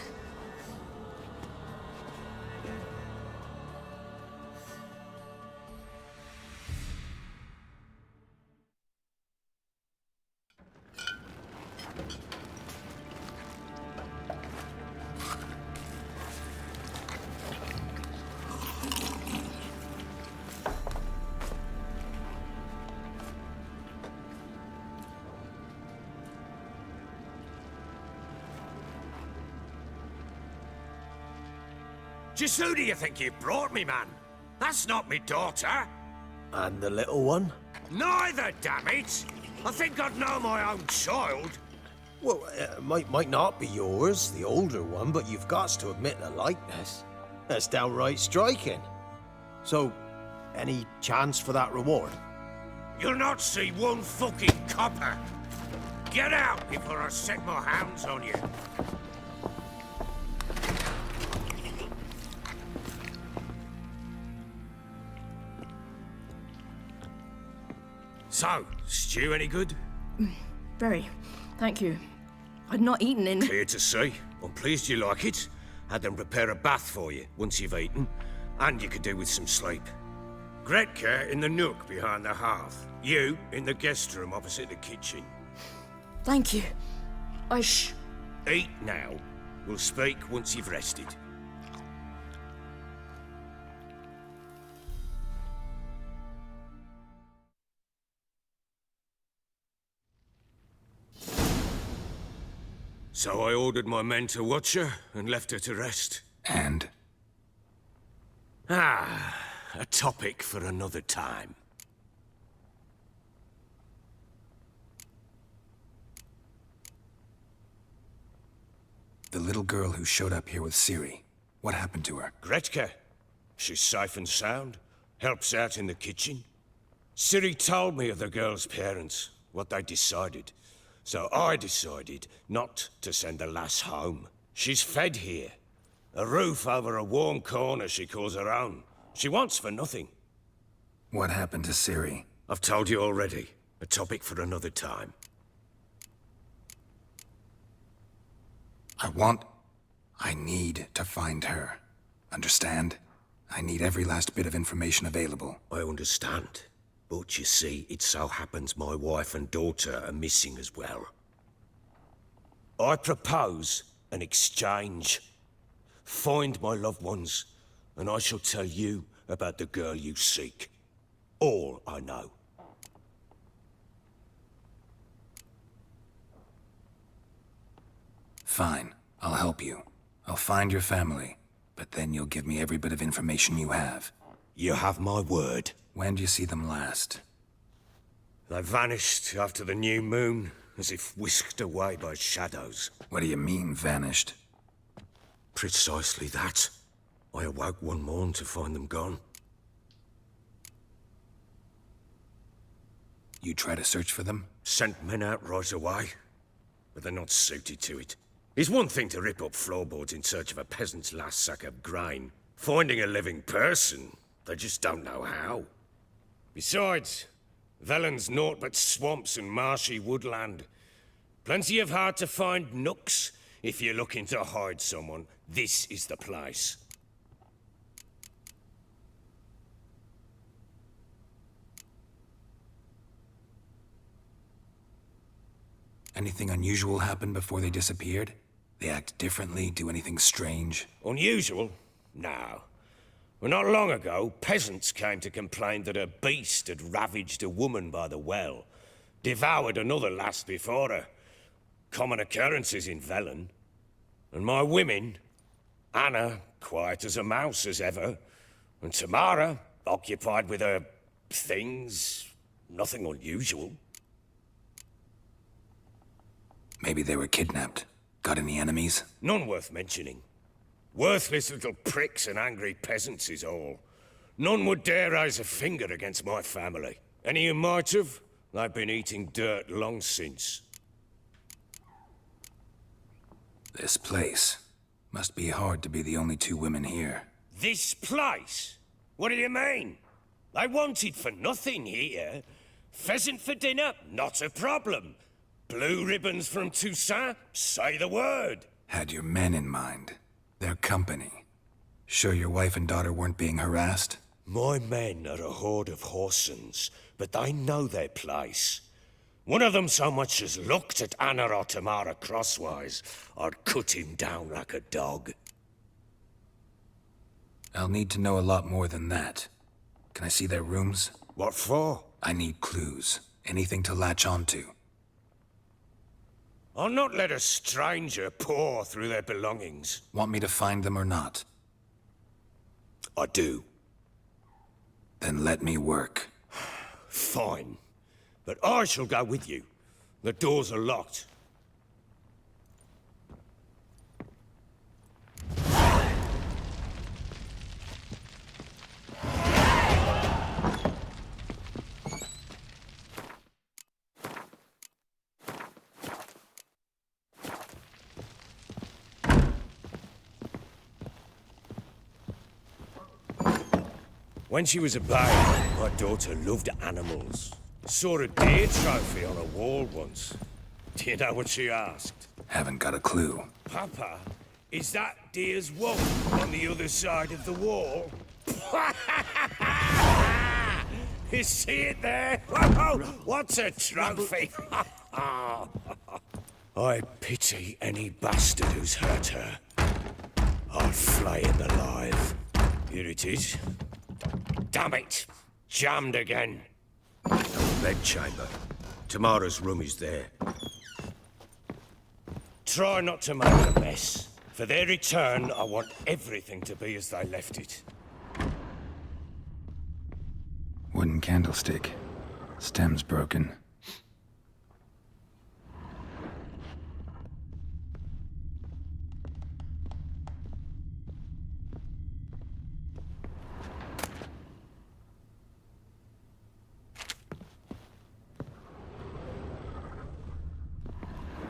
P: Just who do you think you brought me, man? That's not me daughter.
J: And the little one?
P: Neither, damn it! I think I'd know my own child.
J: Well, it might not be yours, the older one, but you've got to admit the likeness. That's downright striking. So, any chance for that reward?
P: You'll not see one fucking copper. Get out before I set my hounds on you. So, stew any good?
R: Very. Thank you. I'd not eaten in...
P: Clear to see. I'm pleased you like it. Had them prepare a bath for you once you've eaten, and you could do with some sleep. Gretka in the nook behind the hearth. You in the guest room opposite the kitchen.
R: Thank you.
P: Eat now. We'll speak once you've rested. So I ordered my men to watch her and left her to rest.
D: And?
P: A topic for another time.
D: The little girl who showed up here with Ciri. What happened to her?
P: Gretka. She's safe and sound. Helps out in the kitchen. Ciri told me of the girl's parents, what they decided. So I decided not to send the lass home. She's fed here. A roof over a warm corner she calls her own. She wants for nothing.
D: What happened to Ciri?
P: I've told you already. A topic for another time.
D: I need to find her. Understand? I need every last bit of information available.
P: I understand. But you see, it so happens my wife and daughter are missing as well. I propose an exchange. Find my loved ones, and I shall tell you about the girl you seek. All I know.
D: Fine. I'll help you. I'll find your family, but then you'll give me every bit of information you have.
P: You have my word.
D: When did you see them last?
P: They vanished after the new moon, as if whisked away by shadows.
D: What do you mean, vanished?
P: Precisely that. I awoke one morn to find them gone.
D: You try to search for them?
P: Sent men out right away, but they're not suited to it. It's one thing to rip up floorboards in search of a peasant's last sack of grain. Finding a living person, they just don't know how. Besides, Velen's naught but swamps and marshy woodland. Plenty of hard-to-find nooks. If you're looking to hide someone, this is the place.
D: Anything unusual happen before they disappeared? They act differently, do anything strange?
P: Unusual? No. Well, not long ago, peasants came to complain that a beast had ravaged a woman by the well. Devoured another lass before her. Common occurrences in Velen. And my women, Anna, quiet as a mouse as ever, and Tamara, occupied with her things, nothing unusual.
D: Maybe they were kidnapped. Got any enemies?
P: None worth mentioning. Worthless little pricks and angry peasants is all. None would dare raise a finger against my family. Any who might have, they've been eating dirt long since.
D: This place. Must be hard to be the only two women here.
P: This place? What do you mean? They wanted for nothing here. Pheasant for dinner? Not a problem. Blue ribbons from Toussaint? Say the word.
D: Had your men in mind. Their company. Sure your wife and daughter weren't being harassed?
P: My men are a horde of Horsens, but they know their place. One of them so much as looked at Anna or Tamara crosswise, I'd cut him down like a dog.
D: I'll need to know a lot more than that. Can I see their rooms?
P: What for?
D: I need clues. Anything to latch onto.
P: I'll not let a stranger pore through their belongings.
D: Want me to find them or not?
P: I do.
D: Then let me work.
P: Fine. But I shall go with you. The doors are locked. When she was a babe, my daughter loved animals. Saw a deer trophy on a wall once. Do you know what she asked?
D: Haven't got a clue.
P: Papa, is that deer's wall on the other side of the wall? You see it there? Oh, what's a trophy? I pity any bastard who's hurt her. I'll flay him alive. Here it is. Damn it! Jammed again. Bedchamber. Tamara's room is there. Try not to make a mess. For their return, I want everything to be as they left it.
D: Wooden candlestick. Stem's broken.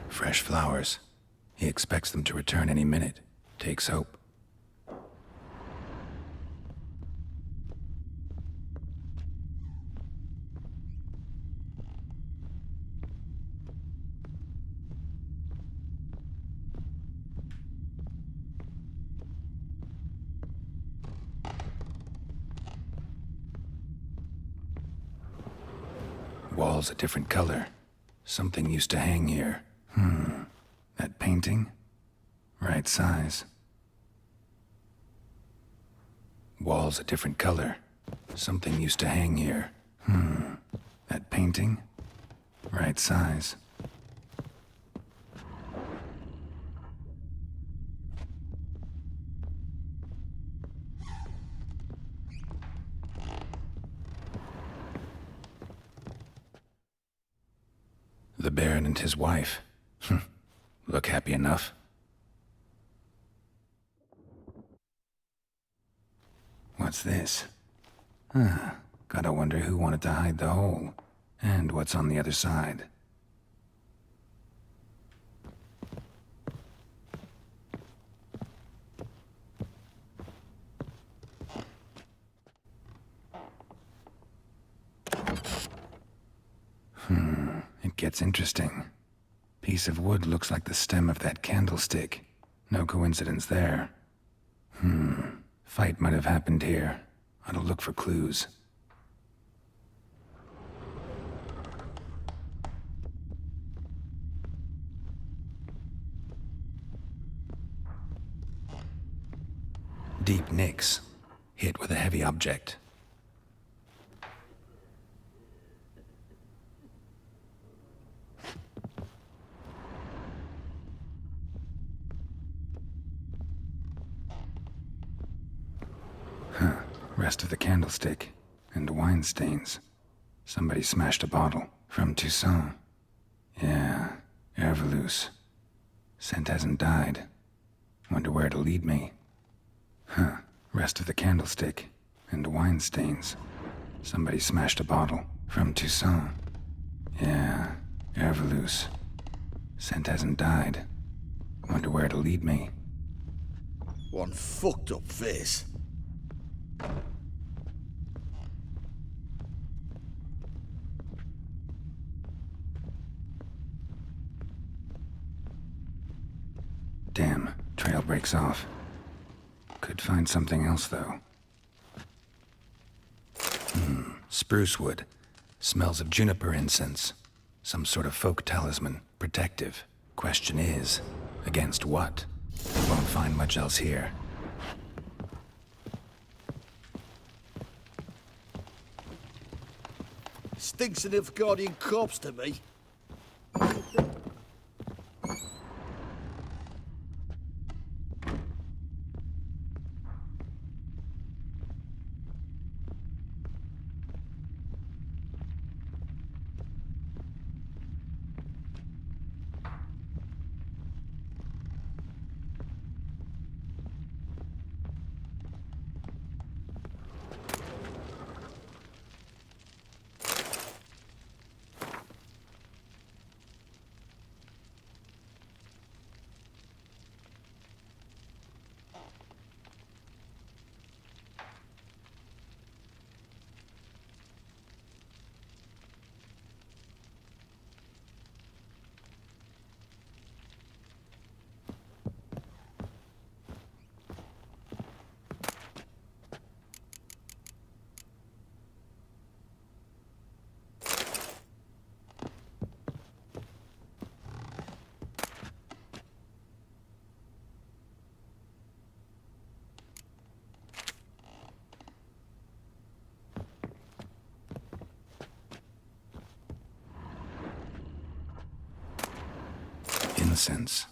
D: Fresh flowers. He expects them to return any minute. Takes hope. Walls a different color. Something used to hang here. That painting? Right size. Walls a different color. Something used to hang here. That painting? Right size. The Baron and his wife. Look happy enough. What's this? Gotta wonder who wanted to hide the hole, and what's on the other side. It gets interesting. Piece of wood looks like the stem of that candlestick. No coincidence there. Fight might have happened here. Ought to look for clues. Deep nicks. Hit with a heavy object. Rest of the candlestick, and wine stains. Somebody smashed a bottle. From Toussaint. Yeah, Herveloos. Scent hasn't died. Wonder where it'll lead me. Rest of the candlestick, and wine stains. Somebody smashed a bottle. From Toussaint. Yeah, Herveloos. Scent hasn't died. Wonder where it'll lead me.
K: One fucked up face.
D: Damn, trail breaks off. Could find something else, though. Spruce wood. Smells of juniper incense. Some sort of folk talisman. Protective. Question is, against what? Won't find much else here.
K: Stinks of Nilfgaardian corpse to me.
D: incense.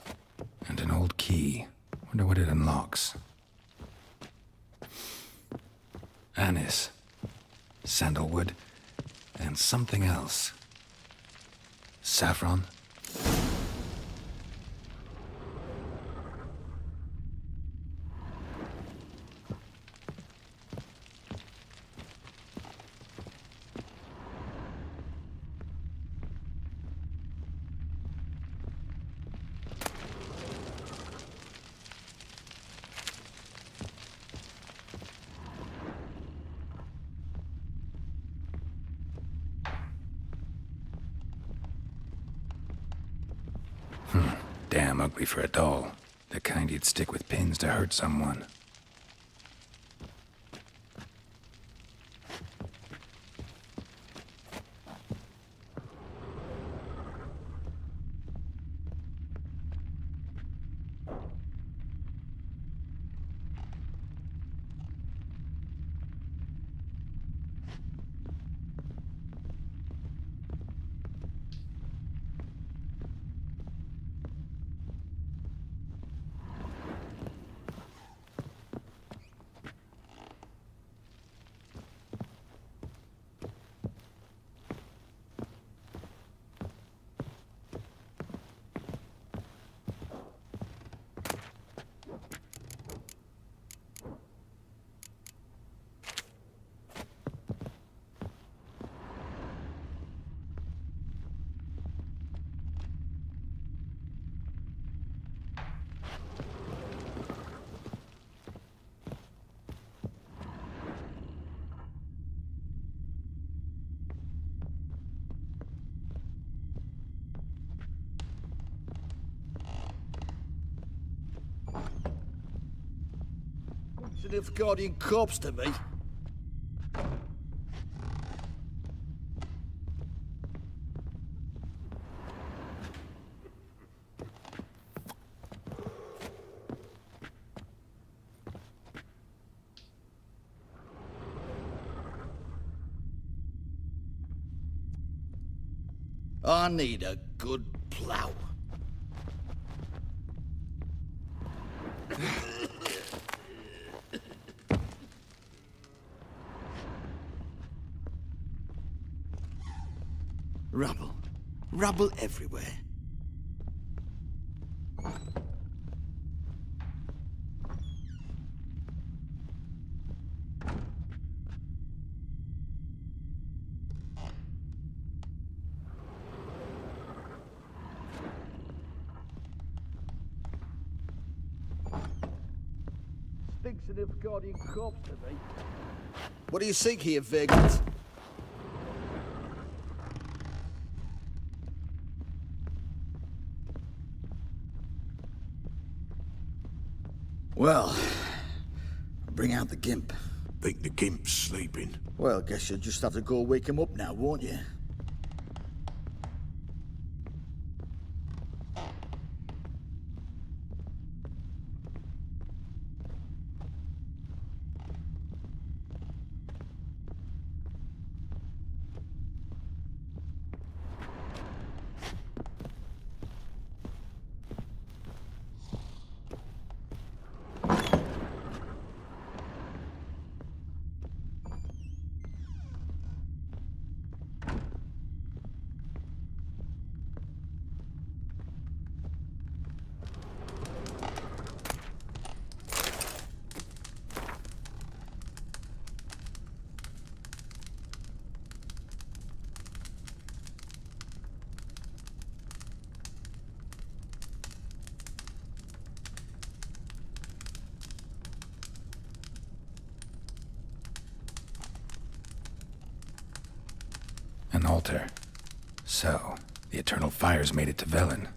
D: And an old key. Wonder what it unlocks. Anise, sandalwood, and something else. Saffron? Damn ugly for a doll. The kind you'd stick with pins to hurt someone.
K: It's an Nilfgaardian corpse to me. I need a good plough. Rubble. Rubble everywhere. Stinks of Nilfgaardian corpse to me. What do you seek here, Vagans? Well, bring out the Gimp.
C: Think the Gimp's sleeping?
K: Well, guess you'll just have to go wake him up now, won't you?
D: An altar. So, the Eternal Fires made it to Velen.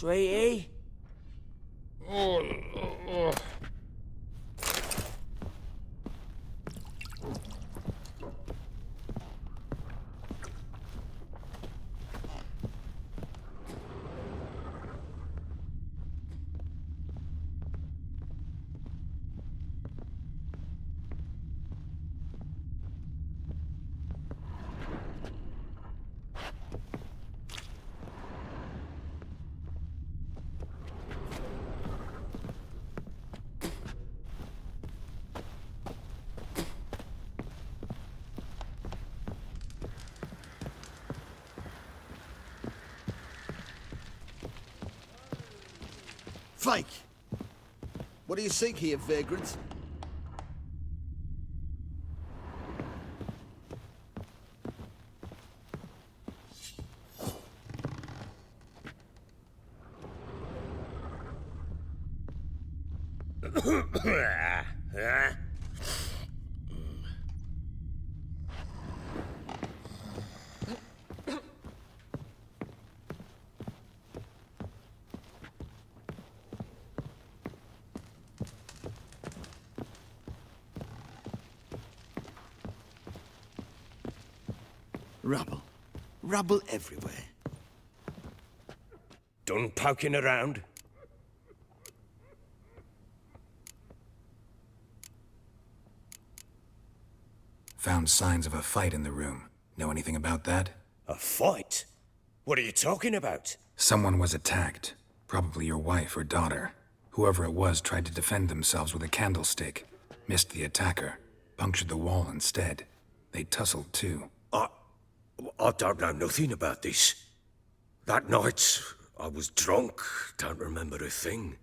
E: Sweetie?
K: Fake! What do you seek here, vagrant? Rubble. Rubble everywhere.
P: Done poking around?
D: Found signs of a fight in the room. Know anything about that?
P: A fight? What are you talking about?
D: Someone was attacked. Probably your wife or daughter. Whoever it was tried to defend themselves with a candlestick. Missed the attacker. Punctured the wall instead. They tussled too.
P: I don't know nothing about this. That night, I was drunk, don't remember a thing.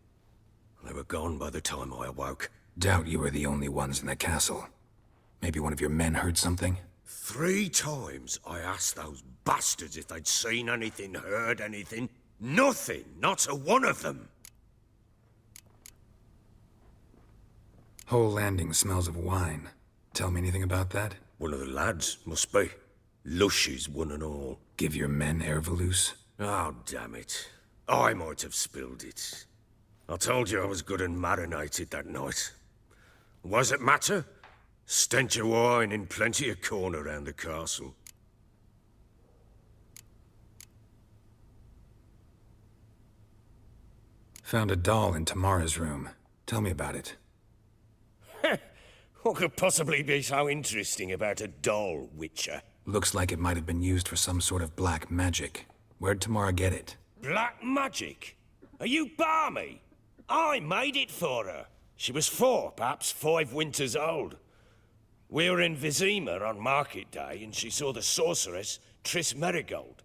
P: They were gone by the time I awoke.
D: Doubt you were the only ones in the castle. Maybe one of your men heard something?
P: 3 times I asked those bastards if they'd seen anything, heard anything. Nothing, not a one of them.
D: Whole landing smells of wine. Tell me anything about that?
P: One of the lads, must be. Lushes, one and all.
D: Give your men Airvalus?
P: Oh, damn it. I might have spilled it. I told you I was good and marinated that night. What does it matter? Stench of wine in plenty of corn around the castle.
D: Found a doll in Tamara's room. Tell me about it.
P: What could possibly be so interesting about a doll, Witcher?
D: Looks like it might have been used for some sort of black magic. Where'd Tamara get it?
P: Black magic? Are you balmy? I made it for her. She was 4, perhaps 5 winters old. We were in Vizima on market day, and she saw the sorceress, Triss Merigold.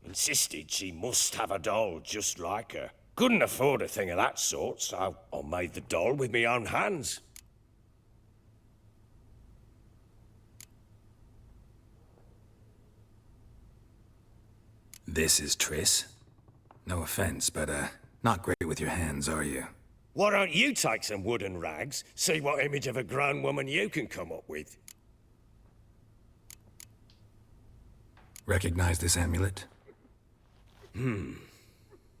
P: Insisted she must have a doll just like her. Couldn't afford a thing of that sort, so I made the doll with my own hands.
D: This is Triss? No offense, but, not great with your hands, are you?
P: Why don't you take some wooden rags, see what image of a grown woman you can come up with?
D: Recognize this amulet?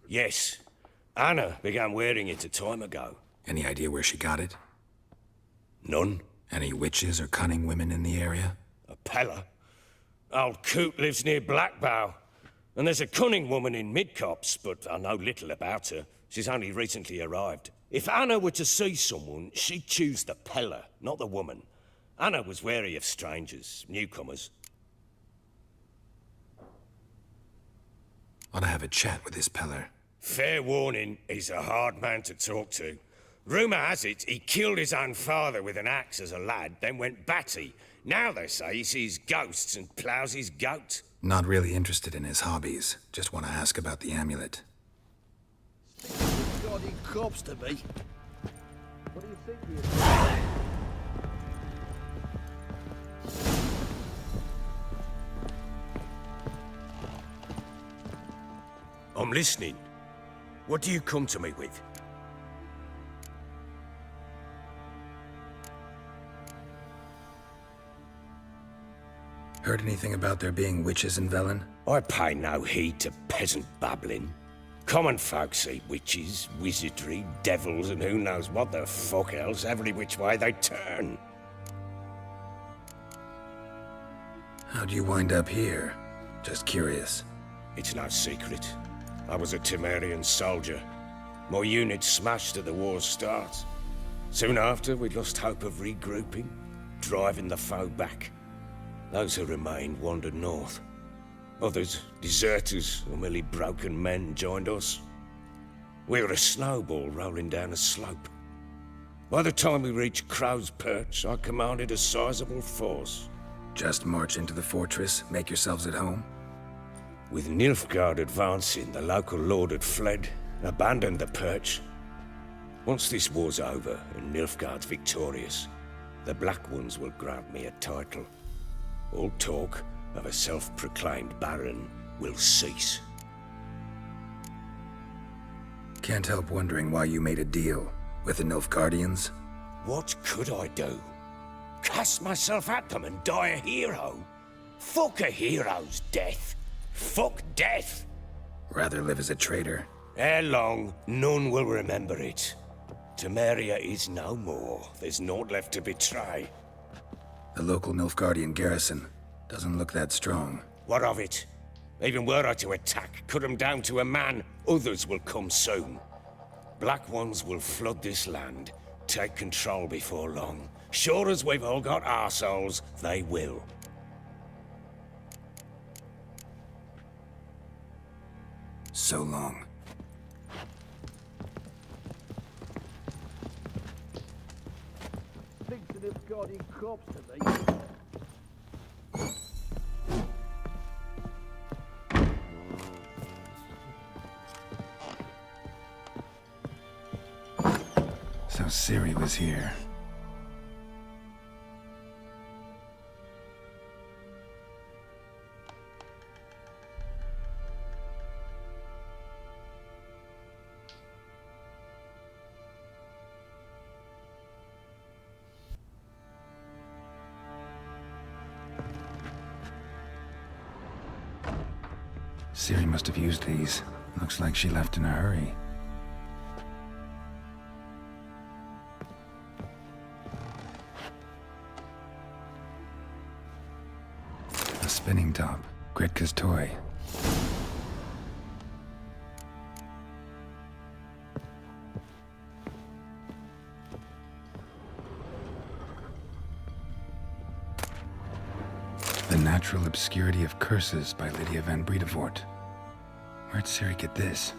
P: Yes. Anna began wearing it a time ago.
D: Any idea where she got it?
P: None.
D: Any witches or cunning women in the area?
P: A Pella. Old Coot lives near Blackbow. And there's a cunning woman in Midcopse, but I know little about her. She's only recently arrived. If Anna were to see someone, she'd choose the Pella, not the woman. Anna was wary of strangers, newcomers.
D: Ought to have a chat with this Peller.
P: Fair warning, he's a hard man to talk to. Rumour has it he killed his own father with an axe as a lad, then went batty. Now they say he sees ghosts and ploughs his goat.
D: Not really interested in his hobbies. Just want to ask about the amulet.
K: Guardian corpse to me. What do you think
P: I'm listening. What do you come to me with?
D: Heard anything about there being witches in Velen?
P: I pay no heed to peasant babbling. Common folk see witches, wizardry, devils, and who knows what the fuck else every which way they turn.
D: How'd you wind up here? Just curious.
P: It's no secret. I was a Temerian soldier. My unit smashed at the war's start. Soon after, we lost hope of regrouping, driving the foe back. Those who remained wandered north. Others, deserters or merely broken men, joined us. We were a snowball rolling down a slope. By the time we reached Crow's Perch, I commanded a sizable force.
D: Just march into the fortress, make yourselves at home?
P: With Nilfgaard advancing, the local lord had fled, abandoned the perch. Once this war's over and Nilfgaard's victorious, the Black Ones will grant me a title. All talk of a self-proclaimed baron will cease.
D: Can't help wondering why you made a deal with the Nilfgaardians.
P: What could I do? Cast myself at them and die a hero? Fuck a hero's death. Fuck death.
D: Rather live as a traitor.
P: Ere long, none will remember it. Temeria is no more. There's naught left to betray.
D: The local Nilfgaardian garrison doesn't look that strong.
P: What of it? Even were I to attack, cut them down to a man, others will come soon. Black Ones will flood this land, take control before long. Sure as we've all got arseholes, they will.
D: So long.
H: Thinks of this Guardian corpse to me.
D: So Ciri was here. Ciri must have used these. Looks like she left in a hurry. A spinning top. Gretka's toy. The Natural Obscurity of Curses by Lydia van Bredevoort. Where'd Ciri get this?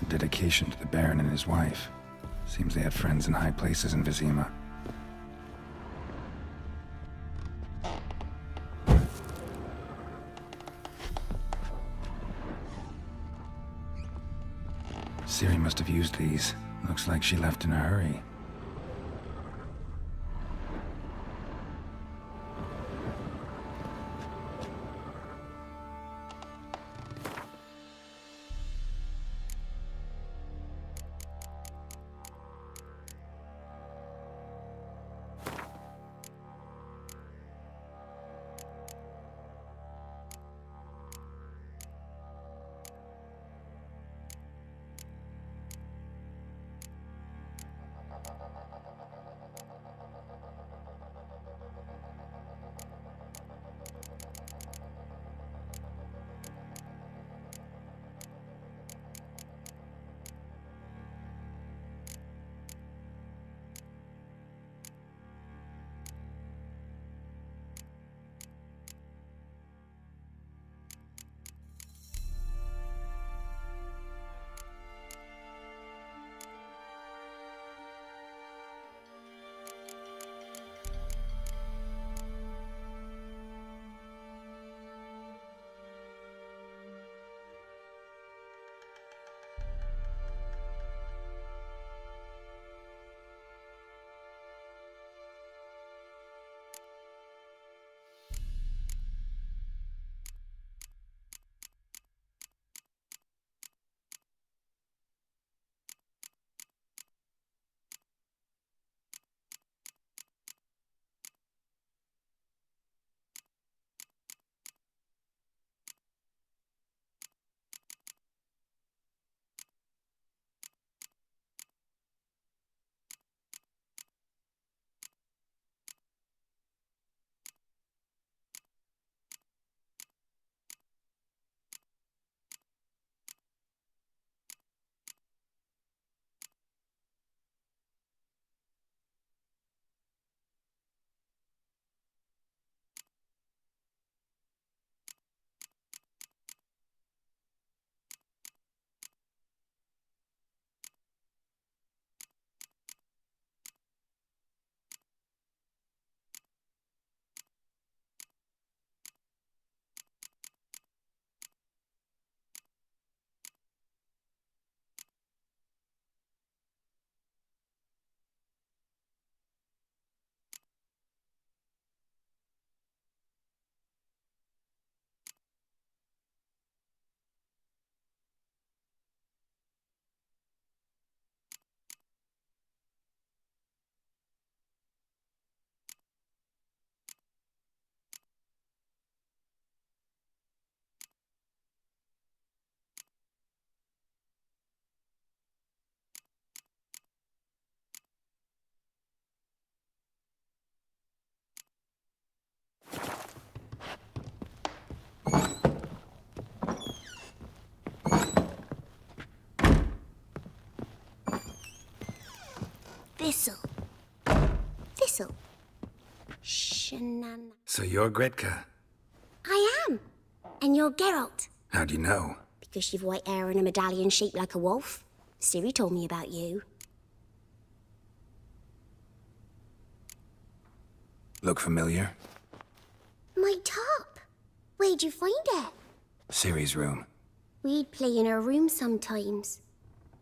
D: Dedication to the Baron and his wife. Seems they had friends in high places in Vizima. Ciri must have used these. Looks like she left in a hurry.
U: Shanana.
D: So you're Gretka.
U: I am. And you're Geralt.
D: How do you know?
U: Because you've white hair and a medallion shaped like a wolf. Ciri told me about you.
D: Look familiar?
U: My top. Where'd you find it?
D: Ciri's room.
U: We'd play in her room sometimes.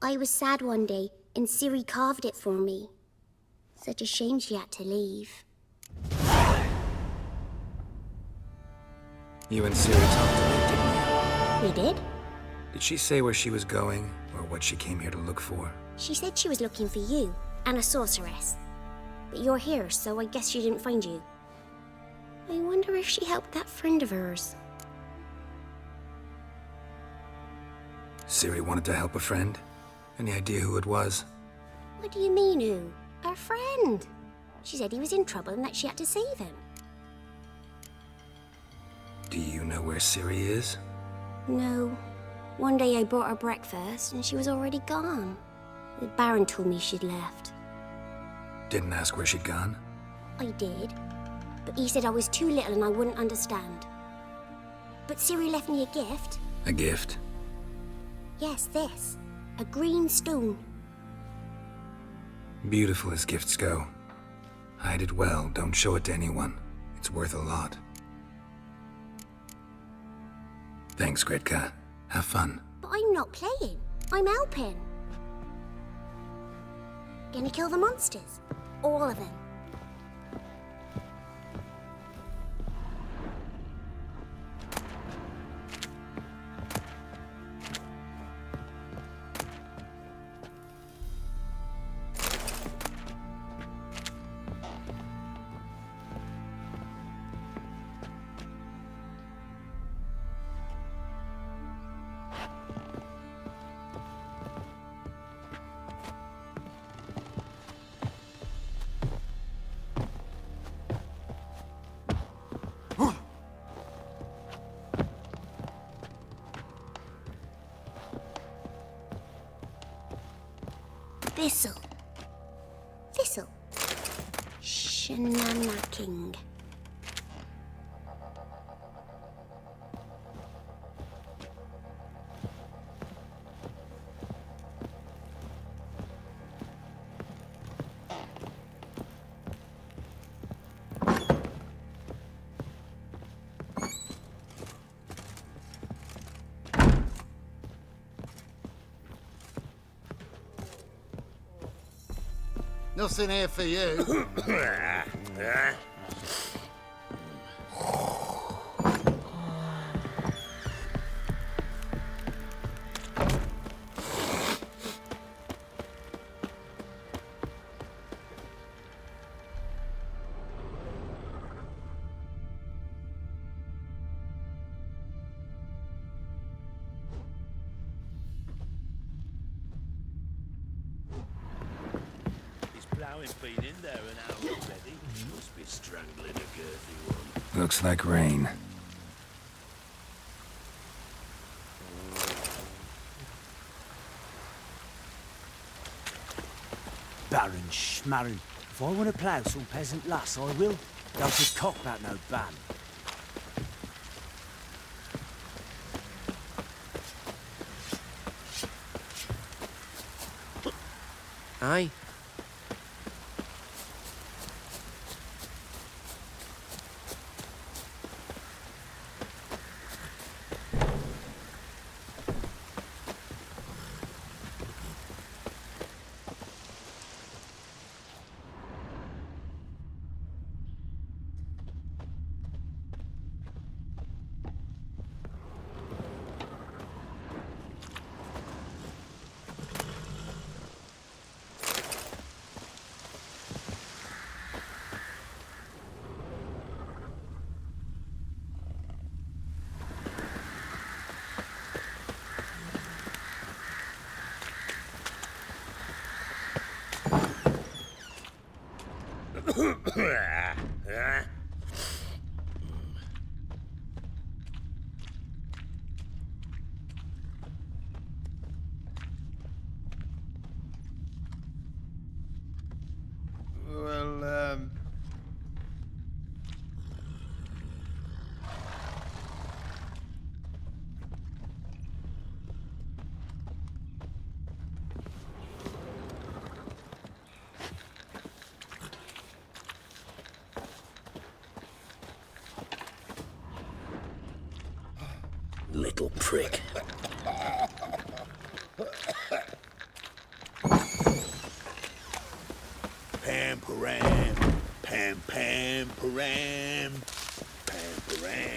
U: I was sad one day, and Ciri carved it for me. Such a shame she had to leave.
D: You and Ciri talked a bit, didn't you?
U: We did?
D: Did she say where she was going, or what she came here to look for?
U: She said she was looking for you, and a sorceress. But you're here, so I guess she didn't find you. I wonder if she helped that friend of hers.
D: Ciri wanted to help a friend? Any idea who it was?
U: What do you mean, who? Her friend. She said he was in trouble and that she had to save him.
D: Do you know where Ciri is?
U: No. One day I brought her breakfast and she was already gone. The Baron told me she'd left.
D: Didn't ask where she'd gone?
U: I did. But he said I was too little and I wouldn't understand. But Ciri left me a gift.
D: A gift?
U: Yes, this. A green stone.
D: Beautiful as gifts go. Hide it well, don't show it to anyone. It's worth a lot. Thanks, Gretka. Have fun.
U: But I'm not playing. I'm helping. Gonna kill the monsters. All of them. Thistle. Thistle. Shanana King.
K: Nothing here for you.
A: Been in there an hour already. Must be strangling a girthy one.
D: Looks like rain.
E: Baron Schmarren. If I want to plough some peasant lass, I will. Don't just cock about no ban.
J: Aye.
B: Little prick.
A: Pam param, pam pam param, pam param.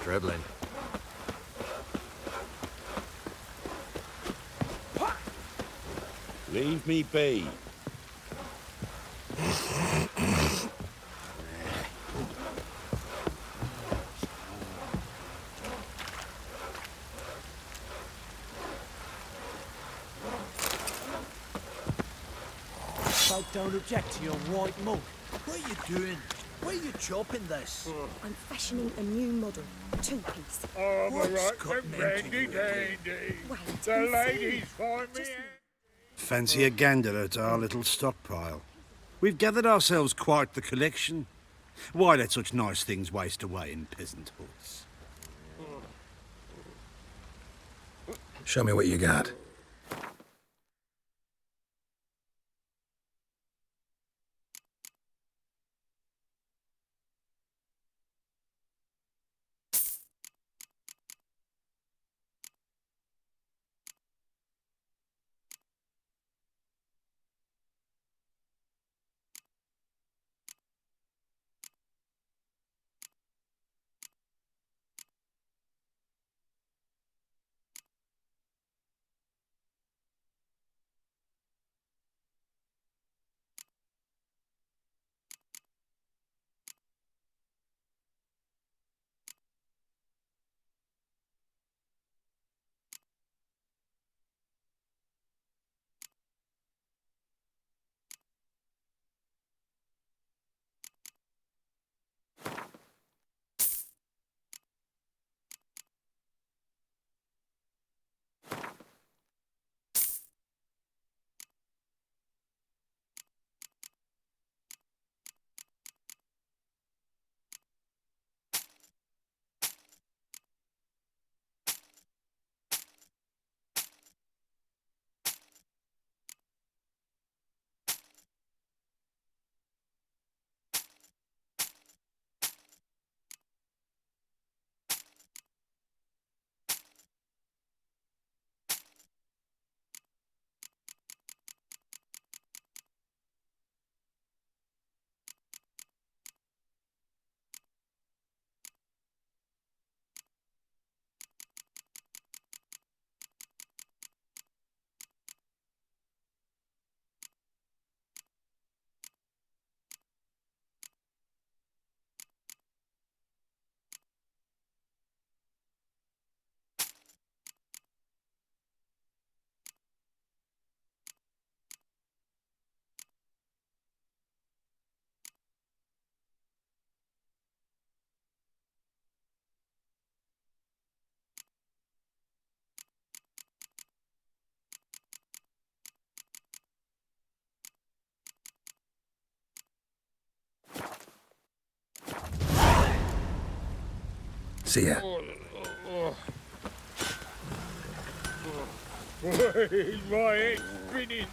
W: Dribbling.
A: Leave me be.
E: Folk don't object to your white mug. What are you doing? Why are you chopping this?
M: I'm fashioning a new model. Two-piece.
L: Oh,
E: What's
L: right,
E: gotten
L: them
E: into
L: dandy
E: you again?
L: dandy.
M: Wait
L: The
M: and
L: ladies
M: see.
L: find me.
Q: Fancy a gander at our little stockpile. We've gathered ourselves quite the collection. Why let such nice things waste away in peasant huts?
D: Show me what you got. See ya.
L: My head's spinning.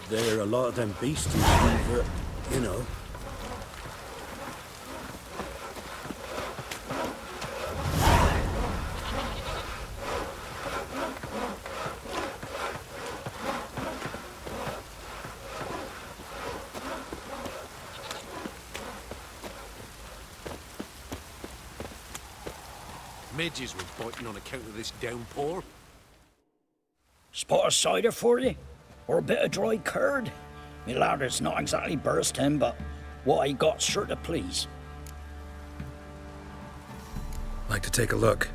H: There are a lot of them beasties we've, you know.
W: Midges were biting on account of this downpour.
B: Spot of cider for you? Or a bit of dry curd? Me ladder's not exactly bursting, but what I got's sure to please.
D: Like to take a look.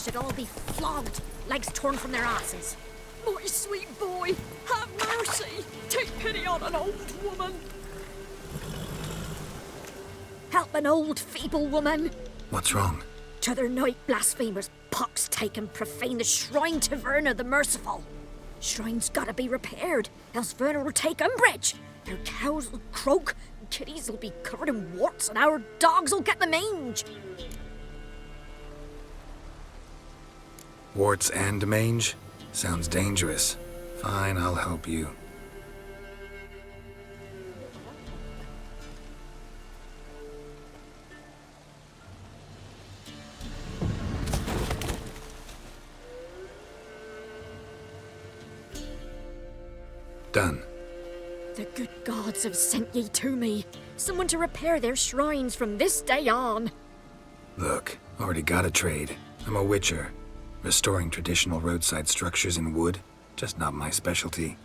S: should all be flogged, legs torn from their asses.
T: My sweet boy, have mercy. Take pity on an old woman.
S: Help an old, feeble woman.
D: What's wrong?
S: T'other night, blasphemers, pox take and profane the shrine to Verna the Merciful. Shrine's gotta be repaired, else Verna will take umbrage. Our cows will croak, kitties will be covered in warts, and our dogs will get the mange.
D: Warts and mange? Sounds dangerous. Fine, I'll help you. Done.
S: The good gods have sent ye to me. Someone to repair their shrines from this day on.
D: Look, already got a trade. I'm a witcher. Restoring traditional roadside structures in wood, just not my specialty.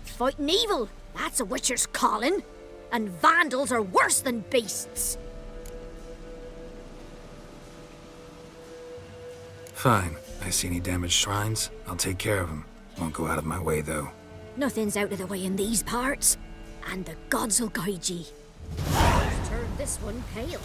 S: Fighting evil, that's a witcher's calling. And vandals are worse than beasts.
D: Fine. I see any damaged shrines, I'll take care of them. Won't go out of my way, though.
S: Nothing's out of the way in these parts, and the gods will guide ye. Let's turn this one pale.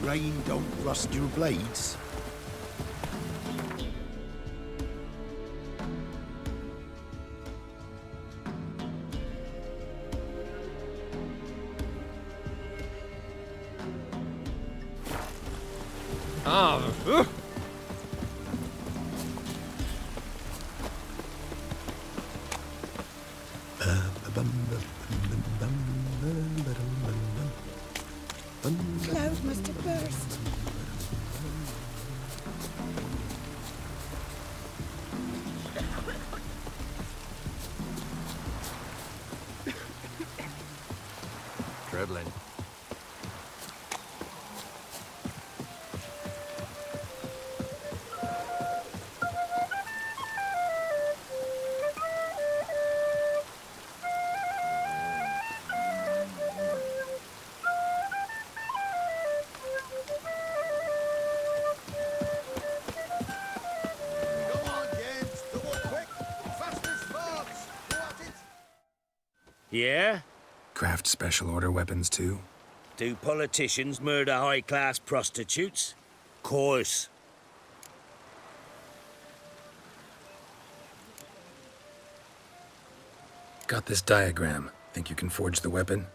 K: Rain don't rust your blades.
M: Cloud must have burst.
K: Dribbling.
A: Yeah?
D: Craft special order weapons, too?
A: Do politicians murder high-class prostitutes? Course.
D: Got this diagram. Think you can forge the weapon?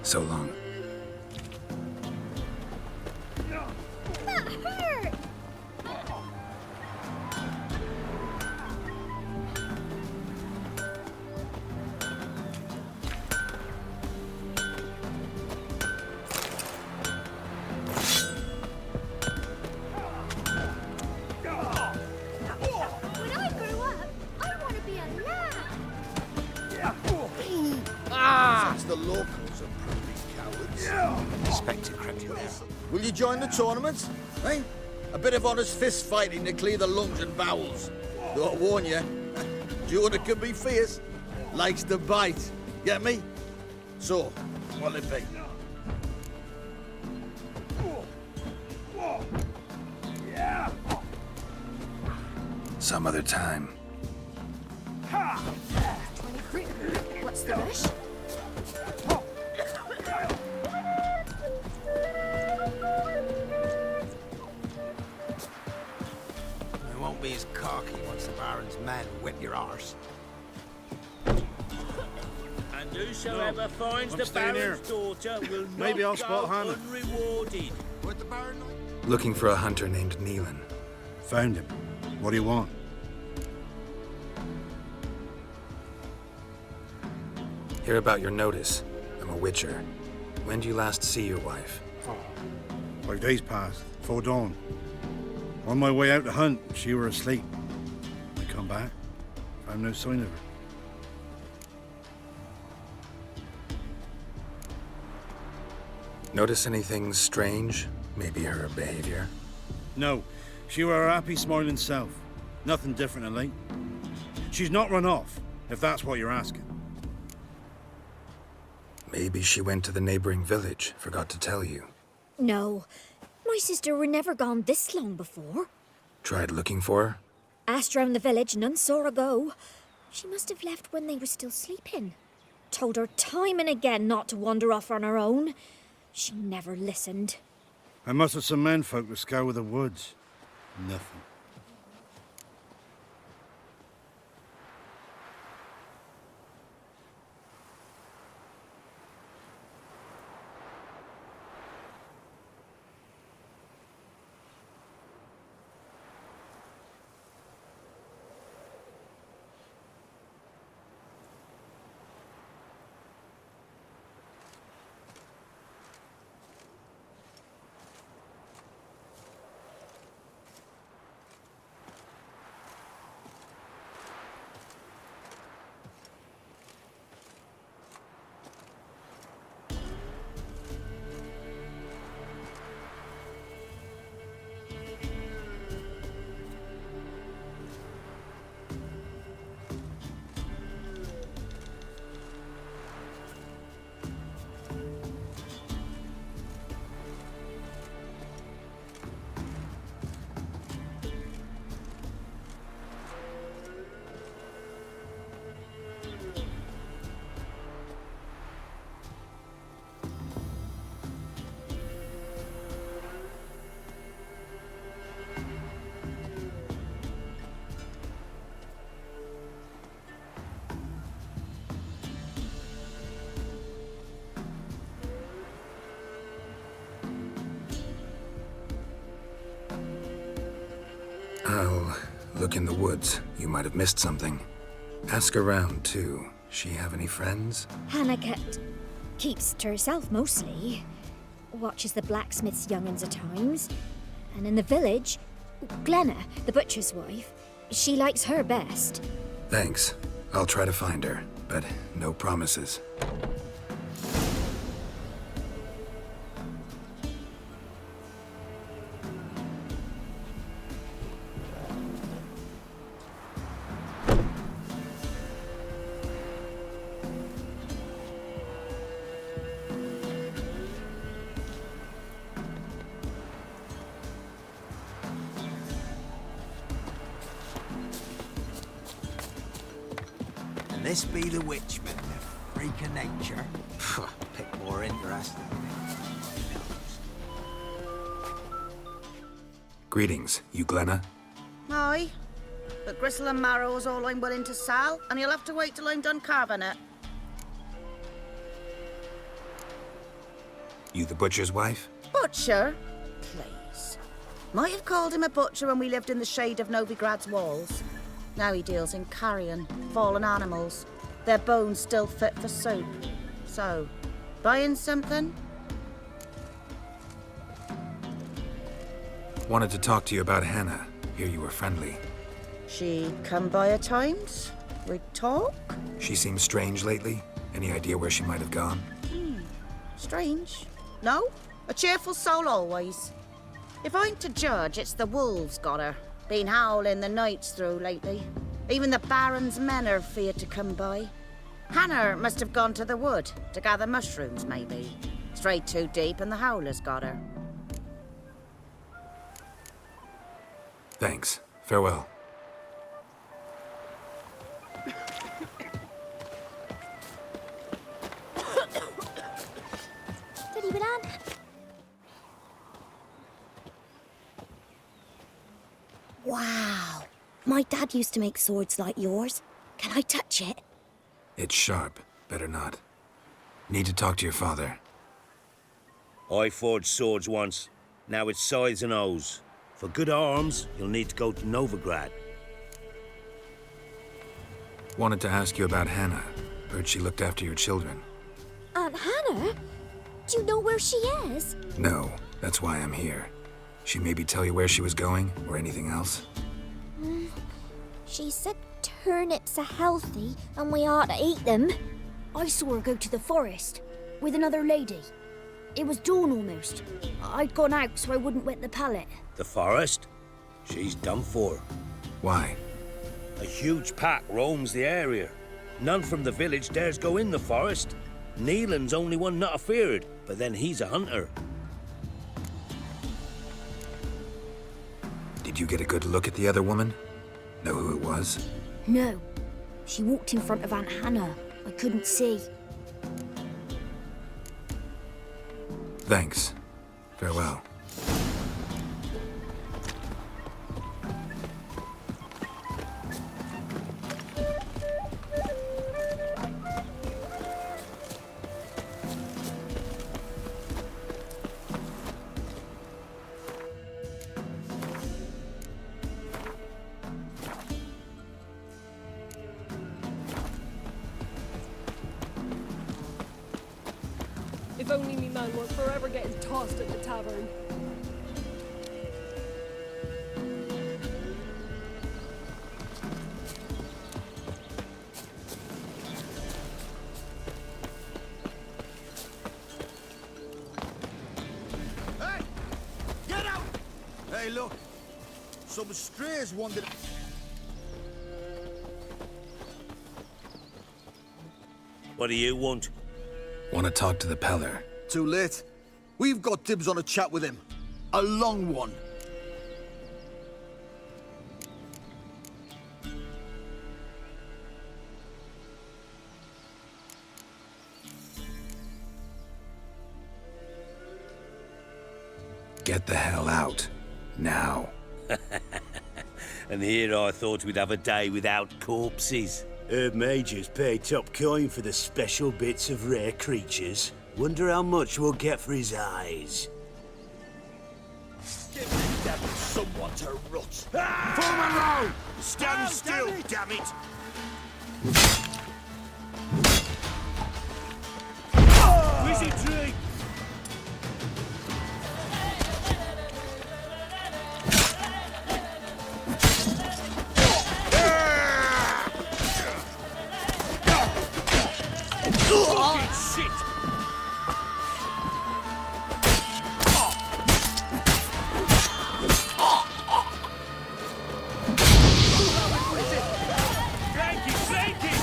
D: So long.
S: That hurt! When I grow up, I want to be a lad.
K: Since the locals are proving cowards. Inspector crept in there. Will you join the tournament? Eh? A bit of honest fist fighting to clear the lungs and bowels. Though I warn you, Jonah can be fierce. Likes to bite. Get me? So, what'll it be?
D: Some other time.
S: What's the rush?
K: We won't be as cocky once the Baron's men whip your arse.
A: And whosoever finds the
Q: staying here.
A: Baron's daughter will
Q: Maybe
A: not
Q: I'll spot
A: go
Q: Hannah.
A: unrewarded.
K: Where'd the Baron like?
D: Looking for a hunter named Neelan.
Q: Found him. What do you want?
D: Hear about your notice. I'm a witcher. When do you last see your wife?
Q: 5 days passed, before dawn. On my way out to hunt, she were asleep. I come back, found no sign of her.
D: Notice anything strange? Maybe her behavior?
Q: No, she were her happy, smiling self. Nothing different of late. She's not run off, if that's what you're asking.
D: Maybe she went to the neighboring village, forgot to tell you.
S: No, my sister were never gone this long before.
D: Tried looking for her?
S: Asked round the village, none saw her go. She must have left when they were still sleeping. Told her time and again not to wander off on her own. She never listened.
Q: I must have some menfolk to scour the woods. Nothing.
D: I'll look in the woods. You might have missed something. Ask around, too. She have any friends?
S: Hannah keeps to herself mostly. Watches the blacksmith's young'uns at times. And in the village, Glenna, the butcher's wife, she likes her best.
D: Thanks. I'll try to find her, but no promises.
K: This be the witchman, the freak of nature. Pick more interesting.
D: Greetings. You Glenna?
N: Aye. But gristle and marrow's all I'm willing to sell, and you'll have to wait till I'm done carving it.
D: You the butcher's wife?
N: Butcher? Please. Might have called him a butcher when we lived in the shade of Novigrad's walls. Now he deals in carrion, fallen animals. Their bones still fit for soup. So, buying something?
D: Wanted to talk to you about Hannah. Hear you were friendly.
N: She come by at times? We talk?
D: She seems strange lately. Any idea where she might have gone?
N: Strange. No? A cheerful soul always. If I'm to judge, it's the wolves got her. Been howling the nights through lately. Even the Baron's men are feared to come by. Hannah must have gone to the wood to gather mushrooms, maybe. Strayed too deep and the howlers got her.
D: Thanks. Farewell.
U: Steady, banana. Wow. My dad used to make swords like yours. Can I touch it?
D: It's sharp. Better not. Need to talk to your father.
A: I forged swords once. Now it's scythes and hoes. For good arms, you'll need to go to Novigrad.
D: Wanted to ask you about Hannah. Heard she looked after your children.
U: Aunt Hannah? Do you know where she is?
D: No, that's why I'm here. She maybe tell you where she was going, or anything else?
U: She said turnips are healthy and we ought to eat them.
S: I saw her go to the forest with another lady. It was dawn almost. I'd gone out so I wouldn't wet the pallet.
A: The forest? She's done for.
D: Why?
A: A huge pack roams the area. None from the village dares go in the forest. Neelan's only one not afeared, but then he's a hunter.
D: Did you get a good look at the other woman? Know who it was?
S: No. She walked in front of Aunt Hannah. I couldn't see.
D: Thanks. Farewell.
T: If only me man weren't forever getting tossed at the tavern.
K: Hey! Get out! Hey, look. Some strays wandered...
A: What do you want?
D: Want to talk to the Peller.
K: Too late. We've got dibs on a chat with him. A long one.
D: Get the hell out. Now.
A: And here I thought we'd have a day without corpses.
I: Herb Majors pay top coin for the special bits of rare creatures. Wonder how much we'll get for his eyes.
K: Give the devil someone to rot.
I: Form a row! Stand still, damn it!
A: Where's he drink? Fucking shit! Flank it, flank it!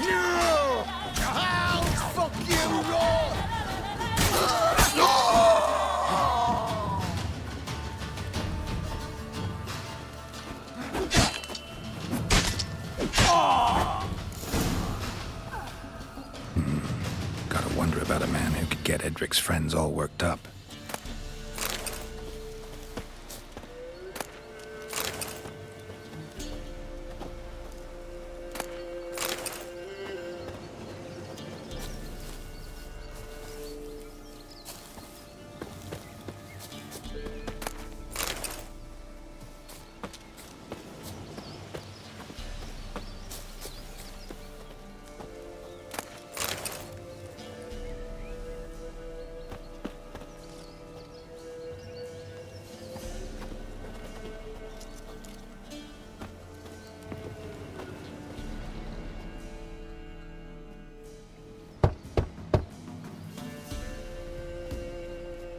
K: No! Hounds, fuck you, roar!
D: Gotta wonder about a man who could get Edric's friends all worked up.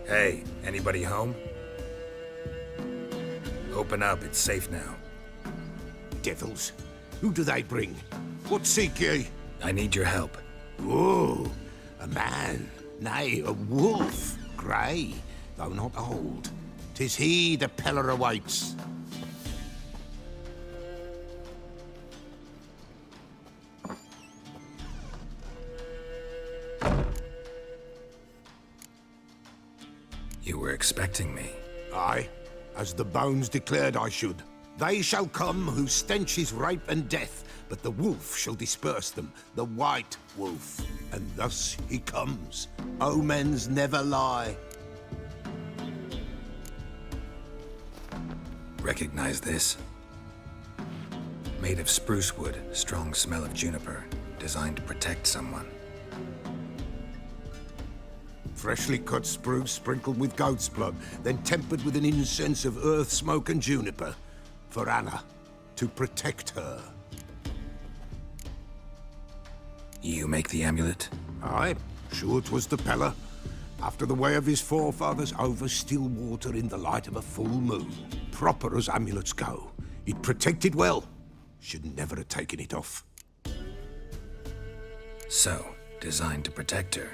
D: Hey, anybody home? Open up, it's safe now.
C: Devils, who do they bring? What seek ye?
D: I need your help.
C: Oh, a man, nay, a wolf, grey, though not old. 'Tis he the Peller awaits.
D: You were expecting me.
C: Aye, as the bones declared I should. They shall come whose stench is rape and death, but the wolf shall disperse them, the white wolf. And thus he comes. Omens never lie.
D: Recognize this? Made of spruce wood, strong smell of juniper, designed to protect someone.
C: Freshly cut spruce sprinkled with goat's blood, then tempered with an incense of earth, smoke and juniper. For Anna, to protect her.
D: You make the amulet?
C: Aye, sure 'twas the Peller. After the way of his forefathers, over still water in the light of a full moon. Proper as amulets go. It protected well. Should never have taken it off.
D: So, designed to protect her.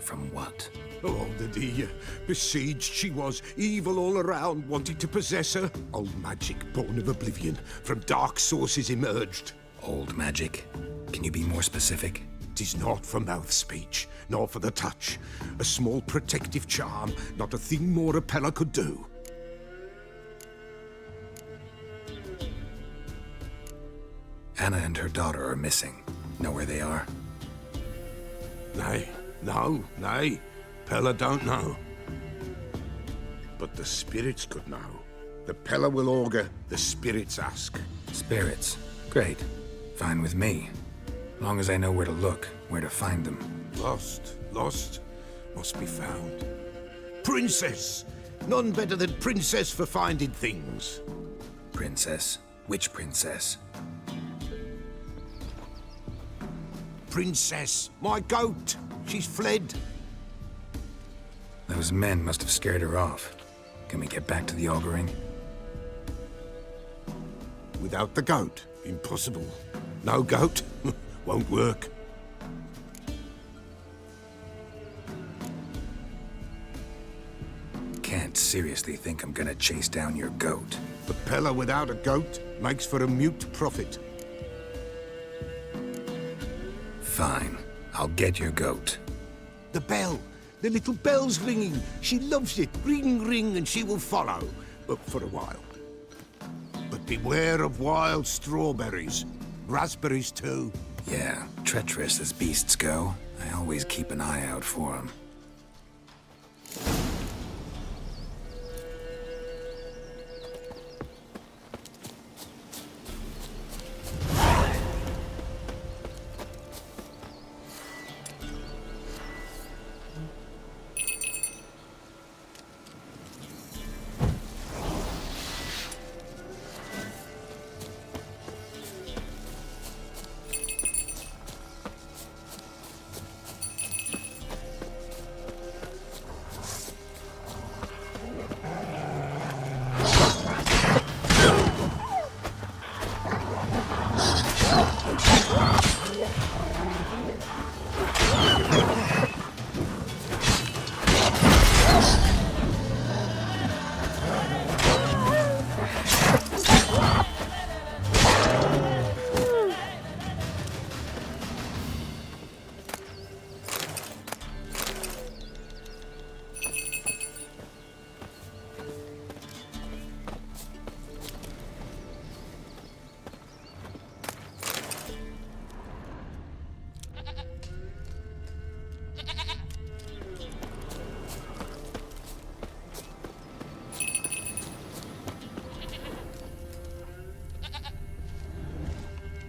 D: From what?
C: Oh, the dear. Besieged she was, evil all around, wanted to possess her. Old magic, born of oblivion, from dark sources emerged.
D: Old magic? Can you be more specific?
C: 'Tis not for mouth speech, nor for the touch. A small protective charm, not a thing more a Peller could do.
D: Anna and her daughter are missing. Know where they are?
C: Nay, nay. Peller don't know. But the spirits could know. The Peller will augur, the spirits ask.
D: Spirits? Great. Fine with me. Long as I know where to look, where to find them.
C: Lost. Must be found. Princess! None better than Princess for finding things.
D: Princess? Which princess?
C: Princess, my goat. She's fled.
D: Those men must have scared her off. Can we get back to the auguring?
C: Without the goat, impossible. No goat, won't work.
D: Can't seriously think I'm gonna chase down your goat.
C: The Peller without a goat makes for a mute prophet.
D: Fine. I'll get your goat.
C: The bell. The little bell's ringing. She loves it. Ring, ring, and she will follow. But for a while. But beware of wild strawberries. Raspberries, too.
D: Yeah, treacherous as beasts go. I always keep an eye out for them.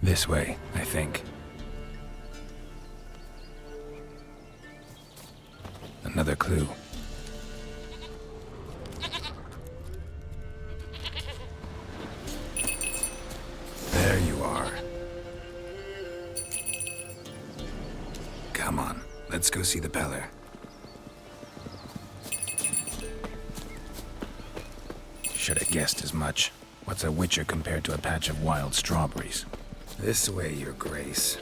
D: This way, I think. Another clue. There you are. Come on, let's go see the Peller. guessed as much. What's a witcher compared to a patch of wild strawberries? This way, your grace.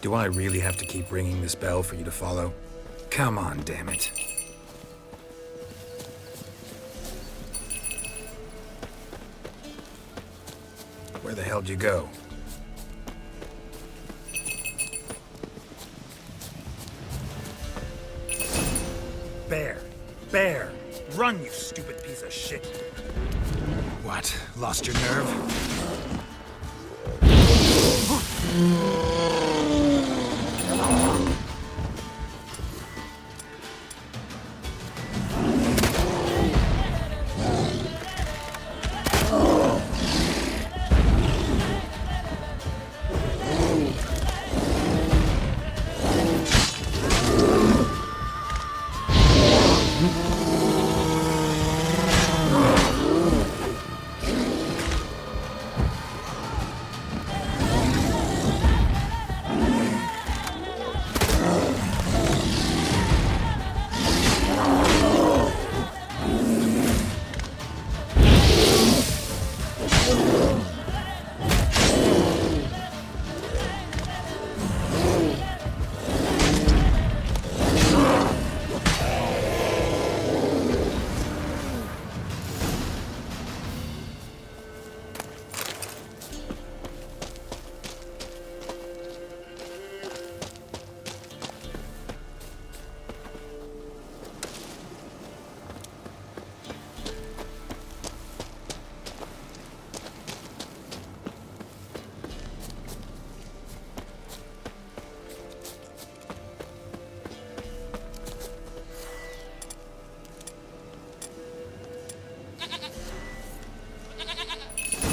D: Do I really have to keep ringing this bell for you to follow? Come on, damn it. Where the hell'd you go?
G: Bear! Bear! Run, you stupid piece of shit!
D: What? Lost your nerve?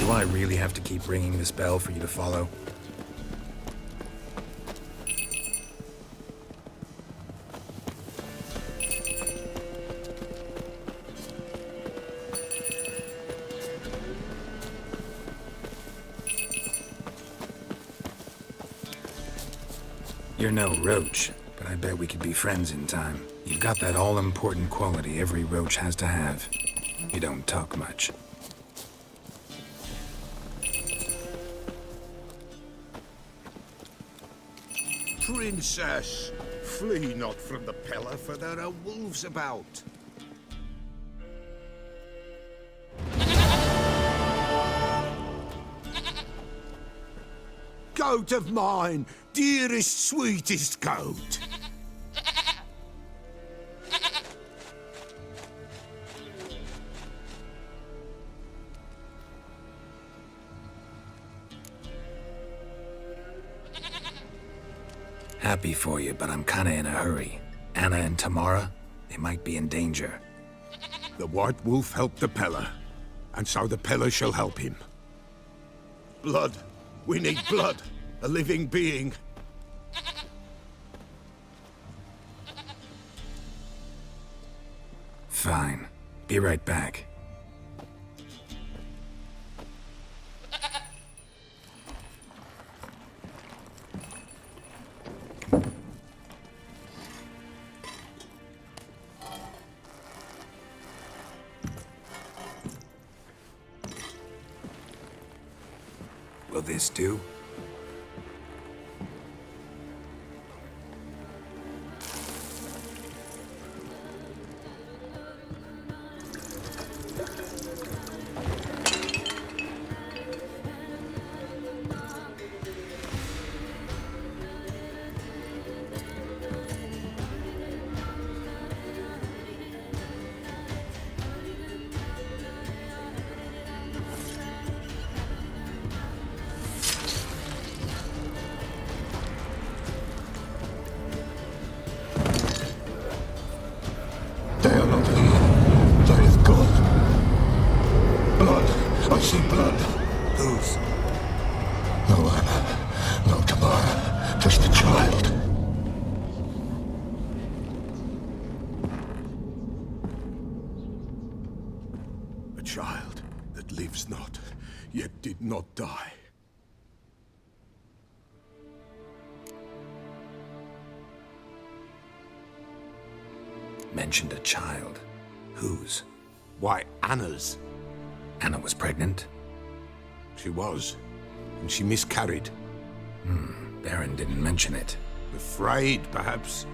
D: Do I really have to keep ringing this bell for you to follow? You're no roach, but I bet we could be friends in time. You've got that all-important quality every roach has to have. You don't talk much.
C: Princess, flee not from the pillar, for there are wolves about. Goat of mine, dearest, sweetest goat.
D: Happy for you, but I'm kinda in a hurry. Anna and Tamara, they might be in danger.
C: The White Wolf helped the Peller, and so the Peller shall help him. Blood. We need blood. A living being.
D: Fine. Be right back. Will this do?
C: They are not here. There is God. Blood. I see blood.
D: Whose?
C: No Anna. No Tamara. Just a child. A child that lives not, yet did not die.
D: Mentioned a child. Whose?
C: Why, Anna's.
D: Anna was pregnant?
C: She was, and she miscarried.
D: Baron didn't mention it.
C: Afraid, perhaps,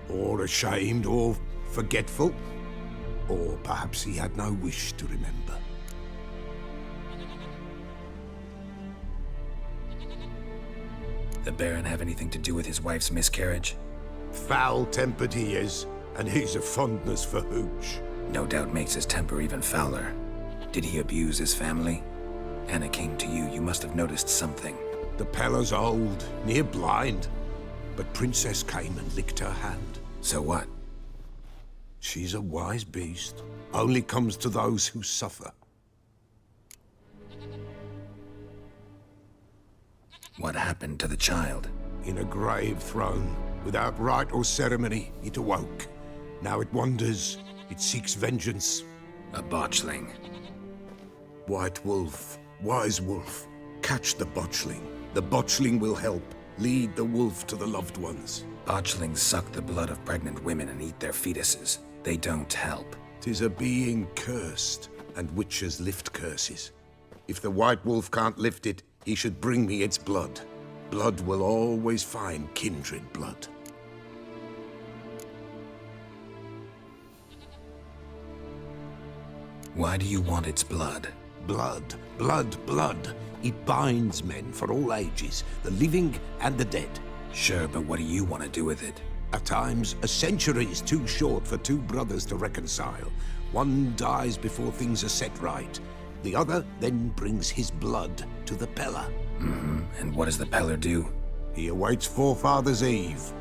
C: or ashamed, or forgetful. Or perhaps he had no wish to remember.
D: The Baron have anything to do with his wife's miscarriage?
C: Foul-tempered he is, and he's a fondness for hooch.
D: No doubt makes his temper even fouler. Did he abuse his family? Anna came to you. You must have noticed something.
C: The Pella's old, near blind. But Princess came and licked her hand.
D: So what?
C: She's a wise beast. Only comes to those who suffer.
D: What happened to the child?
C: In a grave thrown. Without rite or ceremony, it awoke. Now it wanders. It seeks vengeance.
D: A botchling.
C: White Wolf, Wise Wolf, catch the botchling. The botchling will help. Lead the wolf to the loved ones.
D: Botchlings suck the blood of pregnant women and eat their fetuses. They don't help.
C: 'Tis a being cursed, and witches lift curses. If the White Wolf can't lift it, he should bring me its blood. Blood will always find kindred blood.
D: Why do you want its blood?
C: Blood, blood, blood. It binds men for all ages, the living and the dead.
D: Sure, but what do you want to do with it?
C: At times, a century is too short for two brothers to reconcile. One dies before things are set right. The other then brings his blood to the Pella.
D: And what does the Peller do?
C: He awaits Forefathers' Eve.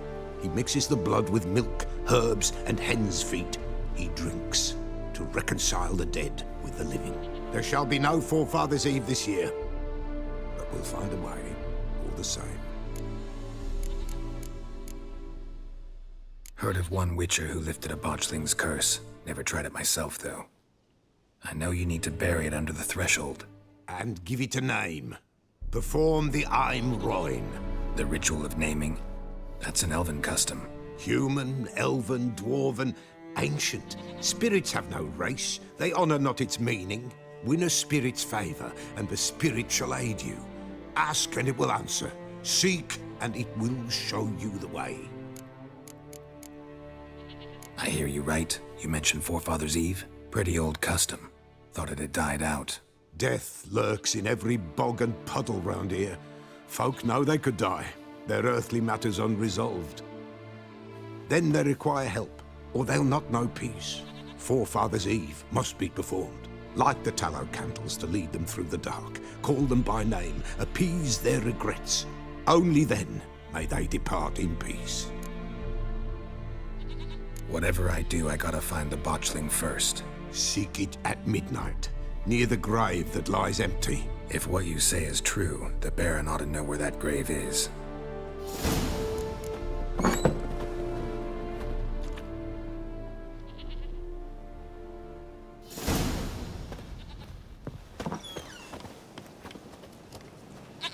C: He mixes the blood with milk, herbs, and hen's feet. He drinks to reconcile the dead with the living. There shall be no Forefathers' Eve this year, but we'll find a way, all the same.
D: Heard of one witcher who lifted a botchling's curse. Never tried it myself, though. I know you need to bury it under the threshold.
C: And give it a name. Perform the Aim Roin.
D: The ritual of naming? That's an elven custom.
C: Human, elven, dwarven, ancient. Spirits have no race. They honor not its meaning. Win a spirit's favor, and the spirit shall aid you. Ask, and it will answer. Seek, and it will show you the way.
D: I hear you right. You mentioned Forefathers' Eve? Pretty old custom. Thought it had died out.
C: Death lurks in every bog and puddle round here. Folk know they could die, their earthly matters unresolved. Then they require help, or they'll not know peace. Forefathers' Eve must be performed. Light the tallow candles to lead them through the dark. Call them by name, appease their regrets. Only then may they depart in peace.
D: Whatever I do, I gotta find the botchling first.
C: Seek it at midnight, near the grave that lies empty.
D: If what you say is true, the Baron ought to know where that grave is.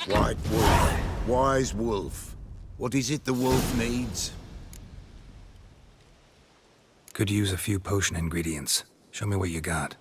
C: White Wolf, Wise Wolf. What is it the wolf needs?
D: Could use a few potion ingredients. Show me what you got.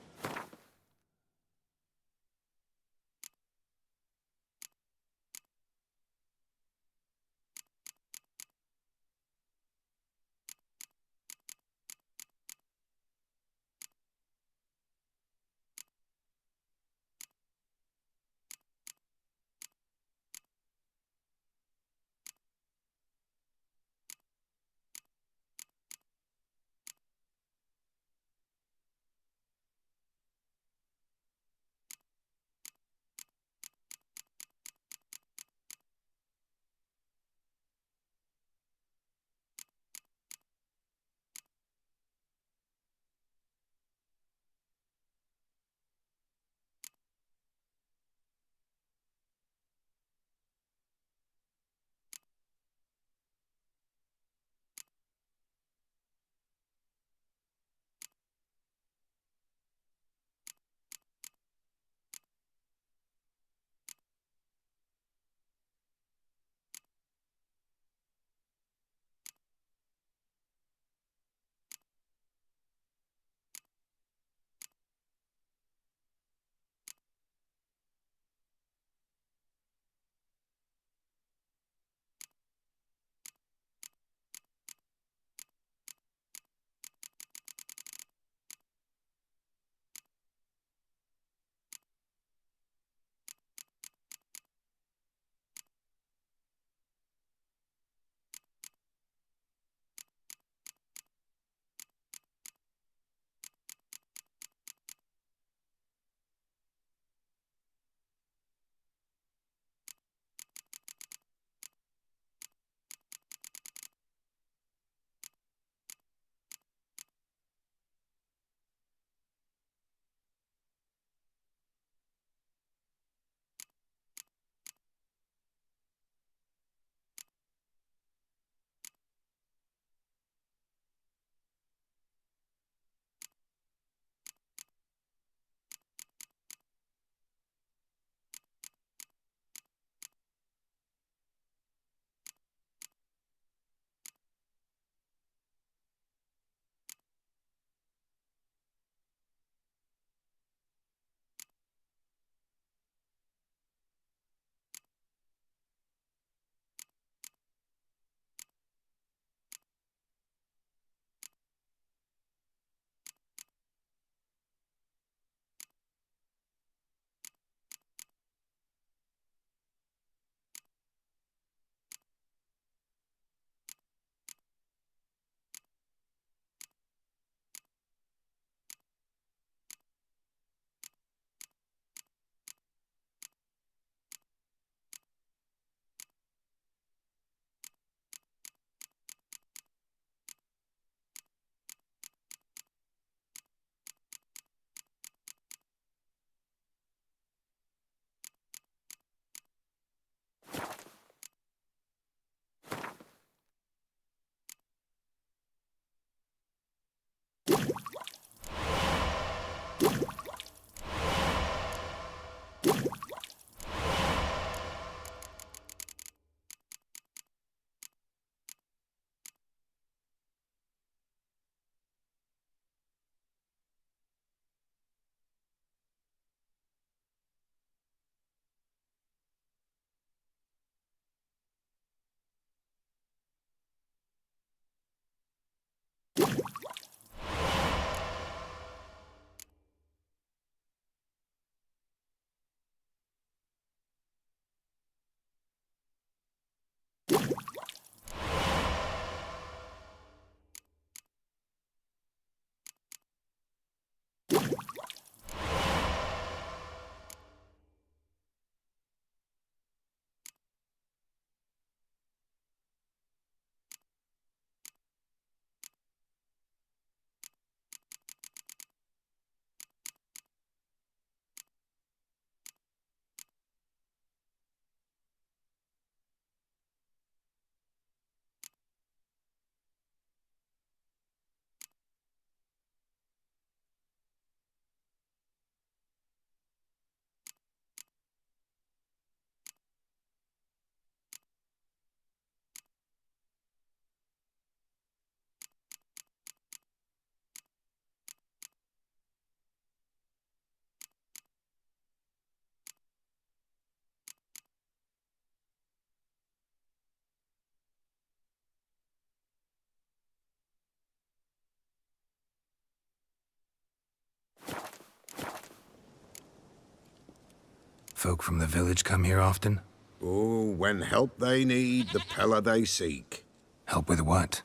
D: Folk from the village come here often?
C: Oh, when help they need, the Pella they seek.
D: Help with what?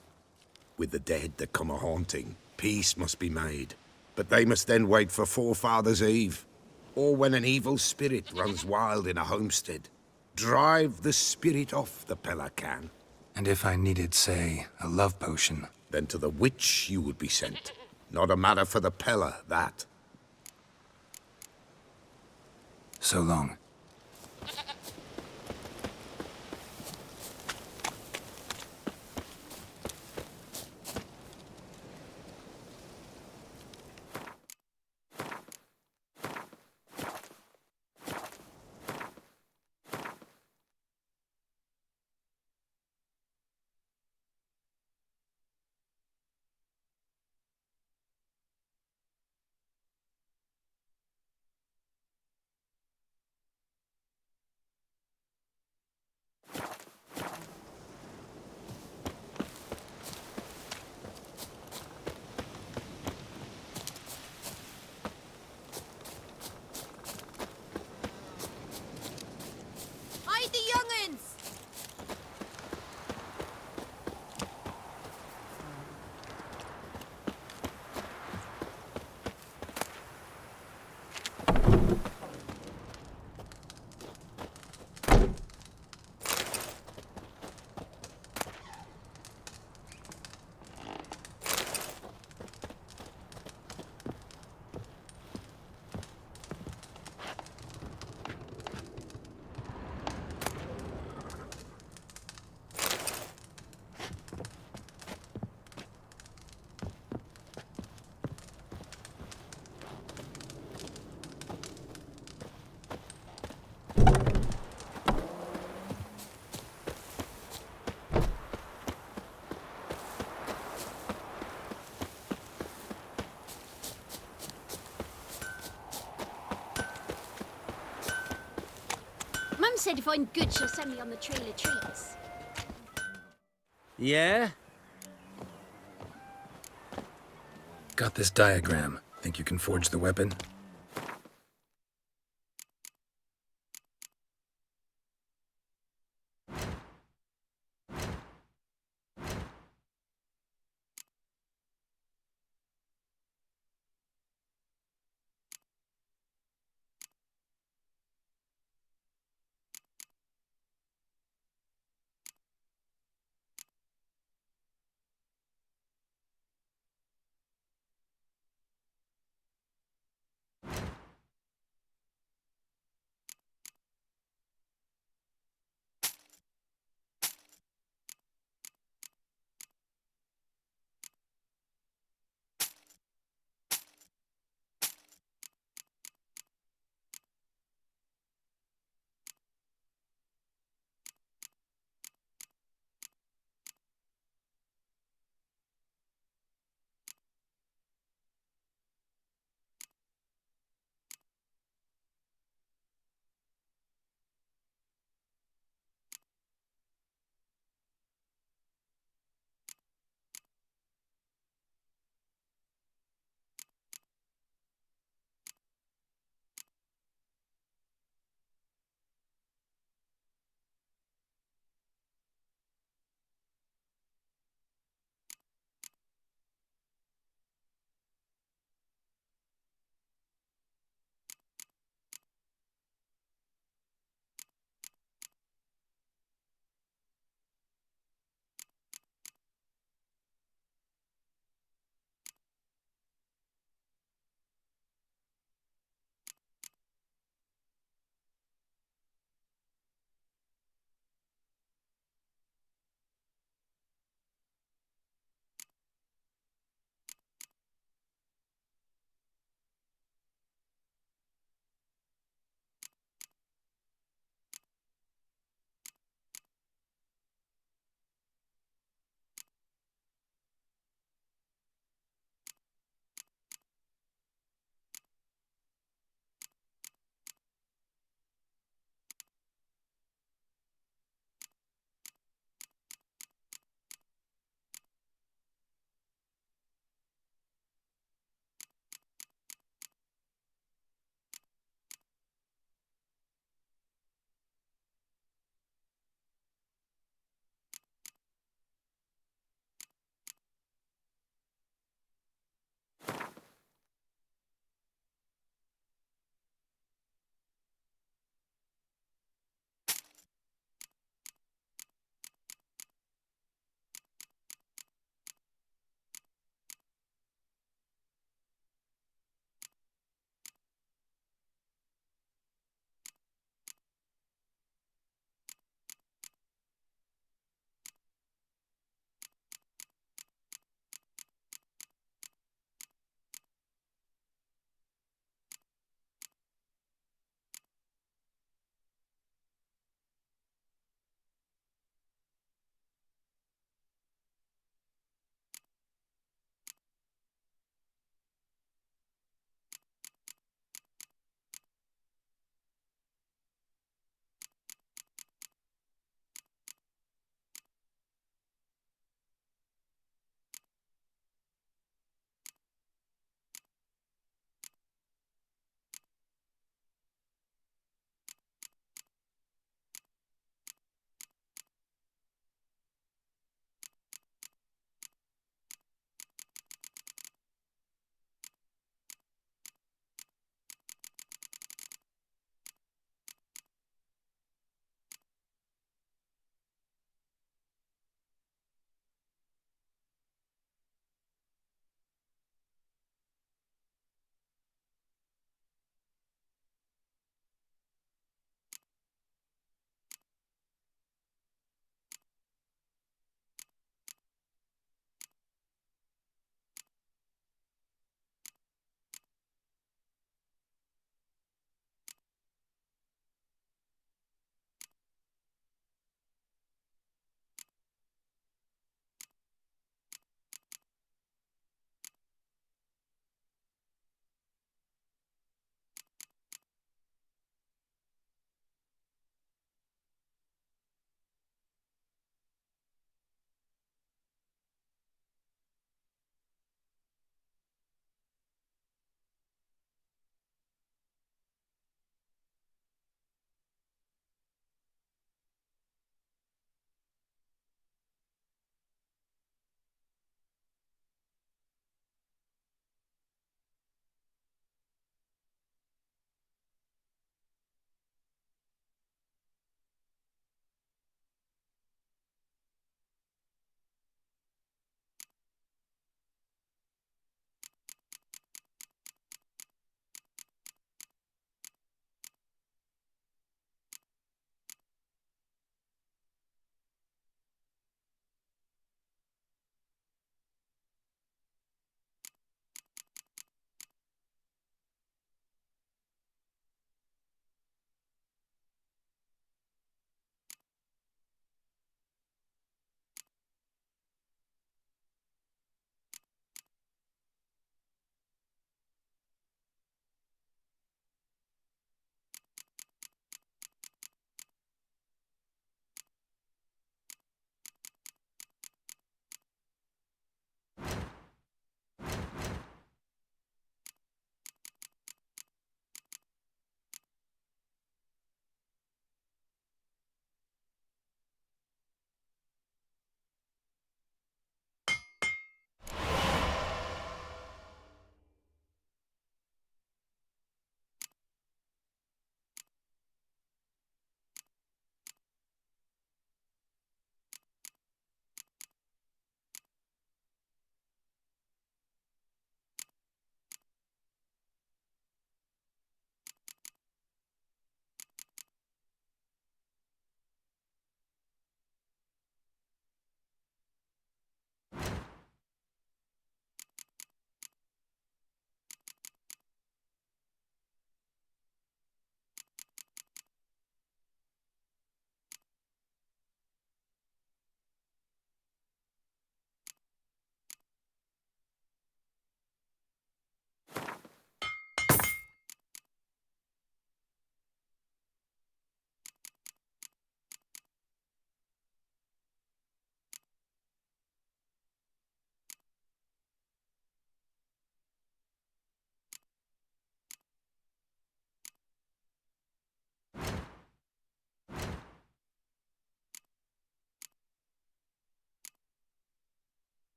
C: With the dead that come a-haunting, peace must be made. But they must then wait for Forefathers' Eve, or when an evil spirit runs wild in a homestead. Drive the spirit off, the Pella can.
D: And if I needed, say, a love potion?
C: Then to the witch you would be sent. Not a matter for the Pella, that.
D: So long.
F: Hide the young'uns!
U: Mum said if I'm good, she'll send me on the trail of treats.
E: Yeah?
D: Got this diagram. Think you can forge the weapon?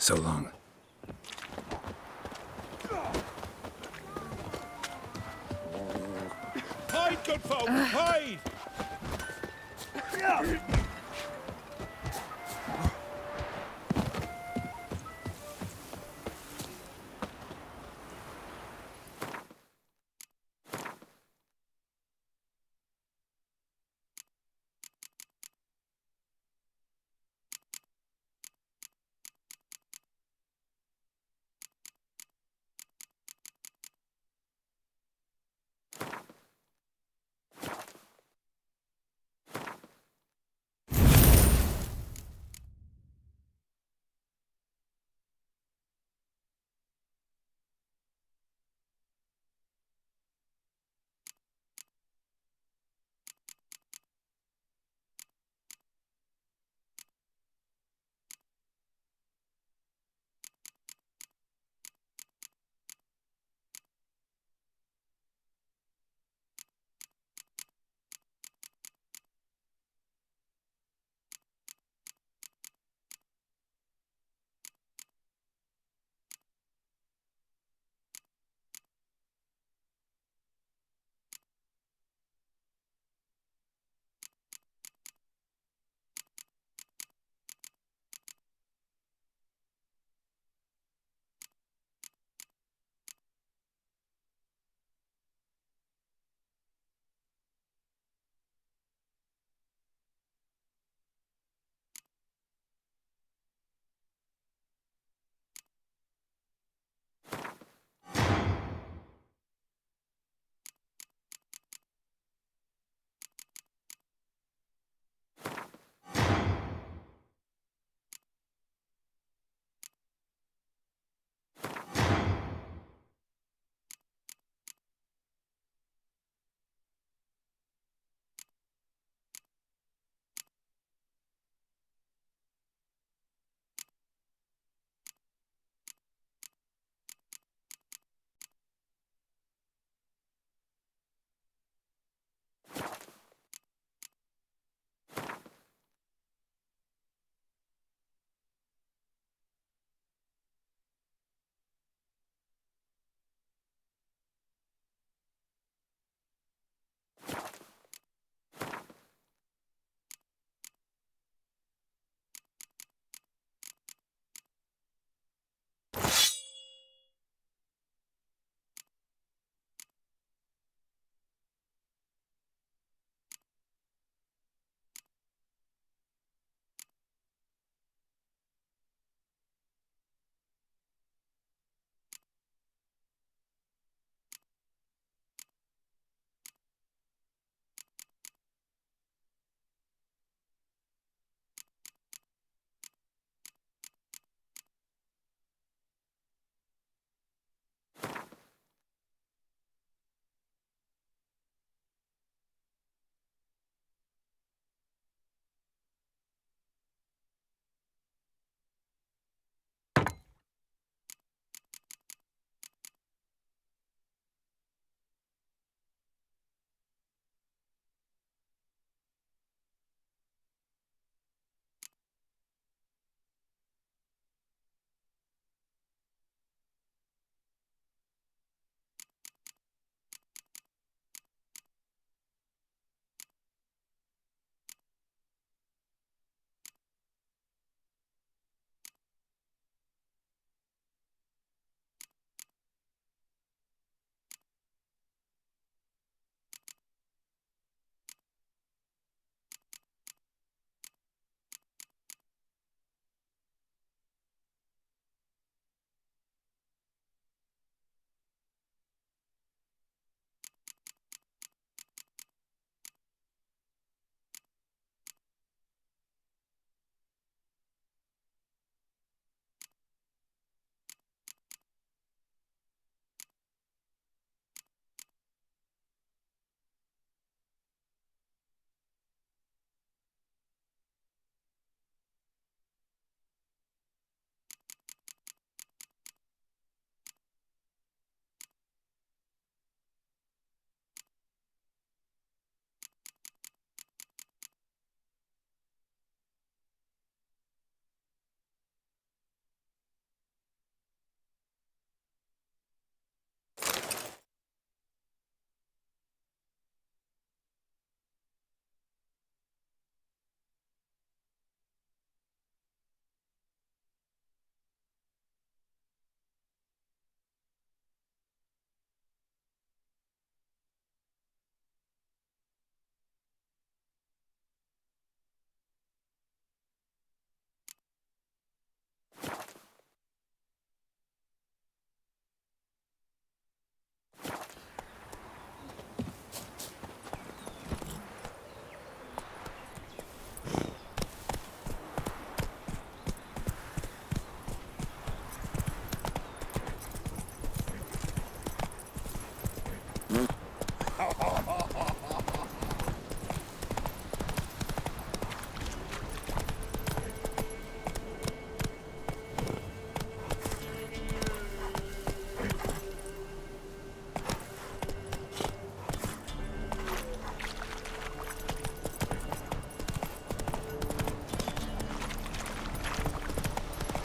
D: So long.
P: Hide, good folk! Hide!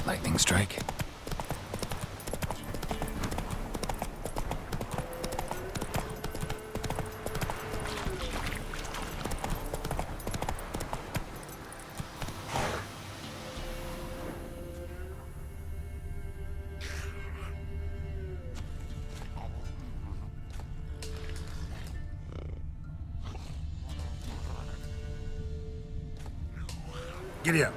D: Lightning strike.
W: Giddy up.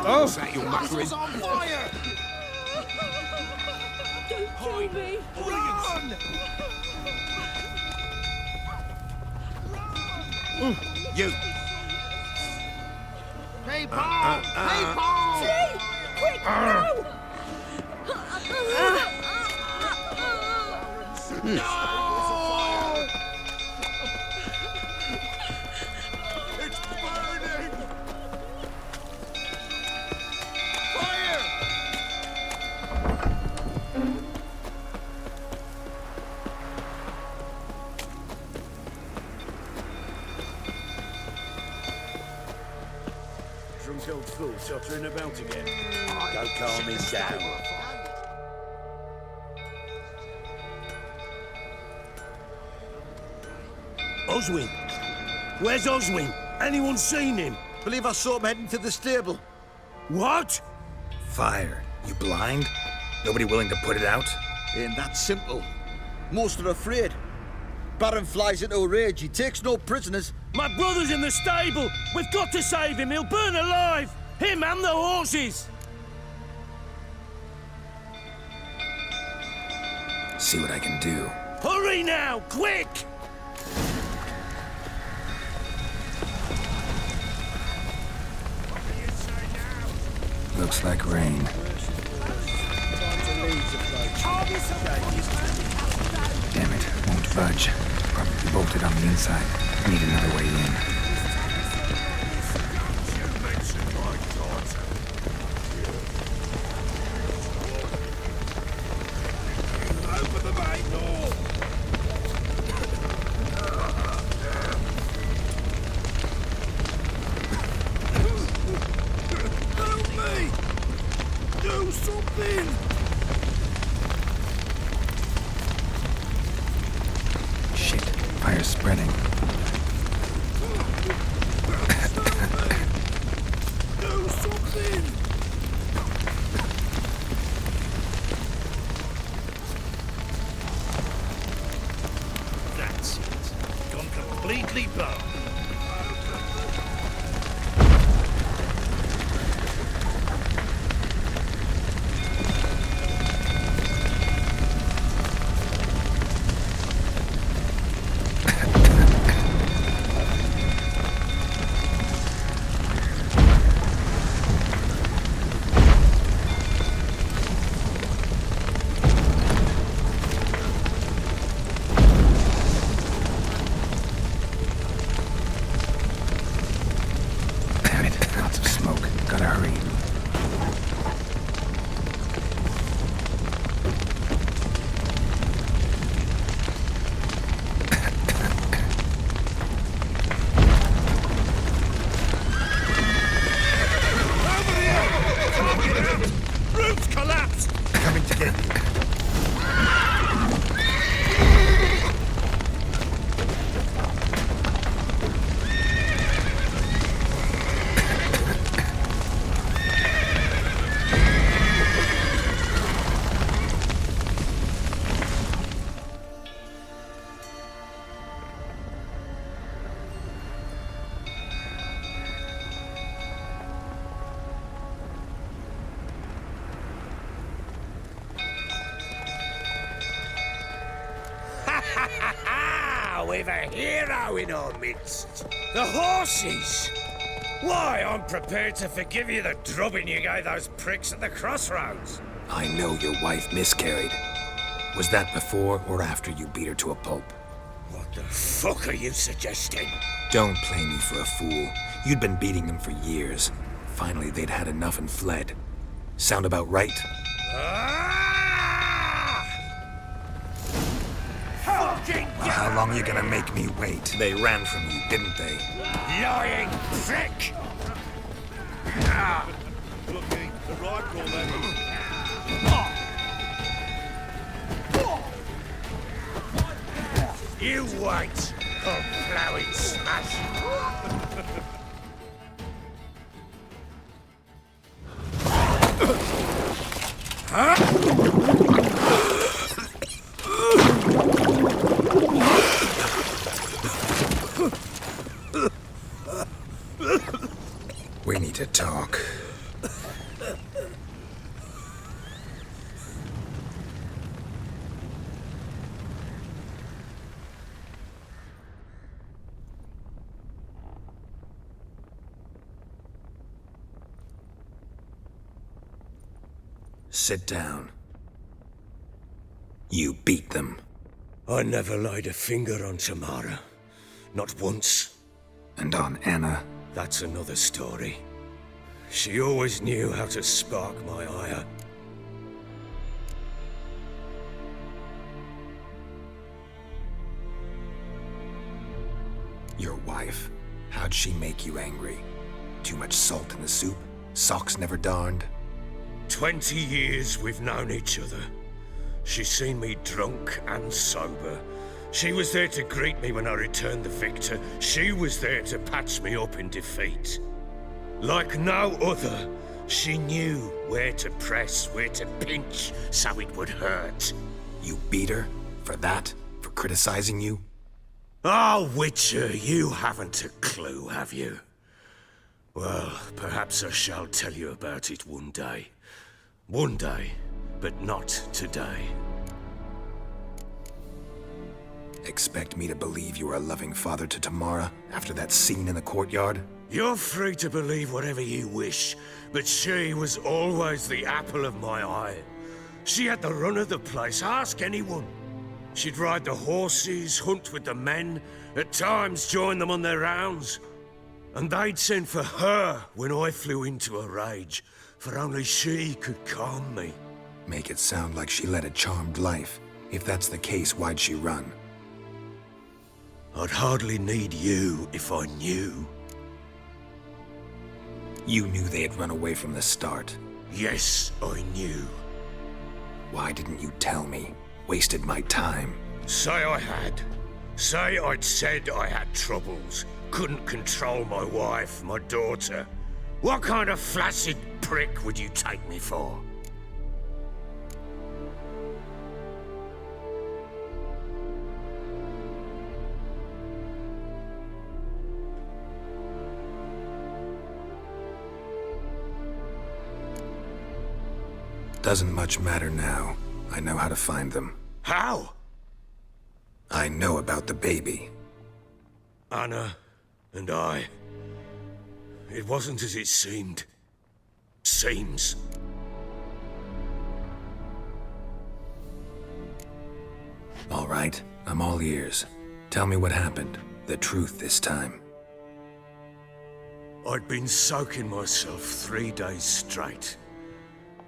C: Oh! Set your muckering.
T: on fire! Don't kill me! Run!
C: You!
T: Hey, Paul! Hey, Paul! Flee! Quick, no!
C: It's burning!
A: Drunk old fool tottering about again. Go calm him down. Oswin! Where's Oswin? Anyone seen him?
K: Believe I saw him heading to the stable.
A: What?
O: Fire. You blind? Nobody willing to put it out?
K: Ain't that simple. Most are afraid. Baron flies into a rage. He takes no prisoners.
A: My brother's in the stable! We've got to save him! He'll burn alive! Him and the horses!
D: See what I can do.
A: Hurry now! Quick!
D: Looks like rain. Damn it, won't budge. Probably bolted on the inside. I need another way in.
C: Open the main door! Help me! Do something!
D: Shit, fire's spreading.
C: Do something! That's it. Gone completely bone.
P: we've a hero in our midst. The horses! Why, I'm prepared to forgive you the drubbing you gave those pricks at the crossroads.
D: I know your wife miscarried. Was that before or after you beat her to a pulp?
P: What the fuck are you suggesting?
D: Don't play me for a fool. You'd been beating them for years. Finally, they'd had enough and fled. Sound about right? Well, how long are you gonna make me wait? They ran from you, didn't they?
P: Lying prick! You wait, or plowing smash!
D: We need to talk. Sit down. You beat them.
P: I never laid a finger on Tamara. Not once.
D: And on Anna?
P: That's another story. She always knew how to spark my ire.
D: Your wife. How'd she make you angry? Too much salt in the soup? Socks never darned?
P: 20 years we've known each other. She's seen me drunk and sober. She was there to greet me when I returned the victor. She was there to patch me up in defeat. Like no other, she knew where to press, where to pinch, so it would hurt.
D: You beat her? For that? For criticizing you?
P: Oh, Witcher, you haven't a clue, have you? Well, perhaps I shall tell you about it one day. One day, but not today.
D: Expect me to believe you were a loving father to Tamara after that scene in the courtyard?
P: You're free to believe whatever you wish, but she was always the apple of my eye. She had the run of the place, ask anyone. She'd ride the horses, hunt with the men, at times join them on their rounds. And they'd send for her when I flew into a rage, for only she could calm me.
D: Make it sound like she led a charmed life. If that's the case, why'd she run?
P: I'd hardly need you if I knew.
D: You knew they had run away from the start.
P: Yes, I knew.
D: Why didn't you tell me? Wasted my time.
P: Say I had. Say I'd said I had troubles. Couldn't control my wife, my daughter. What kind of flaccid prick would you take me for?
D: Doesn't much matter now. I know how to find them.
P: How?
D: I know about the baby.
P: Anna and I. It wasn't as it seemed. Seems.
D: All right, I'm all ears. Tell me what happened. The truth this time.
P: I'd been soaking myself 3 days straight.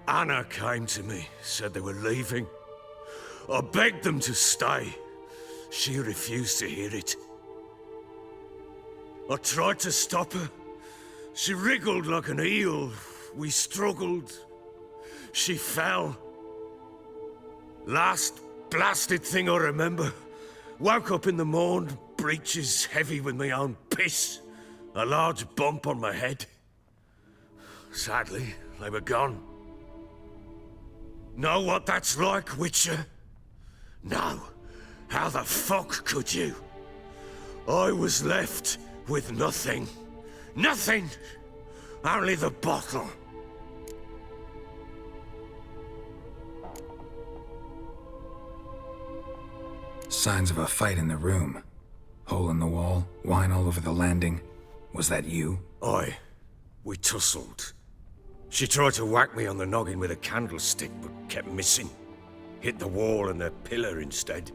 P: Anna came to me, said they were leaving. I begged them to stay. She refused to hear it. I tried to stop her. She wriggled like an eel. We struggled. She fell. Last blasted thing I remember. Woke up in the morn, breeches heavy with my own piss. A large bump on my head. Sadly, they were gone. Know what that's like, Witcher? No. How the fuck could you? I was left with nothing. Nothing! Only the bottle.
D: Signs of a fight in the room. hole in the wall, wine all over the landing. Was that you?
P: Aye. We tussled. She tried to whack me on the noggin with a candlestick, but kept missing. Hit the wall and the pillar instead.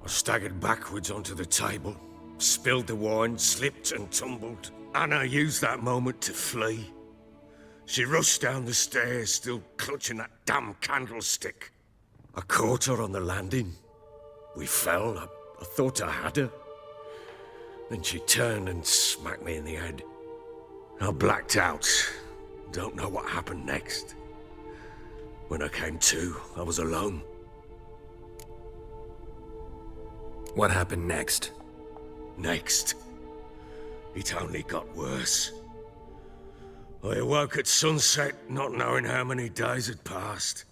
P: I staggered backwards onto the table, spilled the wine, slipped and tumbled. Anna used that moment to flee. She rushed down the stairs, still clutching that damn candlestick. I caught her on the landing. We fell. I thought I had her. Then she turned and smacked me in the head. I blacked out. Don't know what happened next. When I came to, I was alone.
D: What happened next?
P: Next? It only got worse. I awoke at sunset, not knowing how many days had passed.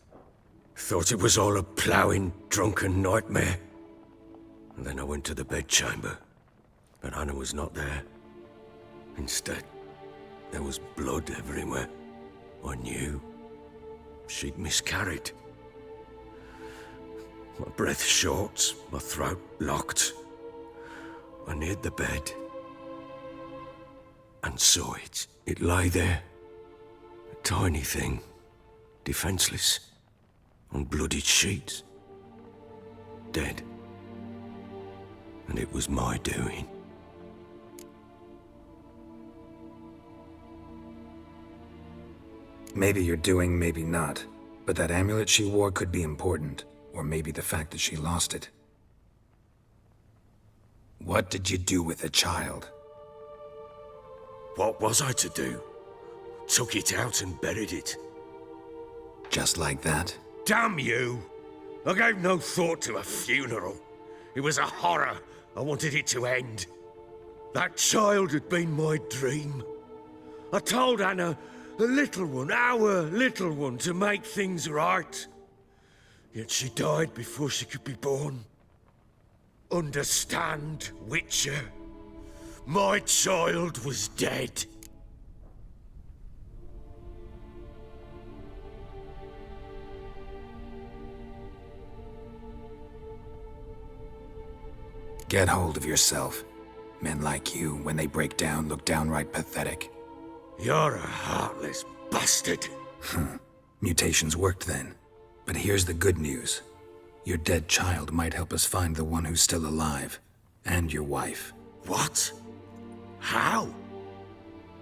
P: Thought it was all a ploughing, drunken nightmare. And then I went to the bedchamber, but Anna was not there. Instead, there was blood everywhere. I knew she'd miscarried. My breath short, my throat locked. I neared the bed and saw it. It lay there, a tiny thing, defenseless, on bloodied sheets, dead. And it was my doing.
D: Maybe you're doing, maybe not. But that amulet she wore could be important. Or maybe the fact that she lost it. What did you do with the child?
P: What was I to do? Took it out and buried it.
D: Just like that?
P: Damn you! I gave no thought to a funeral. It was a horror. I wanted it to end. That child had been my dream. I told Anna, the little one, our little one, to make things right. Yet she died before she could be born. Understand, Witcher? My child was dead.
D: Get hold of yourself. Men like you, when they break down, look downright pathetic.
P: You're a heartless bastard.
D: Mutations worked then. But here's the good news. Your dead child might help us find the one who's still alive. And your wife.
P: What? How?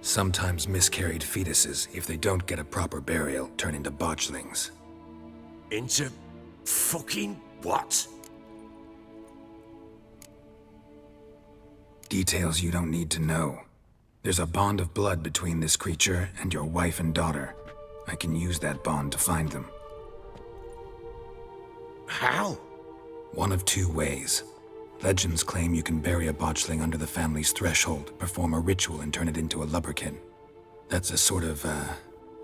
D: Sometimes miscarried fetuses, if they don't get a proper burial, turn into botchlings.
P: Into fucking what?
D: Details you don't need to know. There's a bond of blood between this creature and your wife and daughter. I can use that bond to find them.
P: How?
D: One of two ways. Legends claim you can bury a botchling under the family's threshold, perform a ritual, and turn it into a lubberkin. That's a sort of,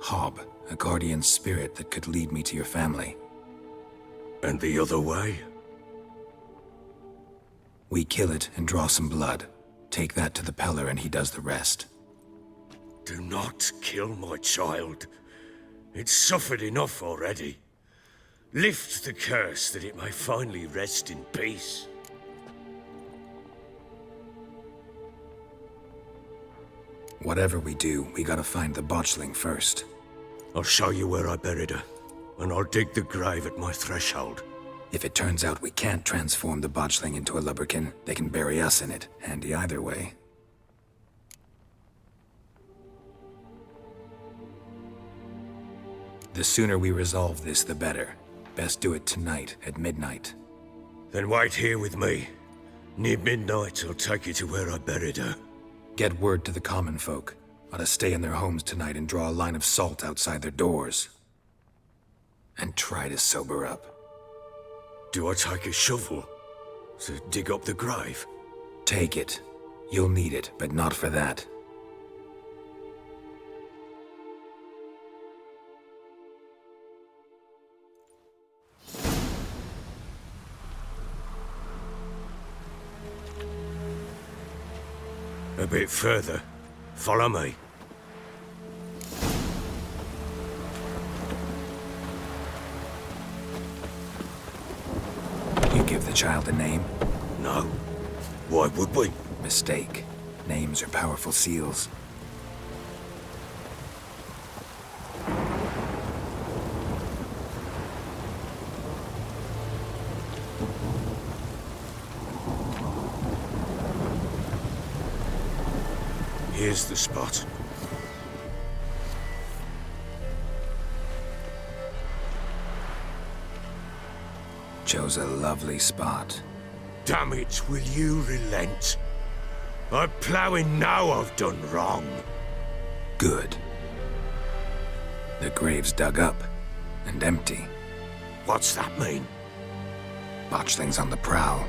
D: hob, a guardian spirit that could lead me to your family.
P: And the other way?
D: We kill it and draw some blood. Take that to the Peller and he does the rest.
P: Do not kill my child. It's suffered enough already. Lift the curse that it may finally rest in peace.
D: Whatever we do, we gotta find the botchling first.
P: I'll show you where I buried her, and I'll dig the grave at my threshold.
D: If it turns out we can't transform the botchling into a lubberkin, they can bury us in it. Handy either way. The sooner we resolve this, the better. Best do it tonight, at midnight.
P: Then wait here with me. Near midnight, I'll take you to where I buried her.
D: Get word to the common folk. Ought to stay in their homes tonight and draw a line of salt outside their doors. And try to sober up.
P: Do I take a shovel to dig up the grave?
D: Take it. You'll need it, but not for that.
P: A bit further. Follow me.
D: You give the child a name?
P: No. Why would we?
D: Mistake. Names are powerful seals.
P: Here's the spot.
D: Chose a lovely spot.
P: Damn it, will you relent? I'm ploughing now I've done wrong.
D: Good. The grave's dug up and empty.
P: What's that mean?
D: Botchling's on the prowl.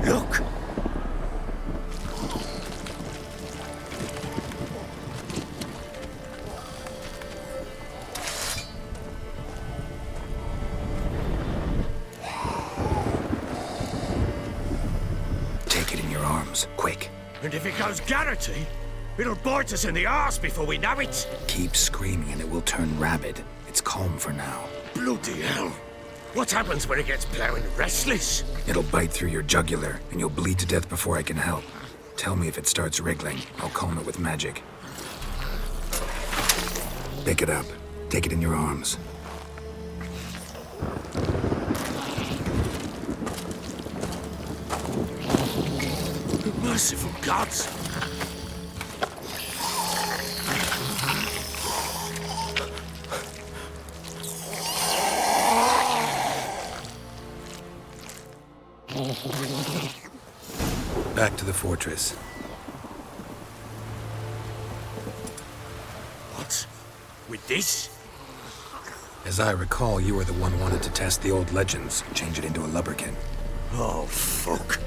P: Look!
D: Take it in your arms, quick.
P: And if it goes Garrity, it'll bite us in the arse before we know it.
D: Keep screaming and it will turn rabid. It's calm for now.
P: Bloody hell! What happens when it gets ploughing restless?
D: It'll bite through your jugular, and you'll bleed to death before I can help. Tell me if it starts wriggling. I'll calm it with magic. Pick it up. Take it in your arms.
P: Merciful gods!
D: Back to the fortress.
P: What? With this?
D: As I recall, you were the one wanted to test the old legends, change it into a lubberkin.
P: Oh, fuck.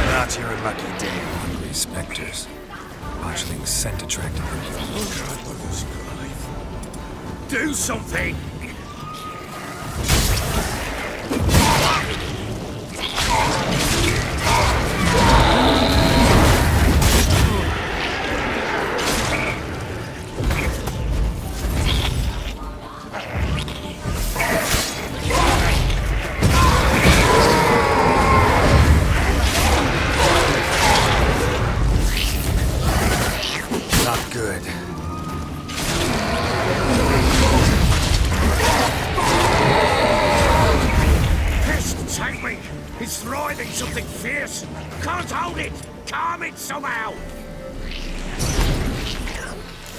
D: Not your lucky day, hungry specters. Botchling's scent attracted them.
P: Do something!
D: Not good.
P: Pest, take me! It's writhing something fierce! Can't hold it! Calm it somehow!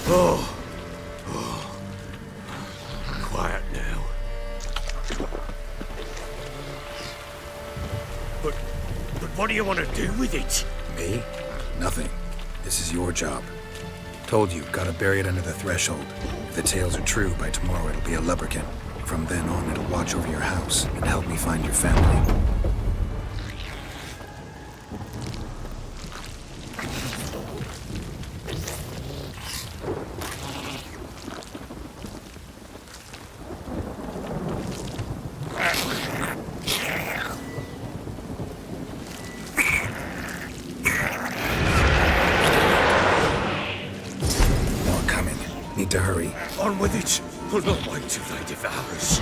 P: Oh. Quiet now. But what do you want to do with it?
D: Me? Nothing. This is your job. Told you, gotta bury it under the threshold. If the tales are true, by tomorrow it'll be a lubberkin. From then on, it'll watch over your house and help me find your family. Need to hurry.
P: On with it! We'll not wait till they devour us.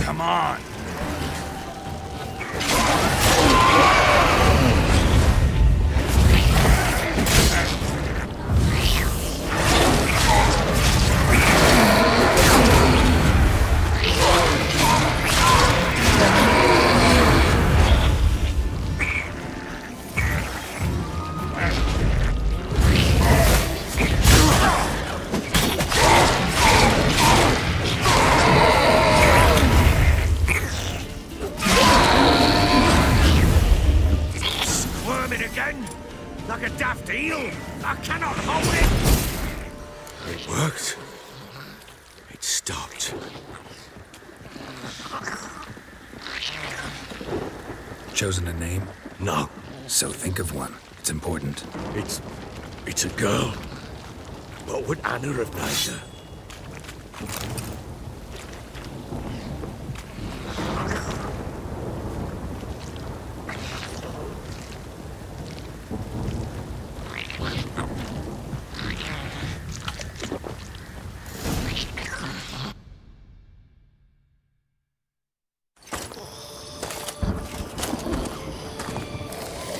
O: Come on!
P: then? Like a daft eel? I cannot hold it! It worked. It stopped.
D: Chosen a name?
P: No.
D: So think of one. It's important.
P: It's a girl. What would Anna have named her?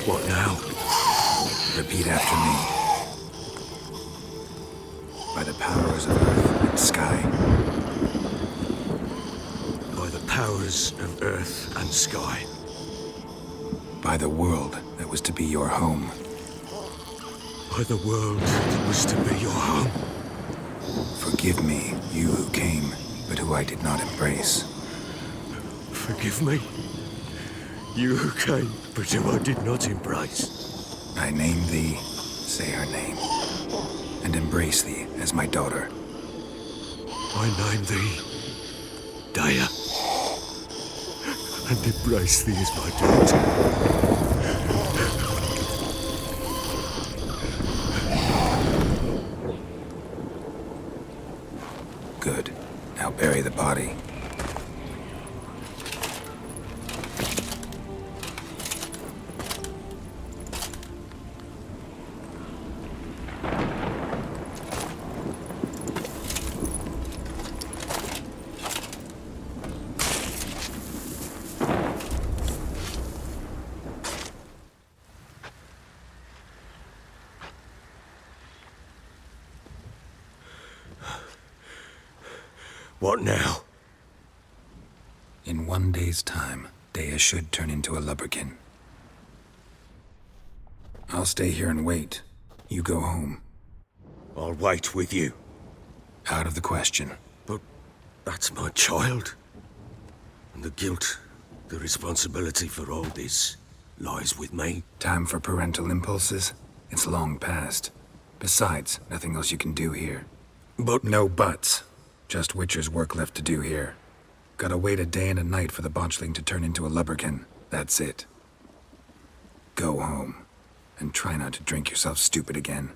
D: What now? Repeat after me. By the powers of earth and sky.
P: By the powers of earth and sky.
D: By the world that was to be your home.
P: By the world that was to be your home.
D: Forgive me, you who came, but who I did not embrace.
P: Forgive me, you who came, but who I did not embrace.
D: I name thee, say her name, and embrace thee as my daughter.
P: I name thee, Dea, and embrace thee as my daughter.
D: Good. Now bury the body.
P: What now?
D: In 1 day's time, Dea should turn into a lubberkin. I'll stay here and wait. You go home.
P: I'll wait with you.
D: Out of the question.
P: But that's my child. And the guilt, the responsibility for all this lies with me.
D: Time for parental impulses? It's long past. Besides, nothing else you can do here.
P: But
D: no buts. Just Witcher's work left to do here. Gotta wait a day and a night for the botchling to turn into a lubberkin. That's it. Go home. And try not to drink yourself stupid again.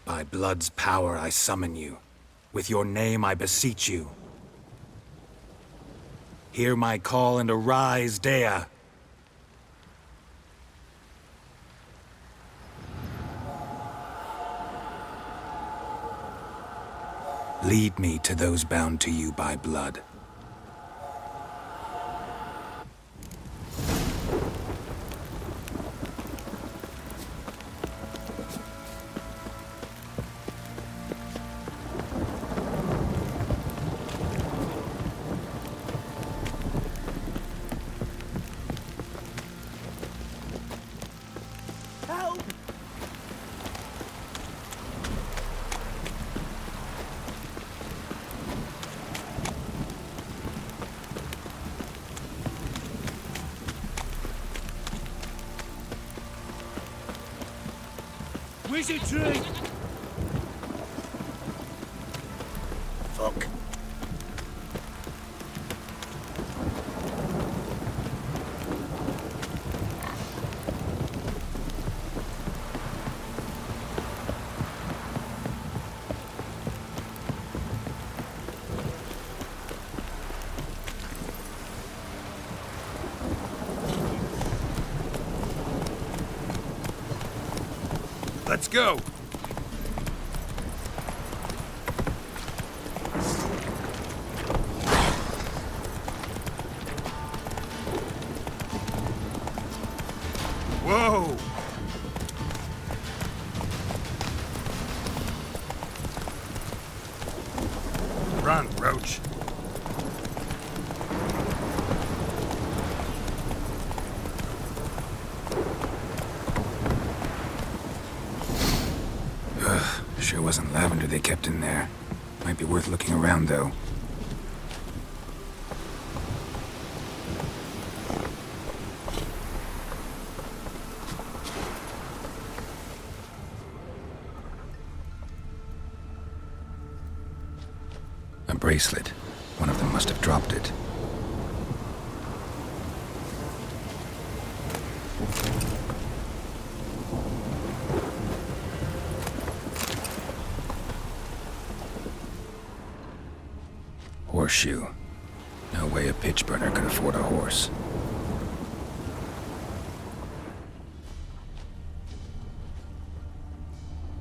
D: By blood's power I summon you. With your name I beseech you. Hear my call and arise, Dea. Lead me to those bound to you by blood.
A: Wizard tree!
B: Fuck.
L: Let's go. Whoa! Run, Roach.
D: Sure wasn't lavender they kept in there. Might be worth looking around, though. A bracelet. One of them must have dropped it. Horseshoe. No way a pitch burner could afford a horse.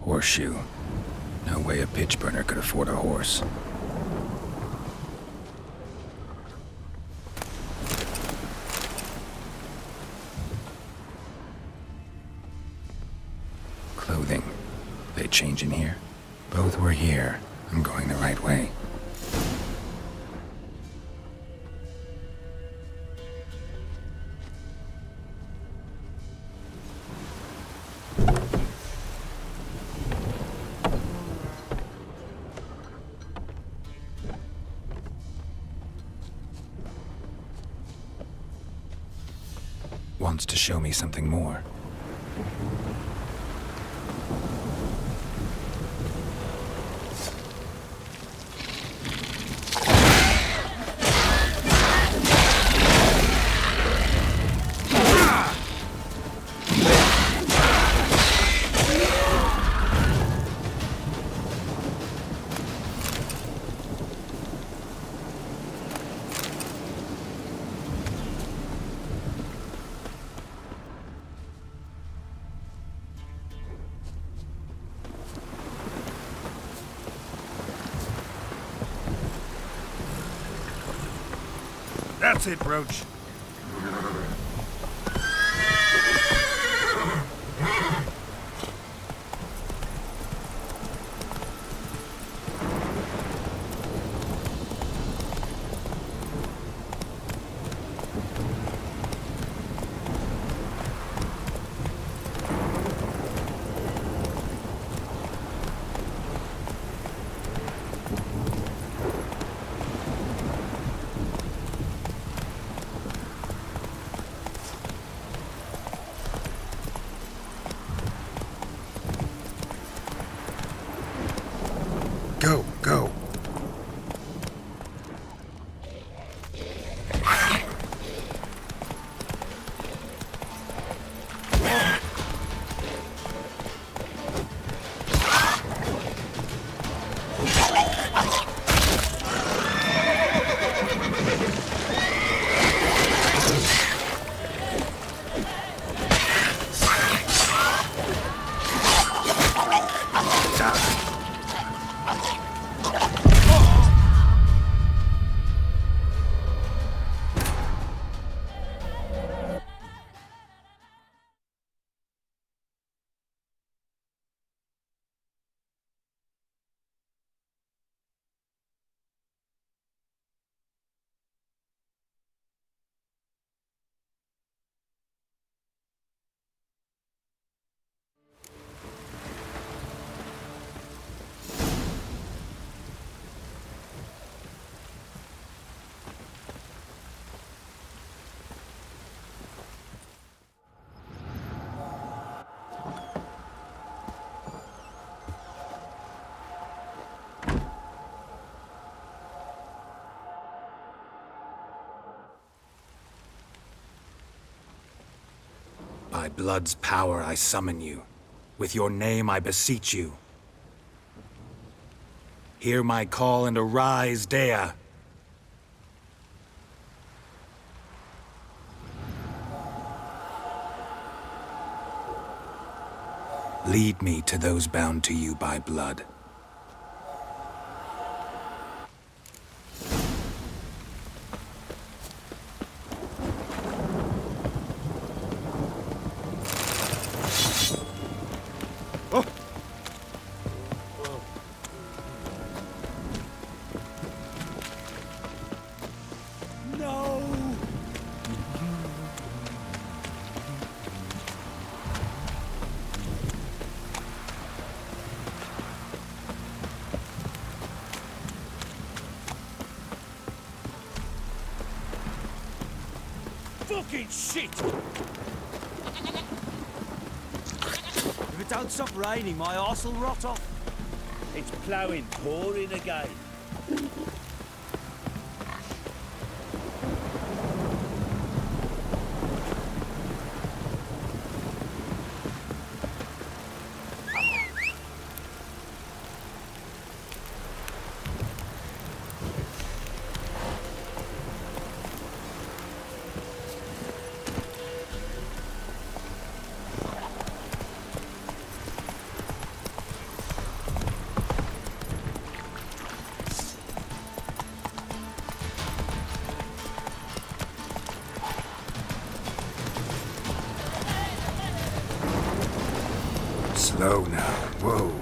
D: Horseshoe. No way a pitch burner could afford a horse. Clothing. They change in here? Both were here. I'm going the right way. Wants to show me something more.
L: That's it, Roach. Go, go.
D: By blood's power I summon you. With your name I beseech you. Hear my call and arise, Dea. Lead me to those bound to you by blood.
A: Fucking shit!
E: If it don't stop raining, my arse will rot off.
A: It's ploughing, pouring again.
D: Slow now. Whoa.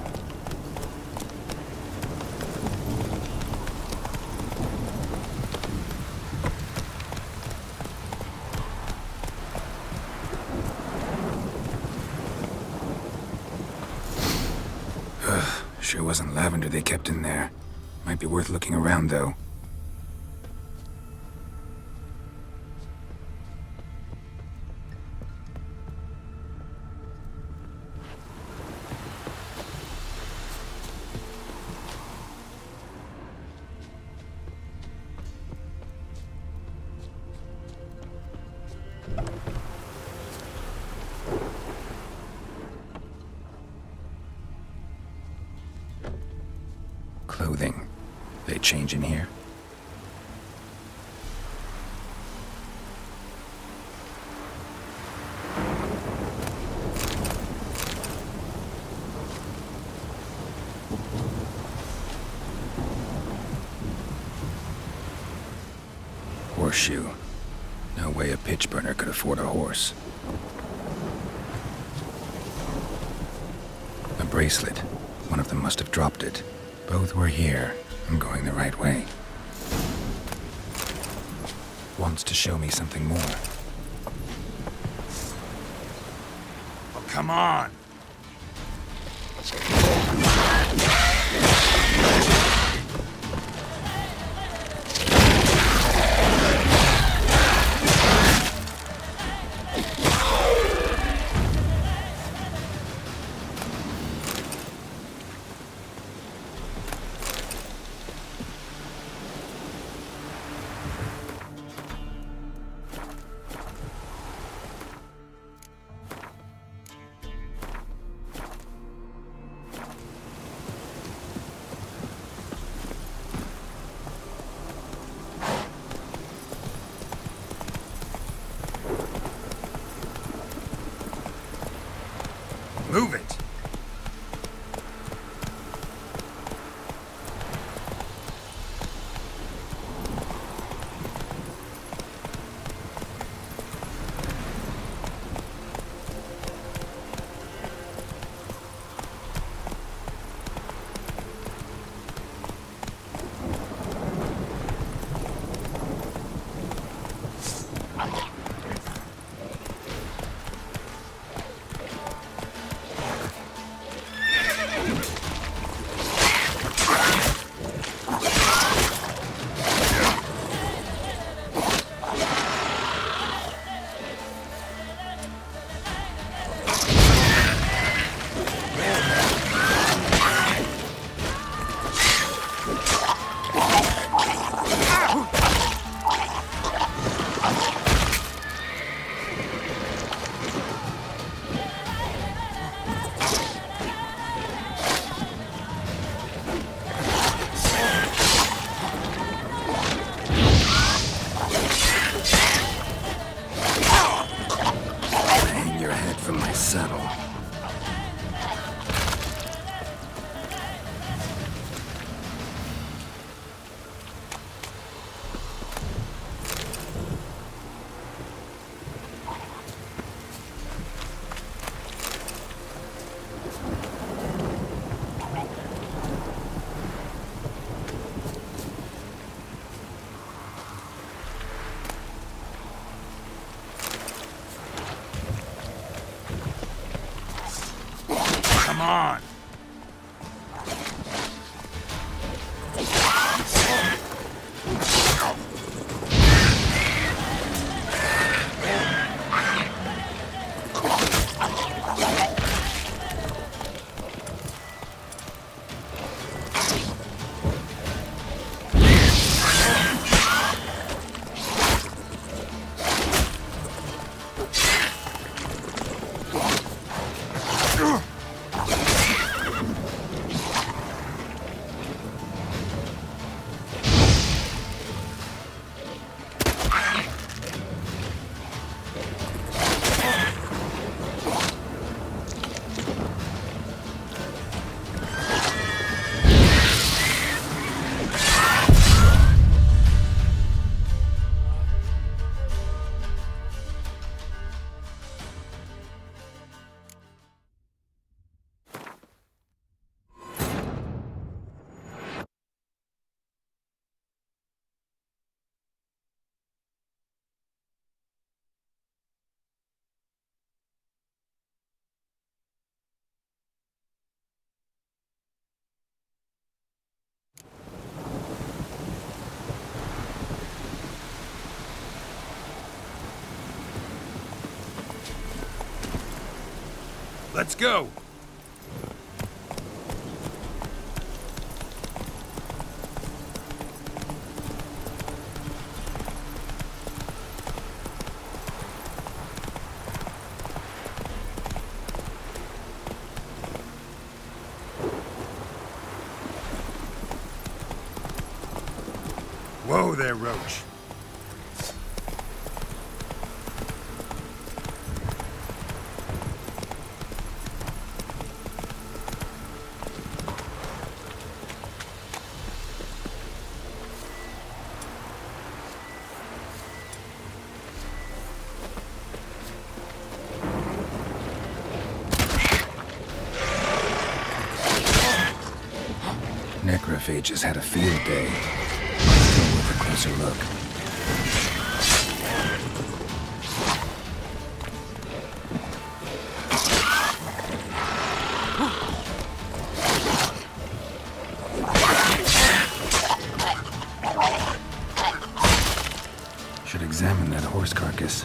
D: Sure wasn't lavender they kept in there. Might be worth looking around, though. Clothing. They change in here? Horseshoe. No way a pitch burner could afford a horse. A bracelet. One of them must have dropped it. Both were here. I'm going the right way. Wants to show me something more.
A: Oh, come on! on!
P: Let's go! Whoa there, Roach.
D: Necrophages had a field day. Still with a closer look. Should examine that horse carcass.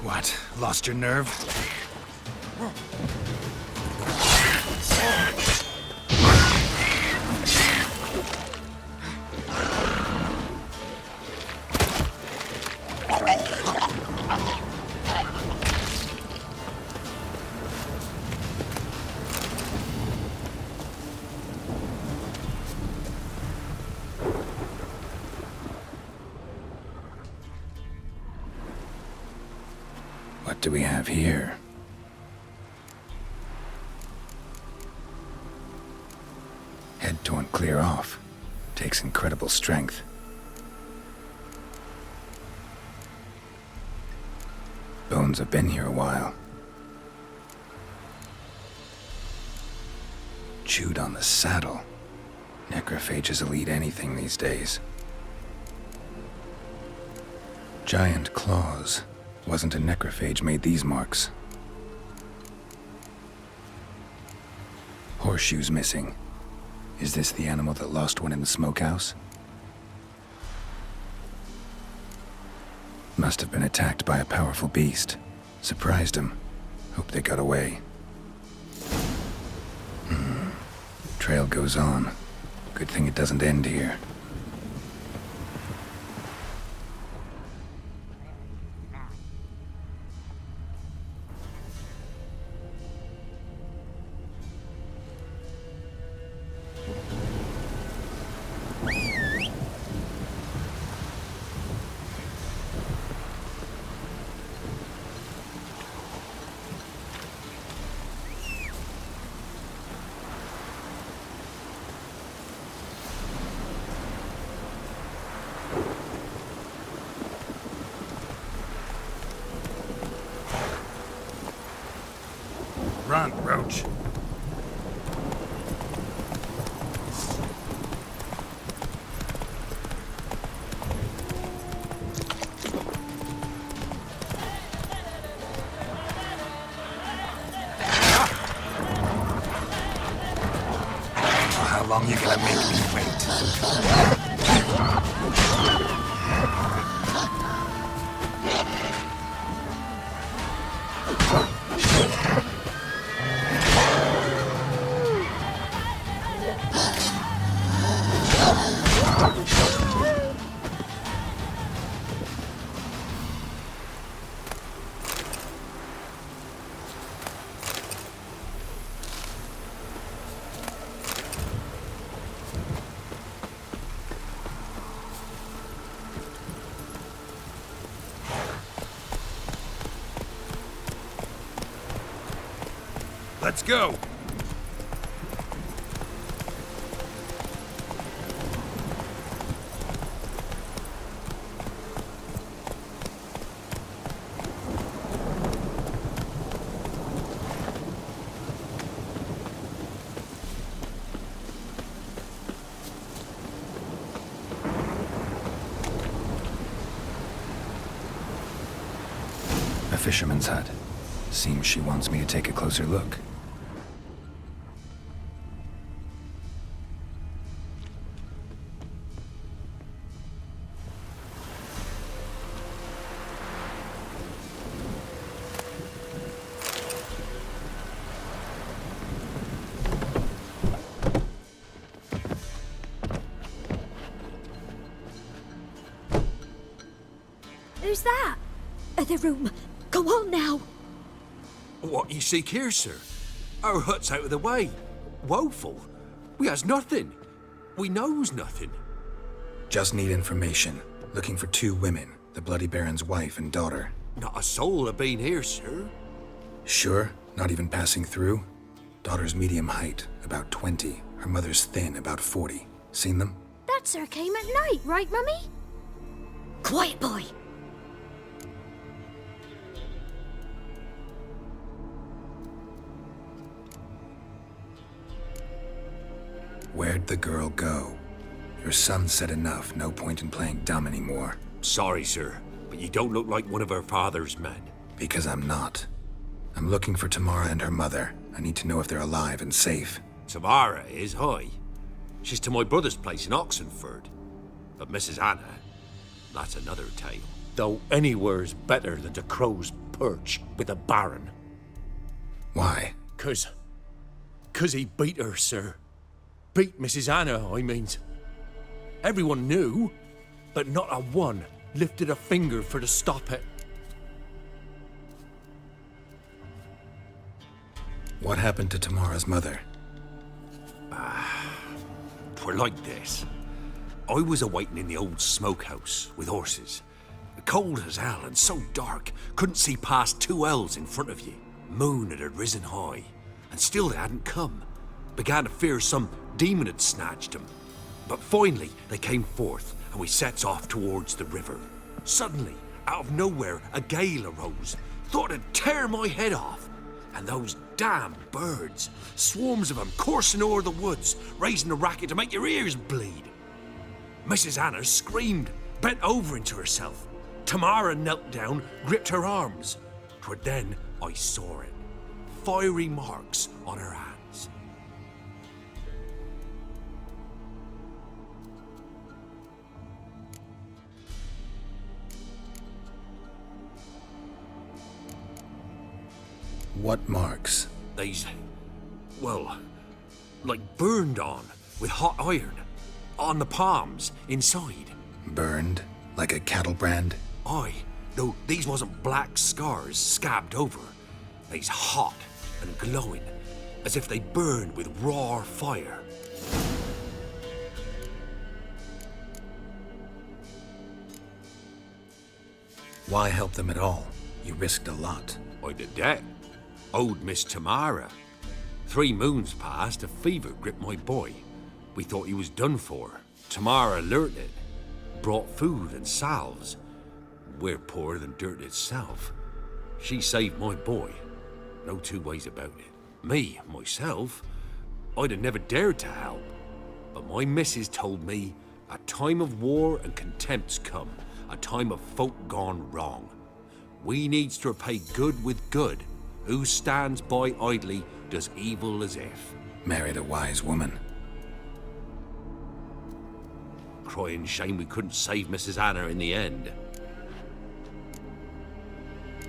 O: What? Lost your nerve?
D: What do we have here? Head torn clear off. Takes incredible strength. Bones have been here a while. Chewed on the saddle. Necrophages will eat anything these days. Giant claws. Wasn't a necrophage made these marks. Horseshoes missing. Is this the animal that lost one in the smokehouse? Must have been attacked by a powerful beast. Surprised him. Hope they got away. Trail goes on. Good thing it doesn't end here.
O: Run, Roach. How long you gonna make me wait? Let's go!
D: A fisherman's hut. Seems she wants me to take a closer look.
S: Who's that? The room. Go on now.
W: What you seek here, sir? Our hut's out of the way. Woeful. We has nothing. We knows nothing.
D: Just need information. Looking for 2 women, the Bloody Baron's wife and daughter.
W: Not a soul have been here, sir.
D: Sure? Not even passing through? Daughter's medium height, about 20. Her mother's thin, about 40. Seen them?
S: That sir came at night, right, Mummy? Quiet, boy.
D: Where'd the girl go? Your son said enough, no point in playing dumb anymore.
W: Sorry, sir, but you don't look like one of her father's men.
D: Because I'm not. I'm looking for Tamara and her mother. I need to know if they're alive and safe.
W: Tamara is, hi. She's to my brother's place in Oxenford. But Mrs. Anna, that's another tale. Though anywhere's better than the Crow's Perch with the Baron.
D: Why?
W: 'Cause he beat her, sir. Beat Mrs. Anna, I means. Everyone knew, but not a one lifted a finger for to stop it.
D: What happened to Tamara's mother?
W: Twere like this. I was awaiting in the old smokehouse with horses. Cold as hell and so dark, couldn't see past 2 ells in front of you. Moon had risen high, and still they hadn't come. Began to fear some demon had snatched them. But finally, they came forth, and we sets off towards the river. Suddenly, out of nowhere, a gale arose. Thought it'd tear my head off. And those damn birds, swarms of them coursing o'er the woods, raising a racket to make your ears bleed. Mrs. Anna screamed, bent over into herself. Tamara knelt down, gripped her arms. 'Twere then I saw it. Fiery marks on her hands.
D: What marks?
W: These... well... like burned on, with hot iron. On the palms, inside.
D: Burned? Like a cattle brand?
W: Aye, though these wasn't black scars scabbed over. They's hot and glowing, as if they burned with raw fire.
D: Why help them at all? You risked a lot.
W: I did that. Owed Miss Tamara. 3 moons passed, a fever gripped my boy. We thought he was done for. Tamara alerted, brought food and salves. We're poorer than dirt itself. She saved my boy. No 2 ways about it. Me, myself, I'd have never dared to help. But my missus told me a time of war and contempt's come, a time of folk gone wrong. We needs to repay good with good. Who stands by idly does evil as if.
D: Married a wise woman.
W: Crying shame we couldn't save Mrs. Anna in the end.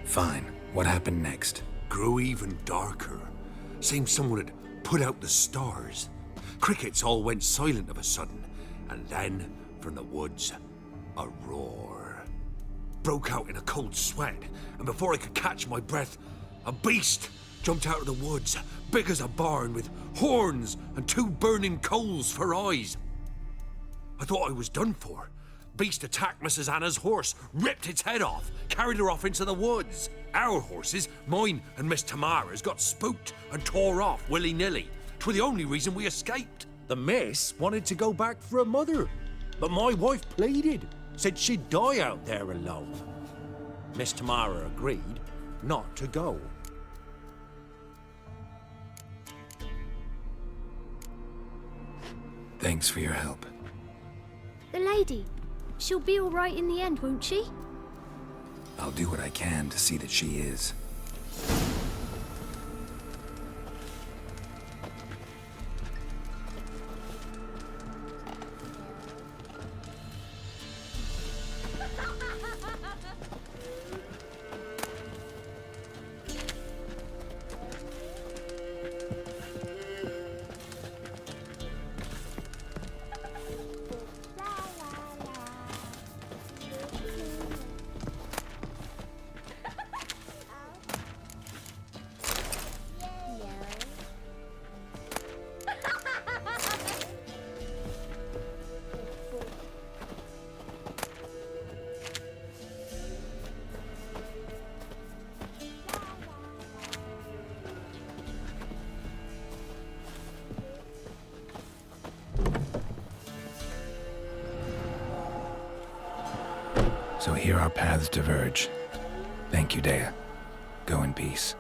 D: Fine. What happened next?
W: Grew even darker. Seemed someone had put out the stars. Crickets all went silent of a sudden, and then, from the woods, a roar. Broke out in a cold sweat, and before I could catch my breath, a beast jumped out of the woods, big as a barn, with horns and 2 burning coals for eyes. I thought I was done for. Beast attacked Mrs. Anna's horse, ripped its head off, carried her off into the woods. Our horses, mine and Miss Tamara's, got spooked and tore off willy-nilly. 'Twere the only reason we escaped. The miss wanted to go back for her mother, but my wife pleaded, said she'd die out there alone. Miss Tamara agreed not to go.
D: Thanks for your help.
U: The lady, she'll be all right in the end, won't she?
D: I'll do what I can to see that she is. So here our paths diverge. Thank you, Dea. Go in peace.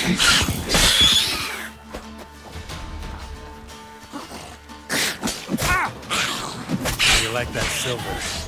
J: How you like that silver?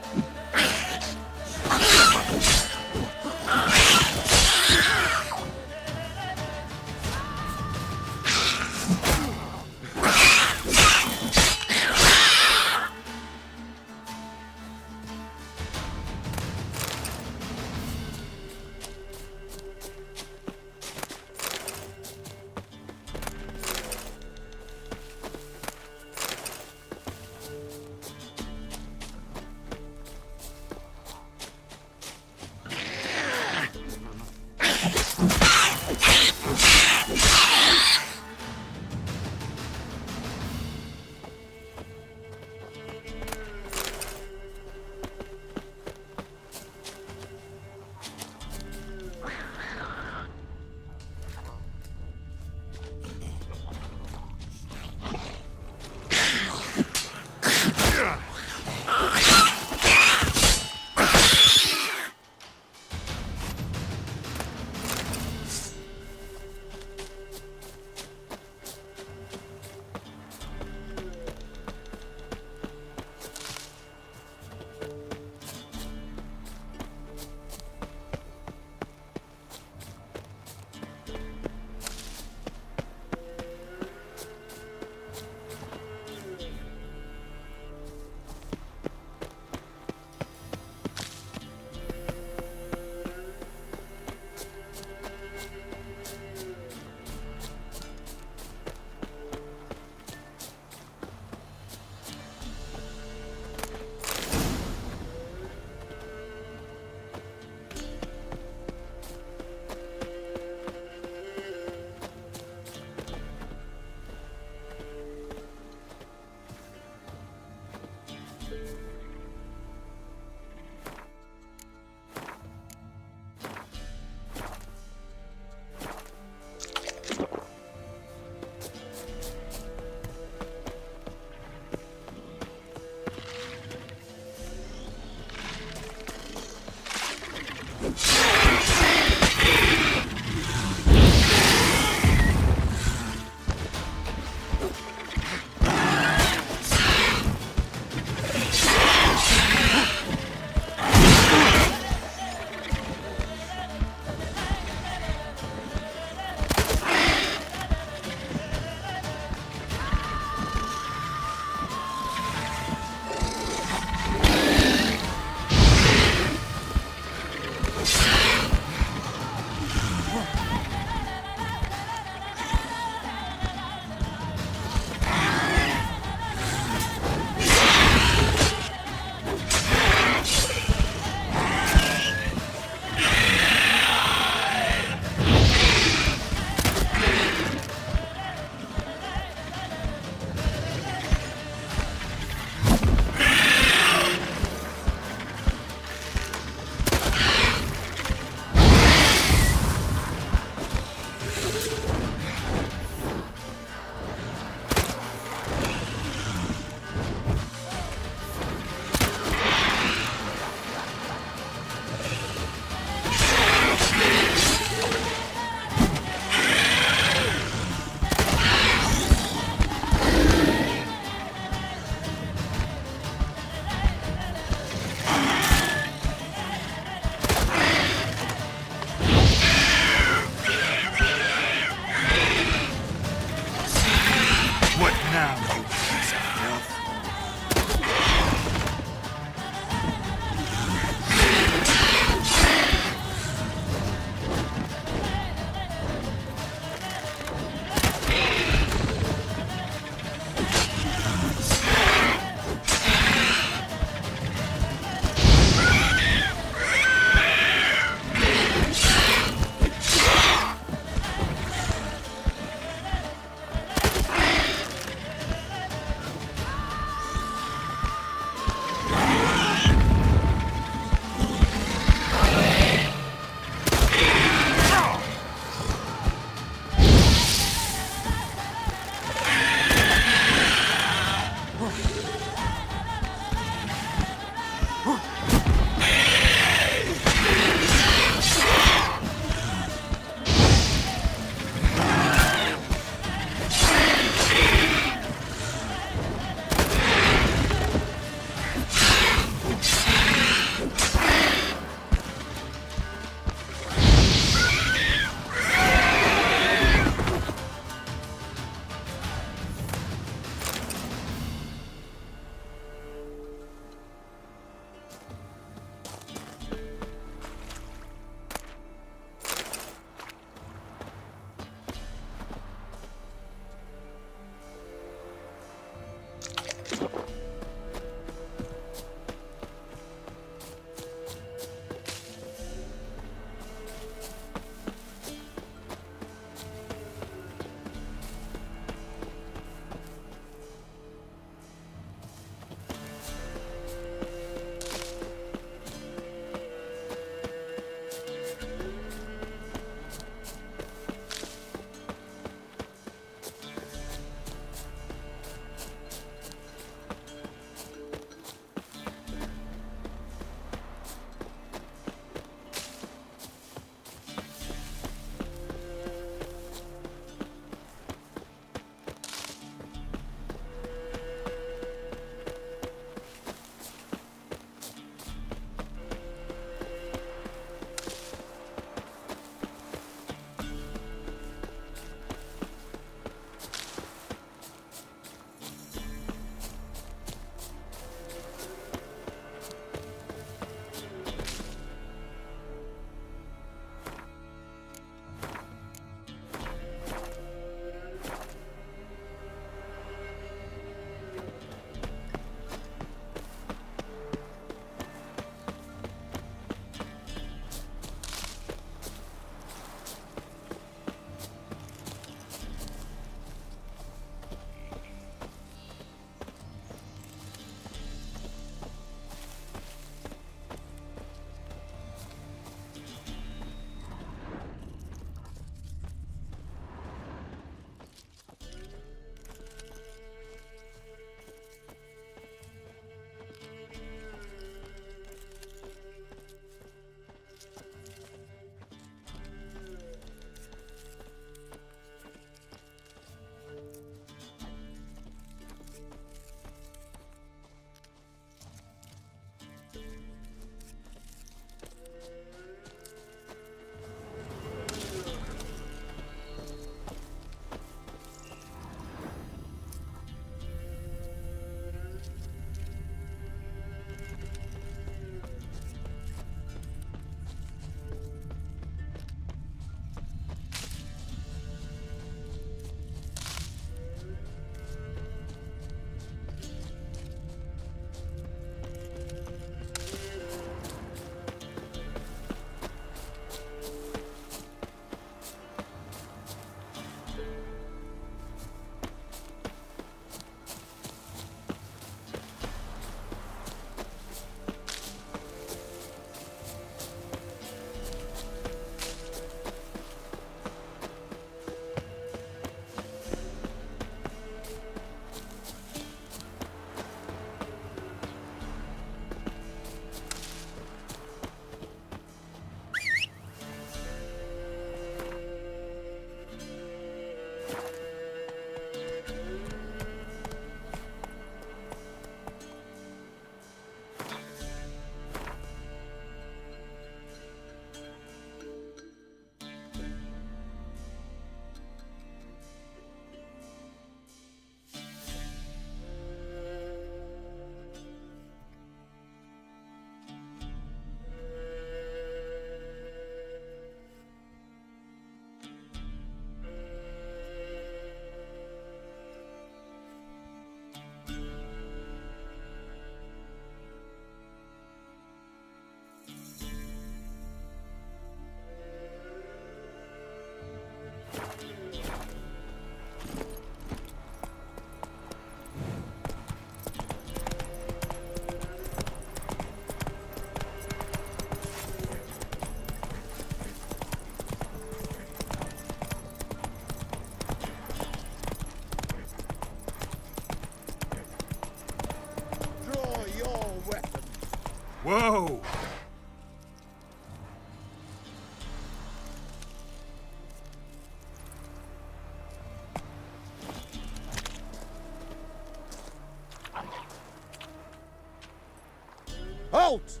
K: Halt!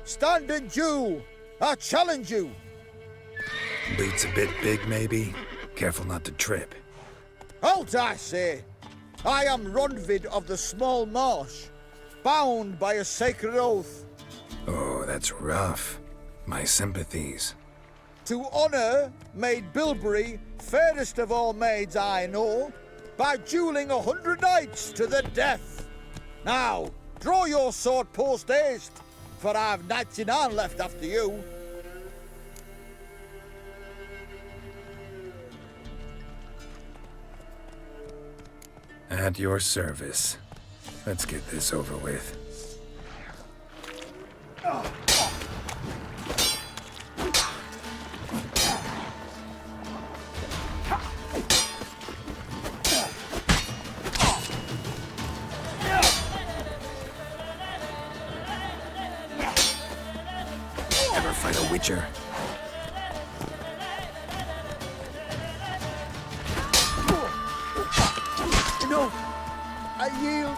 K: Stand in duel! I challenge you!
O: Boots a bit big, maybe? Careful not to trip.
K: Halt, I say! I am Ronvid of the Small Marsh, bound by a sacred oath.
O: Oh, that's rough. My sympathies.
K: To honour Maid Bilberry, fairest of all maids I know, by duelling 100 knights to the death. Now, draw your sword post haste, for I've 99 left after you.
O: At your service. Let's get this over with. Ever fight a witcher?
K: No, I yield.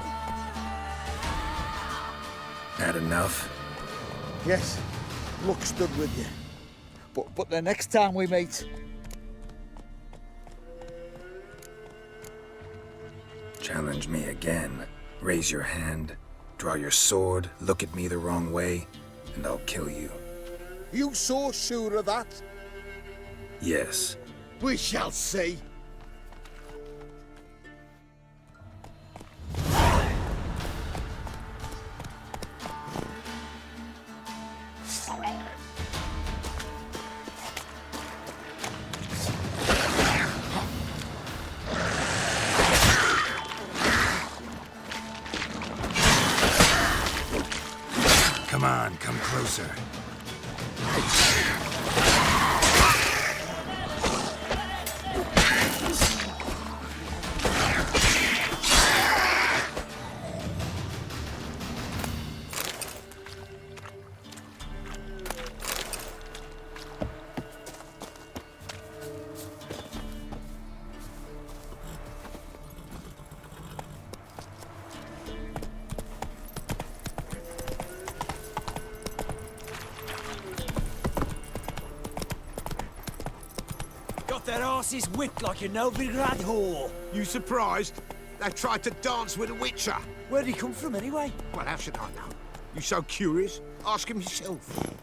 O: Had enough?
K: Yes, luck stood with you. But the next time we meet...
O: Challenge me again. Raise your hand, draw your sword, look at me the wrong way, and I'll kill you.
K: You so sure of that?
O: Yes.
K: We shall see.
O: Come on, come closer.
E: Got their asses whipped like a Novigrad whore.
C: You surprised? They tried to dance with a witcher.
E: Where'd he come from anyway?
C: Well, how should I know? You so curious? Ask him yourself.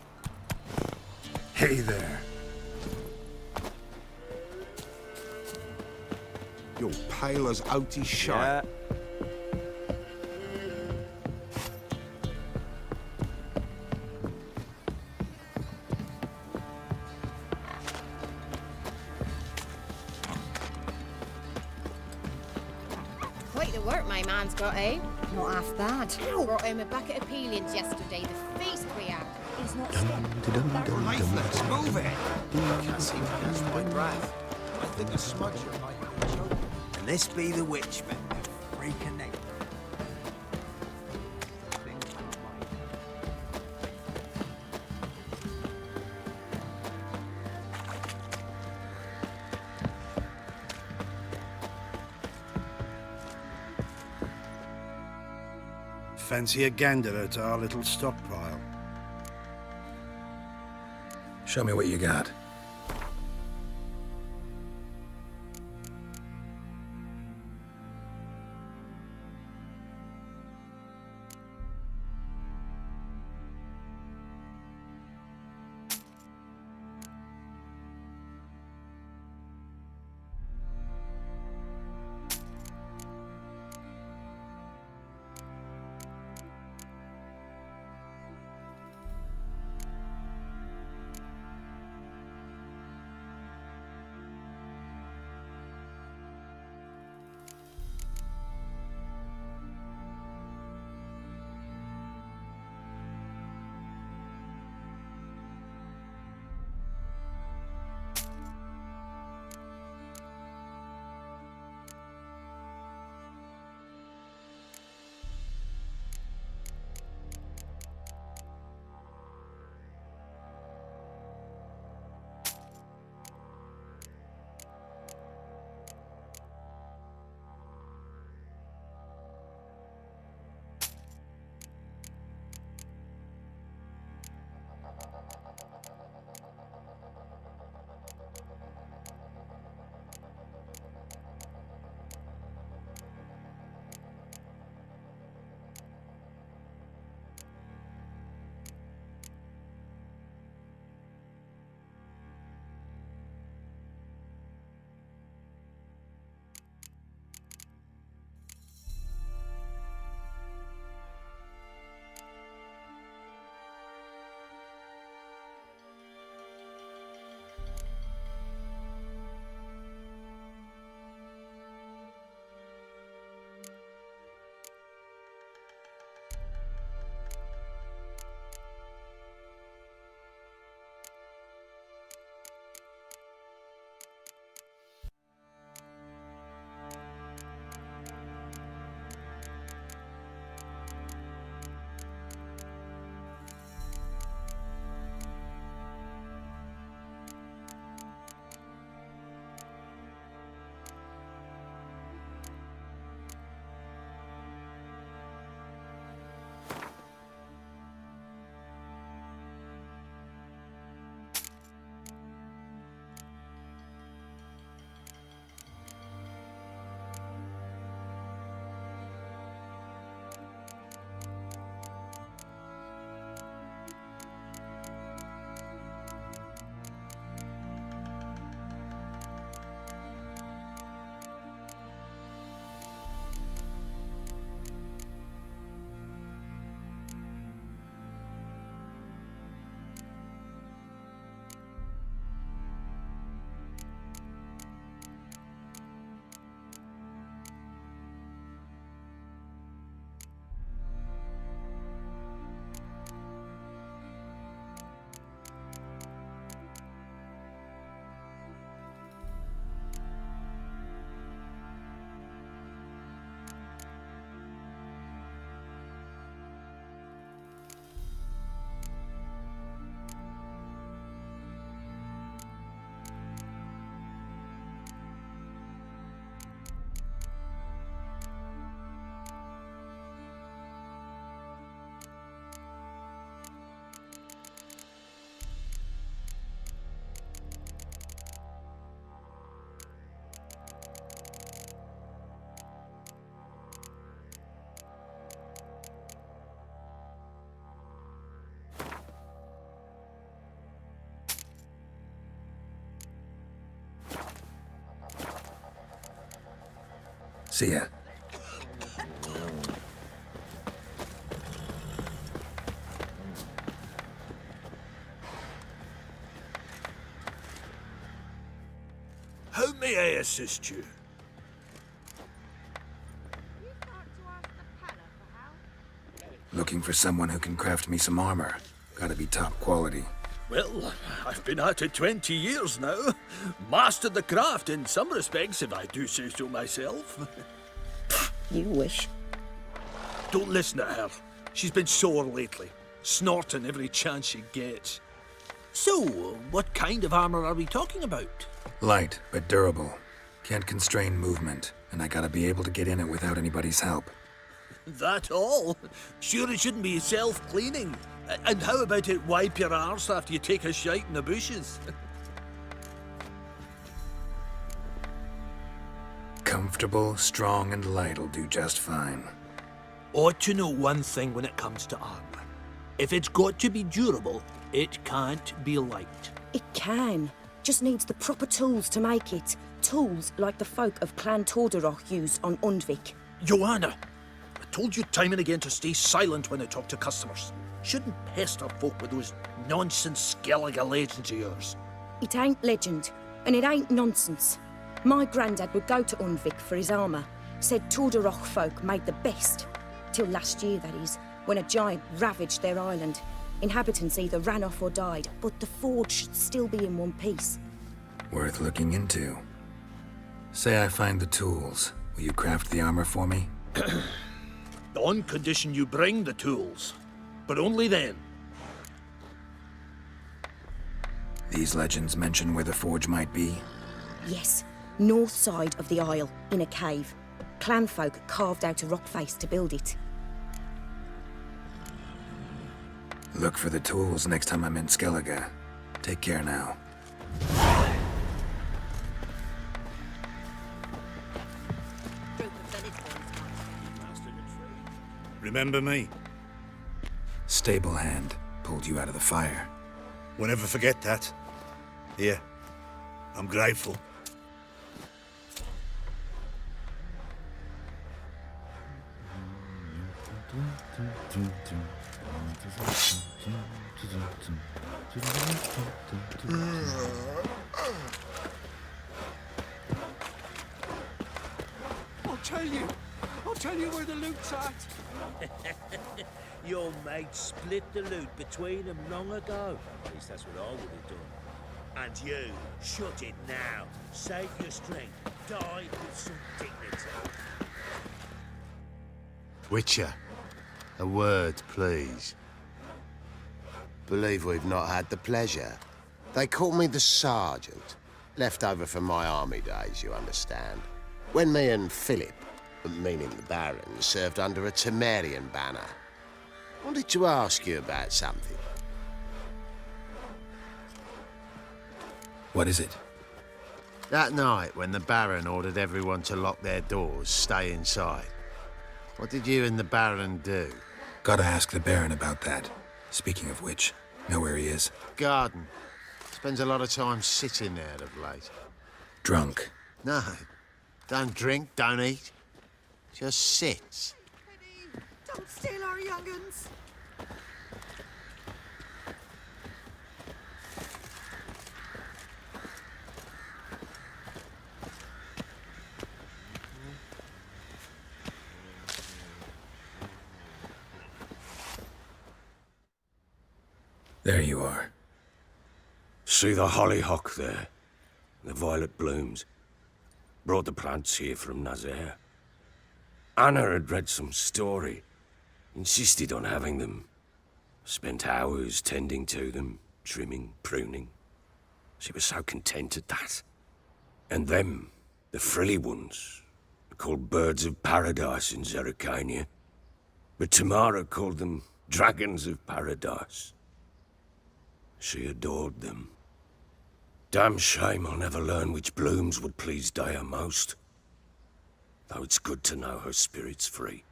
O: Hey there.
C: You're pale as Otis shite.
F: Quite the work my man's got, eh? Not half bad. Brought home a bucket of peelings yesterday, the feast we had. He's not
C: Lifeless, move it! I can't seem to catch my breath. I think a smudger might be joking.
I: And this be the Witchman, reconnect.
Q: Fancy a gander at our little stockpile?
O: Show me what you got. See ya.
I: How may I assist you?
O: Looking for someone who can craft me some armor. Gotta be top quality.
B: Well, I've been at it 20 years now. Mastered the craft in some respects, if I do say so myself.
J: You wish.
B: Don't listen to her. She's been sore lately, snorting every chance she gets. So, what kind of armor are we talking about?
O: Light, but durable. Can't constrain movement, and I gotta be able to get in it without anybody's help.
B: That all? Sure it shouldn't be self-cleaning. And how about it wipe your arse after you take a shite in the bushes?
O: Comfortable, strong, and light'll do just fine.
B: Ought to know one thing when it comes to armor. If it's got to be durable, it can't be light.
J: It can. Just needs the proper tools to make it. Tools like the folk of Clan Tordaroch used on Undvik.
B: Joanna, I told you time and again to stay silent when I talk to customers. Shouldn't pester folk with those nonsense Skellige legends of yours.
J: It ain't legend, and it ain't nonsense. My granddad would go to Undvik for his armour. Said Tordaroch folk made the best. Till last year, that is, when a giant ravaged their island. Inhabitants either ran off or died, but the forge should still be in one piece.
O: Worth looking into. Say I find the tools. Will you craft the armor for me?
B: On condition you bring the tools. But only then.
O: These legends mention where the forge might be?
J: Yes, north side of the isle, in a cave. Clanfolk carved out a rock face to build it.
O: Look for the tools next time I'm in Skellige. Take care now.
Q: Remember me?
O: Stable hand pulled you out of the fire.
Q: We'll never forget that. Here, I'm grateful.
I: I'll tell you where the loot's at.
A: Your mate split the loot between them long ago. At least that's what I would have done. And you, shut it now. Save your strength. Die with some dignity.
I: Witcher, a word, please. Believe we've not had the pleasure. They call me the Sergeant. Left over from my army days, you understand. When me and Philip, meaning the Baron, served under a Temerian banner. Wanted to ask you about something.
O: What is it?
I: That night, when the Baron ordered everyone to lock their doors, stay inside, what did you and the Baron do?
O: Gotta ask the Baron about that. Speaking of which, know where he is?
I: Garden. Spends a lot of time sitting there of late.
O: Drunk.
I: No. Don't drink, don't eat. Just sits.
M: Don't steal our young'uns.
O: There you are.
P: See the hollyhock there? The violet blooms. Brought the plants here from Nazaire. Anna had read some story. Insisted on having them. Spent hours tending to them, trimming, pruning. She was so content at that. And them, the frilly ones, called birds of paradise in Zerrikania. But Tamara called them dragons of paradise. She adored them. Damn shame I'll never learn which blooms would please Dea most. Though it's good to know her spirit's free.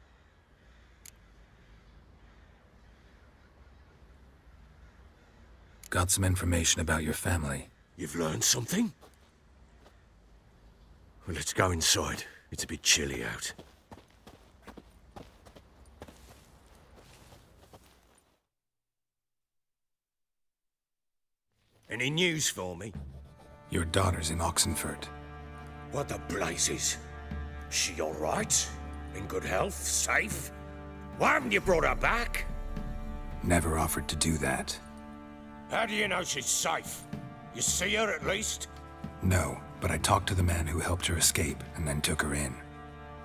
O: Got some information about your family.
P: You've learned something? Well, let's go inside. It's a bit chilly out. Any news for me?
D: Your daughter's in Oxenford.
P: What the blazes? She all right? In good health? Safe? Why haven't you brought her back?
D: Never offered to do that.
P: How do you know she's safe? You see her at least?
D: No, but I talked to the man who helped her escape and then took her in.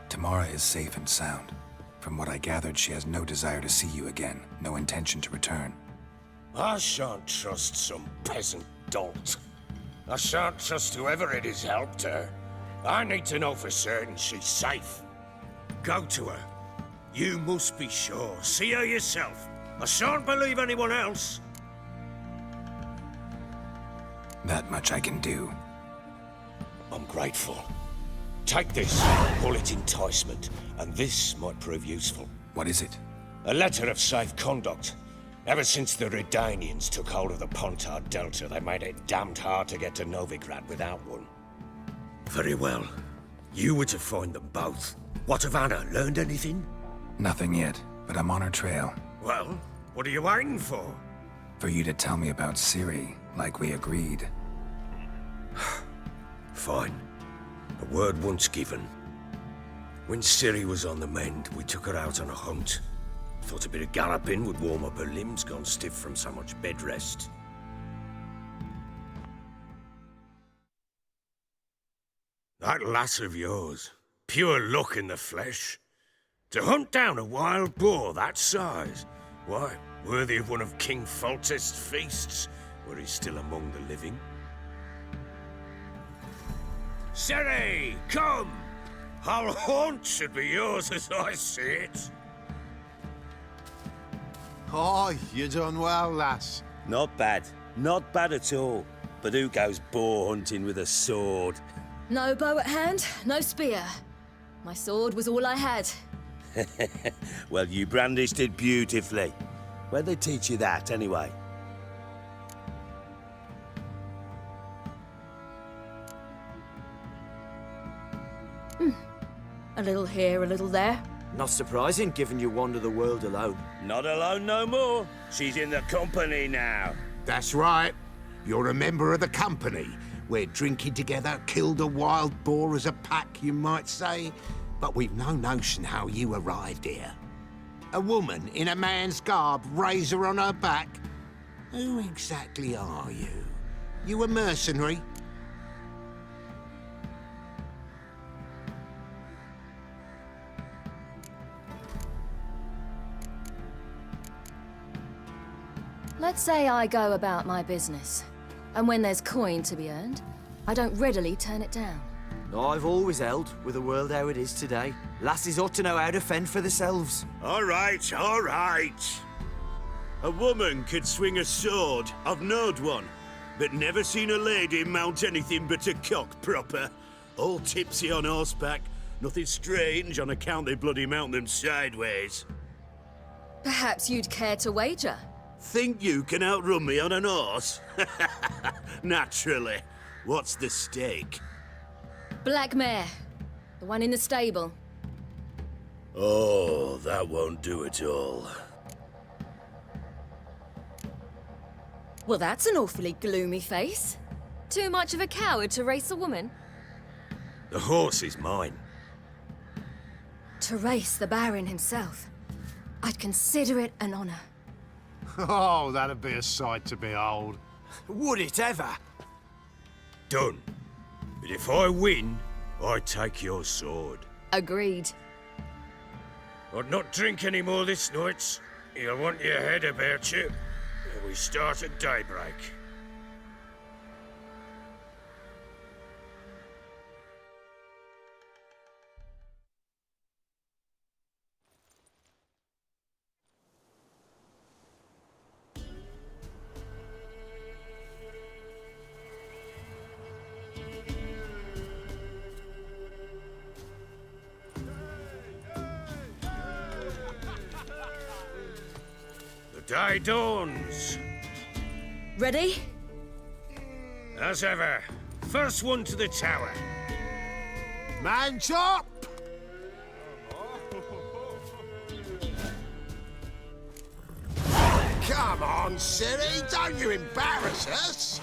D: Tamara is safe and sound. From what I gathered, she has no desire to see you again, no intention to return.
P: I shan't trust some peasant dolt. I shan't trust whoever it is helped her. I need to know for certain she's safe. Go to her. You must be sure. See her yourself. I shan't believe anyone else.
D: That much I can do.
P: I'm grateful. Take this, call it enticement, and this might prove useful.
D: What is it?
P: A letter of safe conduct. Ever since the Redanians took hold of the Pontar Delta, they made it damned hard to get to Novigrad without one. Very well. You were to find them both. What of Anna? Learned anything?
D: Nothing yet, but I'm on her trail.
P: Well, what are you waiting for?
D: For you to tell me about Ciri, like we agreed.
P: Fine. A word once given. When Ciri was on the mend, we took her out on a hunt. Thought a bit of galloping would warm up her limbs, gone stiff from so much bed rest. That lass of yours, pure luck in the flesh. To hunt down a wild boar that size, why, worthy of one of King Foltest's feasts, were he still among the living. Ciri, come! Our haunt should be yours as I see it.
I: Oh, you done well, lass.
A: Not bad. Not bad at all. But who goes boar hunting with a sword?
T: No bow at hand, no spear. My sword was all I had.
A: Well, you brandished it beautifully. Where'd they teach you that, anyway?
T: A little here, a little there.
E: Not surprising, given you wander the world alone.
A: Not alone no more. She's in the company now.
C: That's right. You're a member of the company. We're drinking together, killed a wild boar as a pack, you might say. But we've no notion how you arrived here. A woman in a man's garb, razor on her back. Who exactly are you? You a mercenary?
T: Let's say I go about my business, and when there's coin to be earned, I don't readily turn it down.
E: I've always held, with the world how it is today, lasses ought to know how to fend for themselves.
A: All right, all right. A woman could swing a sword. I've knowed one, but never seen a lady mount anything but a cock proper. All tipsy on horseback. Nothing strange on account they bloody mount them sideways.
T: Perhaps you'd care to wager?
A: Think you can outrun me on an horse? Naturally. What's the stake?
T: Black mare. The one in the stable.
A: Oh, that won't do it all.
T: Well, that's an awfully gloomy face. Too much of a coward to race a woman?
P: The horse is mine.
T: To race the Baron himself. I'd consider it an honor.
L: Oh, that'd be a sight to behold.
E: Would it ever?
P: Done. But if I win, I take your sword.
T: Agreed.
P: I'd not drink any more this night. You'll want your head about you. We start at daybreak. Day dawns.
T: Ready?
P: As ever. First one to the tower.
C: Man chop!
I: Come on, Ciri, don't you embarrass us!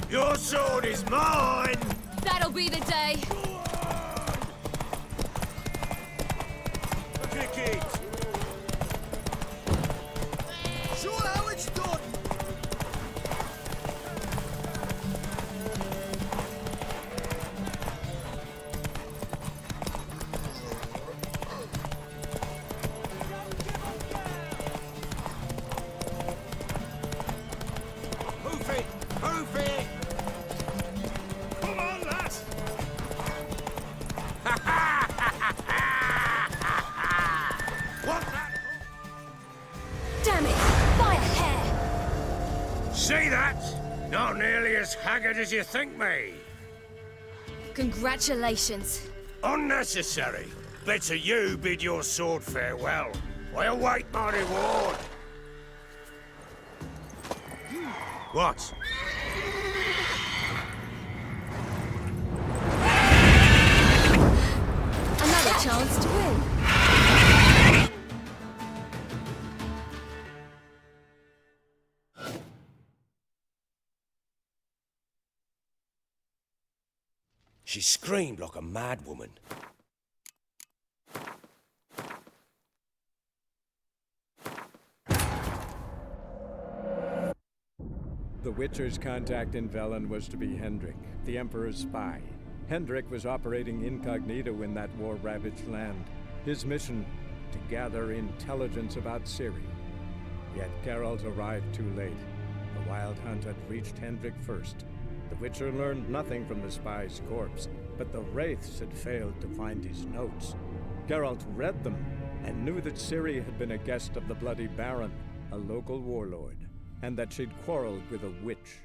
P: Your sword is mine!
T: That'll be the day.
P: Kick it!
K: Show how it's done!
P: Hoof it! Hoof it! Come on, lass! What that?
T: Damn it! By a hair!
P: See that? Not nearly as haggard as you think me.
T: Congratulations.
P: Unnecessary. Better you bid your sword farewell. I await my reward. What?
T: Another chance to win.
P: She screamed like a mad woman.
H: The Witcher's contact in Velen was to be Hendrik, the Emperor's spy. Hendrik was operating incognito in that war-ravaged land. His mission, to gather intelligence about Ciri. Yet Geralt arrived too late. The Wild Hunt had reached Hendrik first. The Witcher learned nothing from the spy's corpse, but the Wraiths had failed to find his notes. Geralt read them and knew that Ciri had been a guest of the Bloody Baron, a local warlord, and that she'd quarreled with a witch.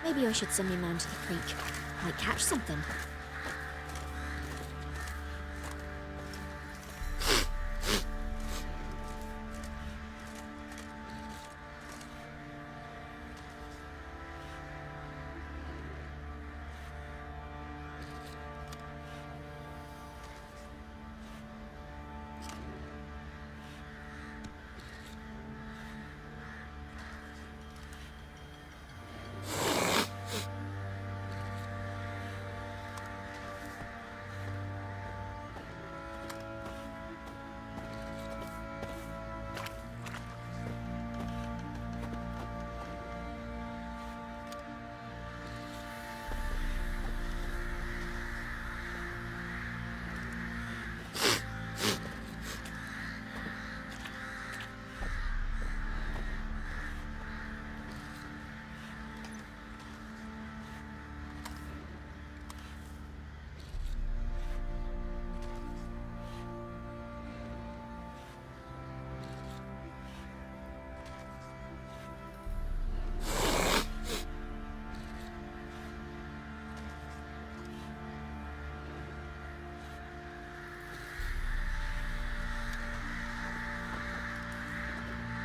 S: Maybe I should send me man to the creek. Might catch something.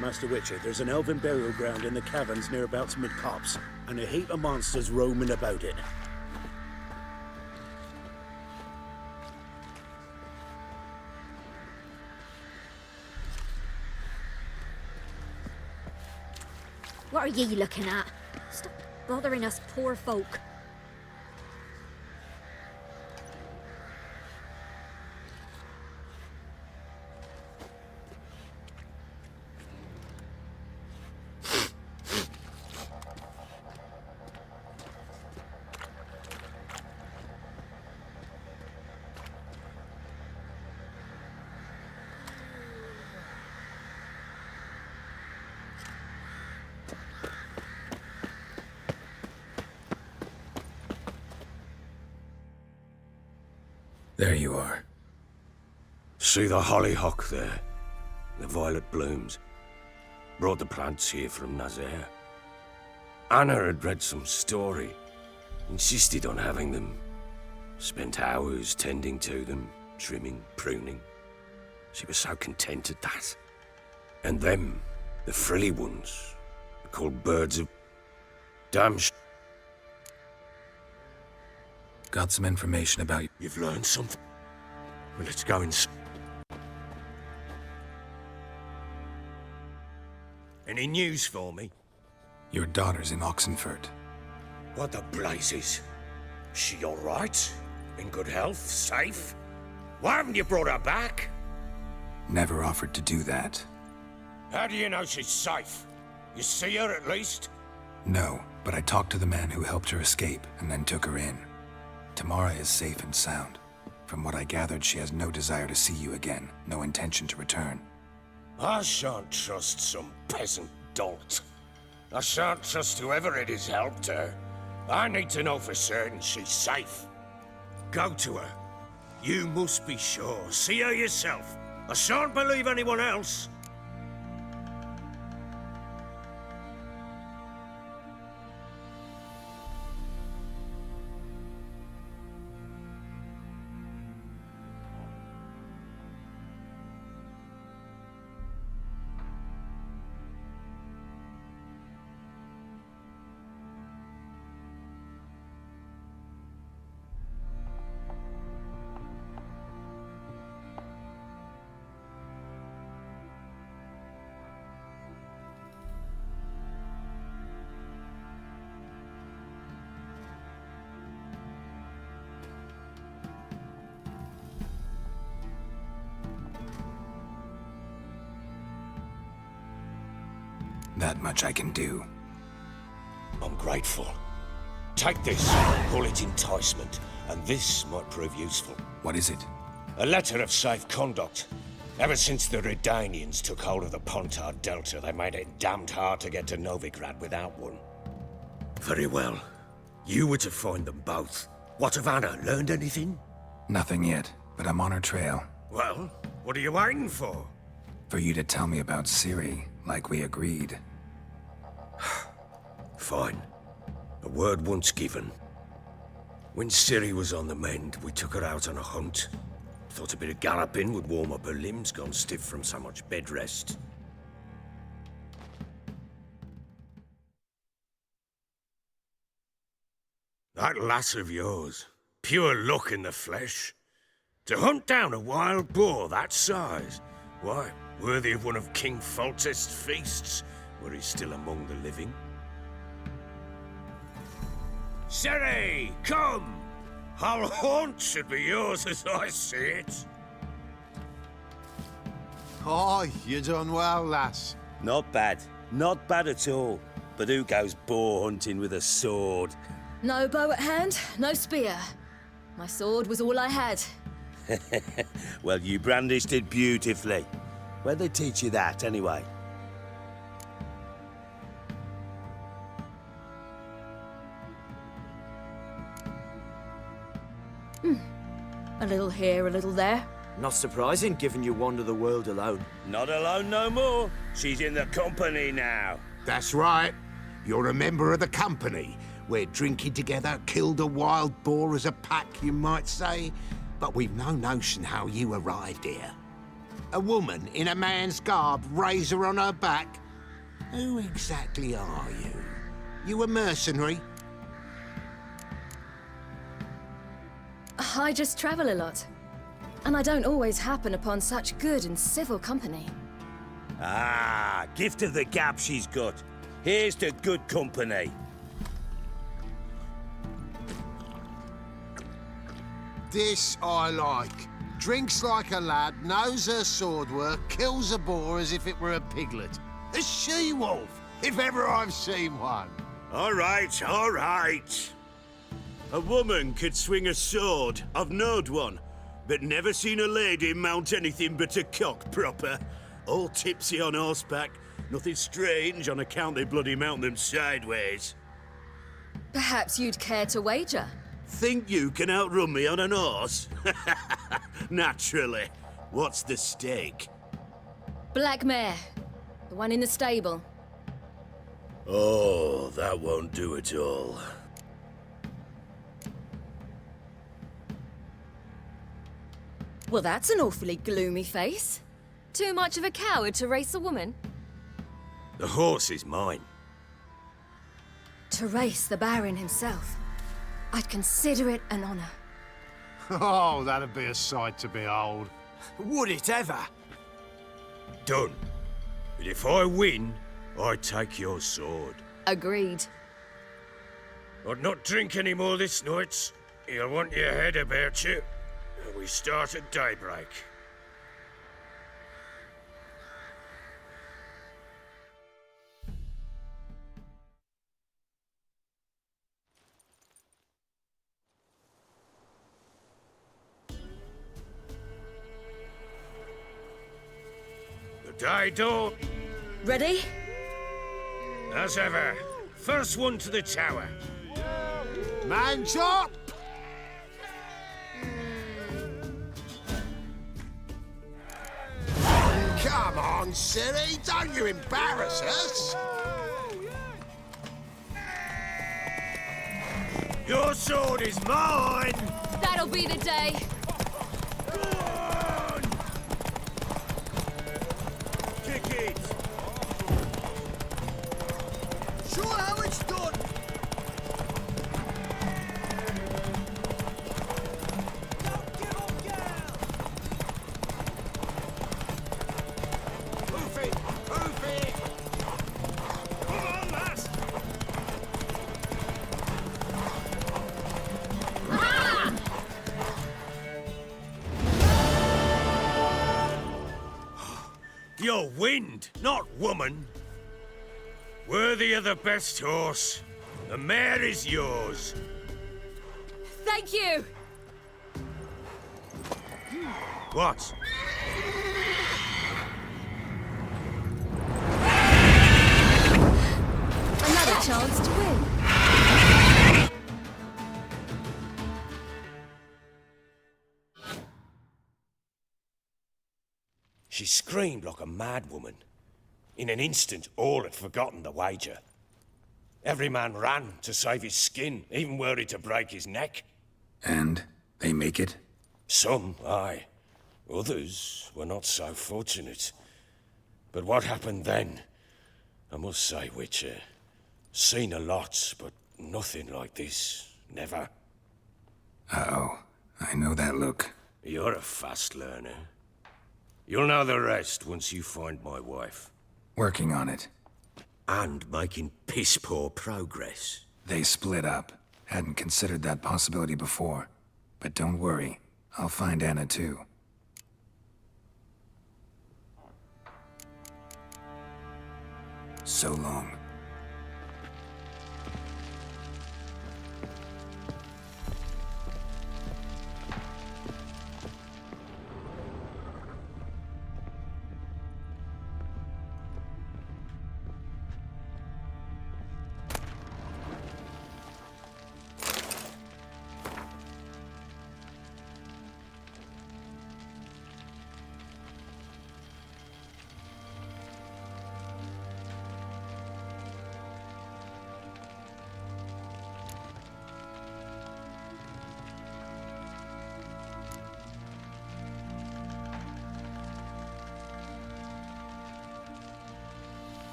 B: Master Witcher, there's an elven burial ground in the caverns nearabouts mid-copse, and a heap of monsters roaming about it.
S: What are ye looking at? Stop bothering us poor folk.
D: There you are.
P: See the hollyhock there? The violet blooms. Brought the plants here from Nazaire. Anna had read some story. Insisted on having them. Spent hours tending to them, trimming, pruning. She was so content at that. And them, the frilly ones, called birds of... Damn
O: Got some information about you.
P: You've learned something? Well, let's go and... Any news for me?
O: Your daughter's in Oxenfurt.
P: What the blazes? She all right? In good health? Safe? Why haven't you brought her back?
O: Never offered to do that.
P: How do you know she's safe? You see her at least?
O: No, but I talked to the man who helped her escape and then took her in. Tamara is safe and sound. From what I gathered, she has no desire to see you again, no intention to return.
P: I shan't trust some peasant dolt. I shan't trust whoever it is helped her. I need to know for certain she's safe. Go to her. You must be sure. See her yourself. I shan't believe anyone else.
O: That much I can do.
P: I'm grateful. Take this, call it enticement, and this might prove useful.
O: What is it?
P: A letter of safe conduct. Ever since the Redanians took hold of the Pontard Delta, they made it damned hard to get to Novigrad without one. Very well. You were to find them both. What of Anna? Learned anything?
O: Nothing yet, but I'm on her trail.
P: Well, what are you waiting for?
O: For you to tell me about Ciri, like we agreed.
P: Fine. A word once given. When Ciri was on the mend, we took her out on a hunt. Thought a bit of galloping would warm up her limbs, gone stiff from so much bed rest. That lass of yours, pure luck in the flesh. To hunt down a wild boar that size, why, worthy of one of King Foltest's feasts, were he still among the living. Ciri, come! Our haunt should be yours as I see it.
N: Oh, you done well, lass.
R: Not bad. Not bad at all. But who goes boar hunting with a sword?
T: No bow at hand, no spear. My sword was all I had.
R: Well, you brandished it beautifully. Where'd they teach you that, anyway?
T: A little here, a little there.
E: Not surprising, given you wander the world alone.
R: Not alone no more. She's in the company now.
C: That's right. You're a member of the company. We're drinking together, killed a wild boar as a pack, you might say. But we've no notion how you arrived here. A woman in a man's garb, razor on her back. Who exactly are you? You a mercenary?
T: I just travel a lot. And I don't always happen upon such good and civil company.
R: Ah, gift of the gab she's got. Here's to good company.
N: This I like. Drinks like a lad, knows her sword work, kills a boar as if it were a piglet. A she-wolf, if ever I've seen one.
A: All right, all right. A woman could swing a sword, I've knowed one, but never seen a lady mount anything but a cock proper. All tipsy on horseback, nothing strange on account they bloody mount them sideways.
T: Perhaps you'd care to wager?
A: Think you can outrun me on an horse? Naturally. What's the stake?
T: Black mare. The one in the stable.
A: Oh, that won't do at all.
T: Well, that's an awfully gloomy face. Too much of a coward to race a woman?
P: The horse is mine.
T: To race the Baron himself. I'd consider it an honor.
N: Oh, that'd be a sight to behold.
E: Would it ever?
P: Done. But if I win, I take your sword.
T: Agreed.
P: I'd not drink any more this night. You'll want your head about you. We start at daybreak. The day dawn.
T: Ready?
P: As ever. First one to the tower.
N: Man's up!
I: Come on, silly, don't you embarrass us!
P: Your sword is mine!
T: That'll be the day.
P: Kick it!
K: Show how it's done!
P: Move it! Move it! Come on, lass! You're wind, not woman. Worthy of the best horse. The mare is yours.
T: Thank you.
P: What?
T: Another chance to win.
P: She screamed like a mad woman. In an instant, all had forgotten the wager. Every man ran to save his skin, even worried to break his neck.
O: And they make it?
P: Some, aye. Others were not so fortunate. But what happened then? I must say, Witcher, seen a lot, but nothing like this. Never.
O: Uh-oh. I know that look.
P: You're a fast learner. You'll know the rest once you find my wife.
O: Working on it.
P: And making piss-poor progress.
O: They split up. Hadn't considered that possibility before. But don't worry. I'll find Anna too. So long.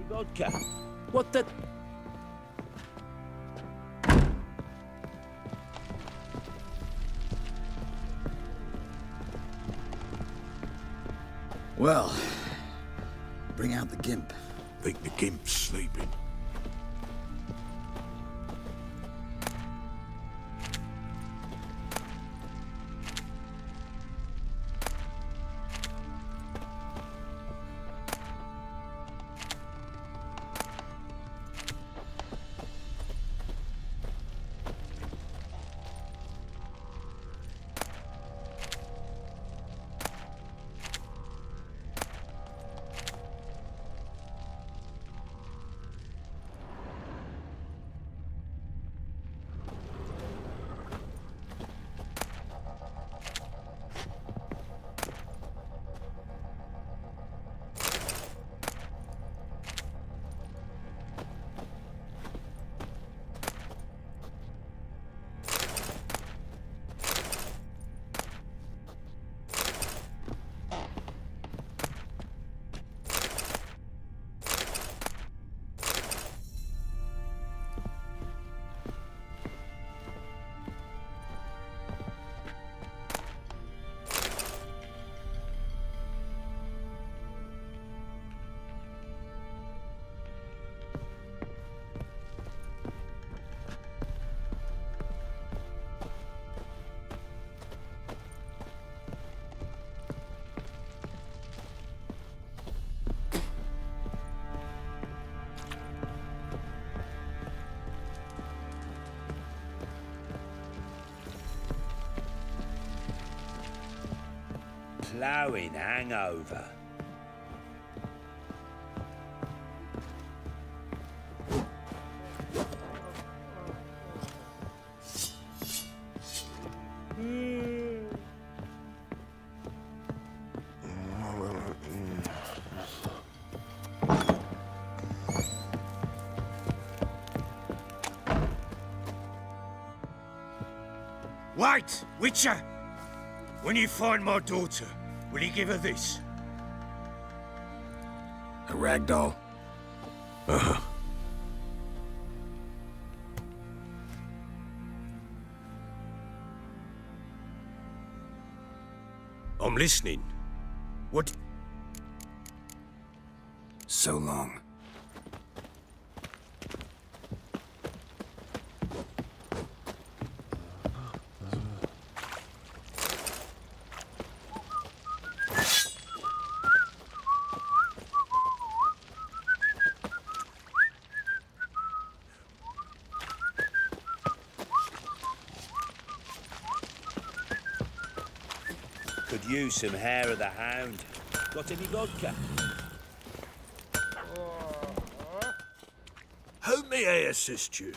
R: Vodka. What the...
K: Well, bring out the gimp.
C: Think the gimp's sleeping.
R: ploughing hangover.
P: Wait, Witcher! When you find my daughter, will you give her this?
O: A rag doll?
P: Uh-huh. I'm listening. What?
O: So long.
R: Could use some hair of the hound. Got any vodka?
B: How may I assist you?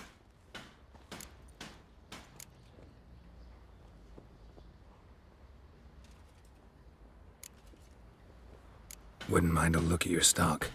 O: Wouldn't mind a look at your stock.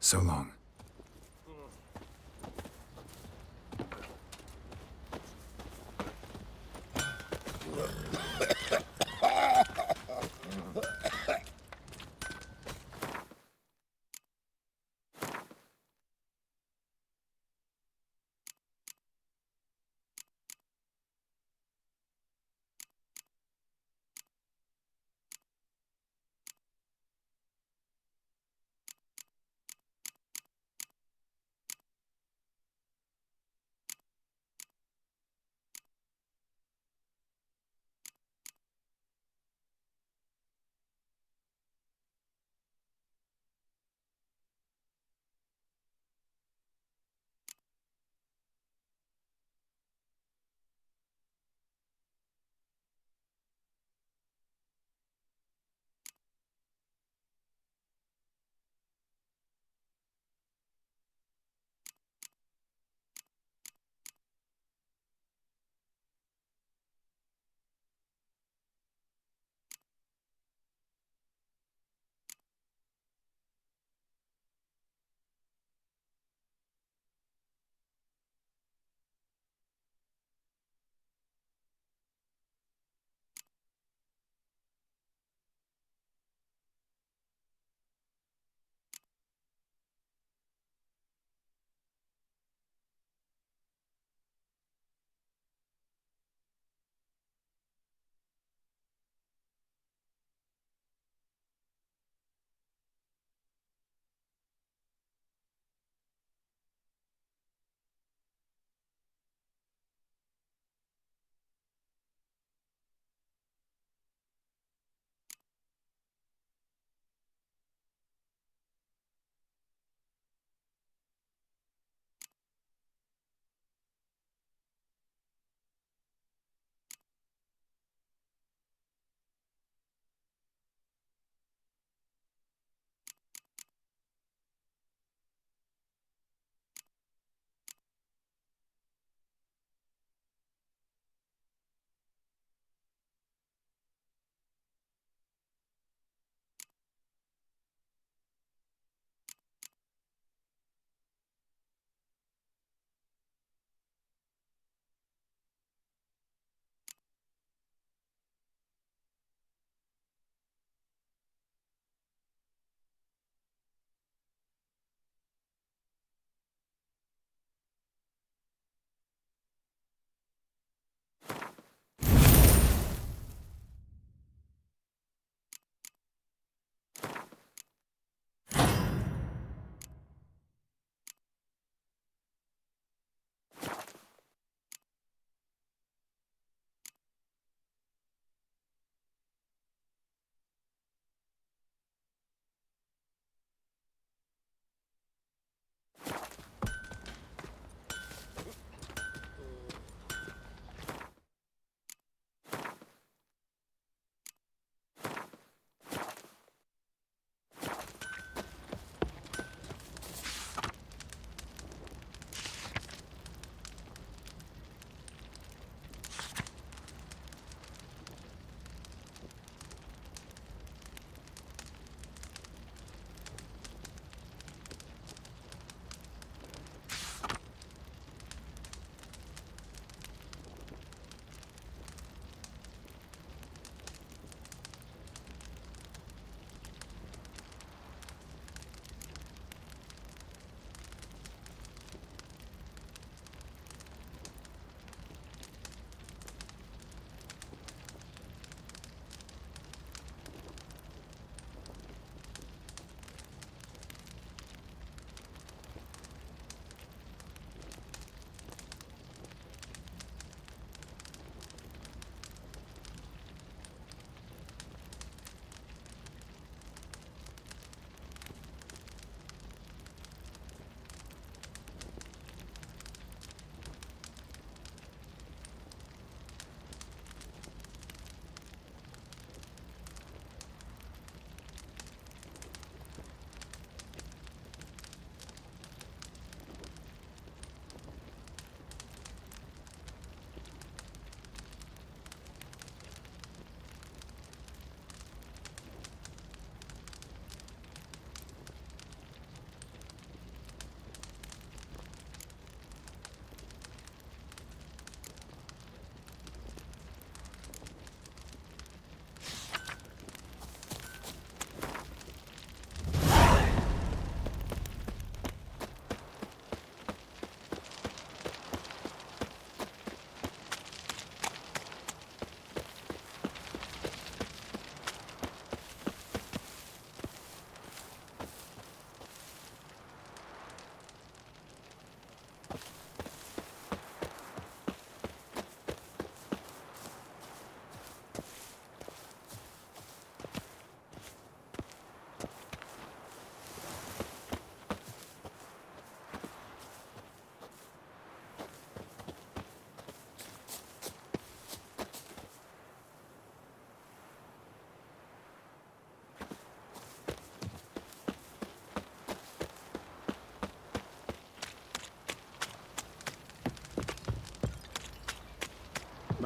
O: So long.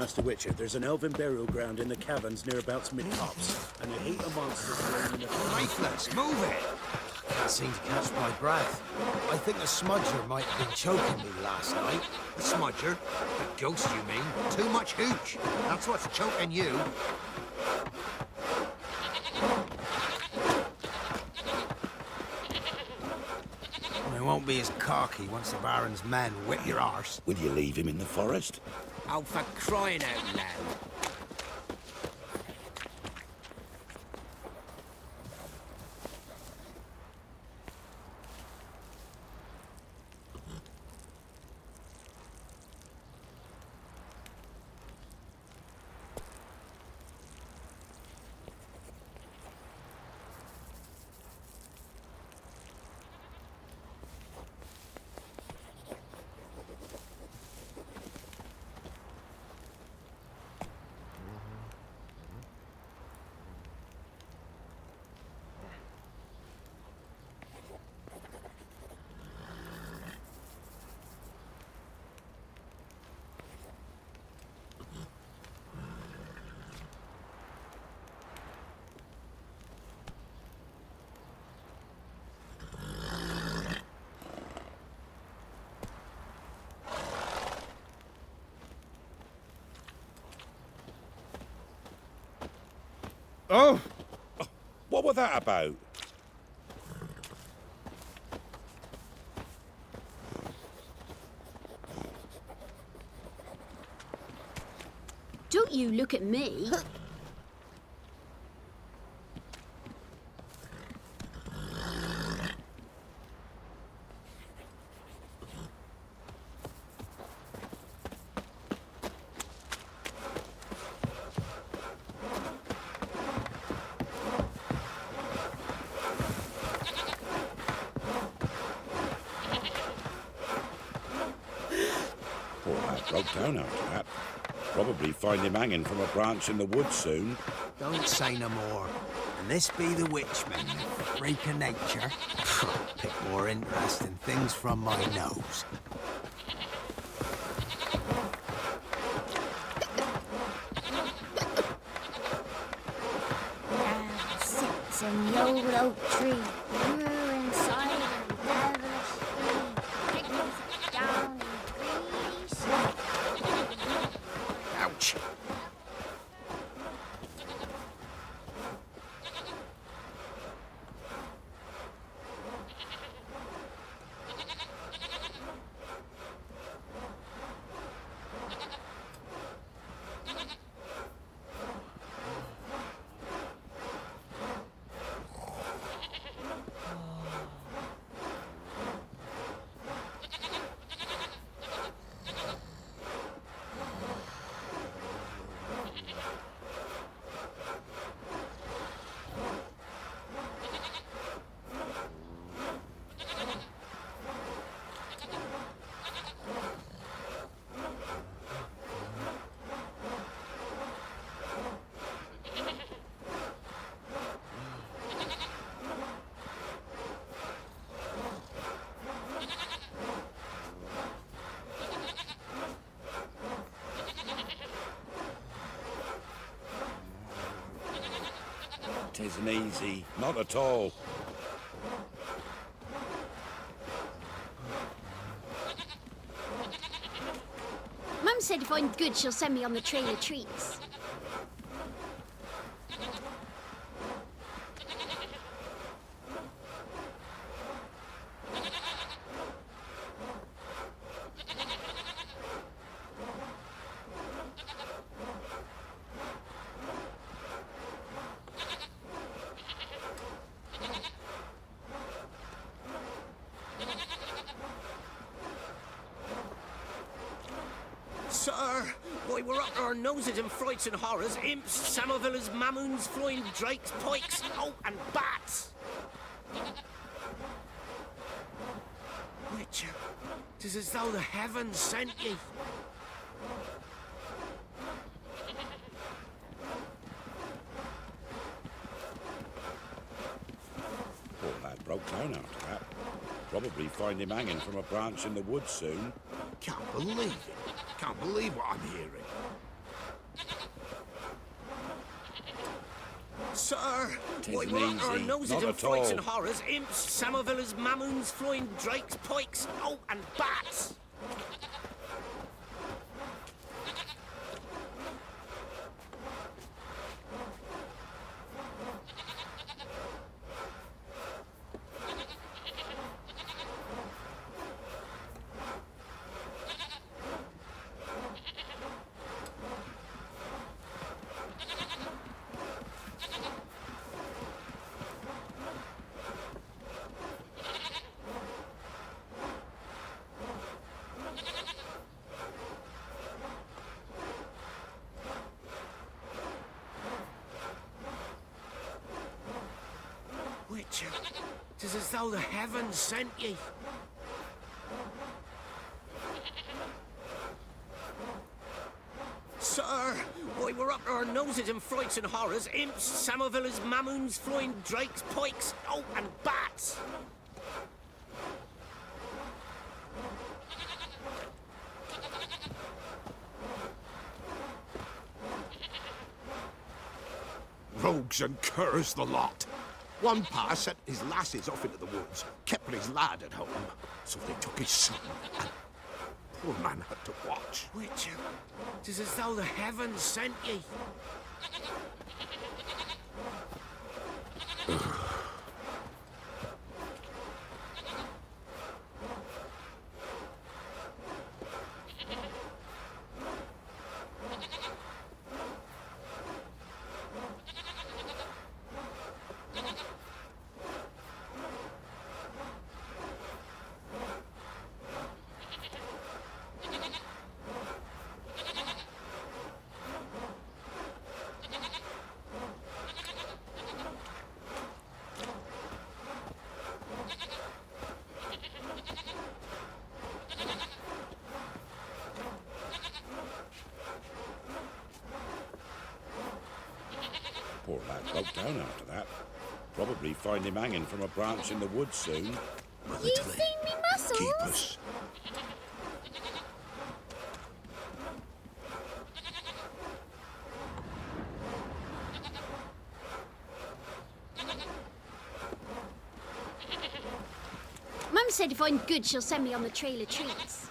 A: Master Witcher, there's an elven burial ground in the caverns nearabouts mid-tops, and a heap of monsters roaming the...
G: Faithless, move it! Can't seem to catch my breath. I think the smudger might have been choking me last night.
N: The smudger? The ghost, you mean? Too much hooch. That's what's choking you.
G: I won't be as cocky once the Baron's men whip your arse.
R: Will you leave him in the forest?
G: Oh, for crying out loud.
V: Oh! What was that about?
W: Don't you look at me.
V: Poor lad broke down after that. Probably find him hanging from a branch in the woods soon.
G: Don't say no more. And this be the witchman, freak of nature. Pick more interesting things from my nose.
U: Now sits in the old oak tree, grew inside and devilish free. Pickles down in Greece.
G: Ouch!
V: Tisn't easy, not at all.
W: Mum said if I'm good, she'll send me on the trail of treats.
P: Sir, why, we're up to our noses in frights and horrors. Imps, Samovillas, Mamoons, flying drakes, pikes, oh, and bats. Witcher, 'tis as though the heavens sent ye.
V: Poor lad broke down after that. Probably find him hanging from a branch in the woods soon.
N: Can't believe it. Can't believe what I'm hearing.
P: Sir,
V: Tisn't
P: why, we're up our
V: easy,
P: noses
V: not
P: in
V: at
P: frights
V: all.
P: and horrors, imps, samovillas, mamoons, flying drakes, pikes, oh, and bats. Witcher, 'tis as though the heavens sent ye. Sir, why, we're up our noses in frights and horrors, imps, samovillas, mamoons, flying drakes, pikes, oh, and bats.
C: Rogues and curs the lot. One pa sent his lasses off into the woods, kept his lad at home, so they took his son, and poor man had to watch.
P: Witcher, 'tis as though the heavens sent ye.
V: Poor lad broke down after that. Probably find him hanging from a branch in the woods soon.
W: You seen me muscles?
C: Keep us.
W: Mum said if I'm good, she'll send me on the trail of treats.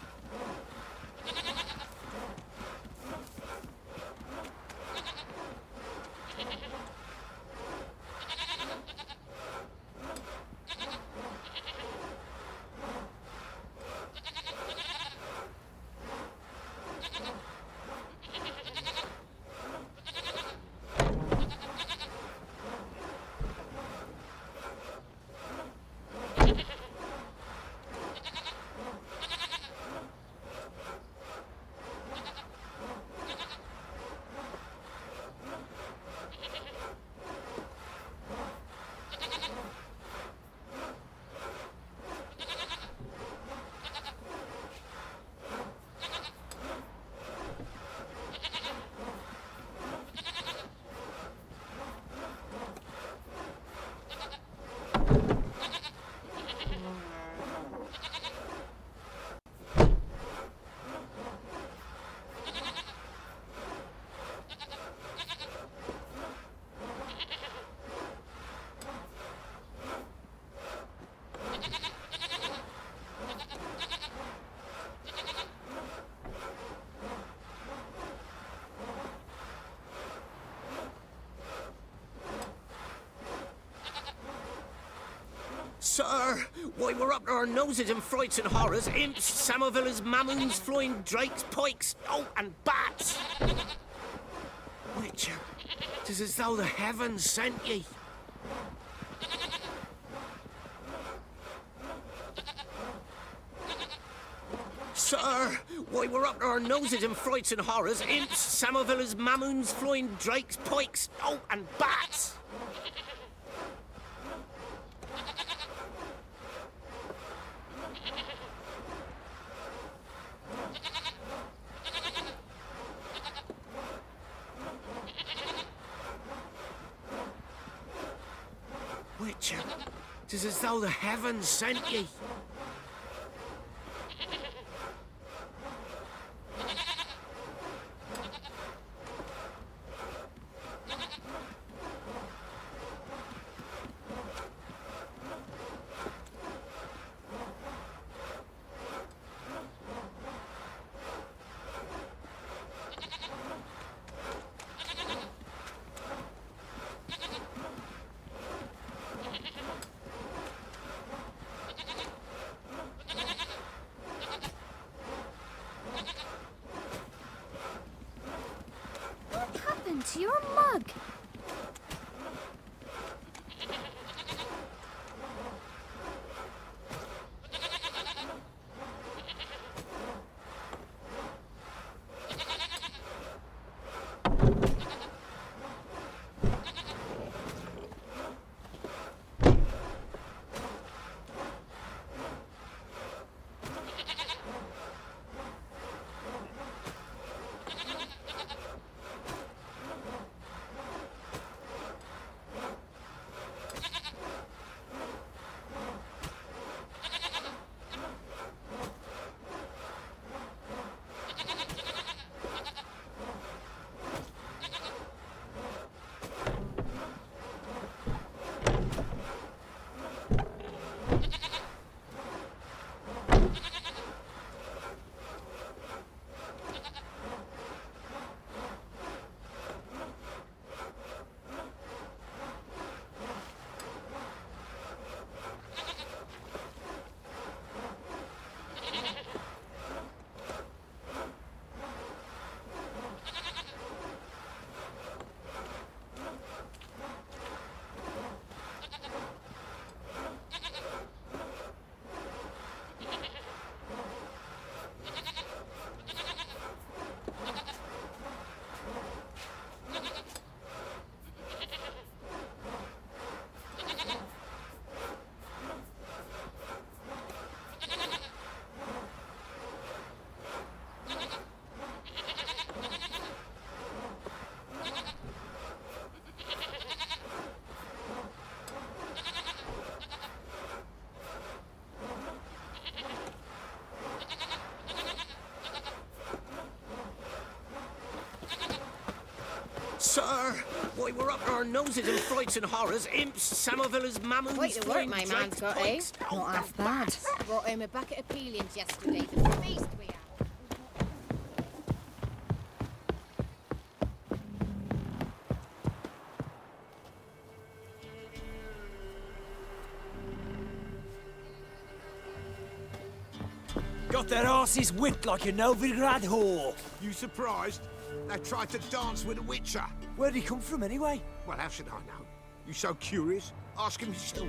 P: Sir, why, we're up our noses in frights and horrors, imps, samovillas, mamoons, flying drakes, pikes, oh, and bats. Witcher, 'tis as though the heavens sent ye. Sir, why, we're up our noses in frights and horrors, imps, samovillas, mamoons, flying drakes, pikes, oh, and bats. Witcher, 'tis as though the heavens sent ye.
T: It's your mug.
P: Sir, why we're up our noses in frights and horrors, imps, Samovillas, mammoths,
F: Quite the work my man's got, eh? Not half bad. Brought home a bucket of peelings yesterday for the feast we had.
E: Got their asses whipped like a Novigrad whore.
N: You surprised? They tried to dance with a witcher.
E: Where'd he come from, anyway?
N: Well, how should I know? You so curious? Ask him yourself.